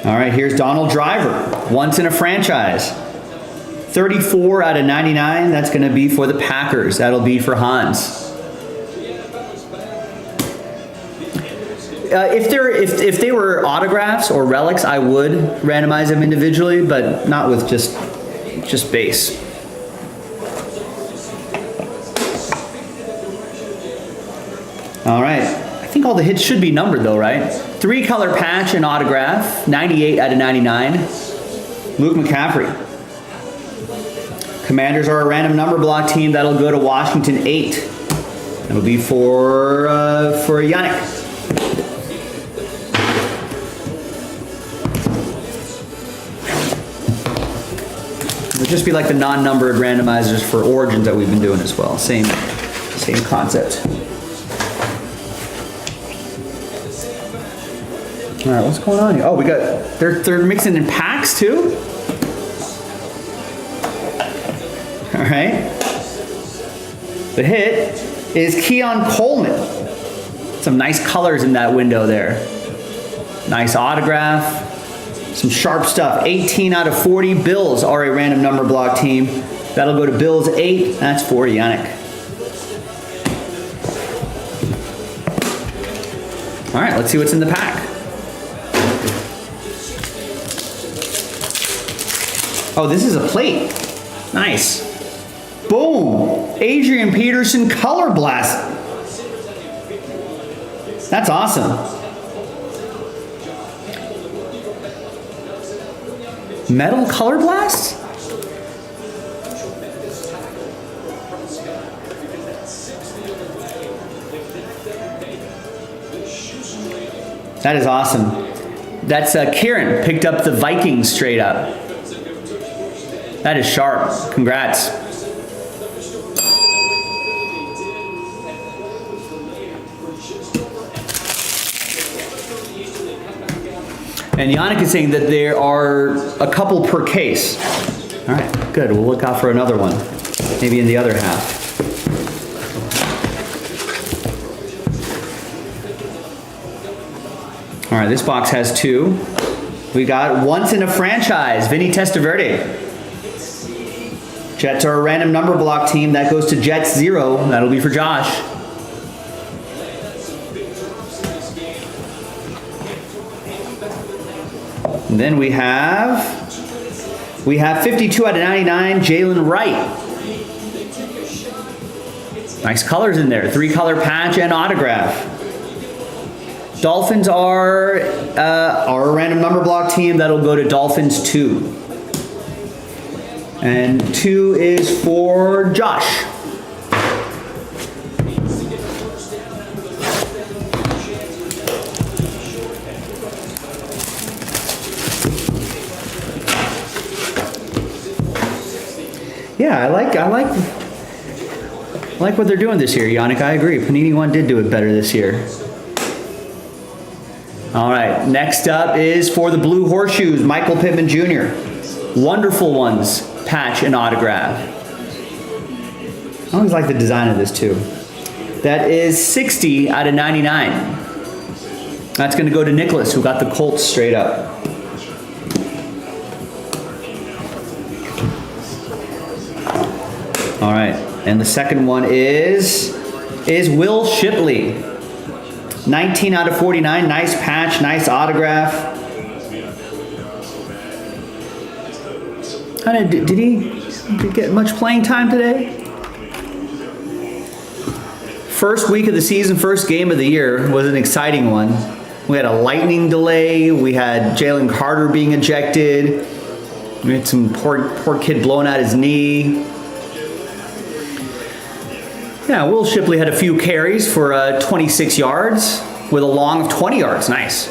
All right, here's Donald Driver, once in a franchise. 34 out of 99, that's going to be for the Packers. That'll be for Hans. If they were autographs or relics, I would randomize them individually, but not with just base. All right. I think all the hits should be numbered though, right? 3-color patch and autograph, 98 out of 99. Luke McCaffrey. Commanders are a random number block team. That'll go to Washington 8. That'll be for Yannick. It'll just be like the non-numbered randomizers for Origins that we've been doing as well. Same concept. All right, what's going on here? Oh, we got, they're mixing in packs too? All right. The hit is Keon Coleman. Some nice colors in that window there. Nice autograph. Some sharp stuff. 18 out of 40. Bills are a random number block team. That'll go to Bills 8. That's for Yannick. All right, let's see what's in the pack. Oh, this is a plate. Nice. Boom. Adrian Peterson Color Blast. That's awesome. Metal Color Blast? That is awesome. That's Kieran picked up the Vikings straight up. That is sharp. Congrats. And Yannick is saying that there are a couple per case. All right, good. We'll look out for another one. Maybe in the other half. All right, this box has 2. We got once in a franchise, Vinny Testaverde. Jets are a random number block team. That goes to Jets 0. That'll be for Josh. And then we have 52 out of 99, Jalen Wright. Nice colors in there. 3-color patch and autograph. Dolphins are a random number block team. That'll go to Dolphins 2. And 2 is for Josh. Yeah, I like what they're doing this year, Yannick. I agree. Panini One did do it better this year. All right, next up is for the Blue Horseshoes, Michael Pittman Jr. Wonderful Ones, patch and autograph. I always like the design of this too. That is 60 out of 99. That's going to go to Nicholas, who got the Colts straight up. All right, and the second one is Will Shipley. 19 out of 49, nice patch, nice autograph. Did he get much playing time today? First week of the season, first game of the year was an exciting one. We had a lightning delay. We had Jalen Carter being ejected. We had some poor kid blowing out his knee. Yeah, Will Shipley had a few carries for 26 yards with a long of 20 yards. Nice.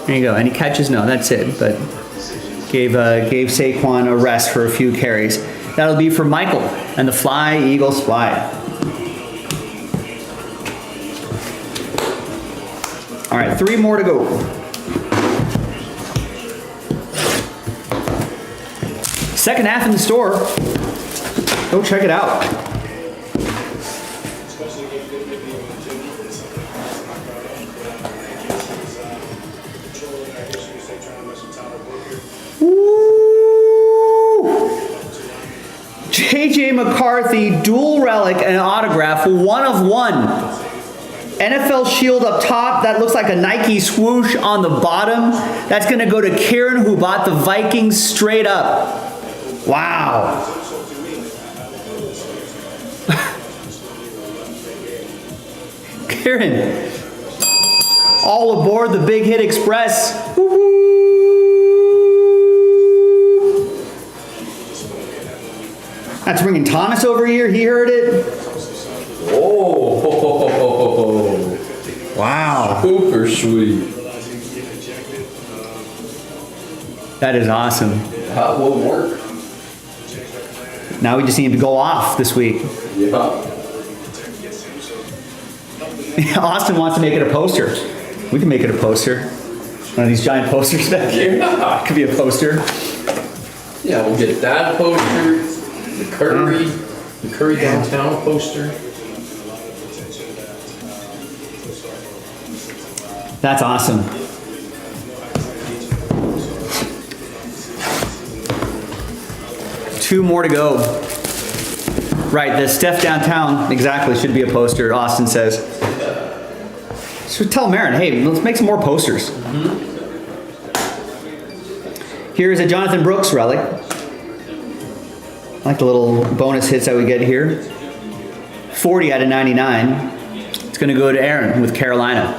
There you go. Any catches? No, that's it. But gave Saquon a rest for a few carries. That'll be for Michael and the Fly Eagles Fly. All right, 3 more to go. Second half in the store. Go check it out. KJ McCarthy, dual relic and autograph, 1 of 1. NFL Shield up top, that looks like a Nike swoosh on the bottom. That's gonna go to Kieran, who bought the Vikings straight up. Wow. Kieran, all aboard the Big Hit Express. Woo-hoo. That's bringing Thomas over here. He heard it. Oh, Wow. super sweet. That is awesome. That will work. Now we just need to go off this week. Yeah. Austin wants to make it a poster. We can make it a poster. One of these giant posters back here. Yeah. Could be a poster. Yeah, we'll get that poster, the Curry downtown poster. That's awesome. Two more to go. Right, the Steph downtown exactly should be a poster, Austin says. So tell Marin, hey, let's make some more posters. Here's a Jonathan Brooks relic. I like the little bonus hits that we get here. 40 out of 99. It's going to go to Aaron with Carolina.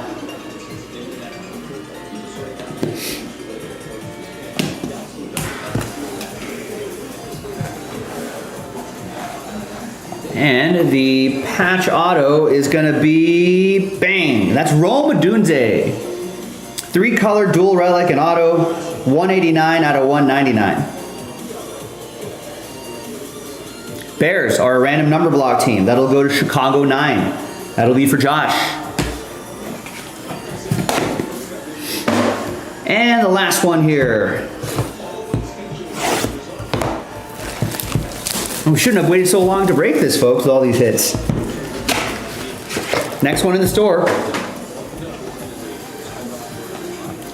And the patch auto is going to be, bang, that's Rome Odunze. 3-color dual relic and auto, 189 out of 199. Bears are a random number block team. That'll go to Chicago 9. That'll be for Josh. And the last one here. We shouldn't have waited so long to break this, folks, with all these hits. Next one in the store.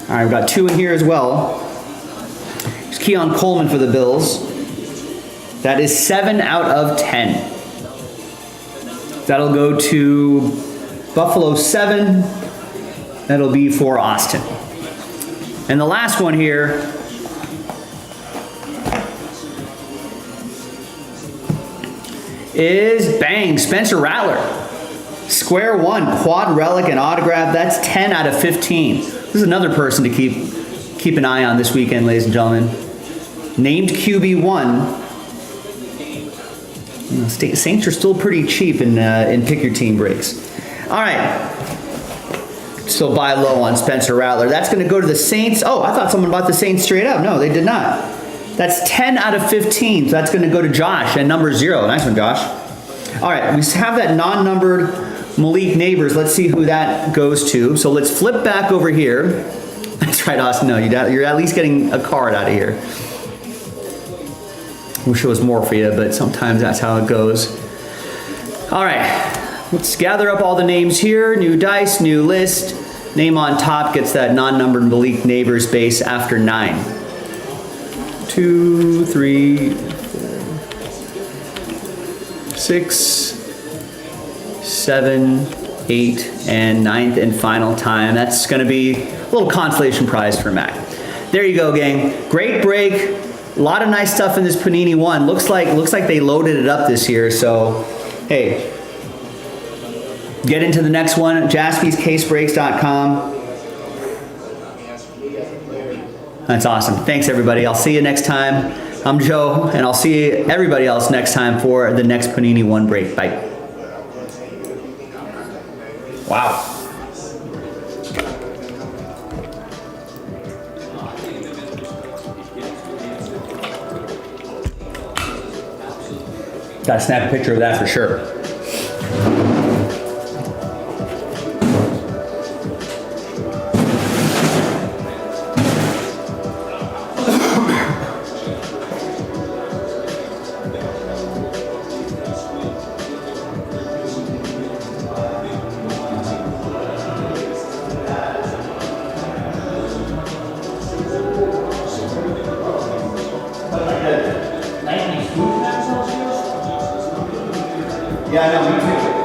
All right, we've got 2 in here as well. There's Keon Coleman for the Bills. That is 7 out of 10. That'll go to Buffalo 7. That'll be for Austin. And the last one here is, bang, Spencer Rattler. Square 1, quad relic and autograph. That's 10 out of 15. This is another person to keep an eye on this weekend, ladies and gentlemen. Named QB1. Saints are still pretty cheap in pick your team breaks. All right. Still buy low on Spencer Rattler. That's going to go to the Saints. Oh, I thought someone bought the Saints straight up. No, they did not. That's 10 out of 15. So that's going to go to Josh at number 0. Nice one, Josh. All right, we have that non-numbered Malik Neighbors. Let's see who that goes to. So let's flip back over here. That's right, Austin. No, you're at least getting a card out of here. Wish it was more for you, but sometimes that's how it goes. All right, let's gather up all the names here. New dice, new list. Name on top gets that non-numbered Malik Neighbors base after 9. 2, 3, 4, 6, 7, 8, and 9th and final time. That's going to be a little consolation prize for Mac. There you go, gang. Great break. A lot of nice stuff in this Panini one. Looks like they loaded it up this year. So, hey, get into the next one. JaspysCaseBreaks.com. That's awesome. Thanks, everybody. I'll see you next time. I'm Joe, and I'll see everybody else next time for the next Panini one break. Bye. Wow. Gotta snap a picture of that for sure. Yeah, I know, me too.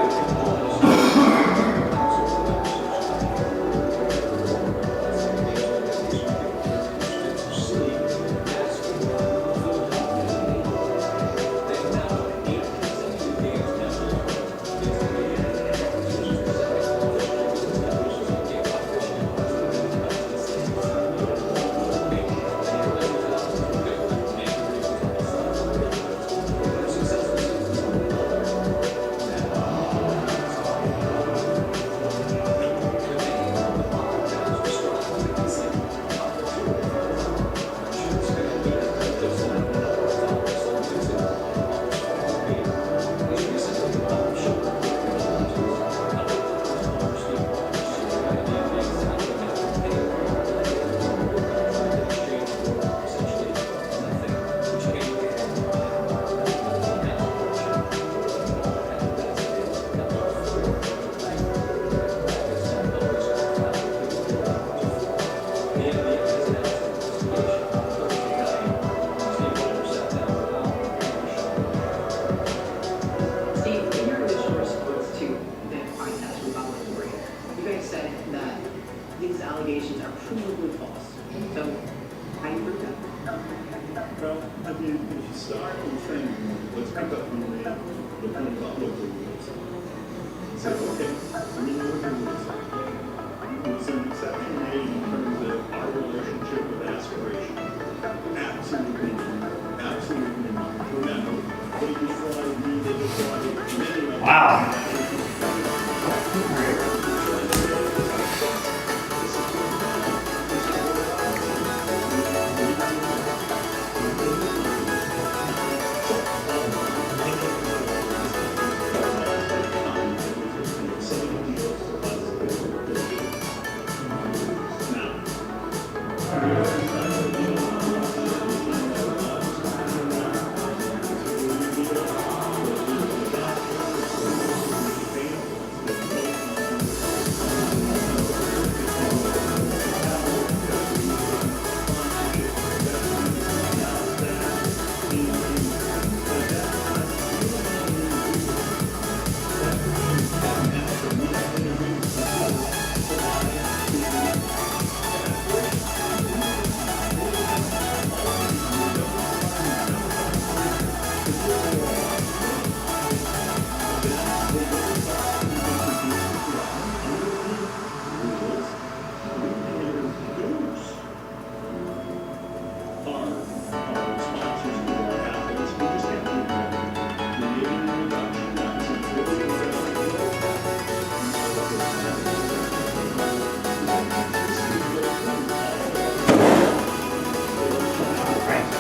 Steve, in your initial response to the podcast repository, you guys said that these allegations are provably false. So, how do you prove that? Well, I mean, if you start with saying, let's pick up on the point about local rules. Say, okay, we know what the rules are. Was an exception made in terms of our relationship with aspiration? Absolutely not. Absolutely not. Remember, they defrauded me, they defrauded many of them. Wow.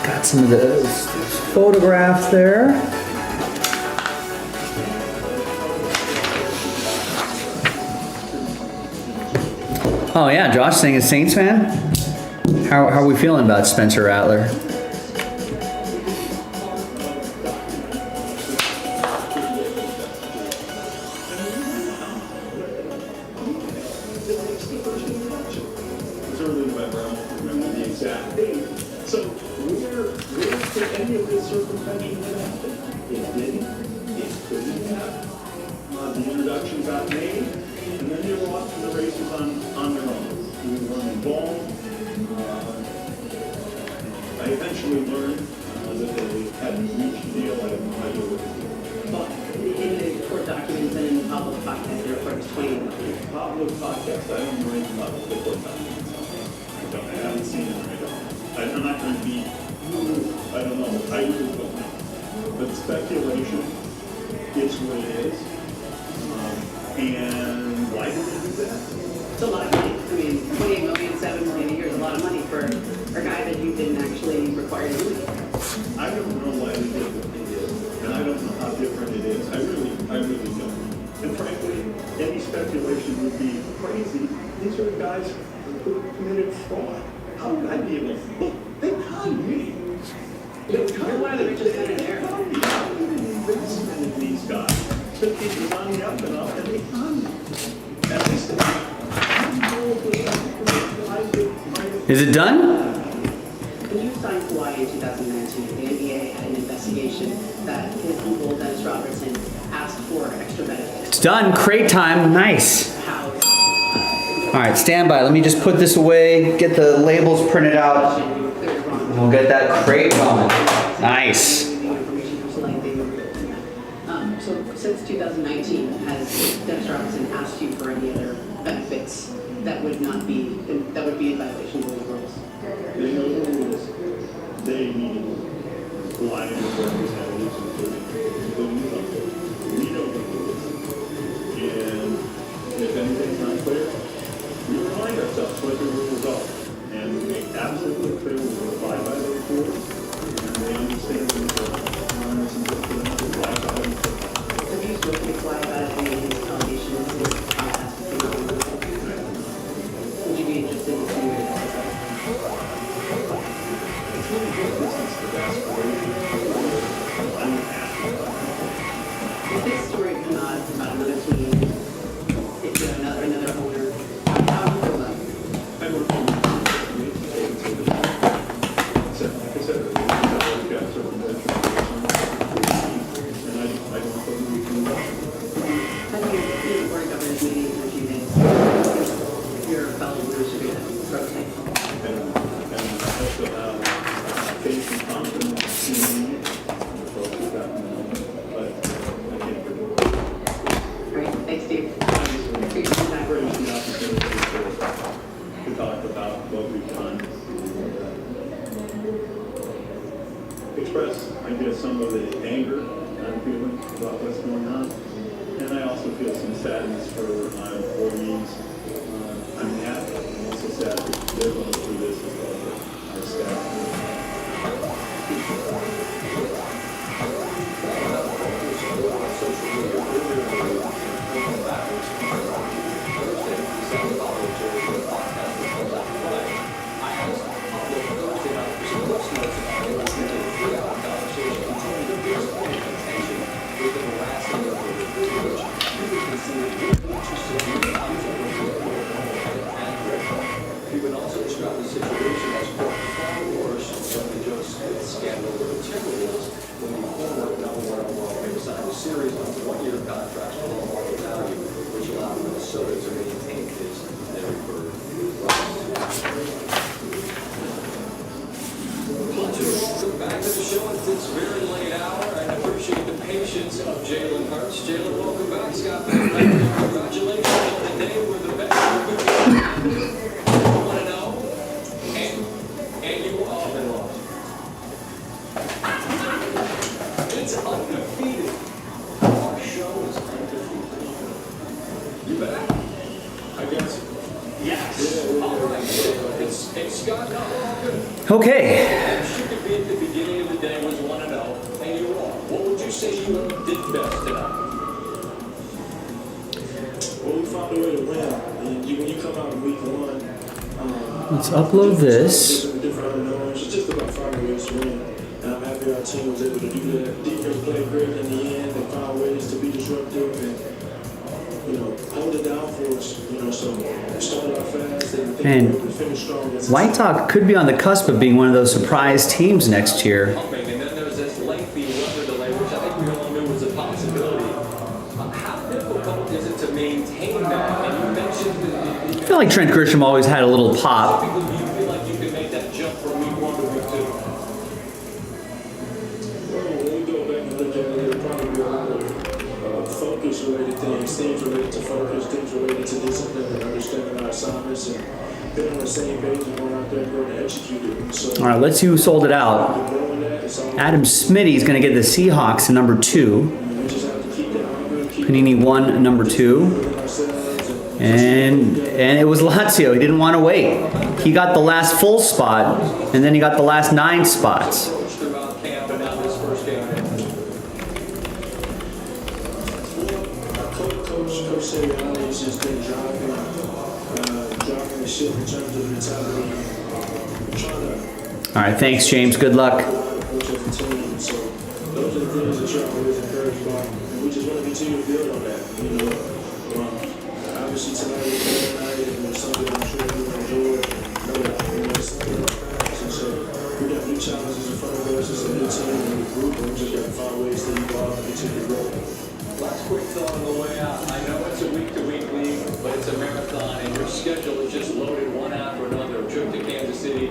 Got some of the photographs there. Oh yeah, Josh saying a Saints fan. How are we feeling about Spencer Rattler? Certainly remember, I don't remember the exact date. So where did any of this circumvention happen? It didn't. It couldn't happen. The introduction got made, and then they were off to the races on their own. We weren't involved. I eventually learned that they hadn't reached a deal. I had no idea what to do. Well, in the court documents and in the public podcast, there are 28 million. Public podcast, I don't know anything about the court documents. I haven't seen it, I don't. I'm not going to be, I don't know, I really don't know. But speculation is what it is. And why did they do that? It's a lot of money. I mean, 28 million, 7 million a year is a lot of money for a guy that you didn't actually require to do it. I don't know why they did what they did, and I don't know how different it is. I really don't. And frankly, any speculation would be crazy. These are the guys who committed fraud. How would I be able to? Look, they conned me. You're one of the richest men in there. These guys took these money up and up, and they conned me. And this Is it done? When you signed Hawaii May 2019, the NBA had an investigation that his uncle, Dennis Robertson, asked for extra benefits. It's done. Crate time. Nice. How All right, stand by. Let me just put this away, get the labels printed out. We'll get that crate going. Nice. So since 2019, has Dennis Robinson asked you for any other benefits that would be in violation of those rules? They know the rules. They need line of representatives, including the company. We know the rules. And if anything's not clear, we remind ourselves what the rules are. And we make absolutely clear we will abide by those rules. And they understand the rules. And it's important for them to abide by them. Have you spoken to Kawhi about any of his allegations in this podcast? Would you be interested in seeing it? It's really good business for basketball. I'm happy about it. If this story come out about another team, if you're another owner, how do you feel about it? I work on so, like I said, we've got certain and I don't think we can How do you board governance meeting in a few days? Your fellow leaders should be a prototype. and I hope to have faith and confidence in the folks who've gotten but I can't predict it. Great, thanks, Steve. Obviously, Appreciate your time. we're in the opportunity to talk about what we've done. Express, I guess, some of the anger I'm feeling about what's going on. And I also feel some sadness for my employees. I'm happy. I'm also sad that they're going through this as well as our staff. He would also describe the situation as far worse than the Joe Smith scandal with the Timberwolves when the former Delaware Hall signed a series of one-year contracts for low market value, which allowed Minnesota to maintain his Larry Bird rights. Welcome back to the show at this very late hour. I appreciate the patience of Jalen Hurts. Jalen, welcome back. Scott, congratulations on the day where the best it's undefeated. Our show is undefeated. You back? I guess. Yes. All right. It's Scott. Okay. You could be at the beginning of the day was 1-0, and you are. What would you say you did best tonight? Well, we found a way to win. And when you come out in week one, Let's upload this. different unknowns. It's just about finding ways to win. And I'm happy our team was able to do that. Defense played great in the end. They found ways to be disruptive and, hold it down for us. So we started out fast and Man, we finished strong. White Sox could be on the cusp of being one of those surprise teams next year. And then there's this lengthy weather delay, which I think we all knew was a possibility. How difficult is it to maintain that? And you mentioned that I feel like Trent Grisham always had a little pop. do you feel like you can make that jump from week 1 to week 2? Well, when we go back and look at it, it'll probably be a lot of focus-related things, things related to focus, things related to discipline and understanding our assignments and being on the same page and going out there and going to execute it. So, All right, let's see who sold it out. growing that, it's all Adam Smitty's going to get the Seahawks in number 2. we just have to keep that hunger, keep Panini 1, number 2. building ourselves and And it was Lazio. He didn't want to wait. He got the last full spot, and then he got the last 9 spots. Throughout camp and now this first game. Coach Sirianni has just been driving the ship in terms of mentality, trying to All right, thanks, James. Good luck. coach as a team. So those are the things that you're always encouraged by, and we just want to continue to build on that. Obviously tonight was a good night, and it was something I'm sure everyone enjoyed. So we definitely challenges in front of us. It's a new team and a new group, and we just got to find ways to evolve and continue to grow. Last quick thought on the way out. I know it's a week-to-week league, but it's a marathon, and your schedule is just loaded one after another. A trip to Kansas City.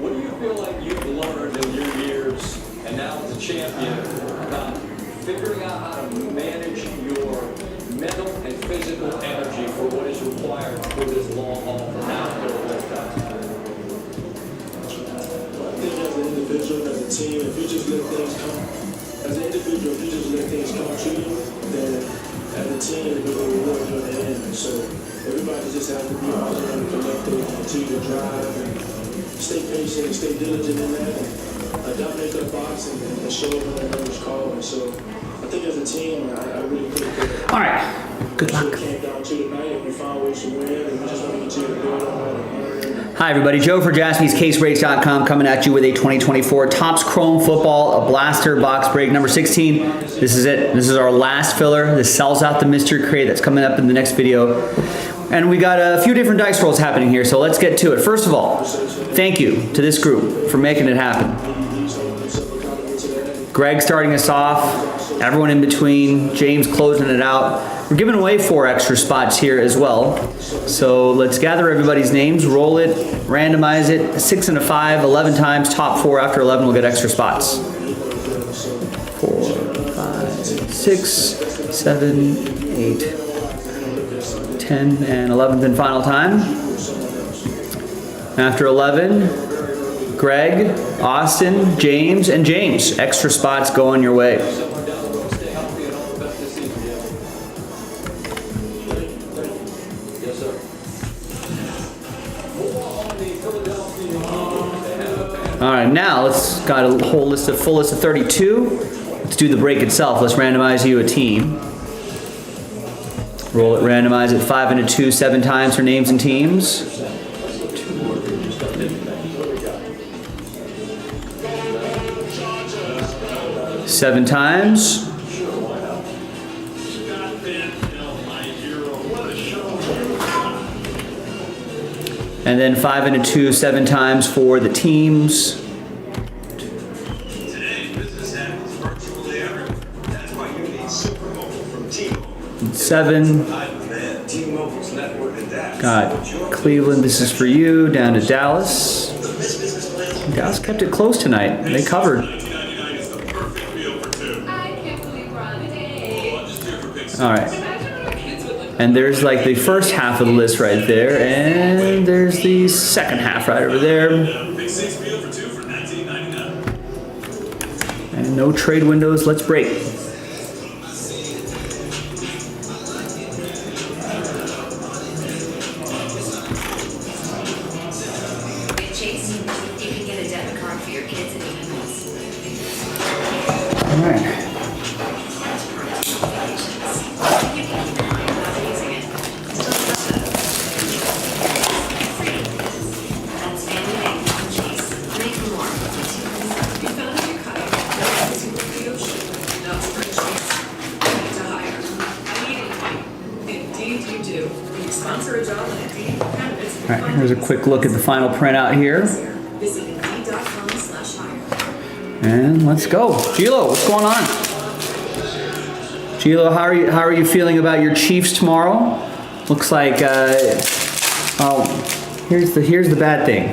What do you feel like you've learned in your years, and now as a champion, about figuring out how to manage your mental and physical energy for what is required for this long haul from now until the next time? I think as an individual, as a team, if you just let things come, as an individual, if you just let things come to you, then as a team, it will reward you in the end. So everybody just has to be all around the collective and continue to drive and stay patient and stay diligent in that and dominate the box and show up when the numbers call. And so I think as a team, I really think that. All right. Good luck. It came down to tonight, and we found ways to win, and we just want to continue to build on that. Hi everybody, Joe for JaspysCaseBreaks.com coming at you with a 2024 Topps Chrome Football, a blaster box break number 16. This is it. This is our last filler. This sells out the mystery crate that's coming up in the next video. And we got a few different dice rolls happening here, so let's get to it. First of all, thank you to this group for making it happen. Greg starting us off, everyone in between, James closing it out. We're giving away 4 extra spots here as well. So let's gather everybody's names, roll it, randomize it, 6 and a 5, 11 times, top 4 after 11 will get extra spots. 4, 5, 6, 7, 8, 10, and 11th and final time. After 11, Greg, Austin, James, and James. Extra spots going your way. All right, now let's got a whole list of full list of 32. Let's do the break itself. Let's randomize you a team. Roll it, randomize it 5 and a 2, 7 times for names and teams. 7 times. And then 5 and a 2, 7 times for the teams. Today, business happens virtually everywhere. That's why you need Super Mobile from T-Mobile. 7. T-Mobile's network adapts. Got Cleveland, this is for you, down to Dallas. Dallas kept it close tonight. They covered. All right. And there's like the first half of the list right there, and there's the second half right over there. And no trade windows, let's break. Chase, you can get a debit card for your kids in 8 months. All right. All right, here's a quick look at the final printout here. And let's go. Gilo, what's going on? Gilo, how are you feeling about your Chiefs tomorrow? Looks like here's the bad thing.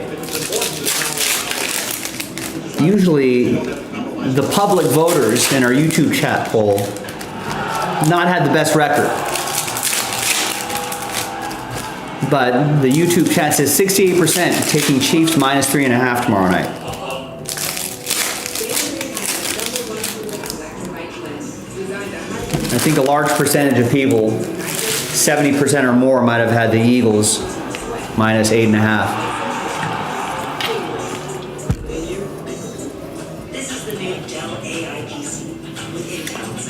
Usually the public voters in our YouTube chat poll not had the best record. But the YouTube chat says 68% taking Chiefs -3.5 tomorrow night. I think a large percentage of people, 70% or more, might have had the Eagles -8.5.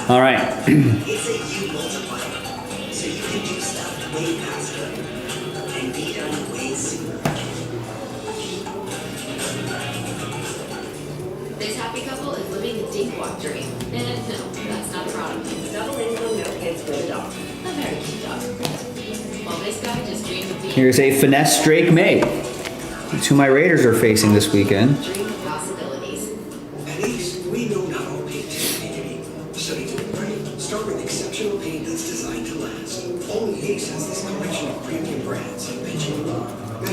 All right. This happy couple is living a dink-walk dream. And no, that's not a product. Double income, no kids for the dog. A very cute dog. Well, this guy just dreamed of being... Here's a finesse Drake May. That's who my Raiders are facing this weekend. Dream of possibilities. Ace, we know not all paint is created equal. Study to the right. Start with exceptional paint that's designed to last. Only Ace has this collection of premium brands like Benjamin Moore.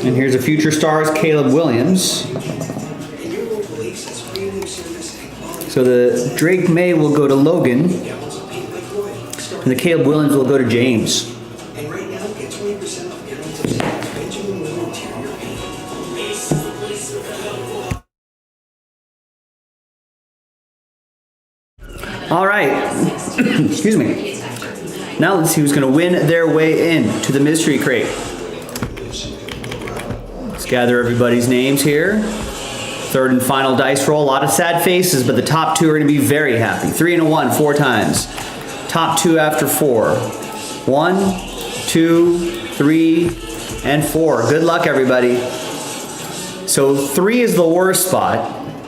And here's a future stars, Caleb Williams. And your local Ace has premium service and quality. So the Drake May will go to Logan, Gallons of paint like Royal. and the Caleb Williams will go to James. And right now, get 20% off gallons of Sam's Benjamin Moore interior paint. Ace is the place for help. All right. Excuse me. Now let's see who's going to win their way in to the mystery crate. Let's gather everybody's names here. Third and final dice roll. A lot of sad faces, but the top two are going to be very happy. 3 and a 1, 4 times. Top two after 4. 1, 2, 3, and 4. Good luck, everybody. So 3 is the worst spot.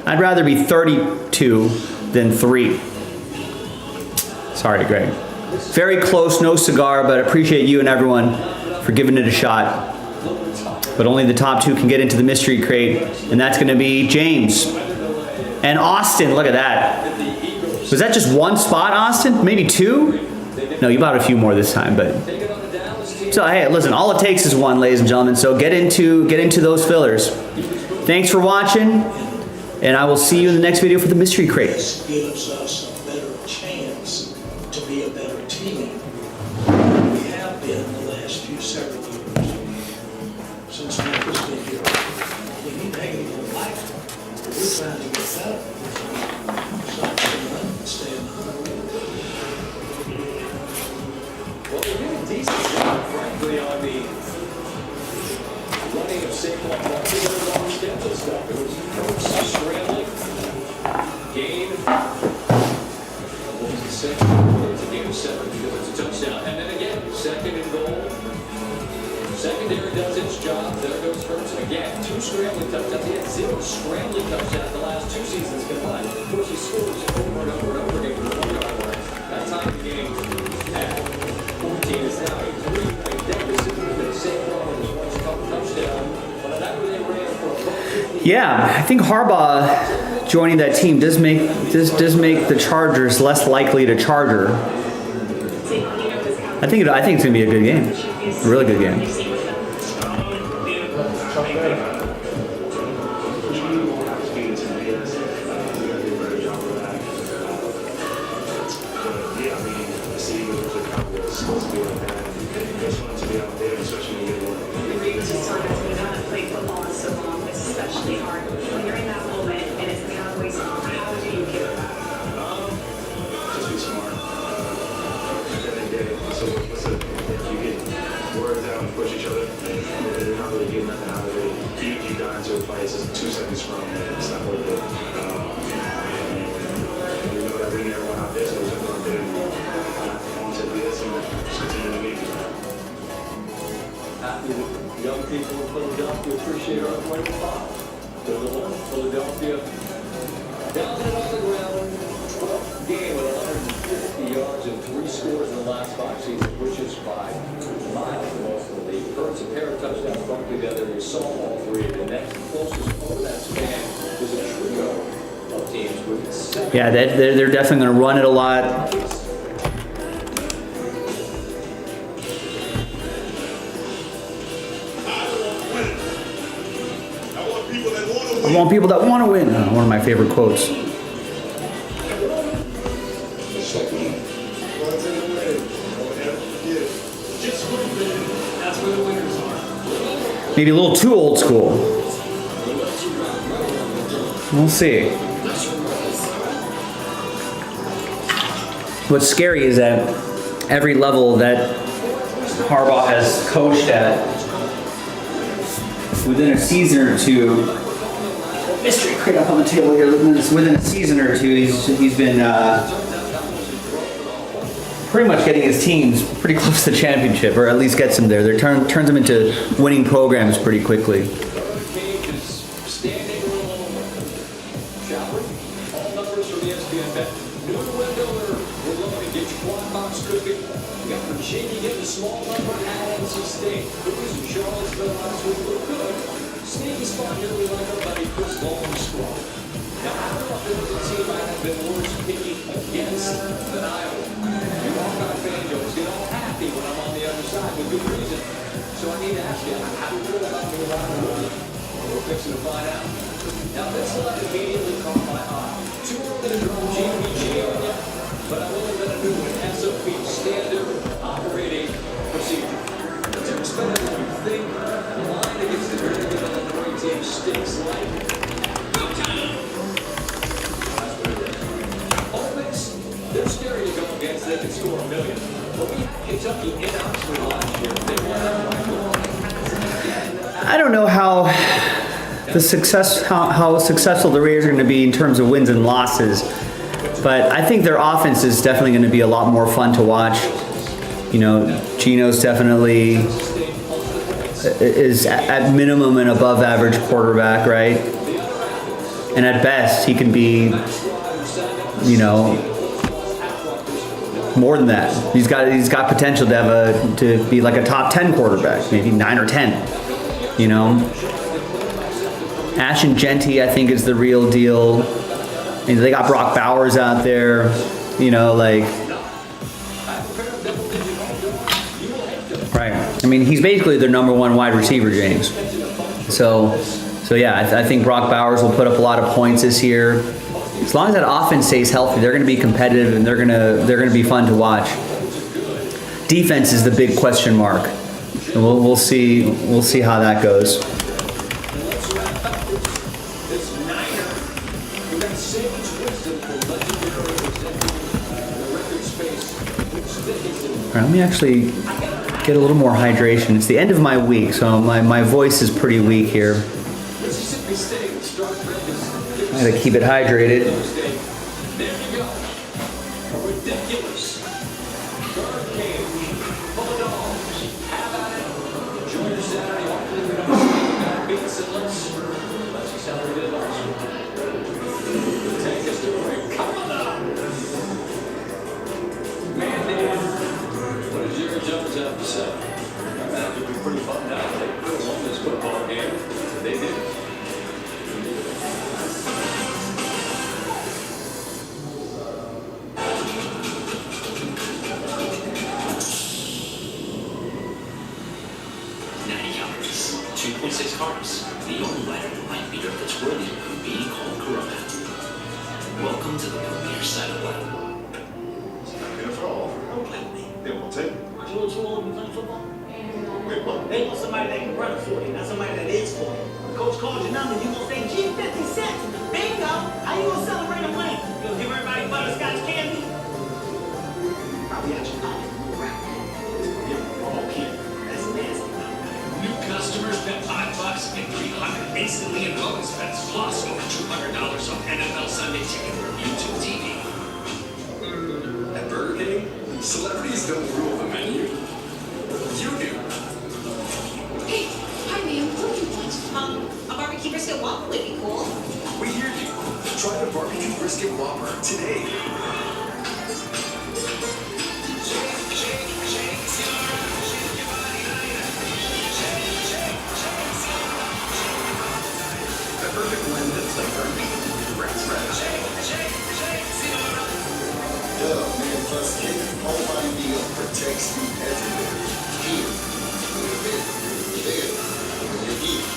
I'd rather be 32 than 3. Sorry, Greg. Very close, no cigar, but appreciate you and everyone for giving it a shot. But only the top 2 can get into the mystery crate, and that's going to be James and Austin. Look at that. Was that just one spot, Austin? Maybe 2? No, you bought a few more this time, but so hey, listen, all it takes is 1, ladies and gentlemen. So get into those fillers. Thanks for watching, and I will see you in the next video for the mystery crate. Gives us a better chance to be a better team. We have been the last several years. Since Mike has been here. We need negative in life. We're trying to get better. It's not going to stay in the Well, they're doing a decent job, frankly, on the running of Saquon Barkley on schedule stuff. It was Hurts scrambling. Gain. What was the second? It's a game of 7 because it's a touchdown. And then again, 2nd and goal. Secondary does its job. There goes Hurts. And again, 2 scrambling touchdowns. He had 0 scrambling touchdowns the last 2 seasons combined. Of course, he scores over and over and over again from the 1-yard line. That time the game at 14 is now a 3-point deficit that Saquon was once touchdown. But that really ran for a Yeah, I think Harbaugh joining that team does make the Chargers less likely to charger. I think it's gonna be a good game, a really good game. Young people in Philadelphia appreciate our 25. Philadelphia down and on the ground, 12th game with 150 yards and 3 scores in the last 5 seasons, which is by miles the most in the league. Hurts a pair of touchdowns bumped together. You saw all 3. The next closest over that span was a trio of teams with 7. Yeah, they're definitely going to run it a lot. I want people that want to win. One of my favorite quotes. Maybe a little too old school. We'll see. What's scary is that every level that Harbaugh has coached at, within a season or 2, mystery crate up on the table here. Within a season or 2, he's been pretty much getting his teams pretty close to the championship, or at least gets them there. They turns them into winning programs pretty quickly. Now, how often does it seem I have been worse picking against than Iowa? You Hawkeye fan jokes get all happy when I'm on the other side with good reason. So I need to ask you, how do you feel about me around the world? We're fixing to find out. Now, this line immediately caught my eye. Too early to drop GPG on you, but I will let a new one, SOP, Standard Operating Procedure. To explain it what you think, the line against the very good Illinois team stinks like. That's what it is. Opens, they're scary to go against, they can score a million. But we had Kentucky in Oxford last year. They won that right. I don't know how successful the Raiders are going to be in terms of wins and losses, but I think their offense is definitely going to be a lot more fun to watch. You know, Geno's definitely is at minimum an above average quarterback, right? And at best, he can be, you know, more than that. He's got potential to be like a top 10 quarterback, maybe 9 or 10. You know, Ashton Genty, I think, is the real deal. I mean, they got Brock Bowers out there. You know, like, right. I mean, he's basically their number one wide receiver, James. So yeah, I think Brock Bowers will put up a lot of points this year. As long as that offense stays healthy, they're going to be competitive and they're going to be fun to watch. Defense is the big question mark, and we'll see how that goes. All right, let me actually get a little more hydration. It's the end of my week, so my voice is pretty weak here. I gotta keep it hydrated. What does Jerry Jones have to say? I imagine it'd be pretty fun now. They could have won this football game. They did. The only lighter that might be Earth that's worthy of being called Corona. Welcome to the premier side of life. After all, don't play with me. They won't take it. Are you a little too old to be playing football? Wait, what? They want somebody that can run a 40, not somebody that is 40. The coach calls your number, you gonna say, gee, 50 cents. Bingo! How you gonna celebrate a win? You gonna give everybody butterscotch candy? Probably out your pocket. Right. Give them a raw kid. That's nasty. New customers bet $5 and $300 instantly in bonus bets, plus over $200 off NFL Sunday Ticket from YouTube TV. At Burger King, celebrities don't rule the menu. You do. Hey, hi ma'am, what do you want? A barbecue brisket Whopper would be cool. We hear you. Try the barbecue brisket Whopper today. The perfect blend of flavor. Ranch Dove Man Plus Cake. Whole body meal protects you everywhere. Here, when you're big. There, when you're eating.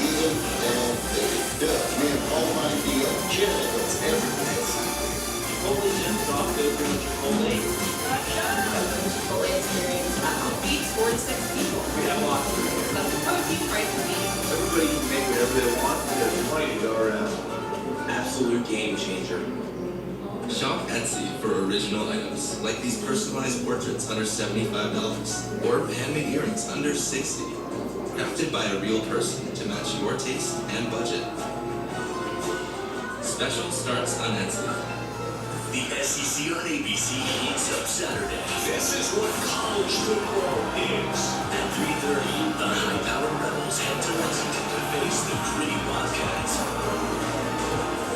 Even down there. Dove Man Whole body meal kills everywhere. Holy Jim Soft Food for Chipotle. Chipotle experience. Beats 4 to 6 people. We have lots of food. That's the protein price for me. Everybody can make whatever they want because money to go around. Absolute game changer. Shop Etsy for original items like these personalized portraits under $75 or handmade earrings under $60, crafted by a real person to match your taste and budget. Special starts on Etsy. The SEC on ABC heats up Saturday. This is what college football is. At 3:30, the high-powered Rebels head to Lexington to face the gritty Wildcats.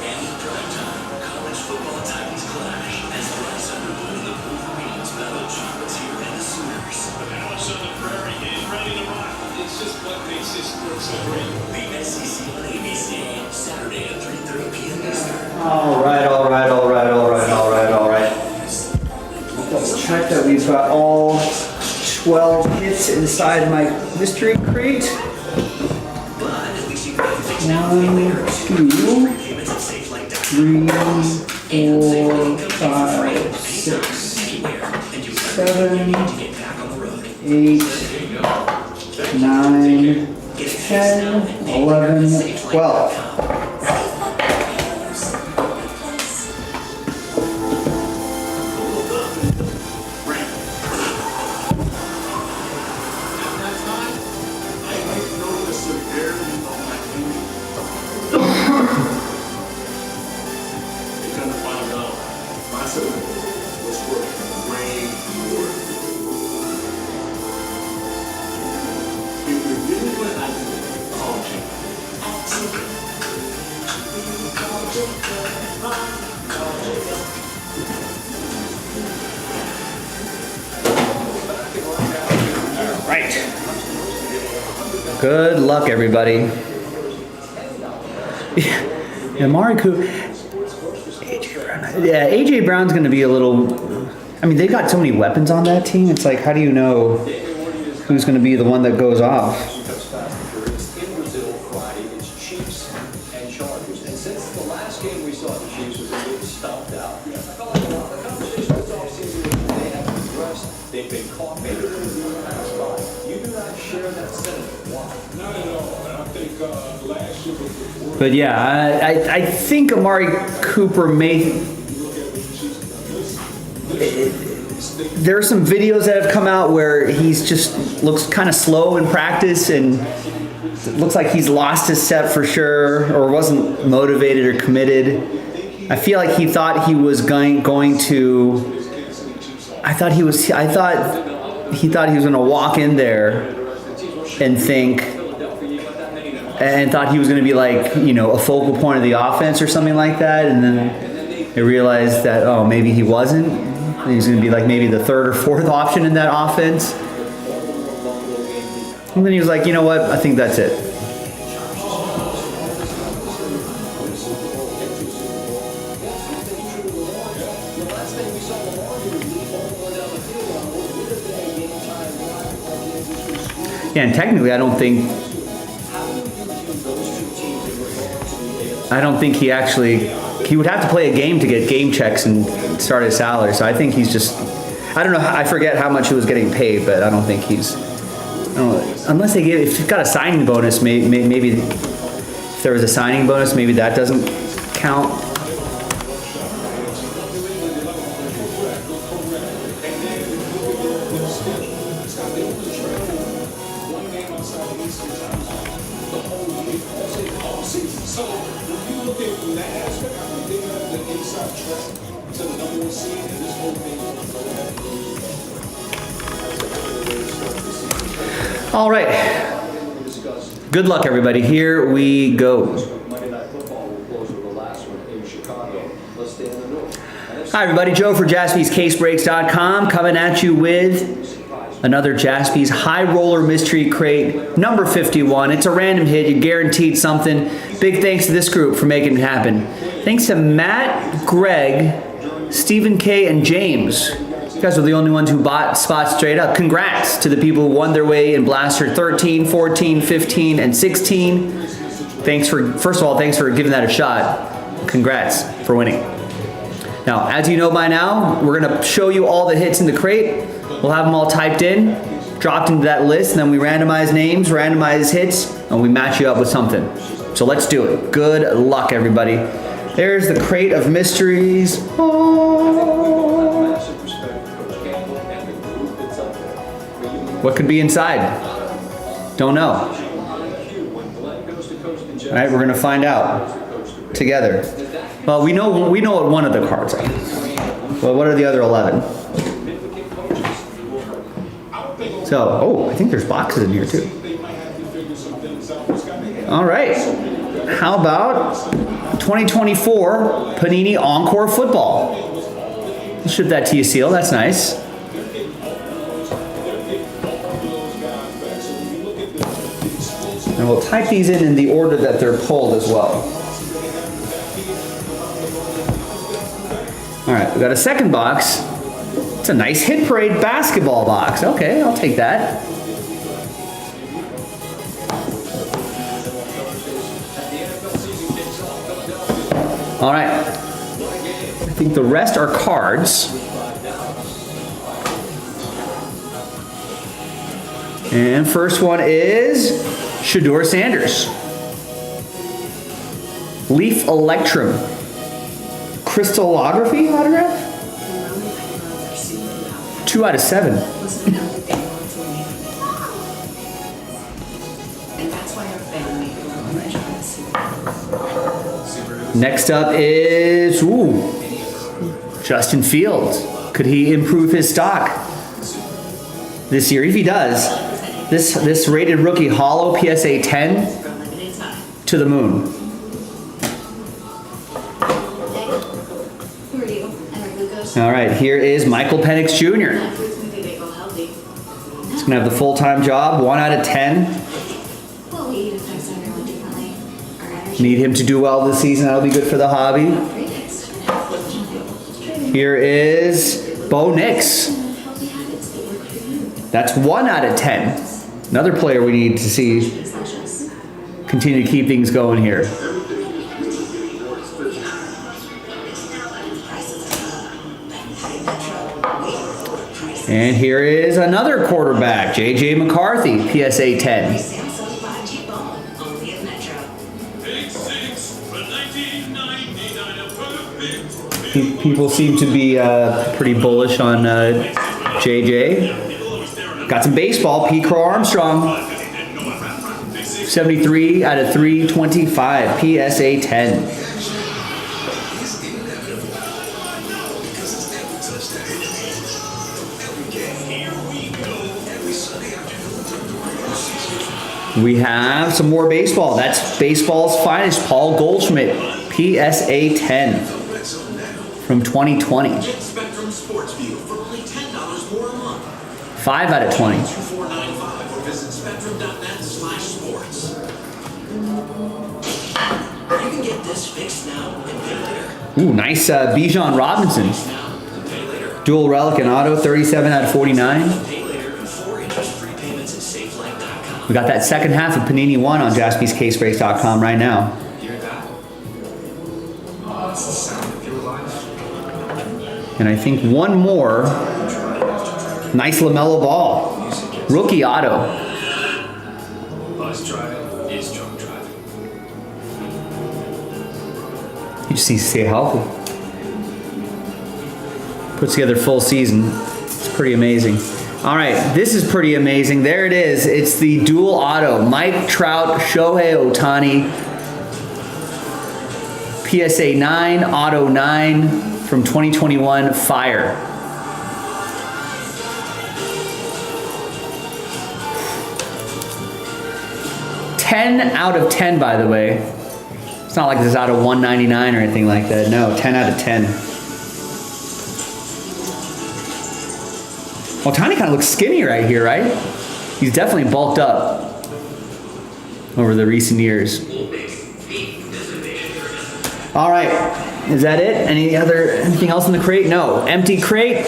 And in primetime, college football titans clash as Bryce Underwood and the Wolverines battle Charlotte here and the Sooners. The Alex on the Prairie is ready to rock. It's just what makes this sport so great. The SEC on ABC, Saturday at 3. All right. Let's check that we've got all 12 hits inside my mystery crate. 1, 2, 3, 4, 5, 6, 7, 8, 9, 10, 11, 12. Good luck, everybody. Yeah, Amari Cooper. Yeah, AJ Brown's going to be a little. I mean, they got so many weapons on that team. It's like, how do you know who's going to be the one that goes off? In Brazil Friday, it's Chiefs and Chargers. And since the last game we saw, the Chiefs was getting stomped out. I felt like a lot of the conversations this offseason they haven't addressed. They've been caught maybe in the past by. You do not share that sentiment. Why? Not at all. And I think last year was. But yeah, I think Amari Cooper may. There are some videos that have come out where he's just looks kind of slow in practice and it looks like he's lost his step for sure or wasn't motivated or committed. I feel like he thought he was going to. I thought he was going to walk in there and think. And thought he was going to be like, you know, a focal point of the offense or something like that. And then they realized that, oh, maybe he wasn't. He was going to be like maybe the third or fourth option in that offense. And then he was like, you know what? I think that's it. Yeah, and technically, I don't think he would have to play a game to get game checks and start his salary. So I think he's just, I don't know, I forget how much he was getting paid, but I don't think he's, unless if he's got a signing bonus, maybe if there was a signing bonus, maybe that doesn't count. All right. Good luck, everybody. Here we go. Hi, everybody. Joe for JaspysCaseBreaks.com coming at you with another Jaspys High Roller Mystery Crate, number 51. It's a random hit. You guaranteed something. Big thanks to this group for making it happen. Thanks to Matt, Greg, Stephen K, and James. You guys were the only ones who bought spots straight up. Congrats to the people who won their way in Blaster 13, 14, 15, and 16. First of all, thanks for giving that a shot. Congrats for winning. Now, as you know by now, we're going to show you all the hits in the crate. We'll have them all typed in, dropped into that list, and then we randomize names, randomize hits, and we match you up with something. So let's do it. Good luck, everybody. There's the crate of mysteries. What could be inside? Don't know. All right, we're gonna find out together. Well, we know what one of the cards are. Well, what are the other 11? So, I think there's boxes in here too. All right. How about 2024 Panini Encore Football? I'll ship that to you, Seal. That's nice. And we'll type these in the order that they're pulled as well. All right, we got a second box. It's a nice Hit Parade basketball box. Okay, I'll take that. All right. I think the rest are cards. And first one is Shedeur Sanders. Leaf Electrum. Crystallography autograph? 2 out of 7. And that's why our family Next up is Justin Fields. Could he improve his stock this year? If he does, this rated rookie hollow PSA 10 to the moon. All right, here is Michael Penix Jr. He's gonna have the full-time job, 1 out of 10. Need him to do well this season. That'll be good for the hobby. Here is Bo Nix. That's 1 out of 10. Another player we need to see continue to keep things going here. And here is another quarterback, J.J. McCarthy, PSA 10. People seem to be pretty bullish on JJ. Got some baseball, Pete Crow Armstrong. 73 out of 325, PSA 10. We have some more baseball. That's baseball's finest, Paul Goldschmidt, PSA 10 from 2020. 5 out of 20. Ooh, nice Bijan Robinson. Dual relic and auto, 37 out of 49. We got that second half of Panini 1 on JaspysCaseBreaks.com right now. And I think one more. Nice LaMelo Ball. Rookie auto. Bus drive is drunk driving. You just need to stay healthy. Puts together full season. It's pretty amazing. All right, this is pretty amazing. There it is. It's the dual auto. Mike Trout, Shohei Ohtani. PSA 9, auto 9 from 2021 Fire. $10 out of 10, by the way. It's not like this is out of 199 or anything like that. No, 10 out of 10. Ohtani kind of looks skinny right here, right? He's definitely bulked up over the recent years. All right, is that it? Anything else in the crate? No, empty crate.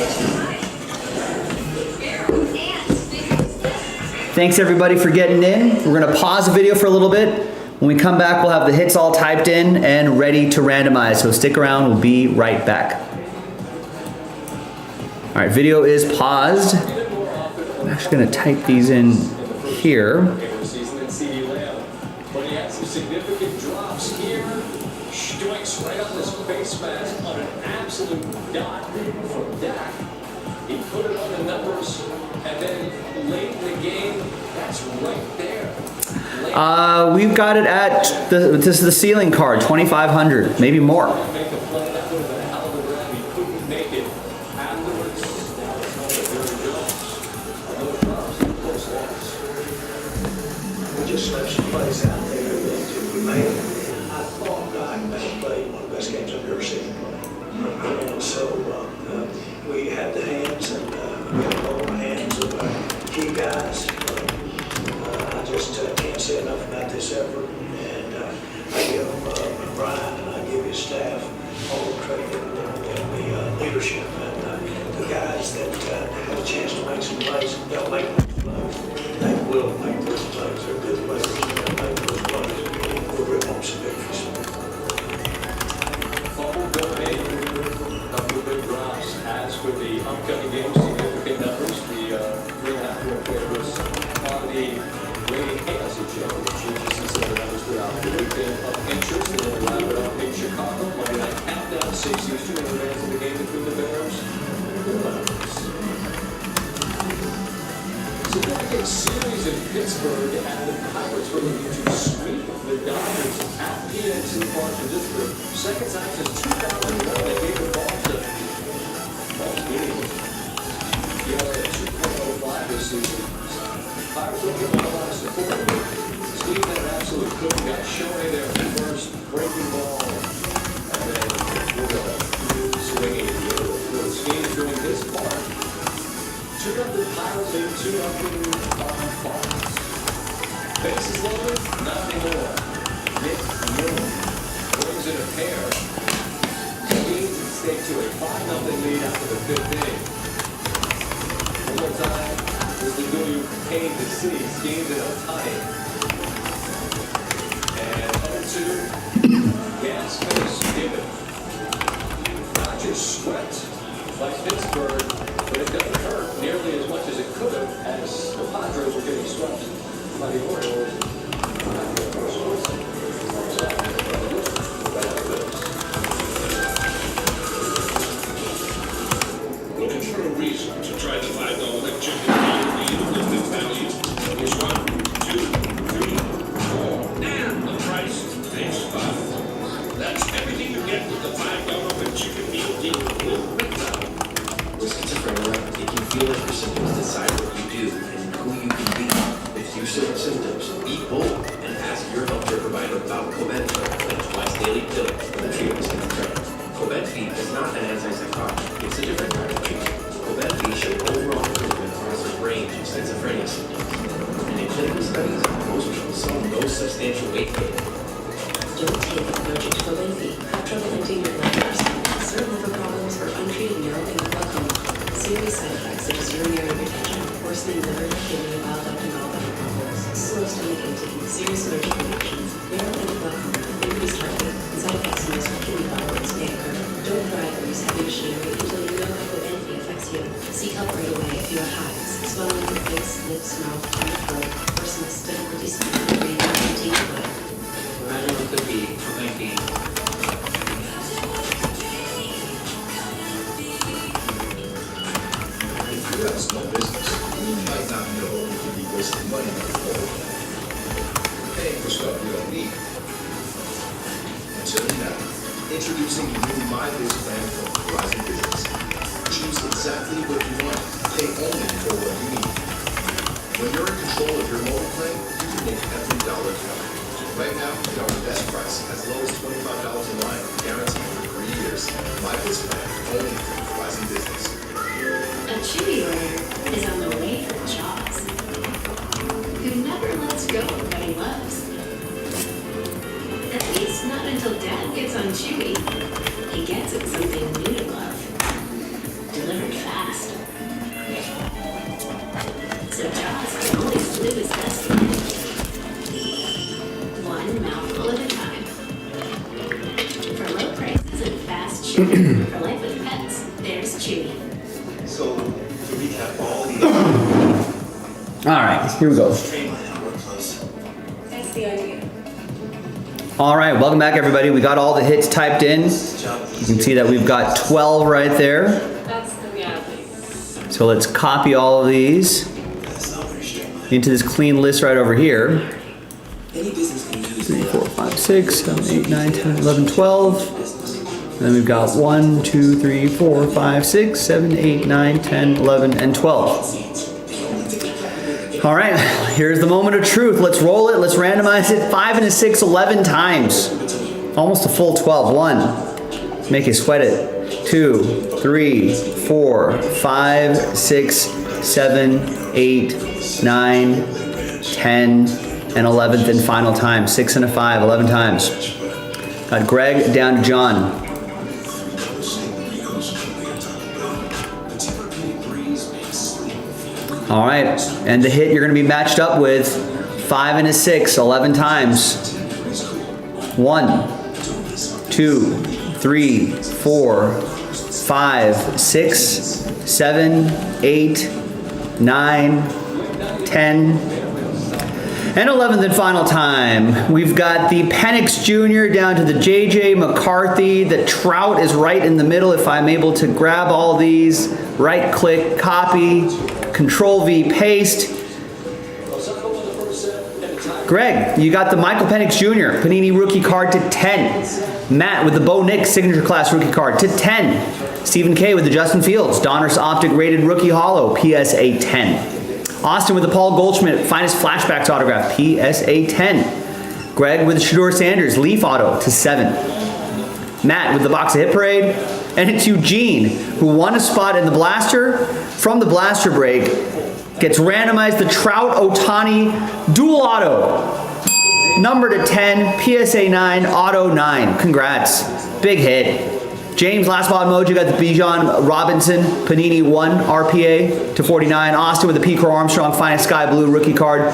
Thanks everybody for getting in. We're gonna pause the video for a little bit. When we come back, we'll have the hits all typed in and ready to randomize. So stick around, we'll be right back. All right, video is paused. I'm actually gonna type these in here. But he had some significant drops here. Strikes right on his face mask on an absolute dot from Dak. He put it on the numbers, and then late in the game, that's right there. We've got it at this is the ceiling card, 2,500, maybe more. Just slept someplace out there that we made. I thought I played one of the best games I've ever seen. And so we had the hands and we had all the hands of our key guys. I just can't say enough about this effort. And I give Brian and I give his staff all the credit that we upcoming games, significant numbers. The 3.5 favorites on the reigning AFC championship. You see some of the numbers throughout the weekend of interest. And then wrap it up in Chicago. Monday night countdown, 6 Eastern, in advance of the game between the Bears and the Lions. Significant series in Pittsburgh, and the Pirates were looking to sweep the Dodgers at PNC Park in just the second time since 2001. They gave the ball to he has a 2.05 this season. Pirates will give him a lot of support. Steve had an absolute cook. Got Shohei there first, breaking ball, and then swinging to the other. Steve during this part. 2 up the Pirates, maybe 2 up on Barnes. Bases loaded, nothing more. Nick Newman brings in a pair. Queens stay to a 5-0 lead after the 5th inning. One more time, this is who you paid to see. Games in a tie. And 0-2. Gas face given. Not just swept by Pittsburgh, but it doesn't hurt nearly as much as it could have, as the Padres were getting swept by the Orioles. Looking for a reason to try the $5 electric and with the value. Here's 1, 2, 3, 4, and the price is $5. That's everything you get with the $5 with chicken meal deal with McDonald's. With schizophrenia, it can feel like your symptoms decide what you do and who you can be. If you still have symptoms, be bold and ask your healthcare provider about Cobenfy, a twice-daily pill for the treatment of schizophrenia. Cobenfy is not an antipsychotic. It's a different kind of treatment. Cobenfy showed overall improvement across a range of schizophrenia symptoms. And in clinical studies, most people saw no substantial weight gain. Don't take allergic to Cobenfy. Have trouble emptying your bladder. Certain liver problems or untreated neuropathic glaucoma. Serious side effects such as urinary retention, worsening liver, kidney, bile duct, and gallbladder problems, slow stomach emptying, serious allergic reactions, neuropathic glaucoma, increased heart rate, and side effects in most kidney violence may occur. Don't drive or use heavy machinery until you know how Cobenfy affects you. Seek help right away if you have hives, swelling in your face, lips, mouth, and throat, worsening difficulty speaking, breathing, and taking blood. Imagine what could be Cobenfy. If you're a small business, you might not know you could be wasting money on the phone. Paying for stuff you don't need. Until now, introducing the new MyBiz plan from Verizon Business. Choose exactly what you want. Pay only for what you need. When you're in control of your mobile plan, you can make every dollar count. Right now, we are the best price, as low as $25 a line, guaranteed for 3 years. MyBiz plan, only from Verizon Business. A Chewy order is on the way from Jaws, who never lets go of what he loves. At least not until Dad gets on Chewy. He gets it something new to love. Delivered fast. So Jaws can always live his best life. One mouthful at a time. For low prices and fast shipping for life with pets, there's Chewy. So, to recap all the All right, here we go. That's the idea. All right, welcome back, everybody. We got all the hits typed in. You can see that we've got 12 right there. That's the reality. So let's copy all of these into this clean list right over here. 3, 4, 5, 6, 7, 8, 9, 10, 11, 12. And then we've got 1, 2, 3, 4, 5, 6, 7, 8, 9, 10, 11, and 12. All right, here's the moment of truth. Let's roll it. Let's randomize it 5 and a 6, 11 times. Almost a full 12. 1. Make you sweat it. 2, 3, 4, 5, 6, 7, 8, 9, 10, and 11th and final time. 6 and a 5, 11 times. Got Greg down to John. All right, and the hit you're going to be matched up with 5 and a 6, 11 times. 1, 2, 3, 4, 5, 6, 7, 8, 9, 10, and 11th and final time. We've got the Penix Jr. down to the JJ McCarthy. The Trout is right in the middle. If I'm able to grab all these, right click, copy, Control V, paste. Greg, you got the Michael Penix Jr. Panini rookie card to 10. Matt with the Bo Nix signature class rookie card to 10. Stephen K with the Justin Fields Donruss Optic rated rookie hollow PSA 10. Austin with the Paul Goldschmidt finest flashbacks autograph PSA 10. Greg with the Shedeur Sanders Leaf auto to 7. Matt with the box of Hit Parade. And it's Eugene who won a spot in the blaster. From the blaster break, gets randomized the Trout Ohtani dual auto. Number to 10, PSA 9, auto 9. Congrats. Big hit. James, last spot emoji, got the Bijan Robinson Panini 1 RPA to 49. Austin with the P. Crow Armstrong finest sky blue rookie card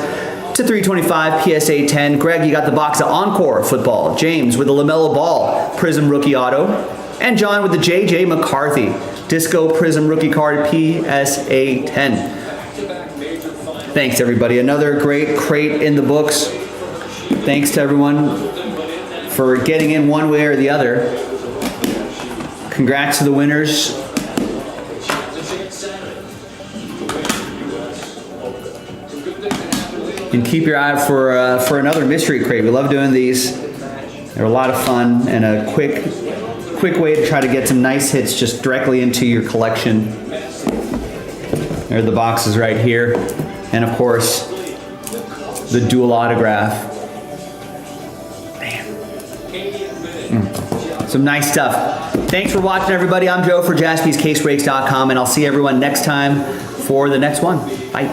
to 325 PSA 10. Greg, you got the box of Encore football. James with the LaMelo Ball Prism rookie auto. And John with the JJ McCarthy Disco Prism rookie card PSA 10. Thanks everybody. Another great crate in the books. Thanks to everyone for getting in one way or the other. Congrats to the winners. And keep your eye out for another mystery crate. We love doing these. They're a lot of fun and a quick way to try to get some nice hits just directly into your collection. There are the boxes right here. And of course, the dual autograph. Some nice stuff. Thanks for watching, everybody. I'm Joe for JaspysCaseBreaks.com, and I'll see everyone next time for the next one. Bye.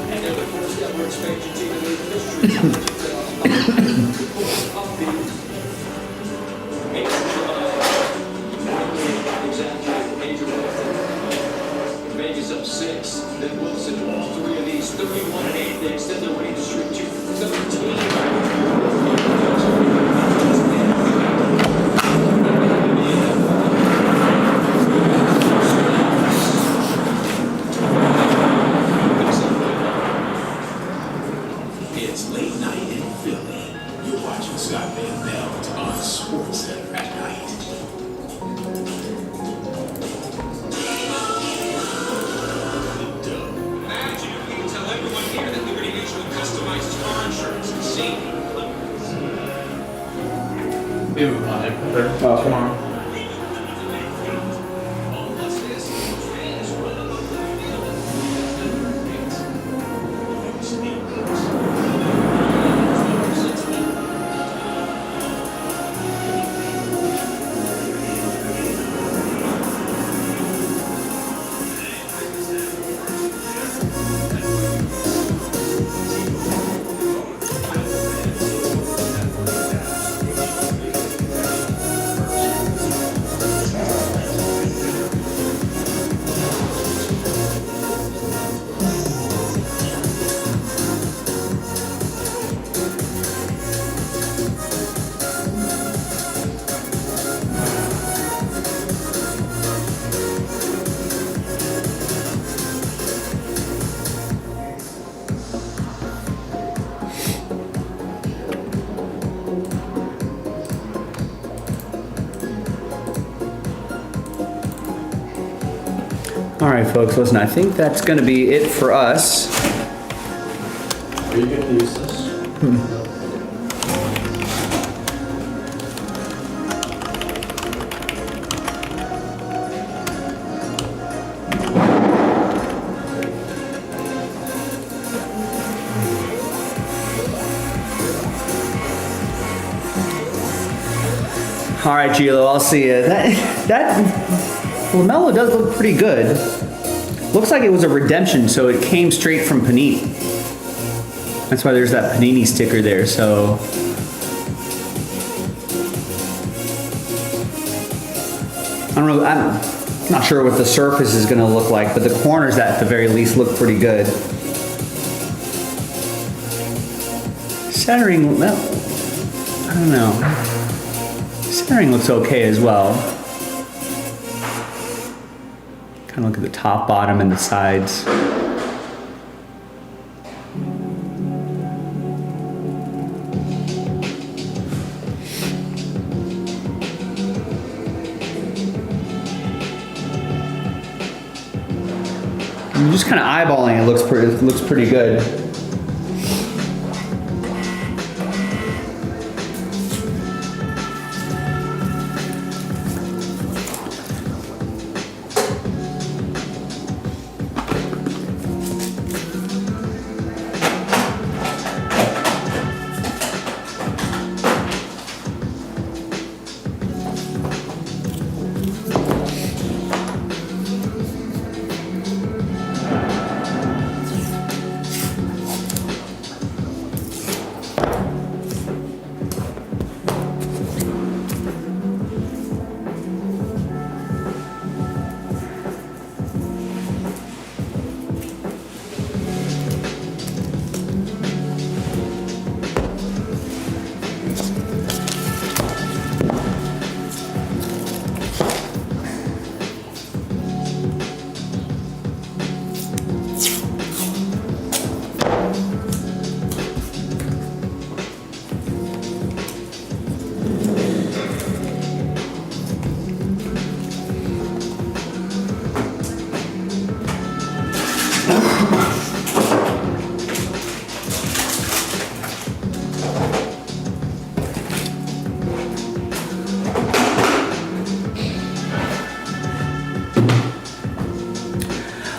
And they're the first ever expansion team in league history. Vegas up 6. Then Wilson, all 3 of these 31 and 8. They extend their winning streak to 13. It's late night in Philly. You're watching Scott Van Pelt on SportsCenter at night. Imagine if we could tell everyone here that Liberty Mutual customizes car insurance and safety. Maybe we want it tomorrow. All right, folks, listen, I think that's going to be it for us. Are you going to use this? All right, Gilo, I'll see you. That LaMelo does look pretty good. Looks like it was a redemption, so it came straight from Panini. That's why there's that Panini sticker there, so. I don't know, I'm not sure what the surface is gonna look like, but the corners at the very least look pretty good. Centering, well, I don't know. Centering looks okay as well. Kind of look at the top, bottom, and the sides. I'm just kind of eyeballing it. Looks pretty good.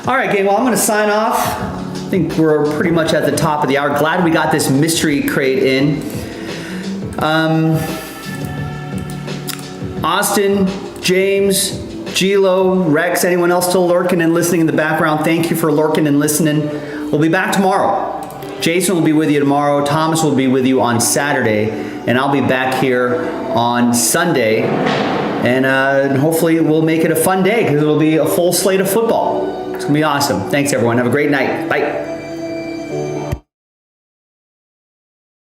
All right, gang, well, I'm gonna sign off. I think we're pretty much at the top of the hour. Glad we got this mystery crate in. Austin, James, Gilo, Rex, anyone else still lurking and listening in the background, thank you for lurking and listening. We'll be back tomorrow. Jason will be with you tomorrow. Thomas will be with you on Saturday. And I'll be back here on Sunday. And hopefully we'll make it a fun day because it'll be a full slate of football. It's gonna be awesome. Thanks everyone. Have a great night. Bye.